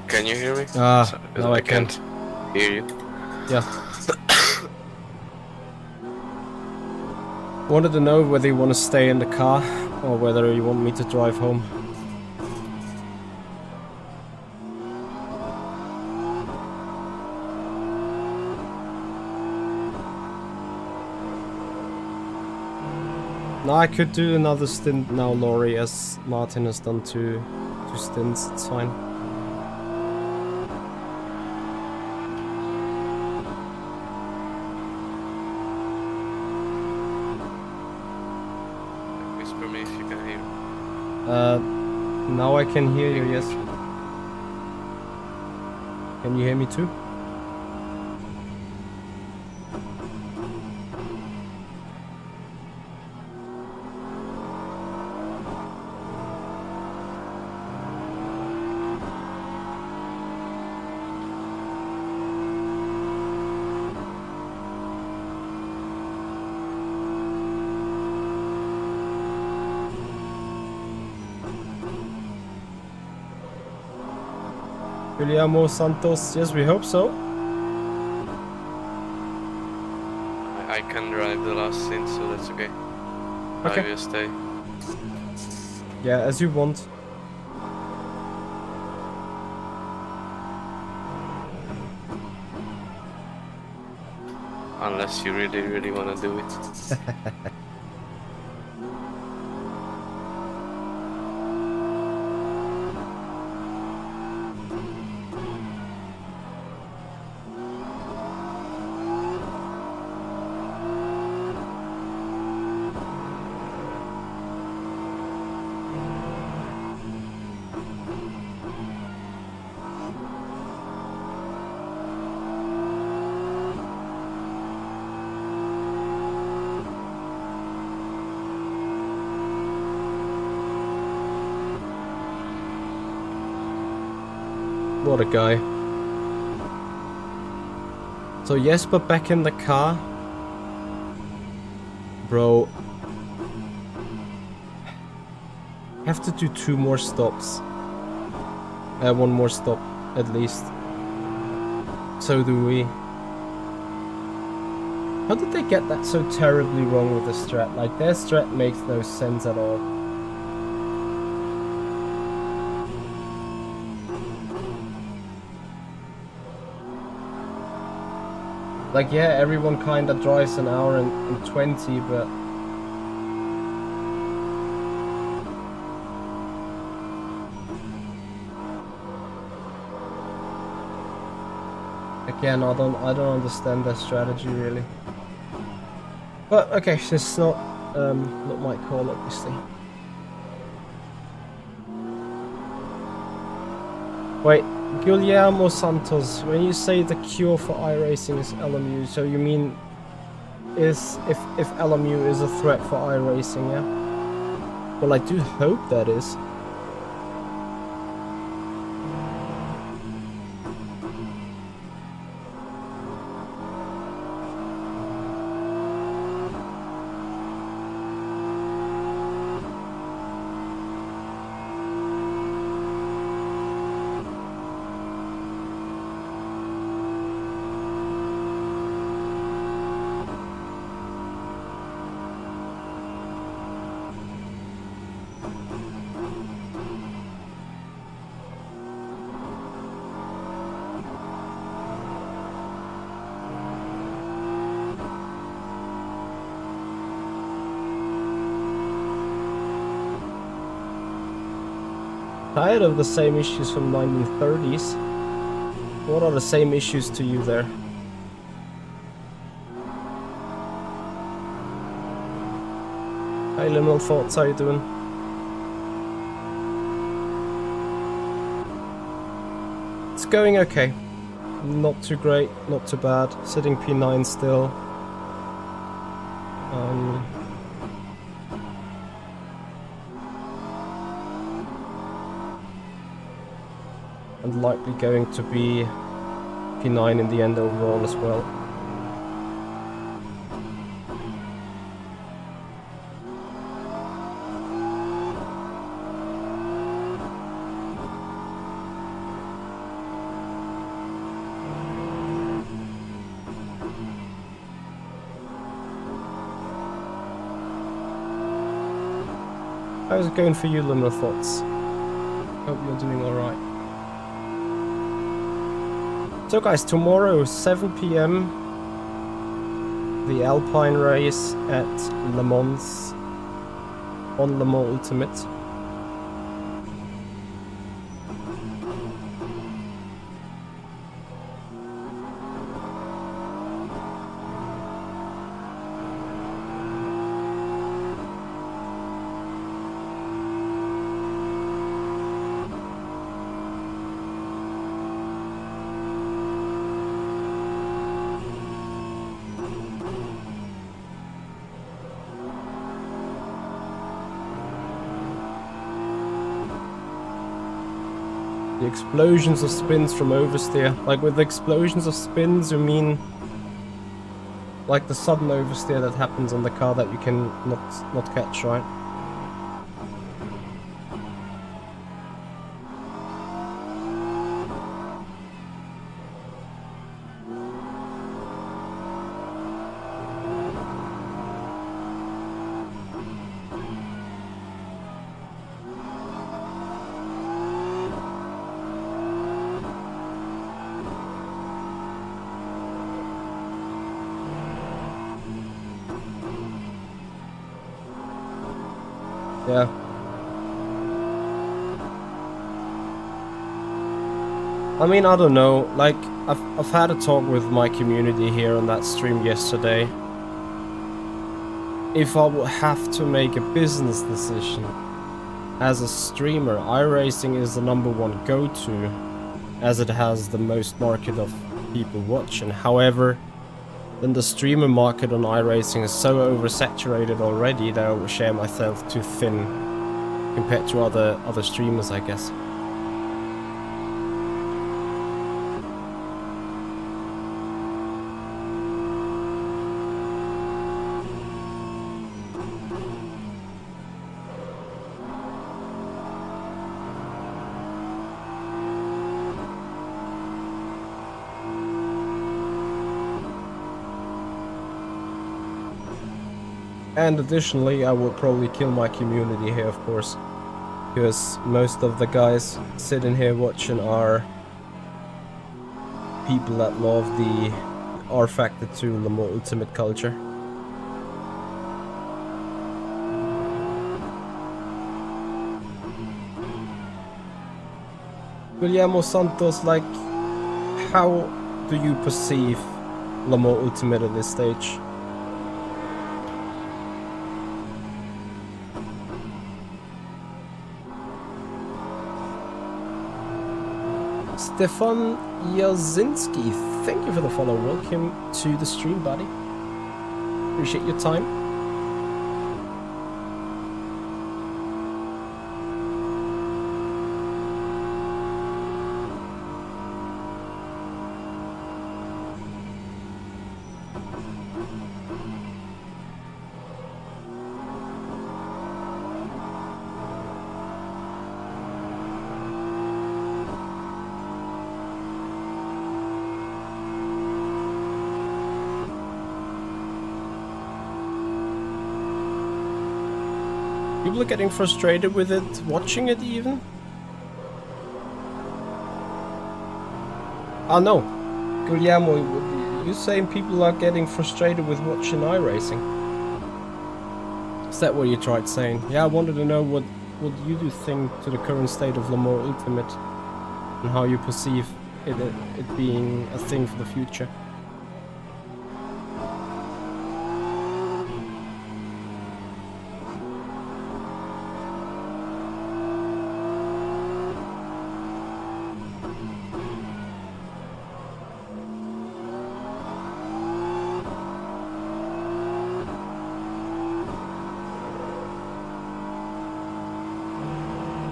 Can you hear me? Ah, now I can. can't hear you. Yeah. Wanted to know whether you want to stay in the car or whether you want me to drive home. No, I could do another stint now, Laurie, as Martin has done two stints. It's fine. Whisper me if you can hear. Now I can hear you, yes. Can you hear me too? Guillermo Santos, yes, we hope so. I can drive the last scene, so that's okay. Okay. I will stay. Yeah, as you want. Unless you really, really want to do it. What a guy. So Jesper back in the car. Bro. Have to do 2 more stops. 1 more stop, at least. So do we. How did they get that so terribly wrong with the strat? Like, their strat makes no sense at all. Like, yeah, everyone kinda drives an hour and 20, but... Again, I don't understand their strategy, really. But, okay, it's not my call, obviously. Wait. Guillermo Santos, when you say the cure for iRacing is LMU, so you mean if LMU is a threat for iRacing, yeah? Well, I do hope that is. Tired of the same issues from 1930s. What are the same issues to you there? Hi Liminal Thoughts, how you doing? It's going okay. Not too great, not too bad. Sitting P9 still. And likely going to be P9 in the end overall as well. How's it going for you, Lunar Thoughts? Hope you're doing alright. So guys, tomorrow 7 PM, the Alpine race at Le Mans on Le Mans Ultimate. The explosions of spins from oversteer. Like with explosions of spins, you mean like the sudden oversteer that happens on the car that you can not catch, right? Yeah. I mean, I don't know, like, I've had a talk with my community here on that stream yesterday. If I would have to make a business decision as a streamer, iRacing is the #1 go-to, as it has the most market of people watching. However, then the streamer market on iRacing is so oversaturated already that I would share myself too thin compared to other streamers, I guess. And additionally, I would probably kill my community here, of course, because most of the guys sitting here watching are people that love the rFactor 2 Le Mans Ultimate culture. Guillermo Santos, like, how do you perceive Le Mans Ultimate at this stage? Stefan Jasinski, thank you for the follow. Welcome to the stream, buddy. Appreciate your time. People are getting frustrated with it, watching it even. Oh no, Guillermo, you saying people are getting frustrated with watching iRacing? Is that what you tried saying? Yeah, I wanted to know what you do think to the current state of Le Mans Ultimate and how you perceive it being a thing for the future.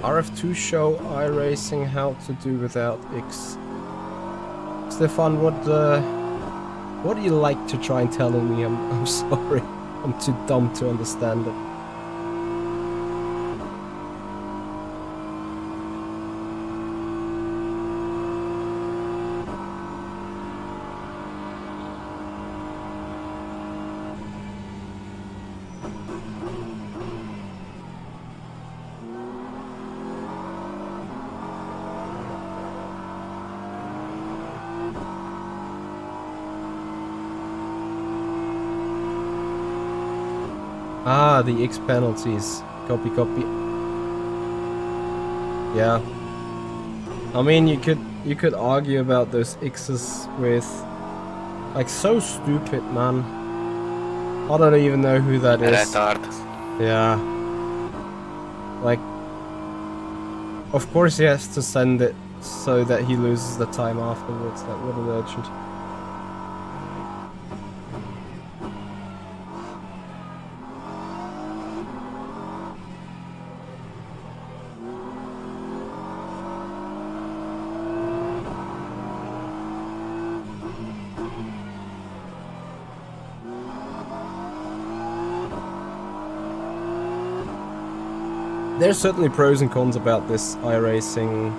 RF2 show iRacing how to do without X. Stefan, what do you like to try and tell me? I'm sorry, I'm too dumb to understand it. Ah, the X penalties. Copy, copy. Yeah. I mean, you could argue about those X's with, like, so stupid, man. I don't even know who that is. Retard. Yeah. Like, of course he has to send it so that he loses the time afterwards. Like, what an urgent. There's certainly pros and cons about this iRacing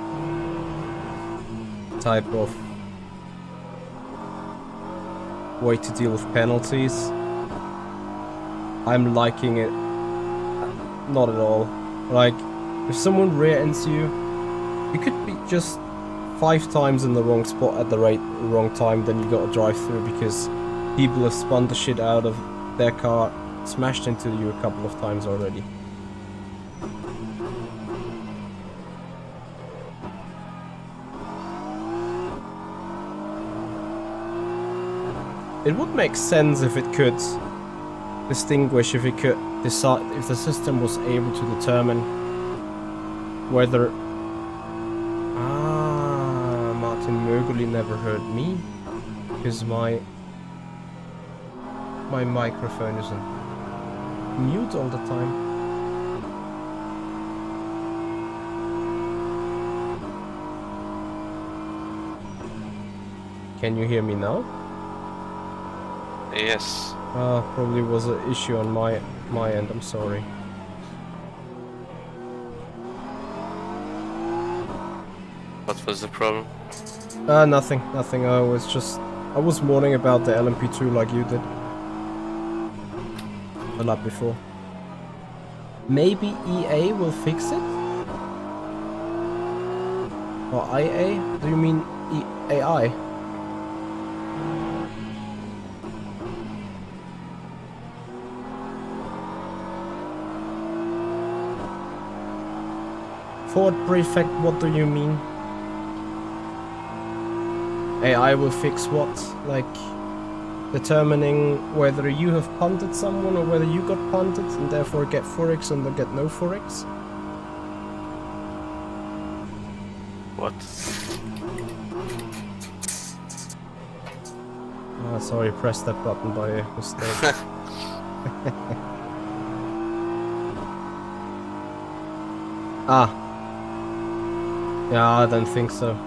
type of way to deal with penalties. I'm liking it not at all. Like, if someone rear ends you, you could be just 5 times in the wrong spot at the wrong time, then you gotta drive through because people have spun the shit out of their car, smashed into you a couple of times already. It would make sense if it could distinguish, if it could decide, if the system was able to determine whether... Ah, Martin Mögeli never heard me, because my microphone is on mute all the time. Can you hear me now? Yes. Probably was an issue on my end, I'm sorry. What was the problem? Nothing. I was mourning about the LMP2 like you did. A lot before. Maybe EA will fix it? Or IA? Do you mean AI? Ford Prefect, what do you mean? AI will fix what? Like, determining whether you have punted someone or whether you got punted and therefore get 4x and then get no 4x? What? Sorry, pressed that button by mistake. Ah. Yeah, I don't think so.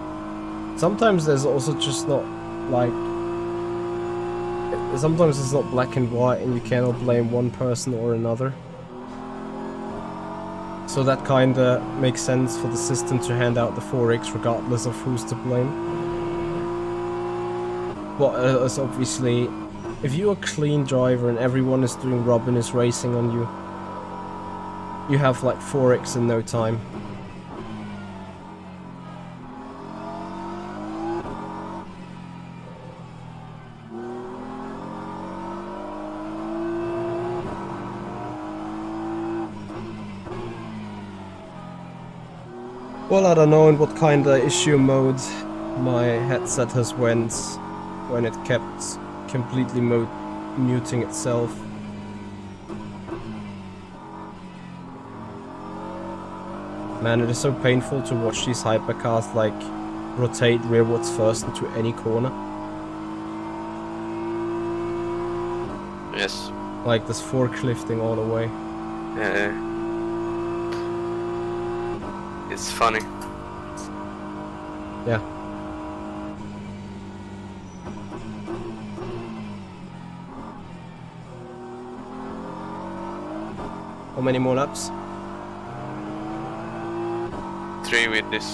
Sometimes there's also just not, like... Sometimes it's not black and white and you cannot blame one person or another. So that kinda makes sense for the system to hand out the 4x regardless of who's to blame. But as obviously, if you're a clean driver and everyone is doing Robin's racing on you, you have like 4x in no time. Well, I don't know in what kind of issue mode my headset has went when it kept completely muting itself. Man, it is so painful to watch these hypercars like rotate rearwards first into any corner. Yes. Like this forklifting all the way. Yeah. It's funny. Yeah. How many more laps? 3 with this.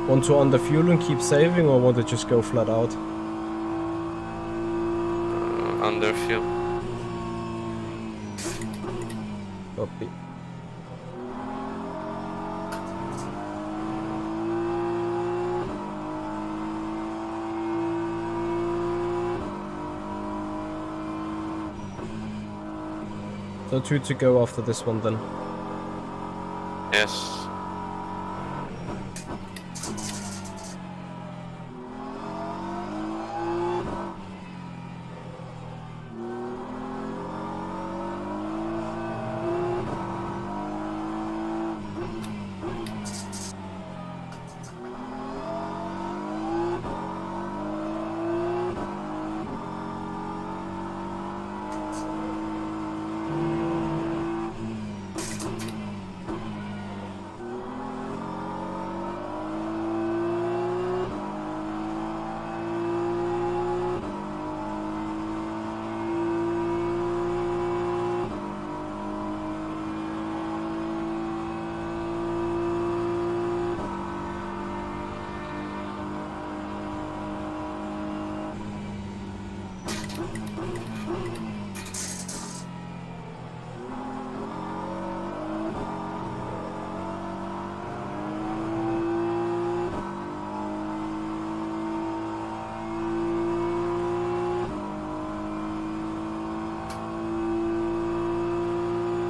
Want to underfuel and keep saving, or want to just go flat out? Under fuel. Copy. So 2 to go after this one then. Yes.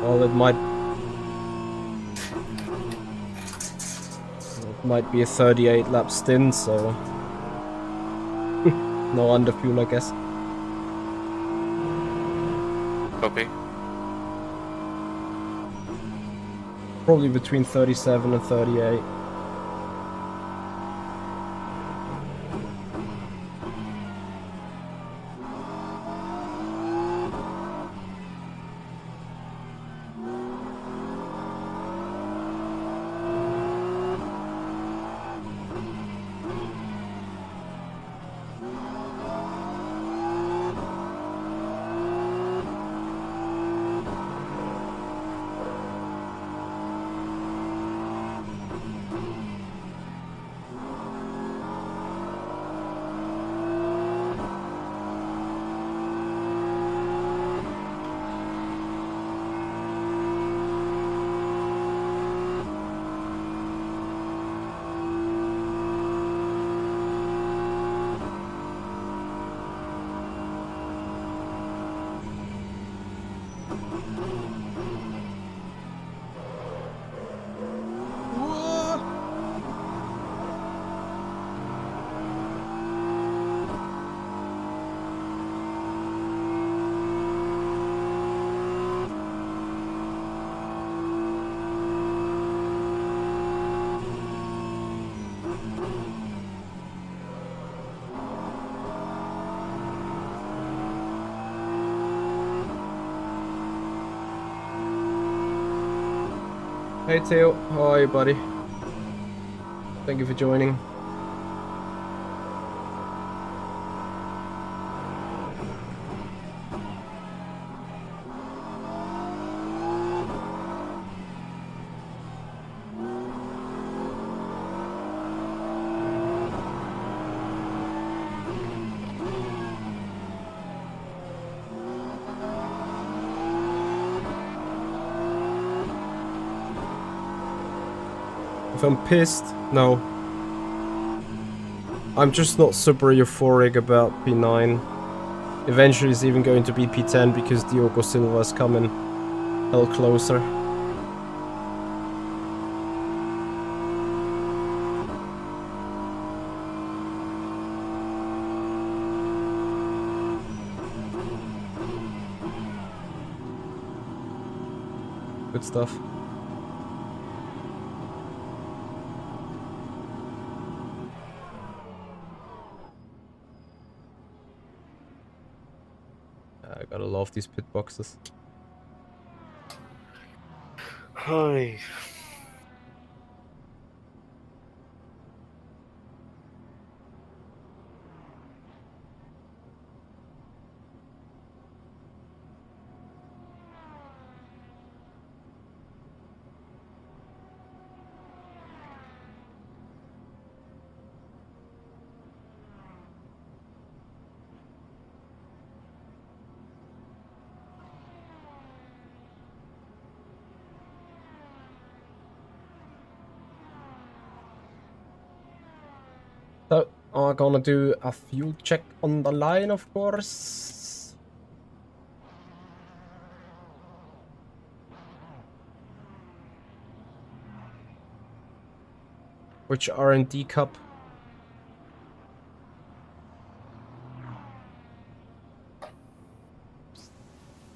Well, it might be a 38 lap stint, so no under fuel, I guess. Copy. Probably between 37 and 38. Hey Theo, how are you, buddy? Thank you for joining. If I'm pissed, no. I'm just not super euphoric about P9. Eventually it's even going to be P10 because Diogo Silva is coming hell closer. Good stuff. I gotta love these pit boxes. Hi. So, I'm gonna do a fuel check on the line, of course. Which R&D cup?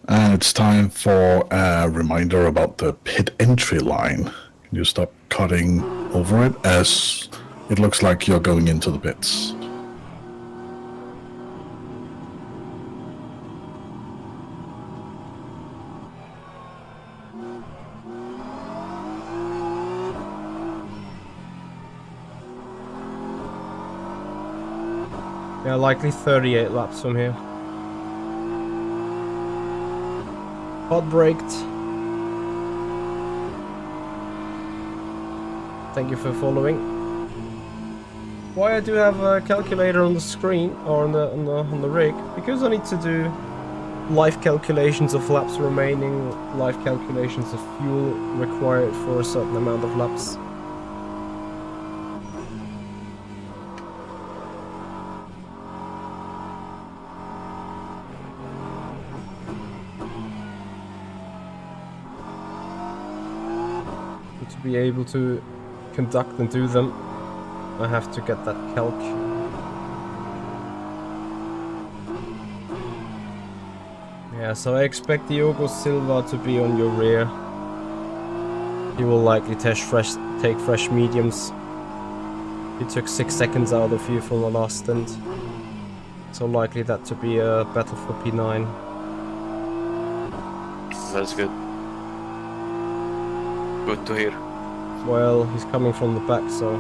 And it's time for a reminder about the pit entry line. Can you stop cutting over it, as it looks like you're going into the pits? Yeah, likely 38 laps from here. Hot braked. Thank you for following. Why I do have a calculator on the screen or on the rig? Because I need to do live calculations of laps remaining, live calculations of fuel required for a certain amount of laps. To be able to conduct and do them, I have to get that calc. Yeah, so I expect Diogo Silva to be on your rear. He will likely take fresh mediums. He took 6 seconds out of you from the last stint. So likely that to be a battle for P9. That's good. Good to hear. Well, he's coming from the back, so...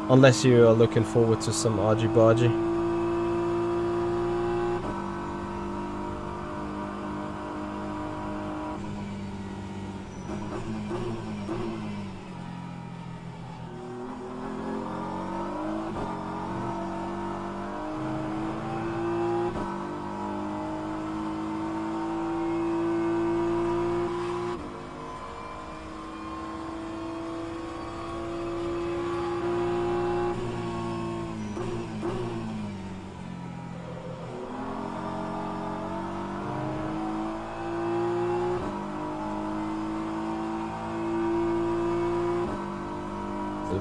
Unless you are looking forward to some argy-bargy.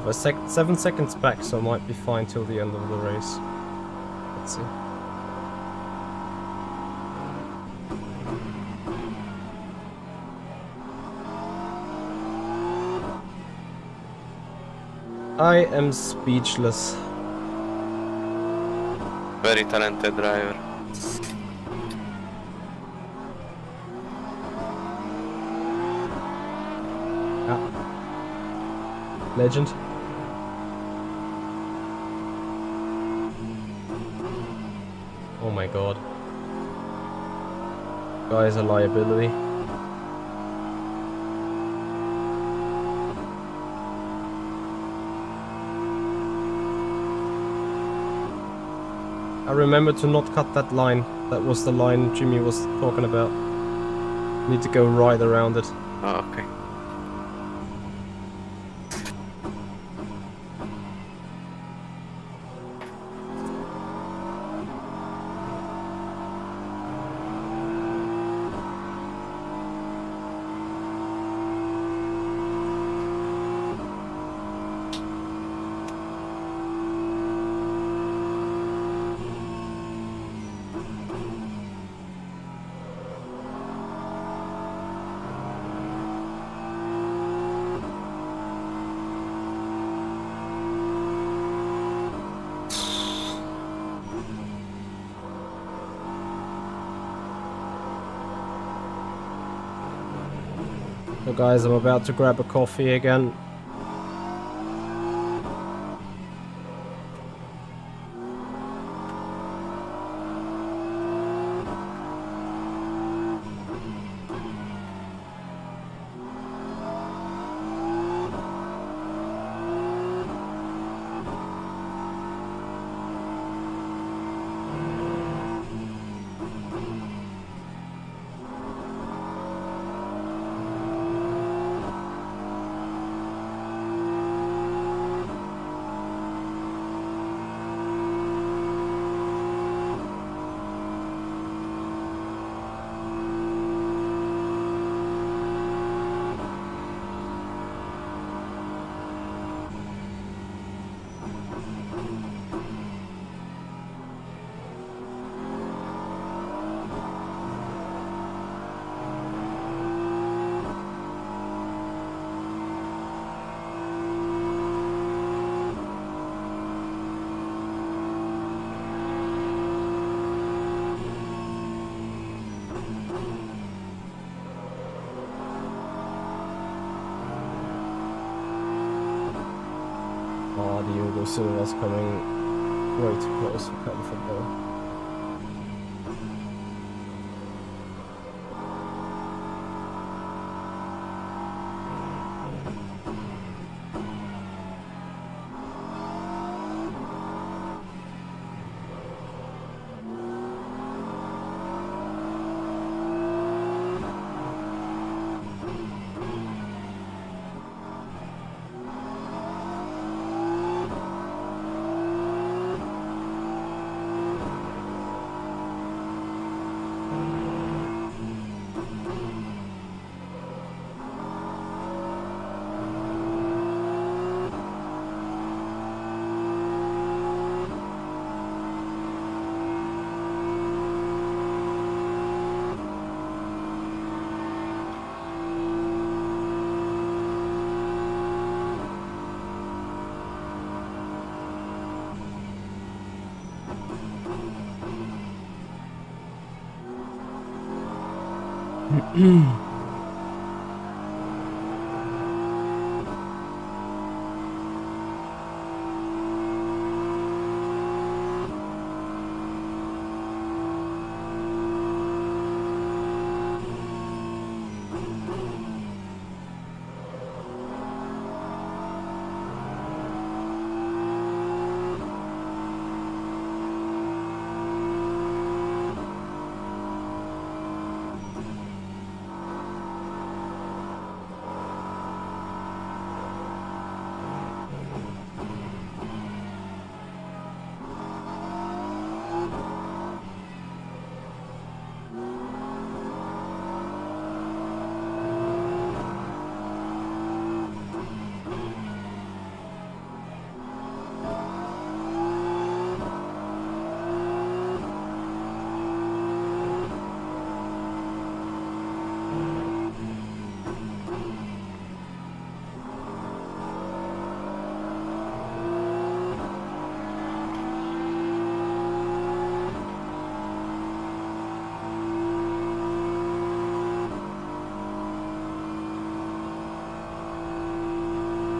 We're 7 seconds back, so I might be fine till the end of the race. Let's see. I am speechless. Very talented driver. Legend. Oh my god. Guy is a liability. I remember to not cut that line. That was the line Jimmy was talking about. Need to go right around it. Oh, okay. So guys, I'm about to grab a coffee again. Diogo Silva's coming way too close for comfort though.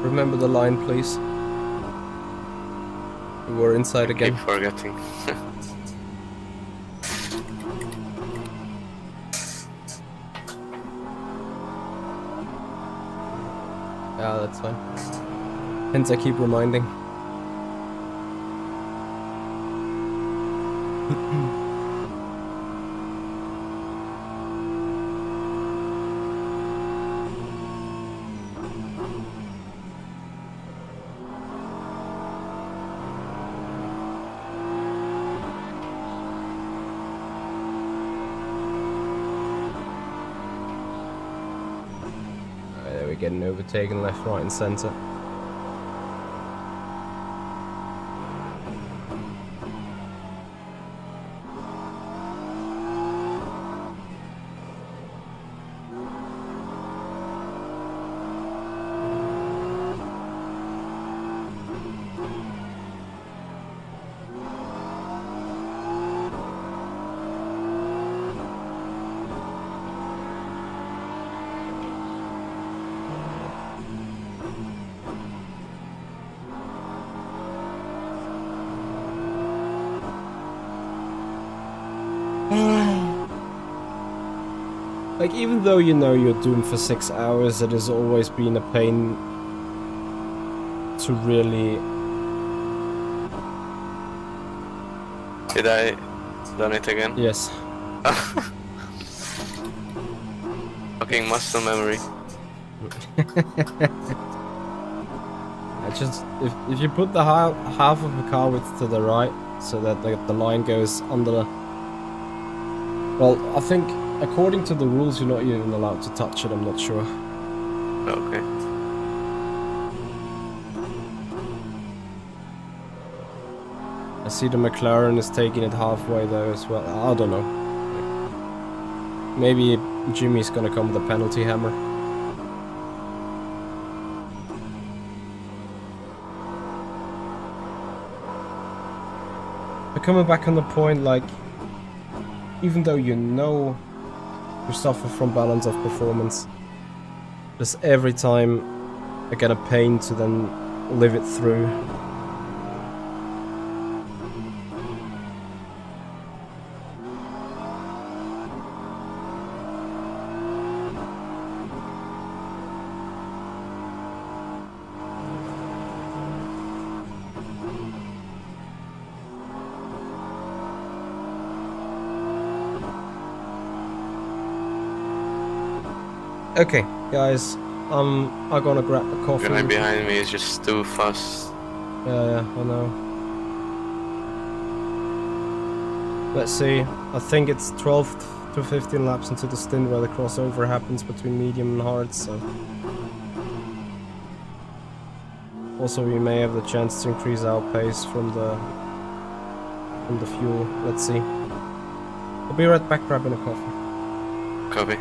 Remember the line, please. We're inside again. Keep forgetting. Yeah, that's fine. Hence I keep reminding. We're getting overtaken left, right and centre. Like, even though you know you're doomed for 6 hours, it has always been a pain to really... Did I done it again? Yes. Fucking muscle memory. I just... If you put the half of the car width to the right, so that the line goes under the... Well, I think... According to the rules, you're not even allowed to touch it, I'm not sure. Okay. I see the McLaren is taking it halfway though as well. I don't know. Maybe Jimmy's gonna come with a penalty hammer. But coming back on the point, like, even though you know you suffer from balance of performance, just every time I get a pain to then live it through. Okay, guys, I'm gonna grab a coffee. The guy behind me is just too fast. Yeah, I know. Let's see. I think it's 12 to 15 laps into the stint where the crossover happens between medium and hard, so... Also, we may have the chance to increase our pace from the fuel. Let's see. I'll be right back grabbing a coffee. Copy.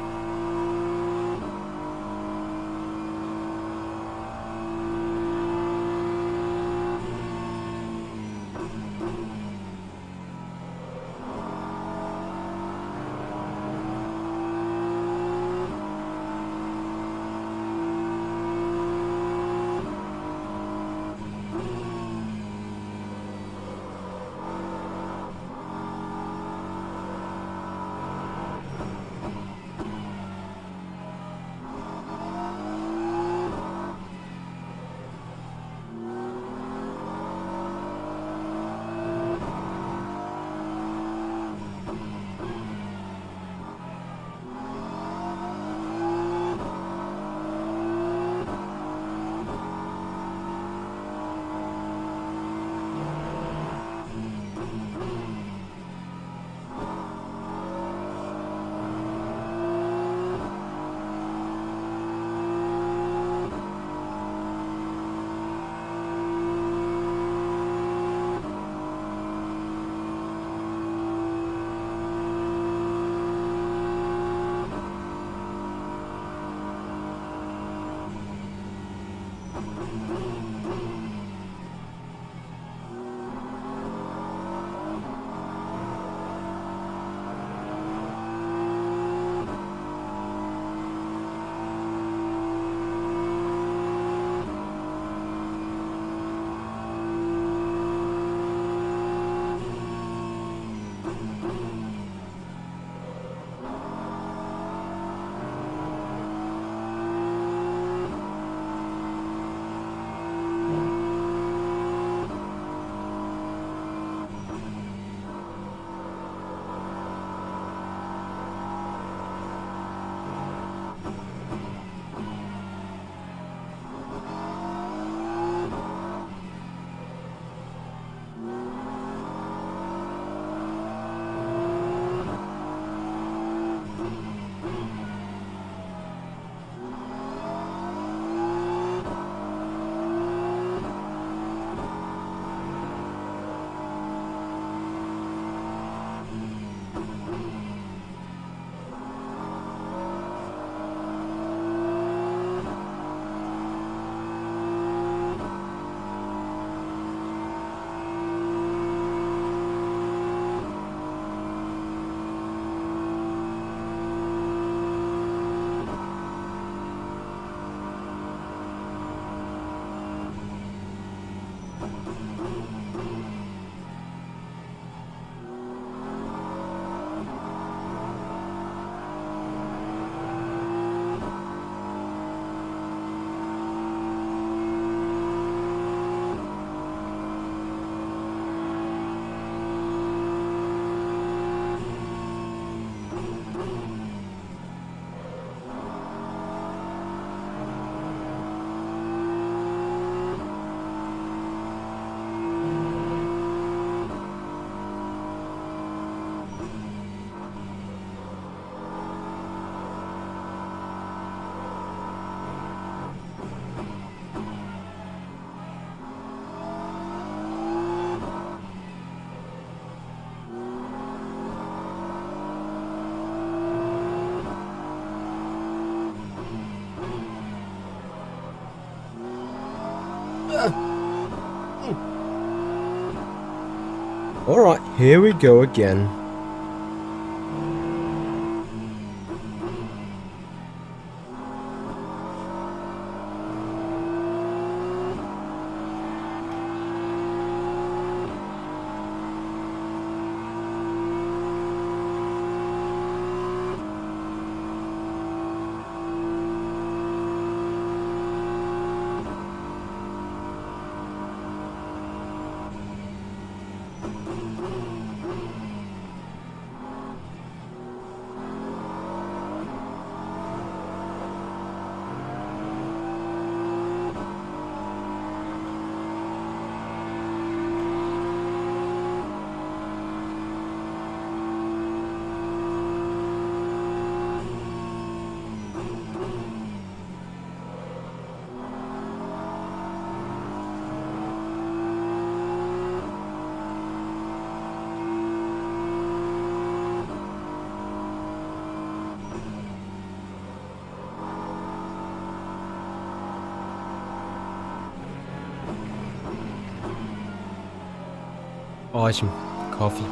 Alright, here we go again. Awesome. Coffee.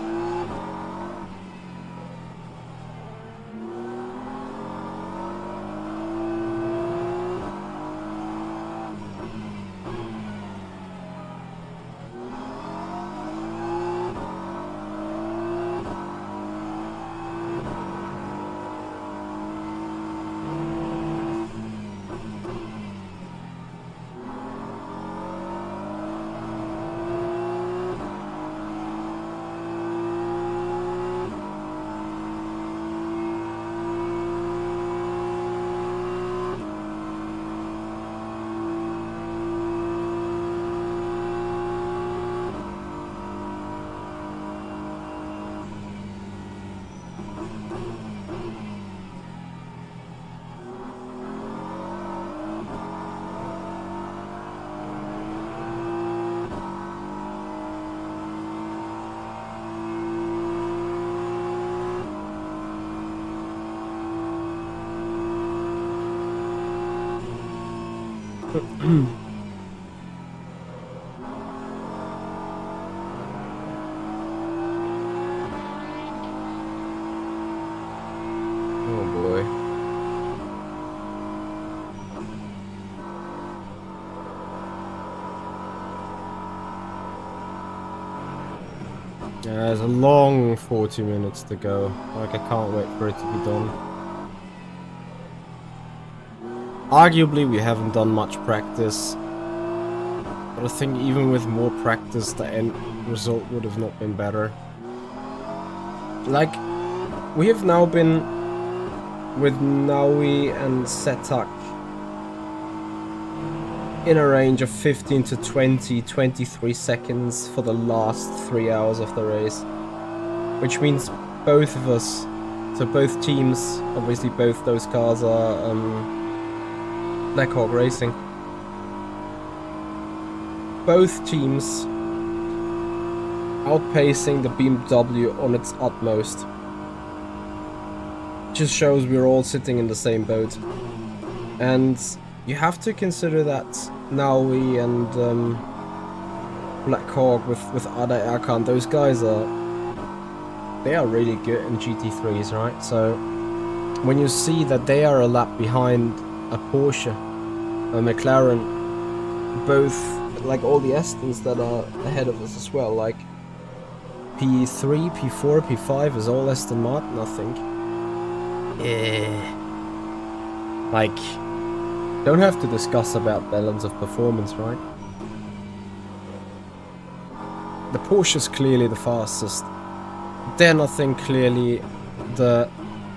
Oh boy. Yeah, there's a long 40 minutes to go. Like, I can't wait for it to be done. Arguably, we haven't done much practice. But I think even with more practice, the end result would have not been better. Like, we have now been with Naui and Setak in a range of 15 to 20, 23 seconds for the last 3 hours of the race. Which means both of us, so both teams, obviously both those cars are Black Hawk Racing. Both teams outpacing the BMW on its utmost. Just shows we're all sitting in the same boat. And you have to consider that Naui and Black Hawk with Ada Erkan, those guys they are really good in GT3s, right? So when you see that they are a lap behind a Porsche, a McLaren, both, like all the Astons that are ahead of us as well, like P3, P4, P5 is all Aston Martin, I think. Yeah. Like, don't have to discuss about balance of performance, right? The Porsche's clearly the fastest. Then I think clearly the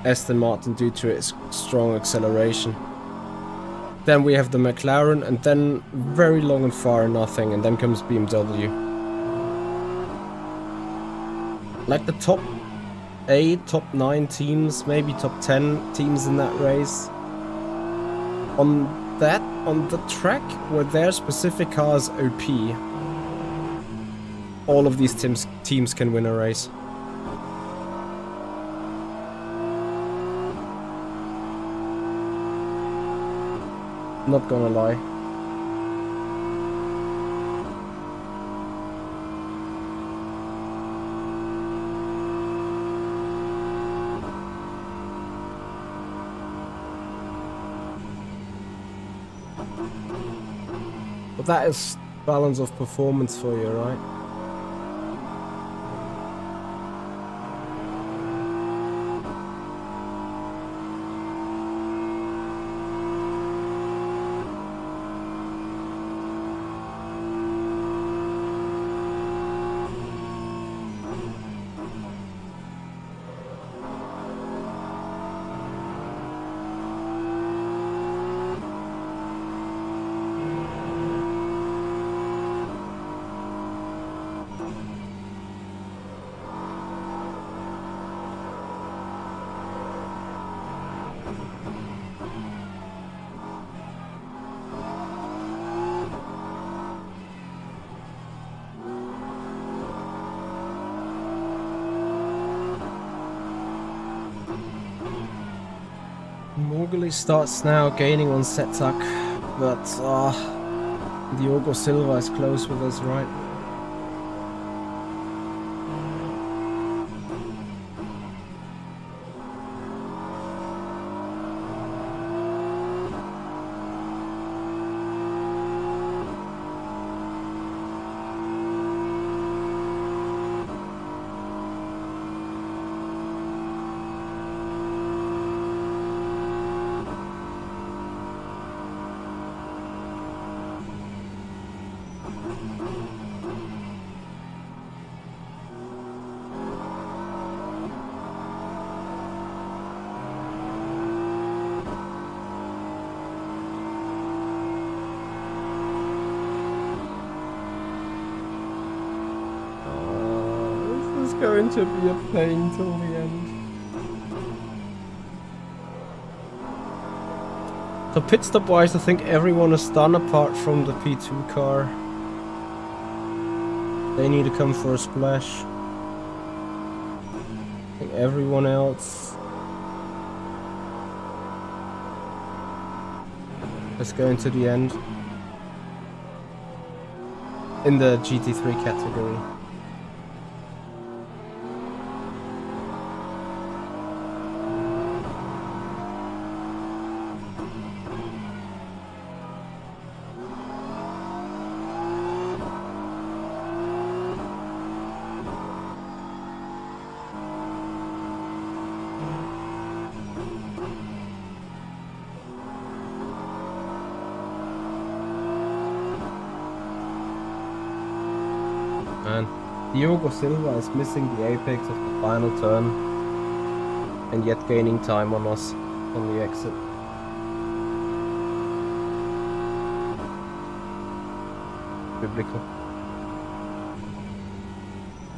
Aston Martin due to its strong acceleration. Then we have the McLaren, and then very long and far nothing, and then comes BMW. Like the top 8, top 9 teams, maybe top 10 teams in that race. On the track where their specific cars OP, all of these teams can win a race. Not gonna lie. But that is balance of performance for you, right? Morguli starts now gaining on Setak, but Diogo Silva is close with us, right? going to be a pain till the end. So pit stop wise, I think everyone is done apart from the P2 car. They need to come for a splash. I think everyone else is going to the end. In the GT3 category. Man, Diogo Silva is missing the apex of the final turn and yet gaining time on us on the exit. Biblical.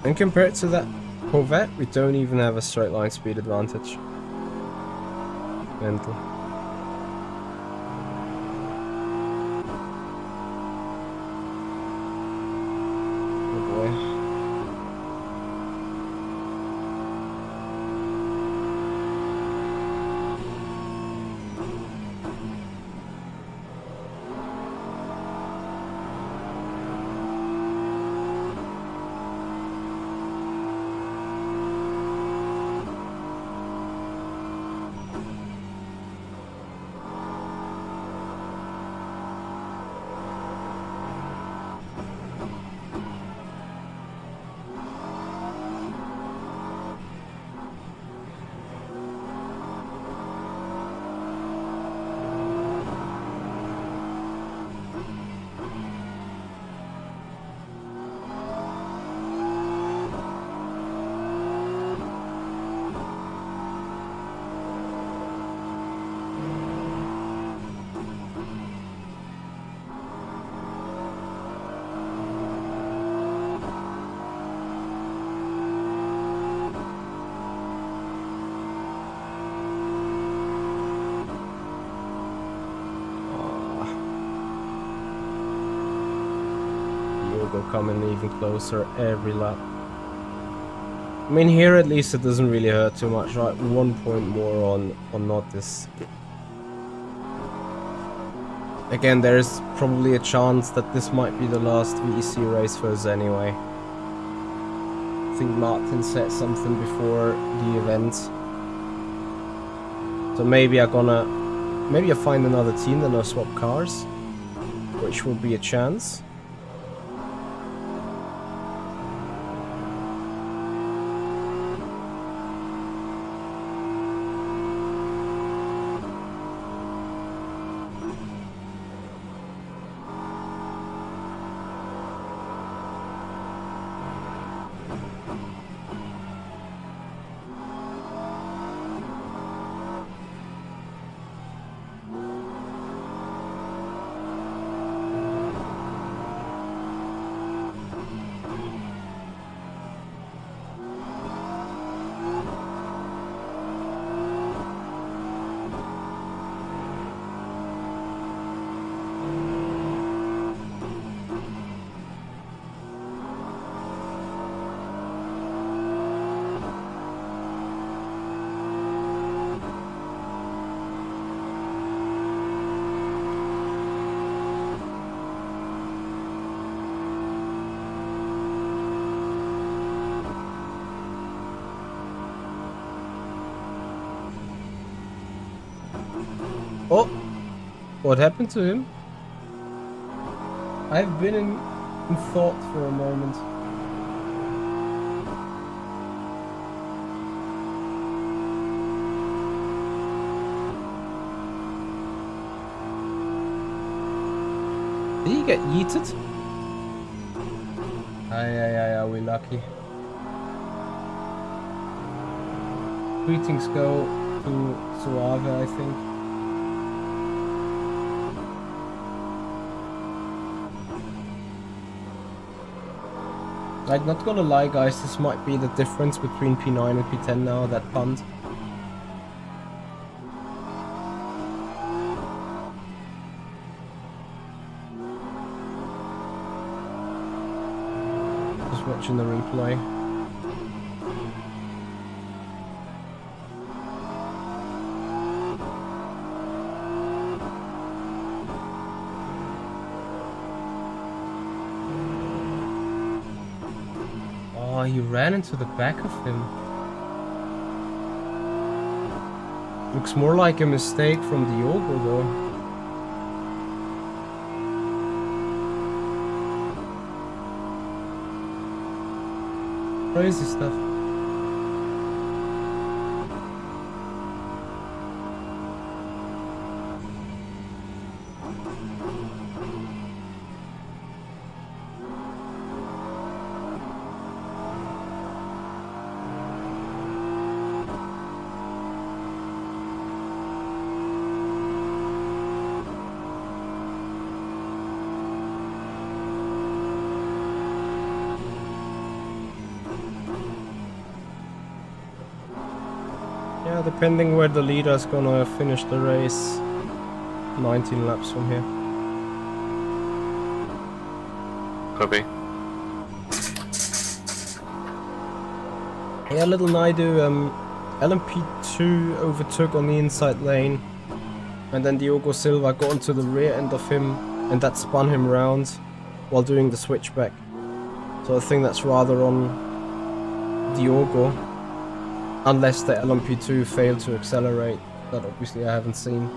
And compared to that Corvette, we don't even have a straight line speed advantage. Mental. Coming even closer every lap. I mean, here at least it doesn't really hurt too much, right? 1 point more on not this. Again, there's probably a chance that this might be the last VEC race for us anyway. I think Martin said something before the event. So maybe I find another team, then I'll swap cars, which will be a chance. Oh, what happened to him? I've been in thought for a moment. Did he get yeeted? Are we lucky? Greetings go to Suave, I think. I'm not gonna lie, guys, this might be the difference between P9 and P10 now, that punt. Just watching the replay. Oh, he ran into the back of him. Looks more like a mistake from Diogo though. Crazy stuff. Yeah, depending where the leader's gonna finish the race, 19 laps from here. Copy. Yeah, little Naidu, LMP2 overtook on the inside lane, and then Diogo Silva got onto the rear end of him, and that spun him round while doing the switchback. So I think that's rather on Diogo. Unless the LMP2 failed to accelerate, that obviously I haven't seen.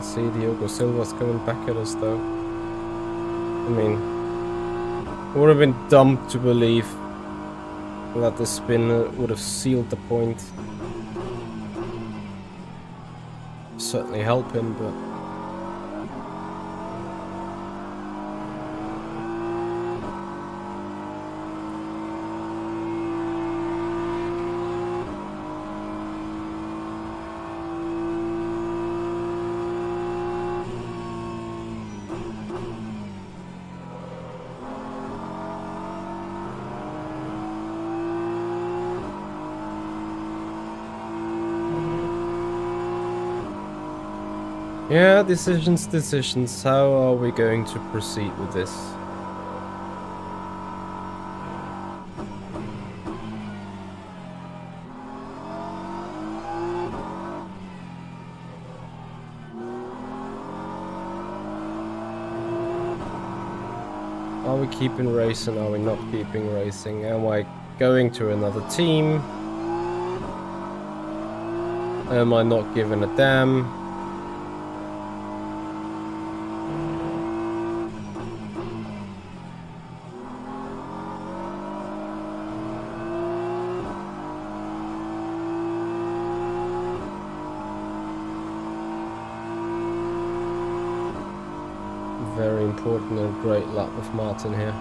See Diogo Silva's coming back at us though. I mean, it would have been dumb to believe that the spin would have sealed the point. Certainly help him, but yeah, decisions. How are we going to proceed with this? Are we keeping racing? Are we not keeping racing? Am I going to another team? Am I not giving a damn? Very important and great lap with Martin here.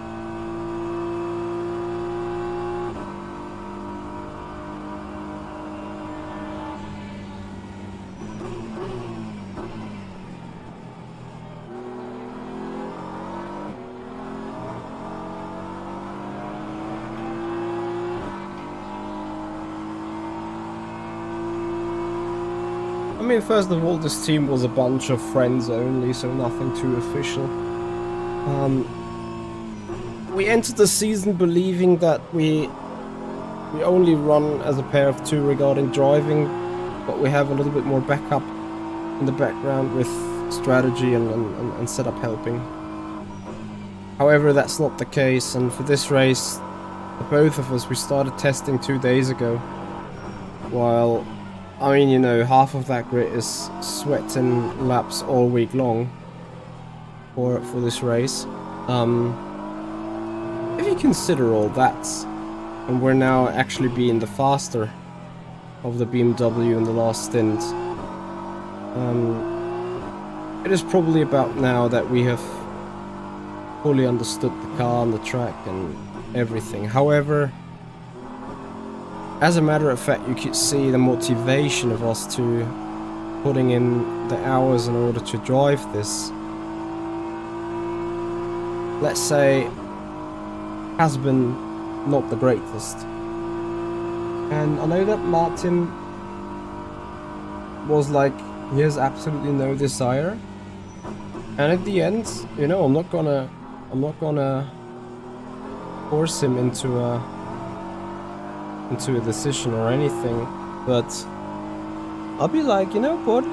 I mean, first of all, this team was a bunch of friends only, so nothing too official. We entered the season believing that we only run as a pair of two regarding driving, but we have a little bit more backup in the background with strategy and setup helping. However, that's not the case, and for this race, both of us, we started testing 2 days ago, while I mean, you know, half of that grid is sweating laps all week long for this race. If you consider all that, and we're now actually being the faster of the BMW in the last stint, it is probably about now that we have fully understood the car and the track and everything. However, as a matter of fact, you could see the motivation of us to putting in the hours in order to drive this, let's say, has been not the greatest. And I know that Martin was like, he has absolutely no desire. And at the end, you know, I'm not gonna force him into a decision or anything, but I'll be like, you know what,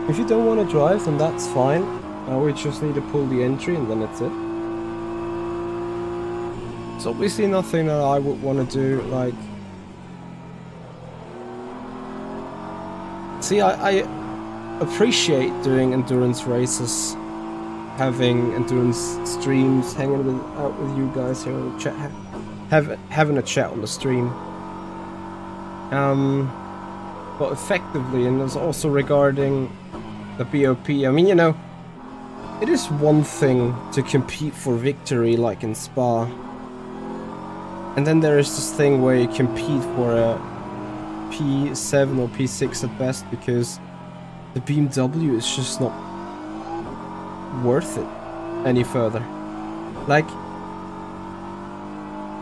if you don't want to drive, then that's fine. We just need to pull the entry and then that's it. It's obviously nothing that I would want to do. Like, see, I appreciate doing endurance races, having endurance streams, hanging out with you guys here on the chat, having a chat on the stream. But effectively, and there's also regarding the BOP, I mean, you know, it is one thing to compete for victory like in Spa, and then there is this thing where you compete for a P7 or P6 at best, because the BMW is just not worth it any further. Like,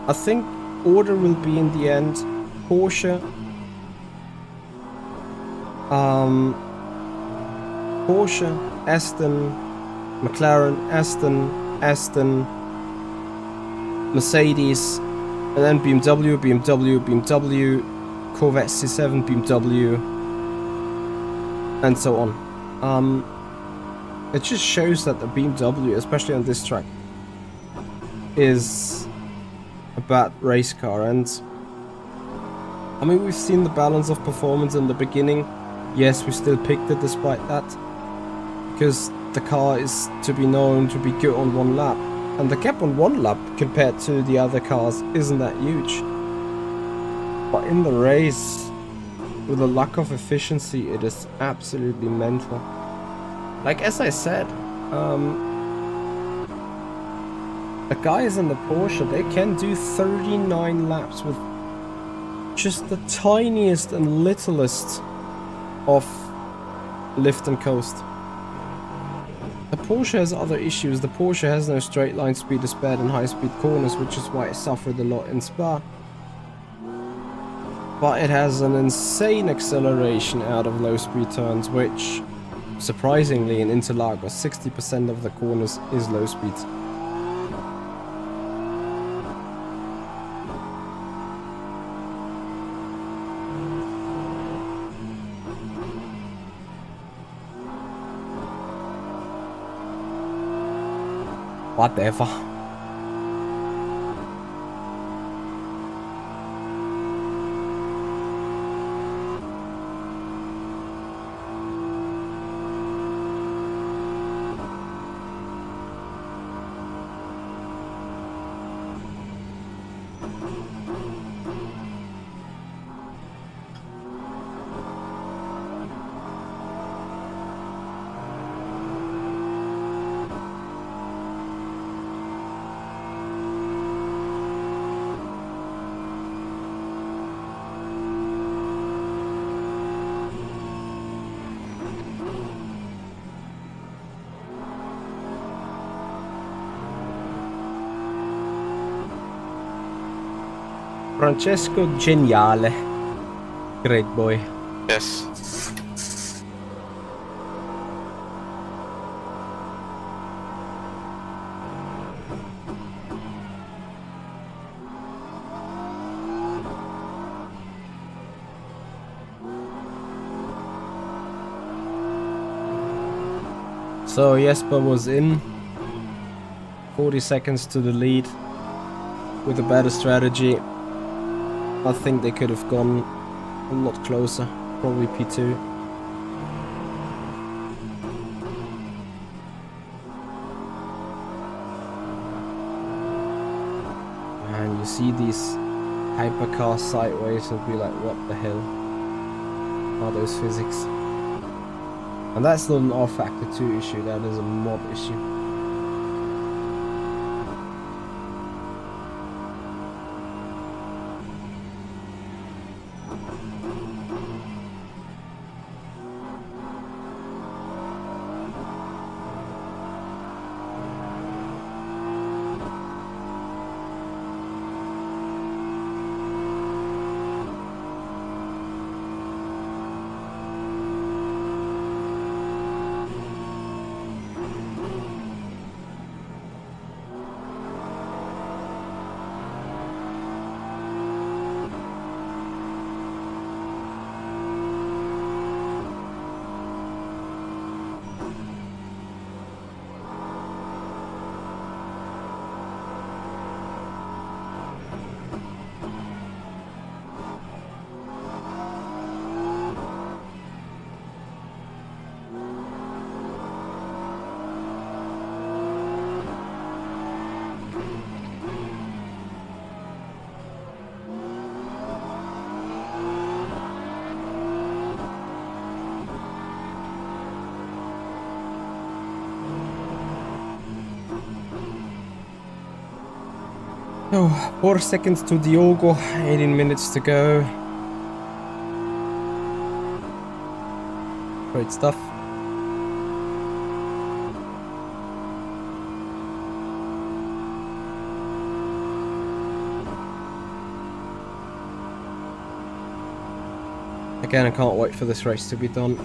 I think order will be in the end Porsche, Aston, McLaren, Aston, Mercedes, and then BMW, Corvette C7, BMW, and so on. It just shows that the BMW, especially on this track, is a bad race car. And I mean, we've seen the balance of performance in the beginning. Yes, we still picked it despite that, because the car is to be known to be good on one lap, and the gap on one lap compared to the other cars isn't that huge. But in the race, with the lack of efficiency, it is absolutely mental. Like, as I said, the guys in the Porsche, they can do 39 laps with just the tiniest and littlest of lift and coast. The Porsche has other issues. The Porsche has no straight line speed as bad in high speed corners, which is why it suffered a lot in Spa. But it has an insane acceleration out of low speed turns, which surprisingly in Interlagos 60% of the corners is low speed. Whatever. Francesco Geniale. Great boy. Yes. So Jesper was in 40 seconds to the lead. With a better strategy, I think they could have gone a lot closer. Probably P2. And you see these hypercars sideways and be like, what the hell are those physics? And that's not an rFactor 2 issue, that is a mod issue. Oh, 4 seconds to Diogo, 18 minutes to go. Great stuff. Again, I can't wait for this race to be done.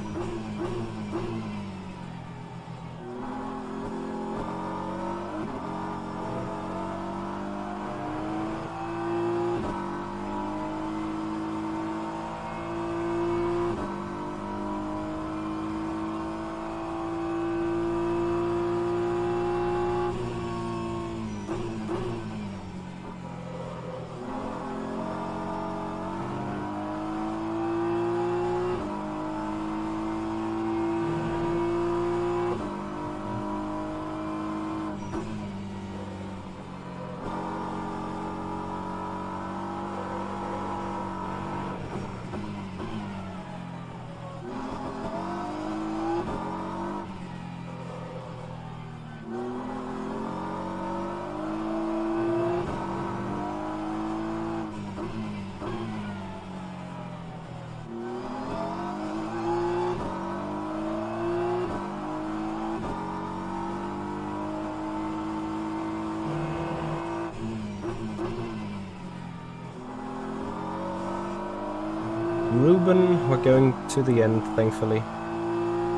Ruben, we're going to the end, thankfully.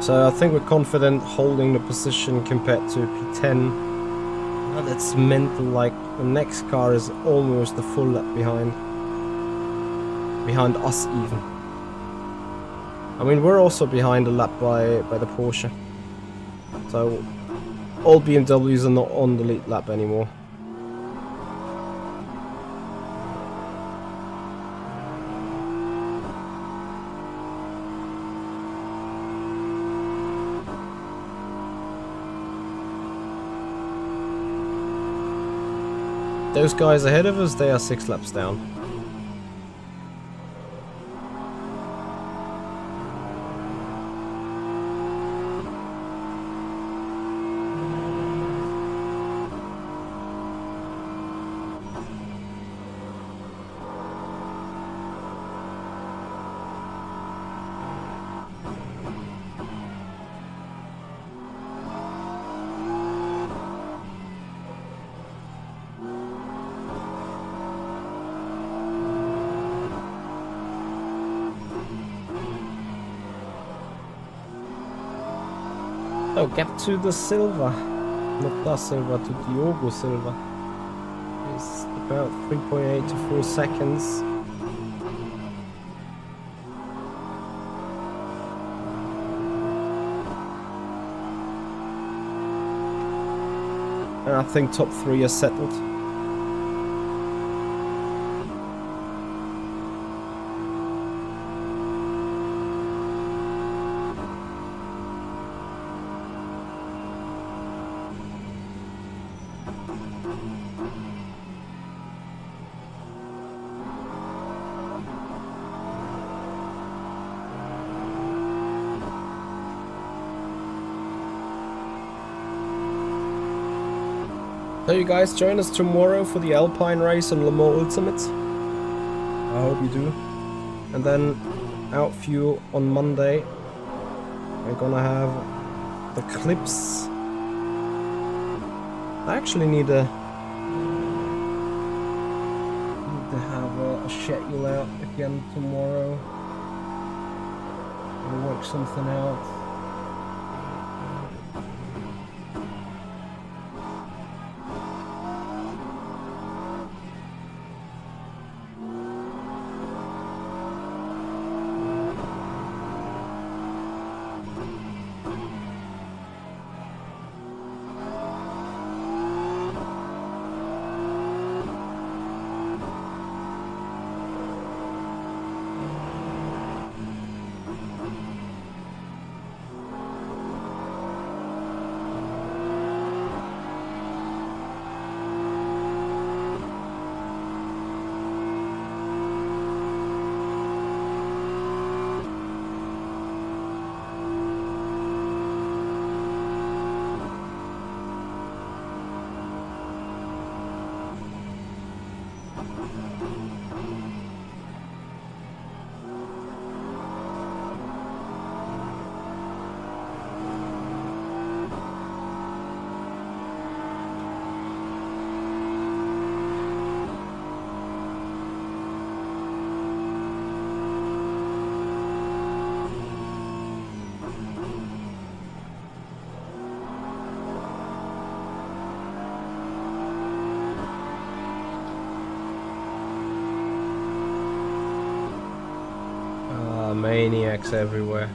So I think we're confident holding the position compared to P10. Now that's mental, like the next car is almost a full lap behind. Behind us even. I mean, we're also behind a lap by the Porsche. So all BMWs are not on the lead lap anymore. Those guys ahead of us, they are 6 laps down. Oh, gap to the Silva. Not the Silva, to Diogo Silva. It's about 3.8 to 4 seconds. And I think top 3 is settled. So you guys join us tomorrow for the Alpine race on Le Mans Ultimate. I hope you do. And then out for you on Monday. We're gonna have the clips. I actually need to have a schedule out again tomorrow. We'll work something out. Maniacs everywhere.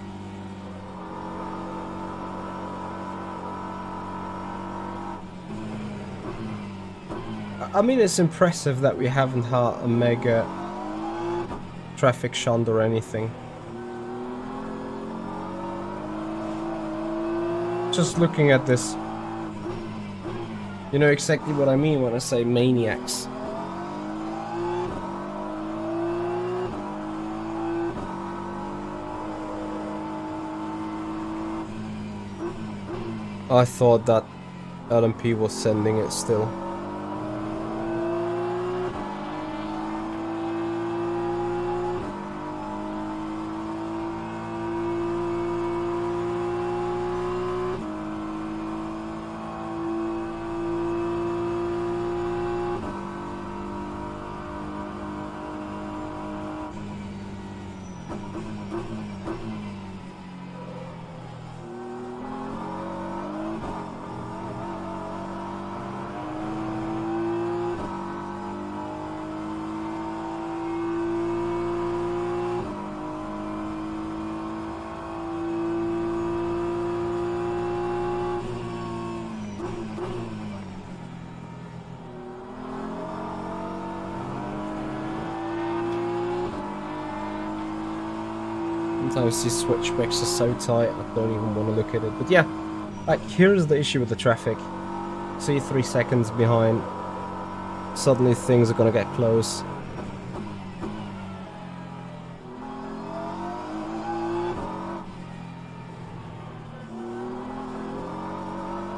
I mean, it's impressive that we haven't had a mega traffic shunt or anything. Just looking at this, you know exactly what I mean when I say maniacs. I thought that LMP was sending it still. Sometimes these switchbacks are so tight, I don't even want to look at it. But yeah, like, here's the issue with the traffic. See, 3 seconds behind. suddenly things are gonna get close.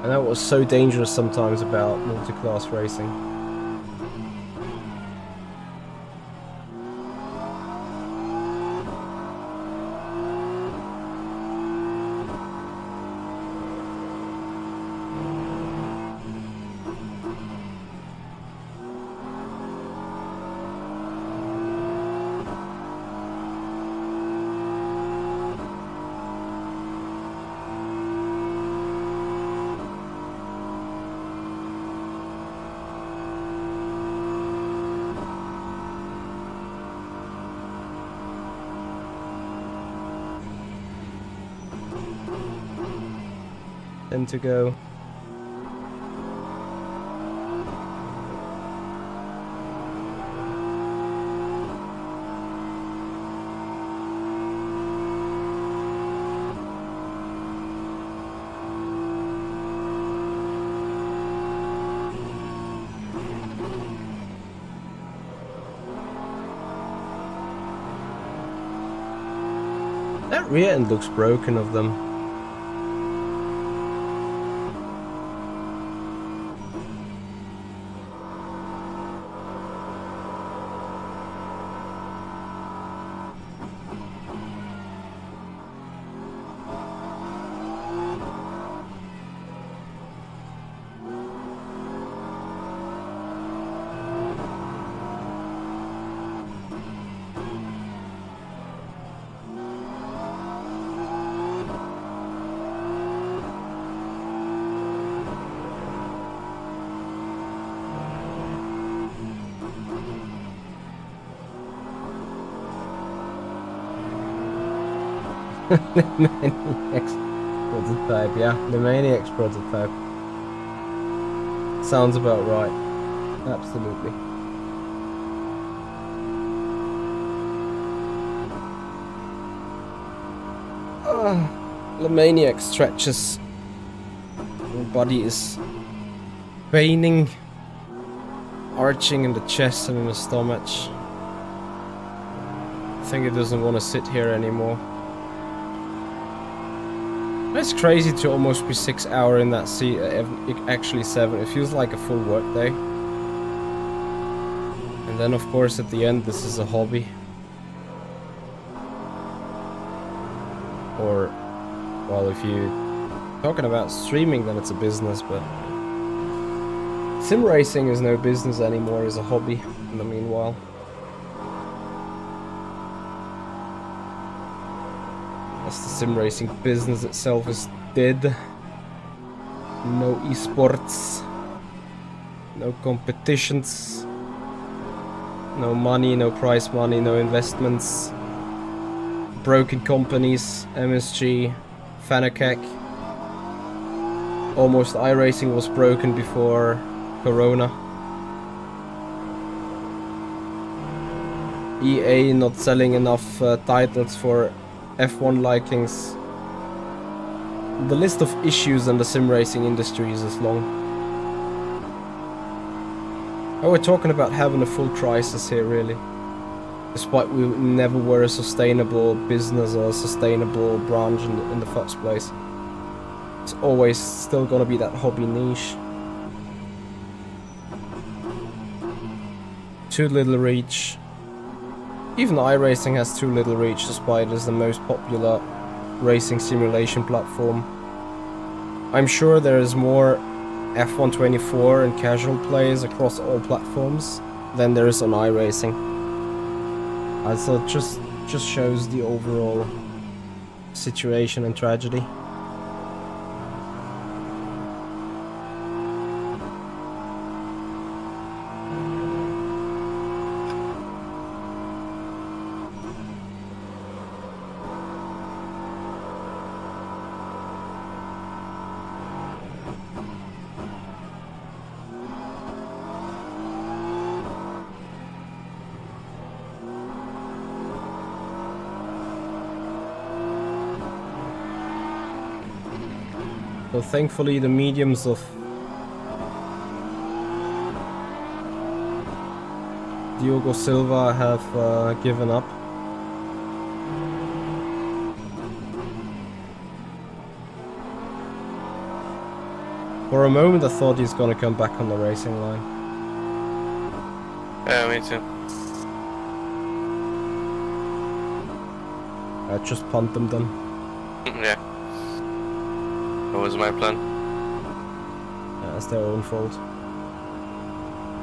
And that was so dangerous sometimes about multi-class racing. Then to go. That rear end looks broken of them. The Maniacs prototype, yeah, the Maniacs prototype. Sounds about right. Absolutely. The Maniac stretches. Your body is paining, arching in the chest and in the stomach. I think it doesn't want to sit here anymore. It's crazy to almost be 6 hours in that seat, actually 7. It feels like a full work day. And then of course at the end this is a hobby. Or, well, if you're talking about streaming then it's a business, but sim racing is no business anymore, it's a hobby in the meanwhile. The sim racing business itself is dead. No esports, no competitions, no money, no prize money, no investments, broken companies, MSG, FIAWEC. Almost iRacing was broken before Corona. EA not selling enough titles for F1 likings. The list of issues in the sim racing industry is long. Oh, we're talking about having a full crisis here, really. Despite we never were a sustainable business or a sustainable branch in the first place. It's always still gonna be that hobby niche. Too little reach. Even iRacing has too little reach, despite it is the most popular racing simulation platform. I'm sure there is more F124 and casual players across all platforms than there is on iRacing. So it just shows the overall situation and tragedy. So thankfully the mediums of Diogo Silva have given up. For a moment I thought he's gonna come back on the racing line. Yeah, me too. Just punt them then. Yeah. That was my plan. Yeah, it's their own fault.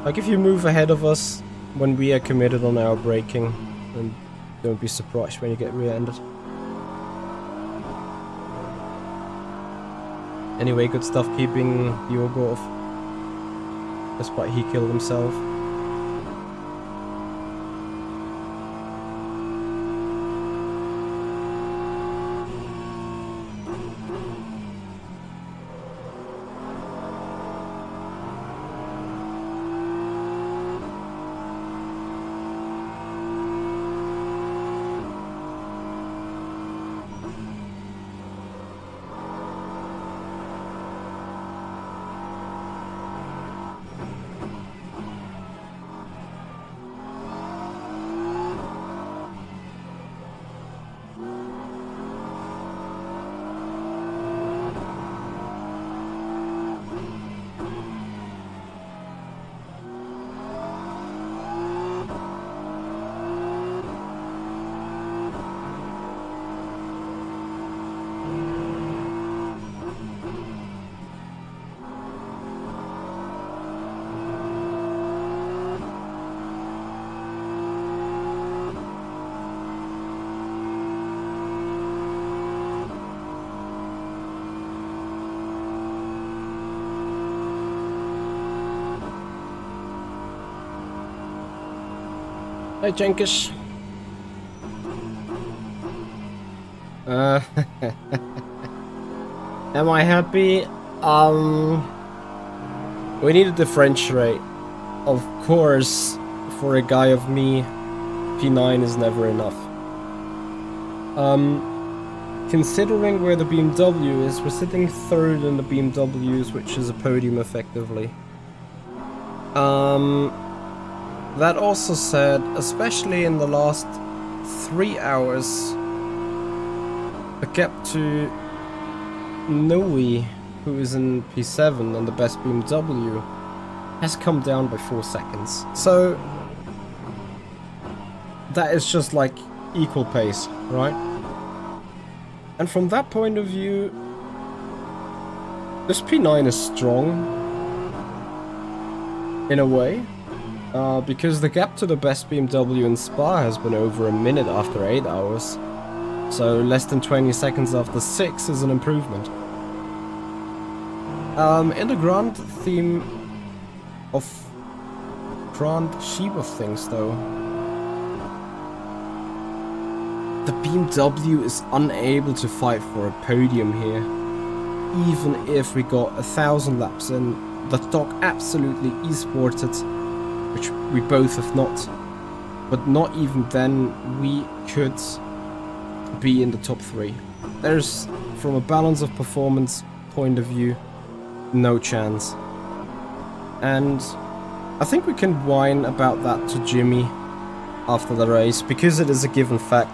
Like, if you move ahead of us when we are committed on our braking, then don't be surprised when you get rear-ended. Anyway, good stuff keeping Diogo off, despite he killed himself. Hey, Jenkish. Am I happy? We need to differentiate. Of course, for a guy of me, P9 is never enough. Considering where the BMW is, we're sitting third in the BMWs, which is a podium effectively. That also said, especially in the last 3 hours, the gap to Noe, who is in P7 and the best BMW, has come down by 4 seconds. So that is just like equal pace, right? And from that point of view, this P9 is strong in a way. Because the gap to the best BMW in Spa has been over a minute after 8 hours. So less than 20 seconds after 6 is an improvement. In the grand theme of grand sheep of things though, the BMW is unable to fight for a podium here. Even if we got 1,000 laps in, the dog absolutely e-sported, which we both have not, but not even then we could be in the top 3. There's, from a balance of performance point of view, no chance. And I think we can whine about that to Jimmy after the race, because it is a given fact.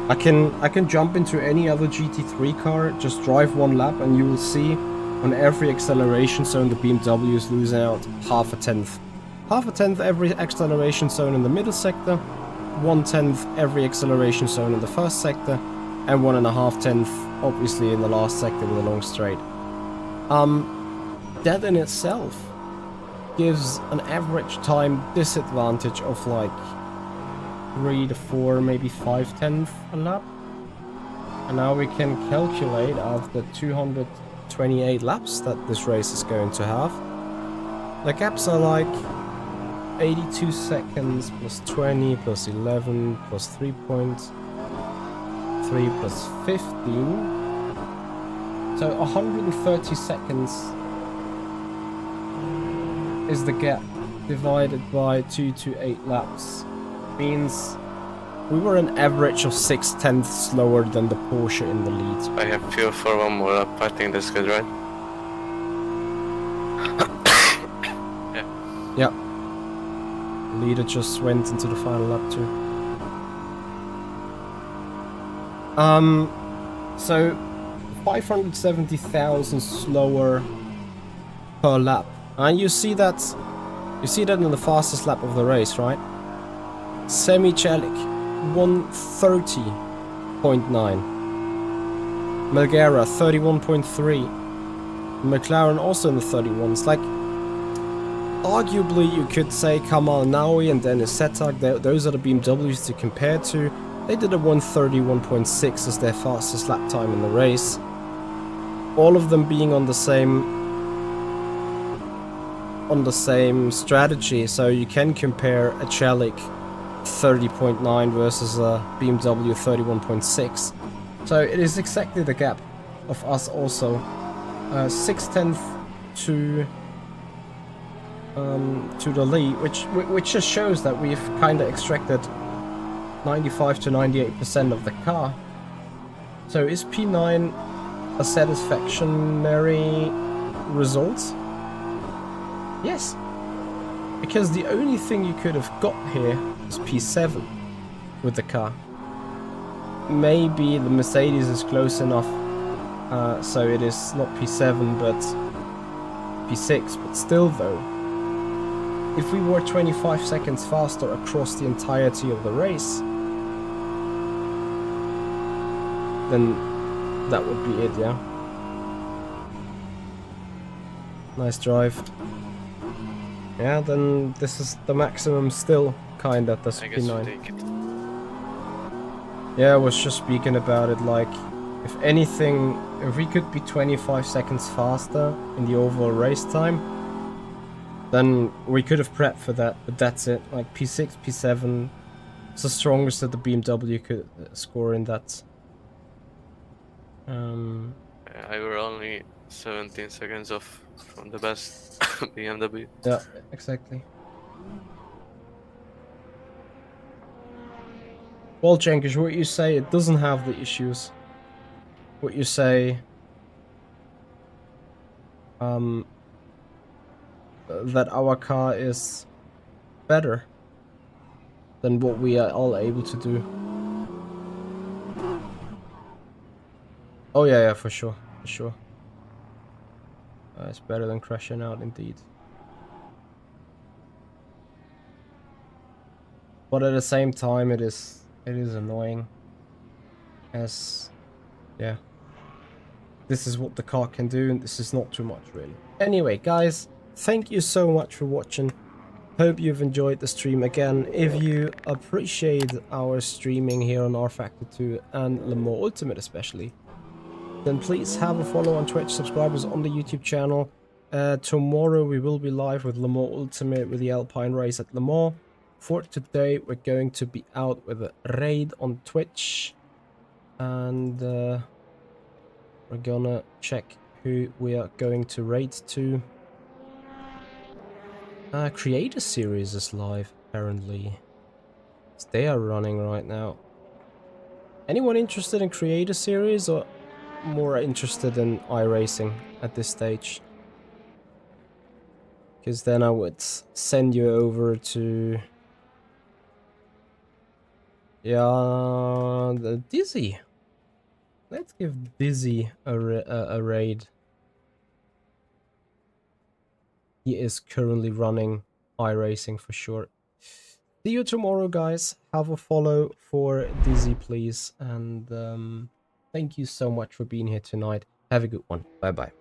I can jump into any other GT3 car, just drive 1 lap, and you will see on every acceleration zone the BMW is losing out half a tenth. Half a tenth every acceleration zone in the middle sector, 1/10 every acceleration zone in the first sector, and 1.5 tenths obviously in the last sector with a long straight. That in itself gives an average time disadvantage of like 3 to 4, maybe 5/10 a lap. And now we can calculate after 228 laps that this race is going to have. The gaps are like 82 seconds plus 20 plus 11 plus 3.3 plus 15. So 130 seconds is the gap divided by 228 laps. Means we were an average of 6/10 slower than the Porsche in the lead. I have fuel for 1 more lap. I think that's good, right? Yeah. Leader just went into the final lap too. So 570,000 slower per lap. And you see that in the fastest lap of the race, right? Semi-Chalik 130.9. Melgara 31.3. McLaren also in the 31s. Like, arguably you could say Kamal Nawi and Dennis Setag, those are the BMWs to compare to. They did a 131.6 as their fastest lap time in the race. All of them being on the same strategy, so you can compare a Chalik 30.9 versus a BMW 31.6. So it is exactly the gap of us also. 6/10 to the lead, which just shows that we've kind of extracted 95 to 98% of the car. So is P9 a satisfactory result? Yes, because the only thing you could have got here is P7 with the car. Maybe the Mercedes is close enough, so it is not P7 but P6, but still though, if we were 25 seconds faster across the entirety of the race, then that would be it, yeah. Nice drive. Yeah, then this is the maximum still, kinda, the P9. Yeah, I was just speaking about it, like, if anything, if we could be 25 seconds faster in the overall race time, then we could have prepped for that, but that's it. Like, P6, P7, it's the strongest that the BMW could score in that. I were only 17 seconds off from the best BMW. Yeah, exactly. Well, Jenkins, what you say, it doesn't have the issues. What you say, that our car is better than what we are all able to do. Oh yeah, for sure, for sure. It's better than crashing out, indeed. But at the same time, it is annoying. As, yeah, this is what the car can do, and this is not too much, really. Anyway, guys, thank you so much for watching. Hope you've enjoyed the stream. Again, if you appreciate our streaming here on rFactor 2 and Le Mans Ultimate especially, then please have a follow on Twitch, subscribers on the YouTube channel. Tomorrow we will be live with Le Mans Ultimate with the Alpine race at Le Mans. For today, we're going to be out with a raid on Twitch. And we're gonna check who we are going to raid to. Creator Series is live, apparently. They are running right now. Anyone interested in Creator Series or more interested in iRacing at this stage? Because then I would send you over to... yeah, the Dizzy. Let's give Dizzy a raid. He is currently running iRacing for sure. See you tomorrow, guys. Have a follow for Dizzy, please. And thank you so much for being here tonight. Have a good one. Bye-bye.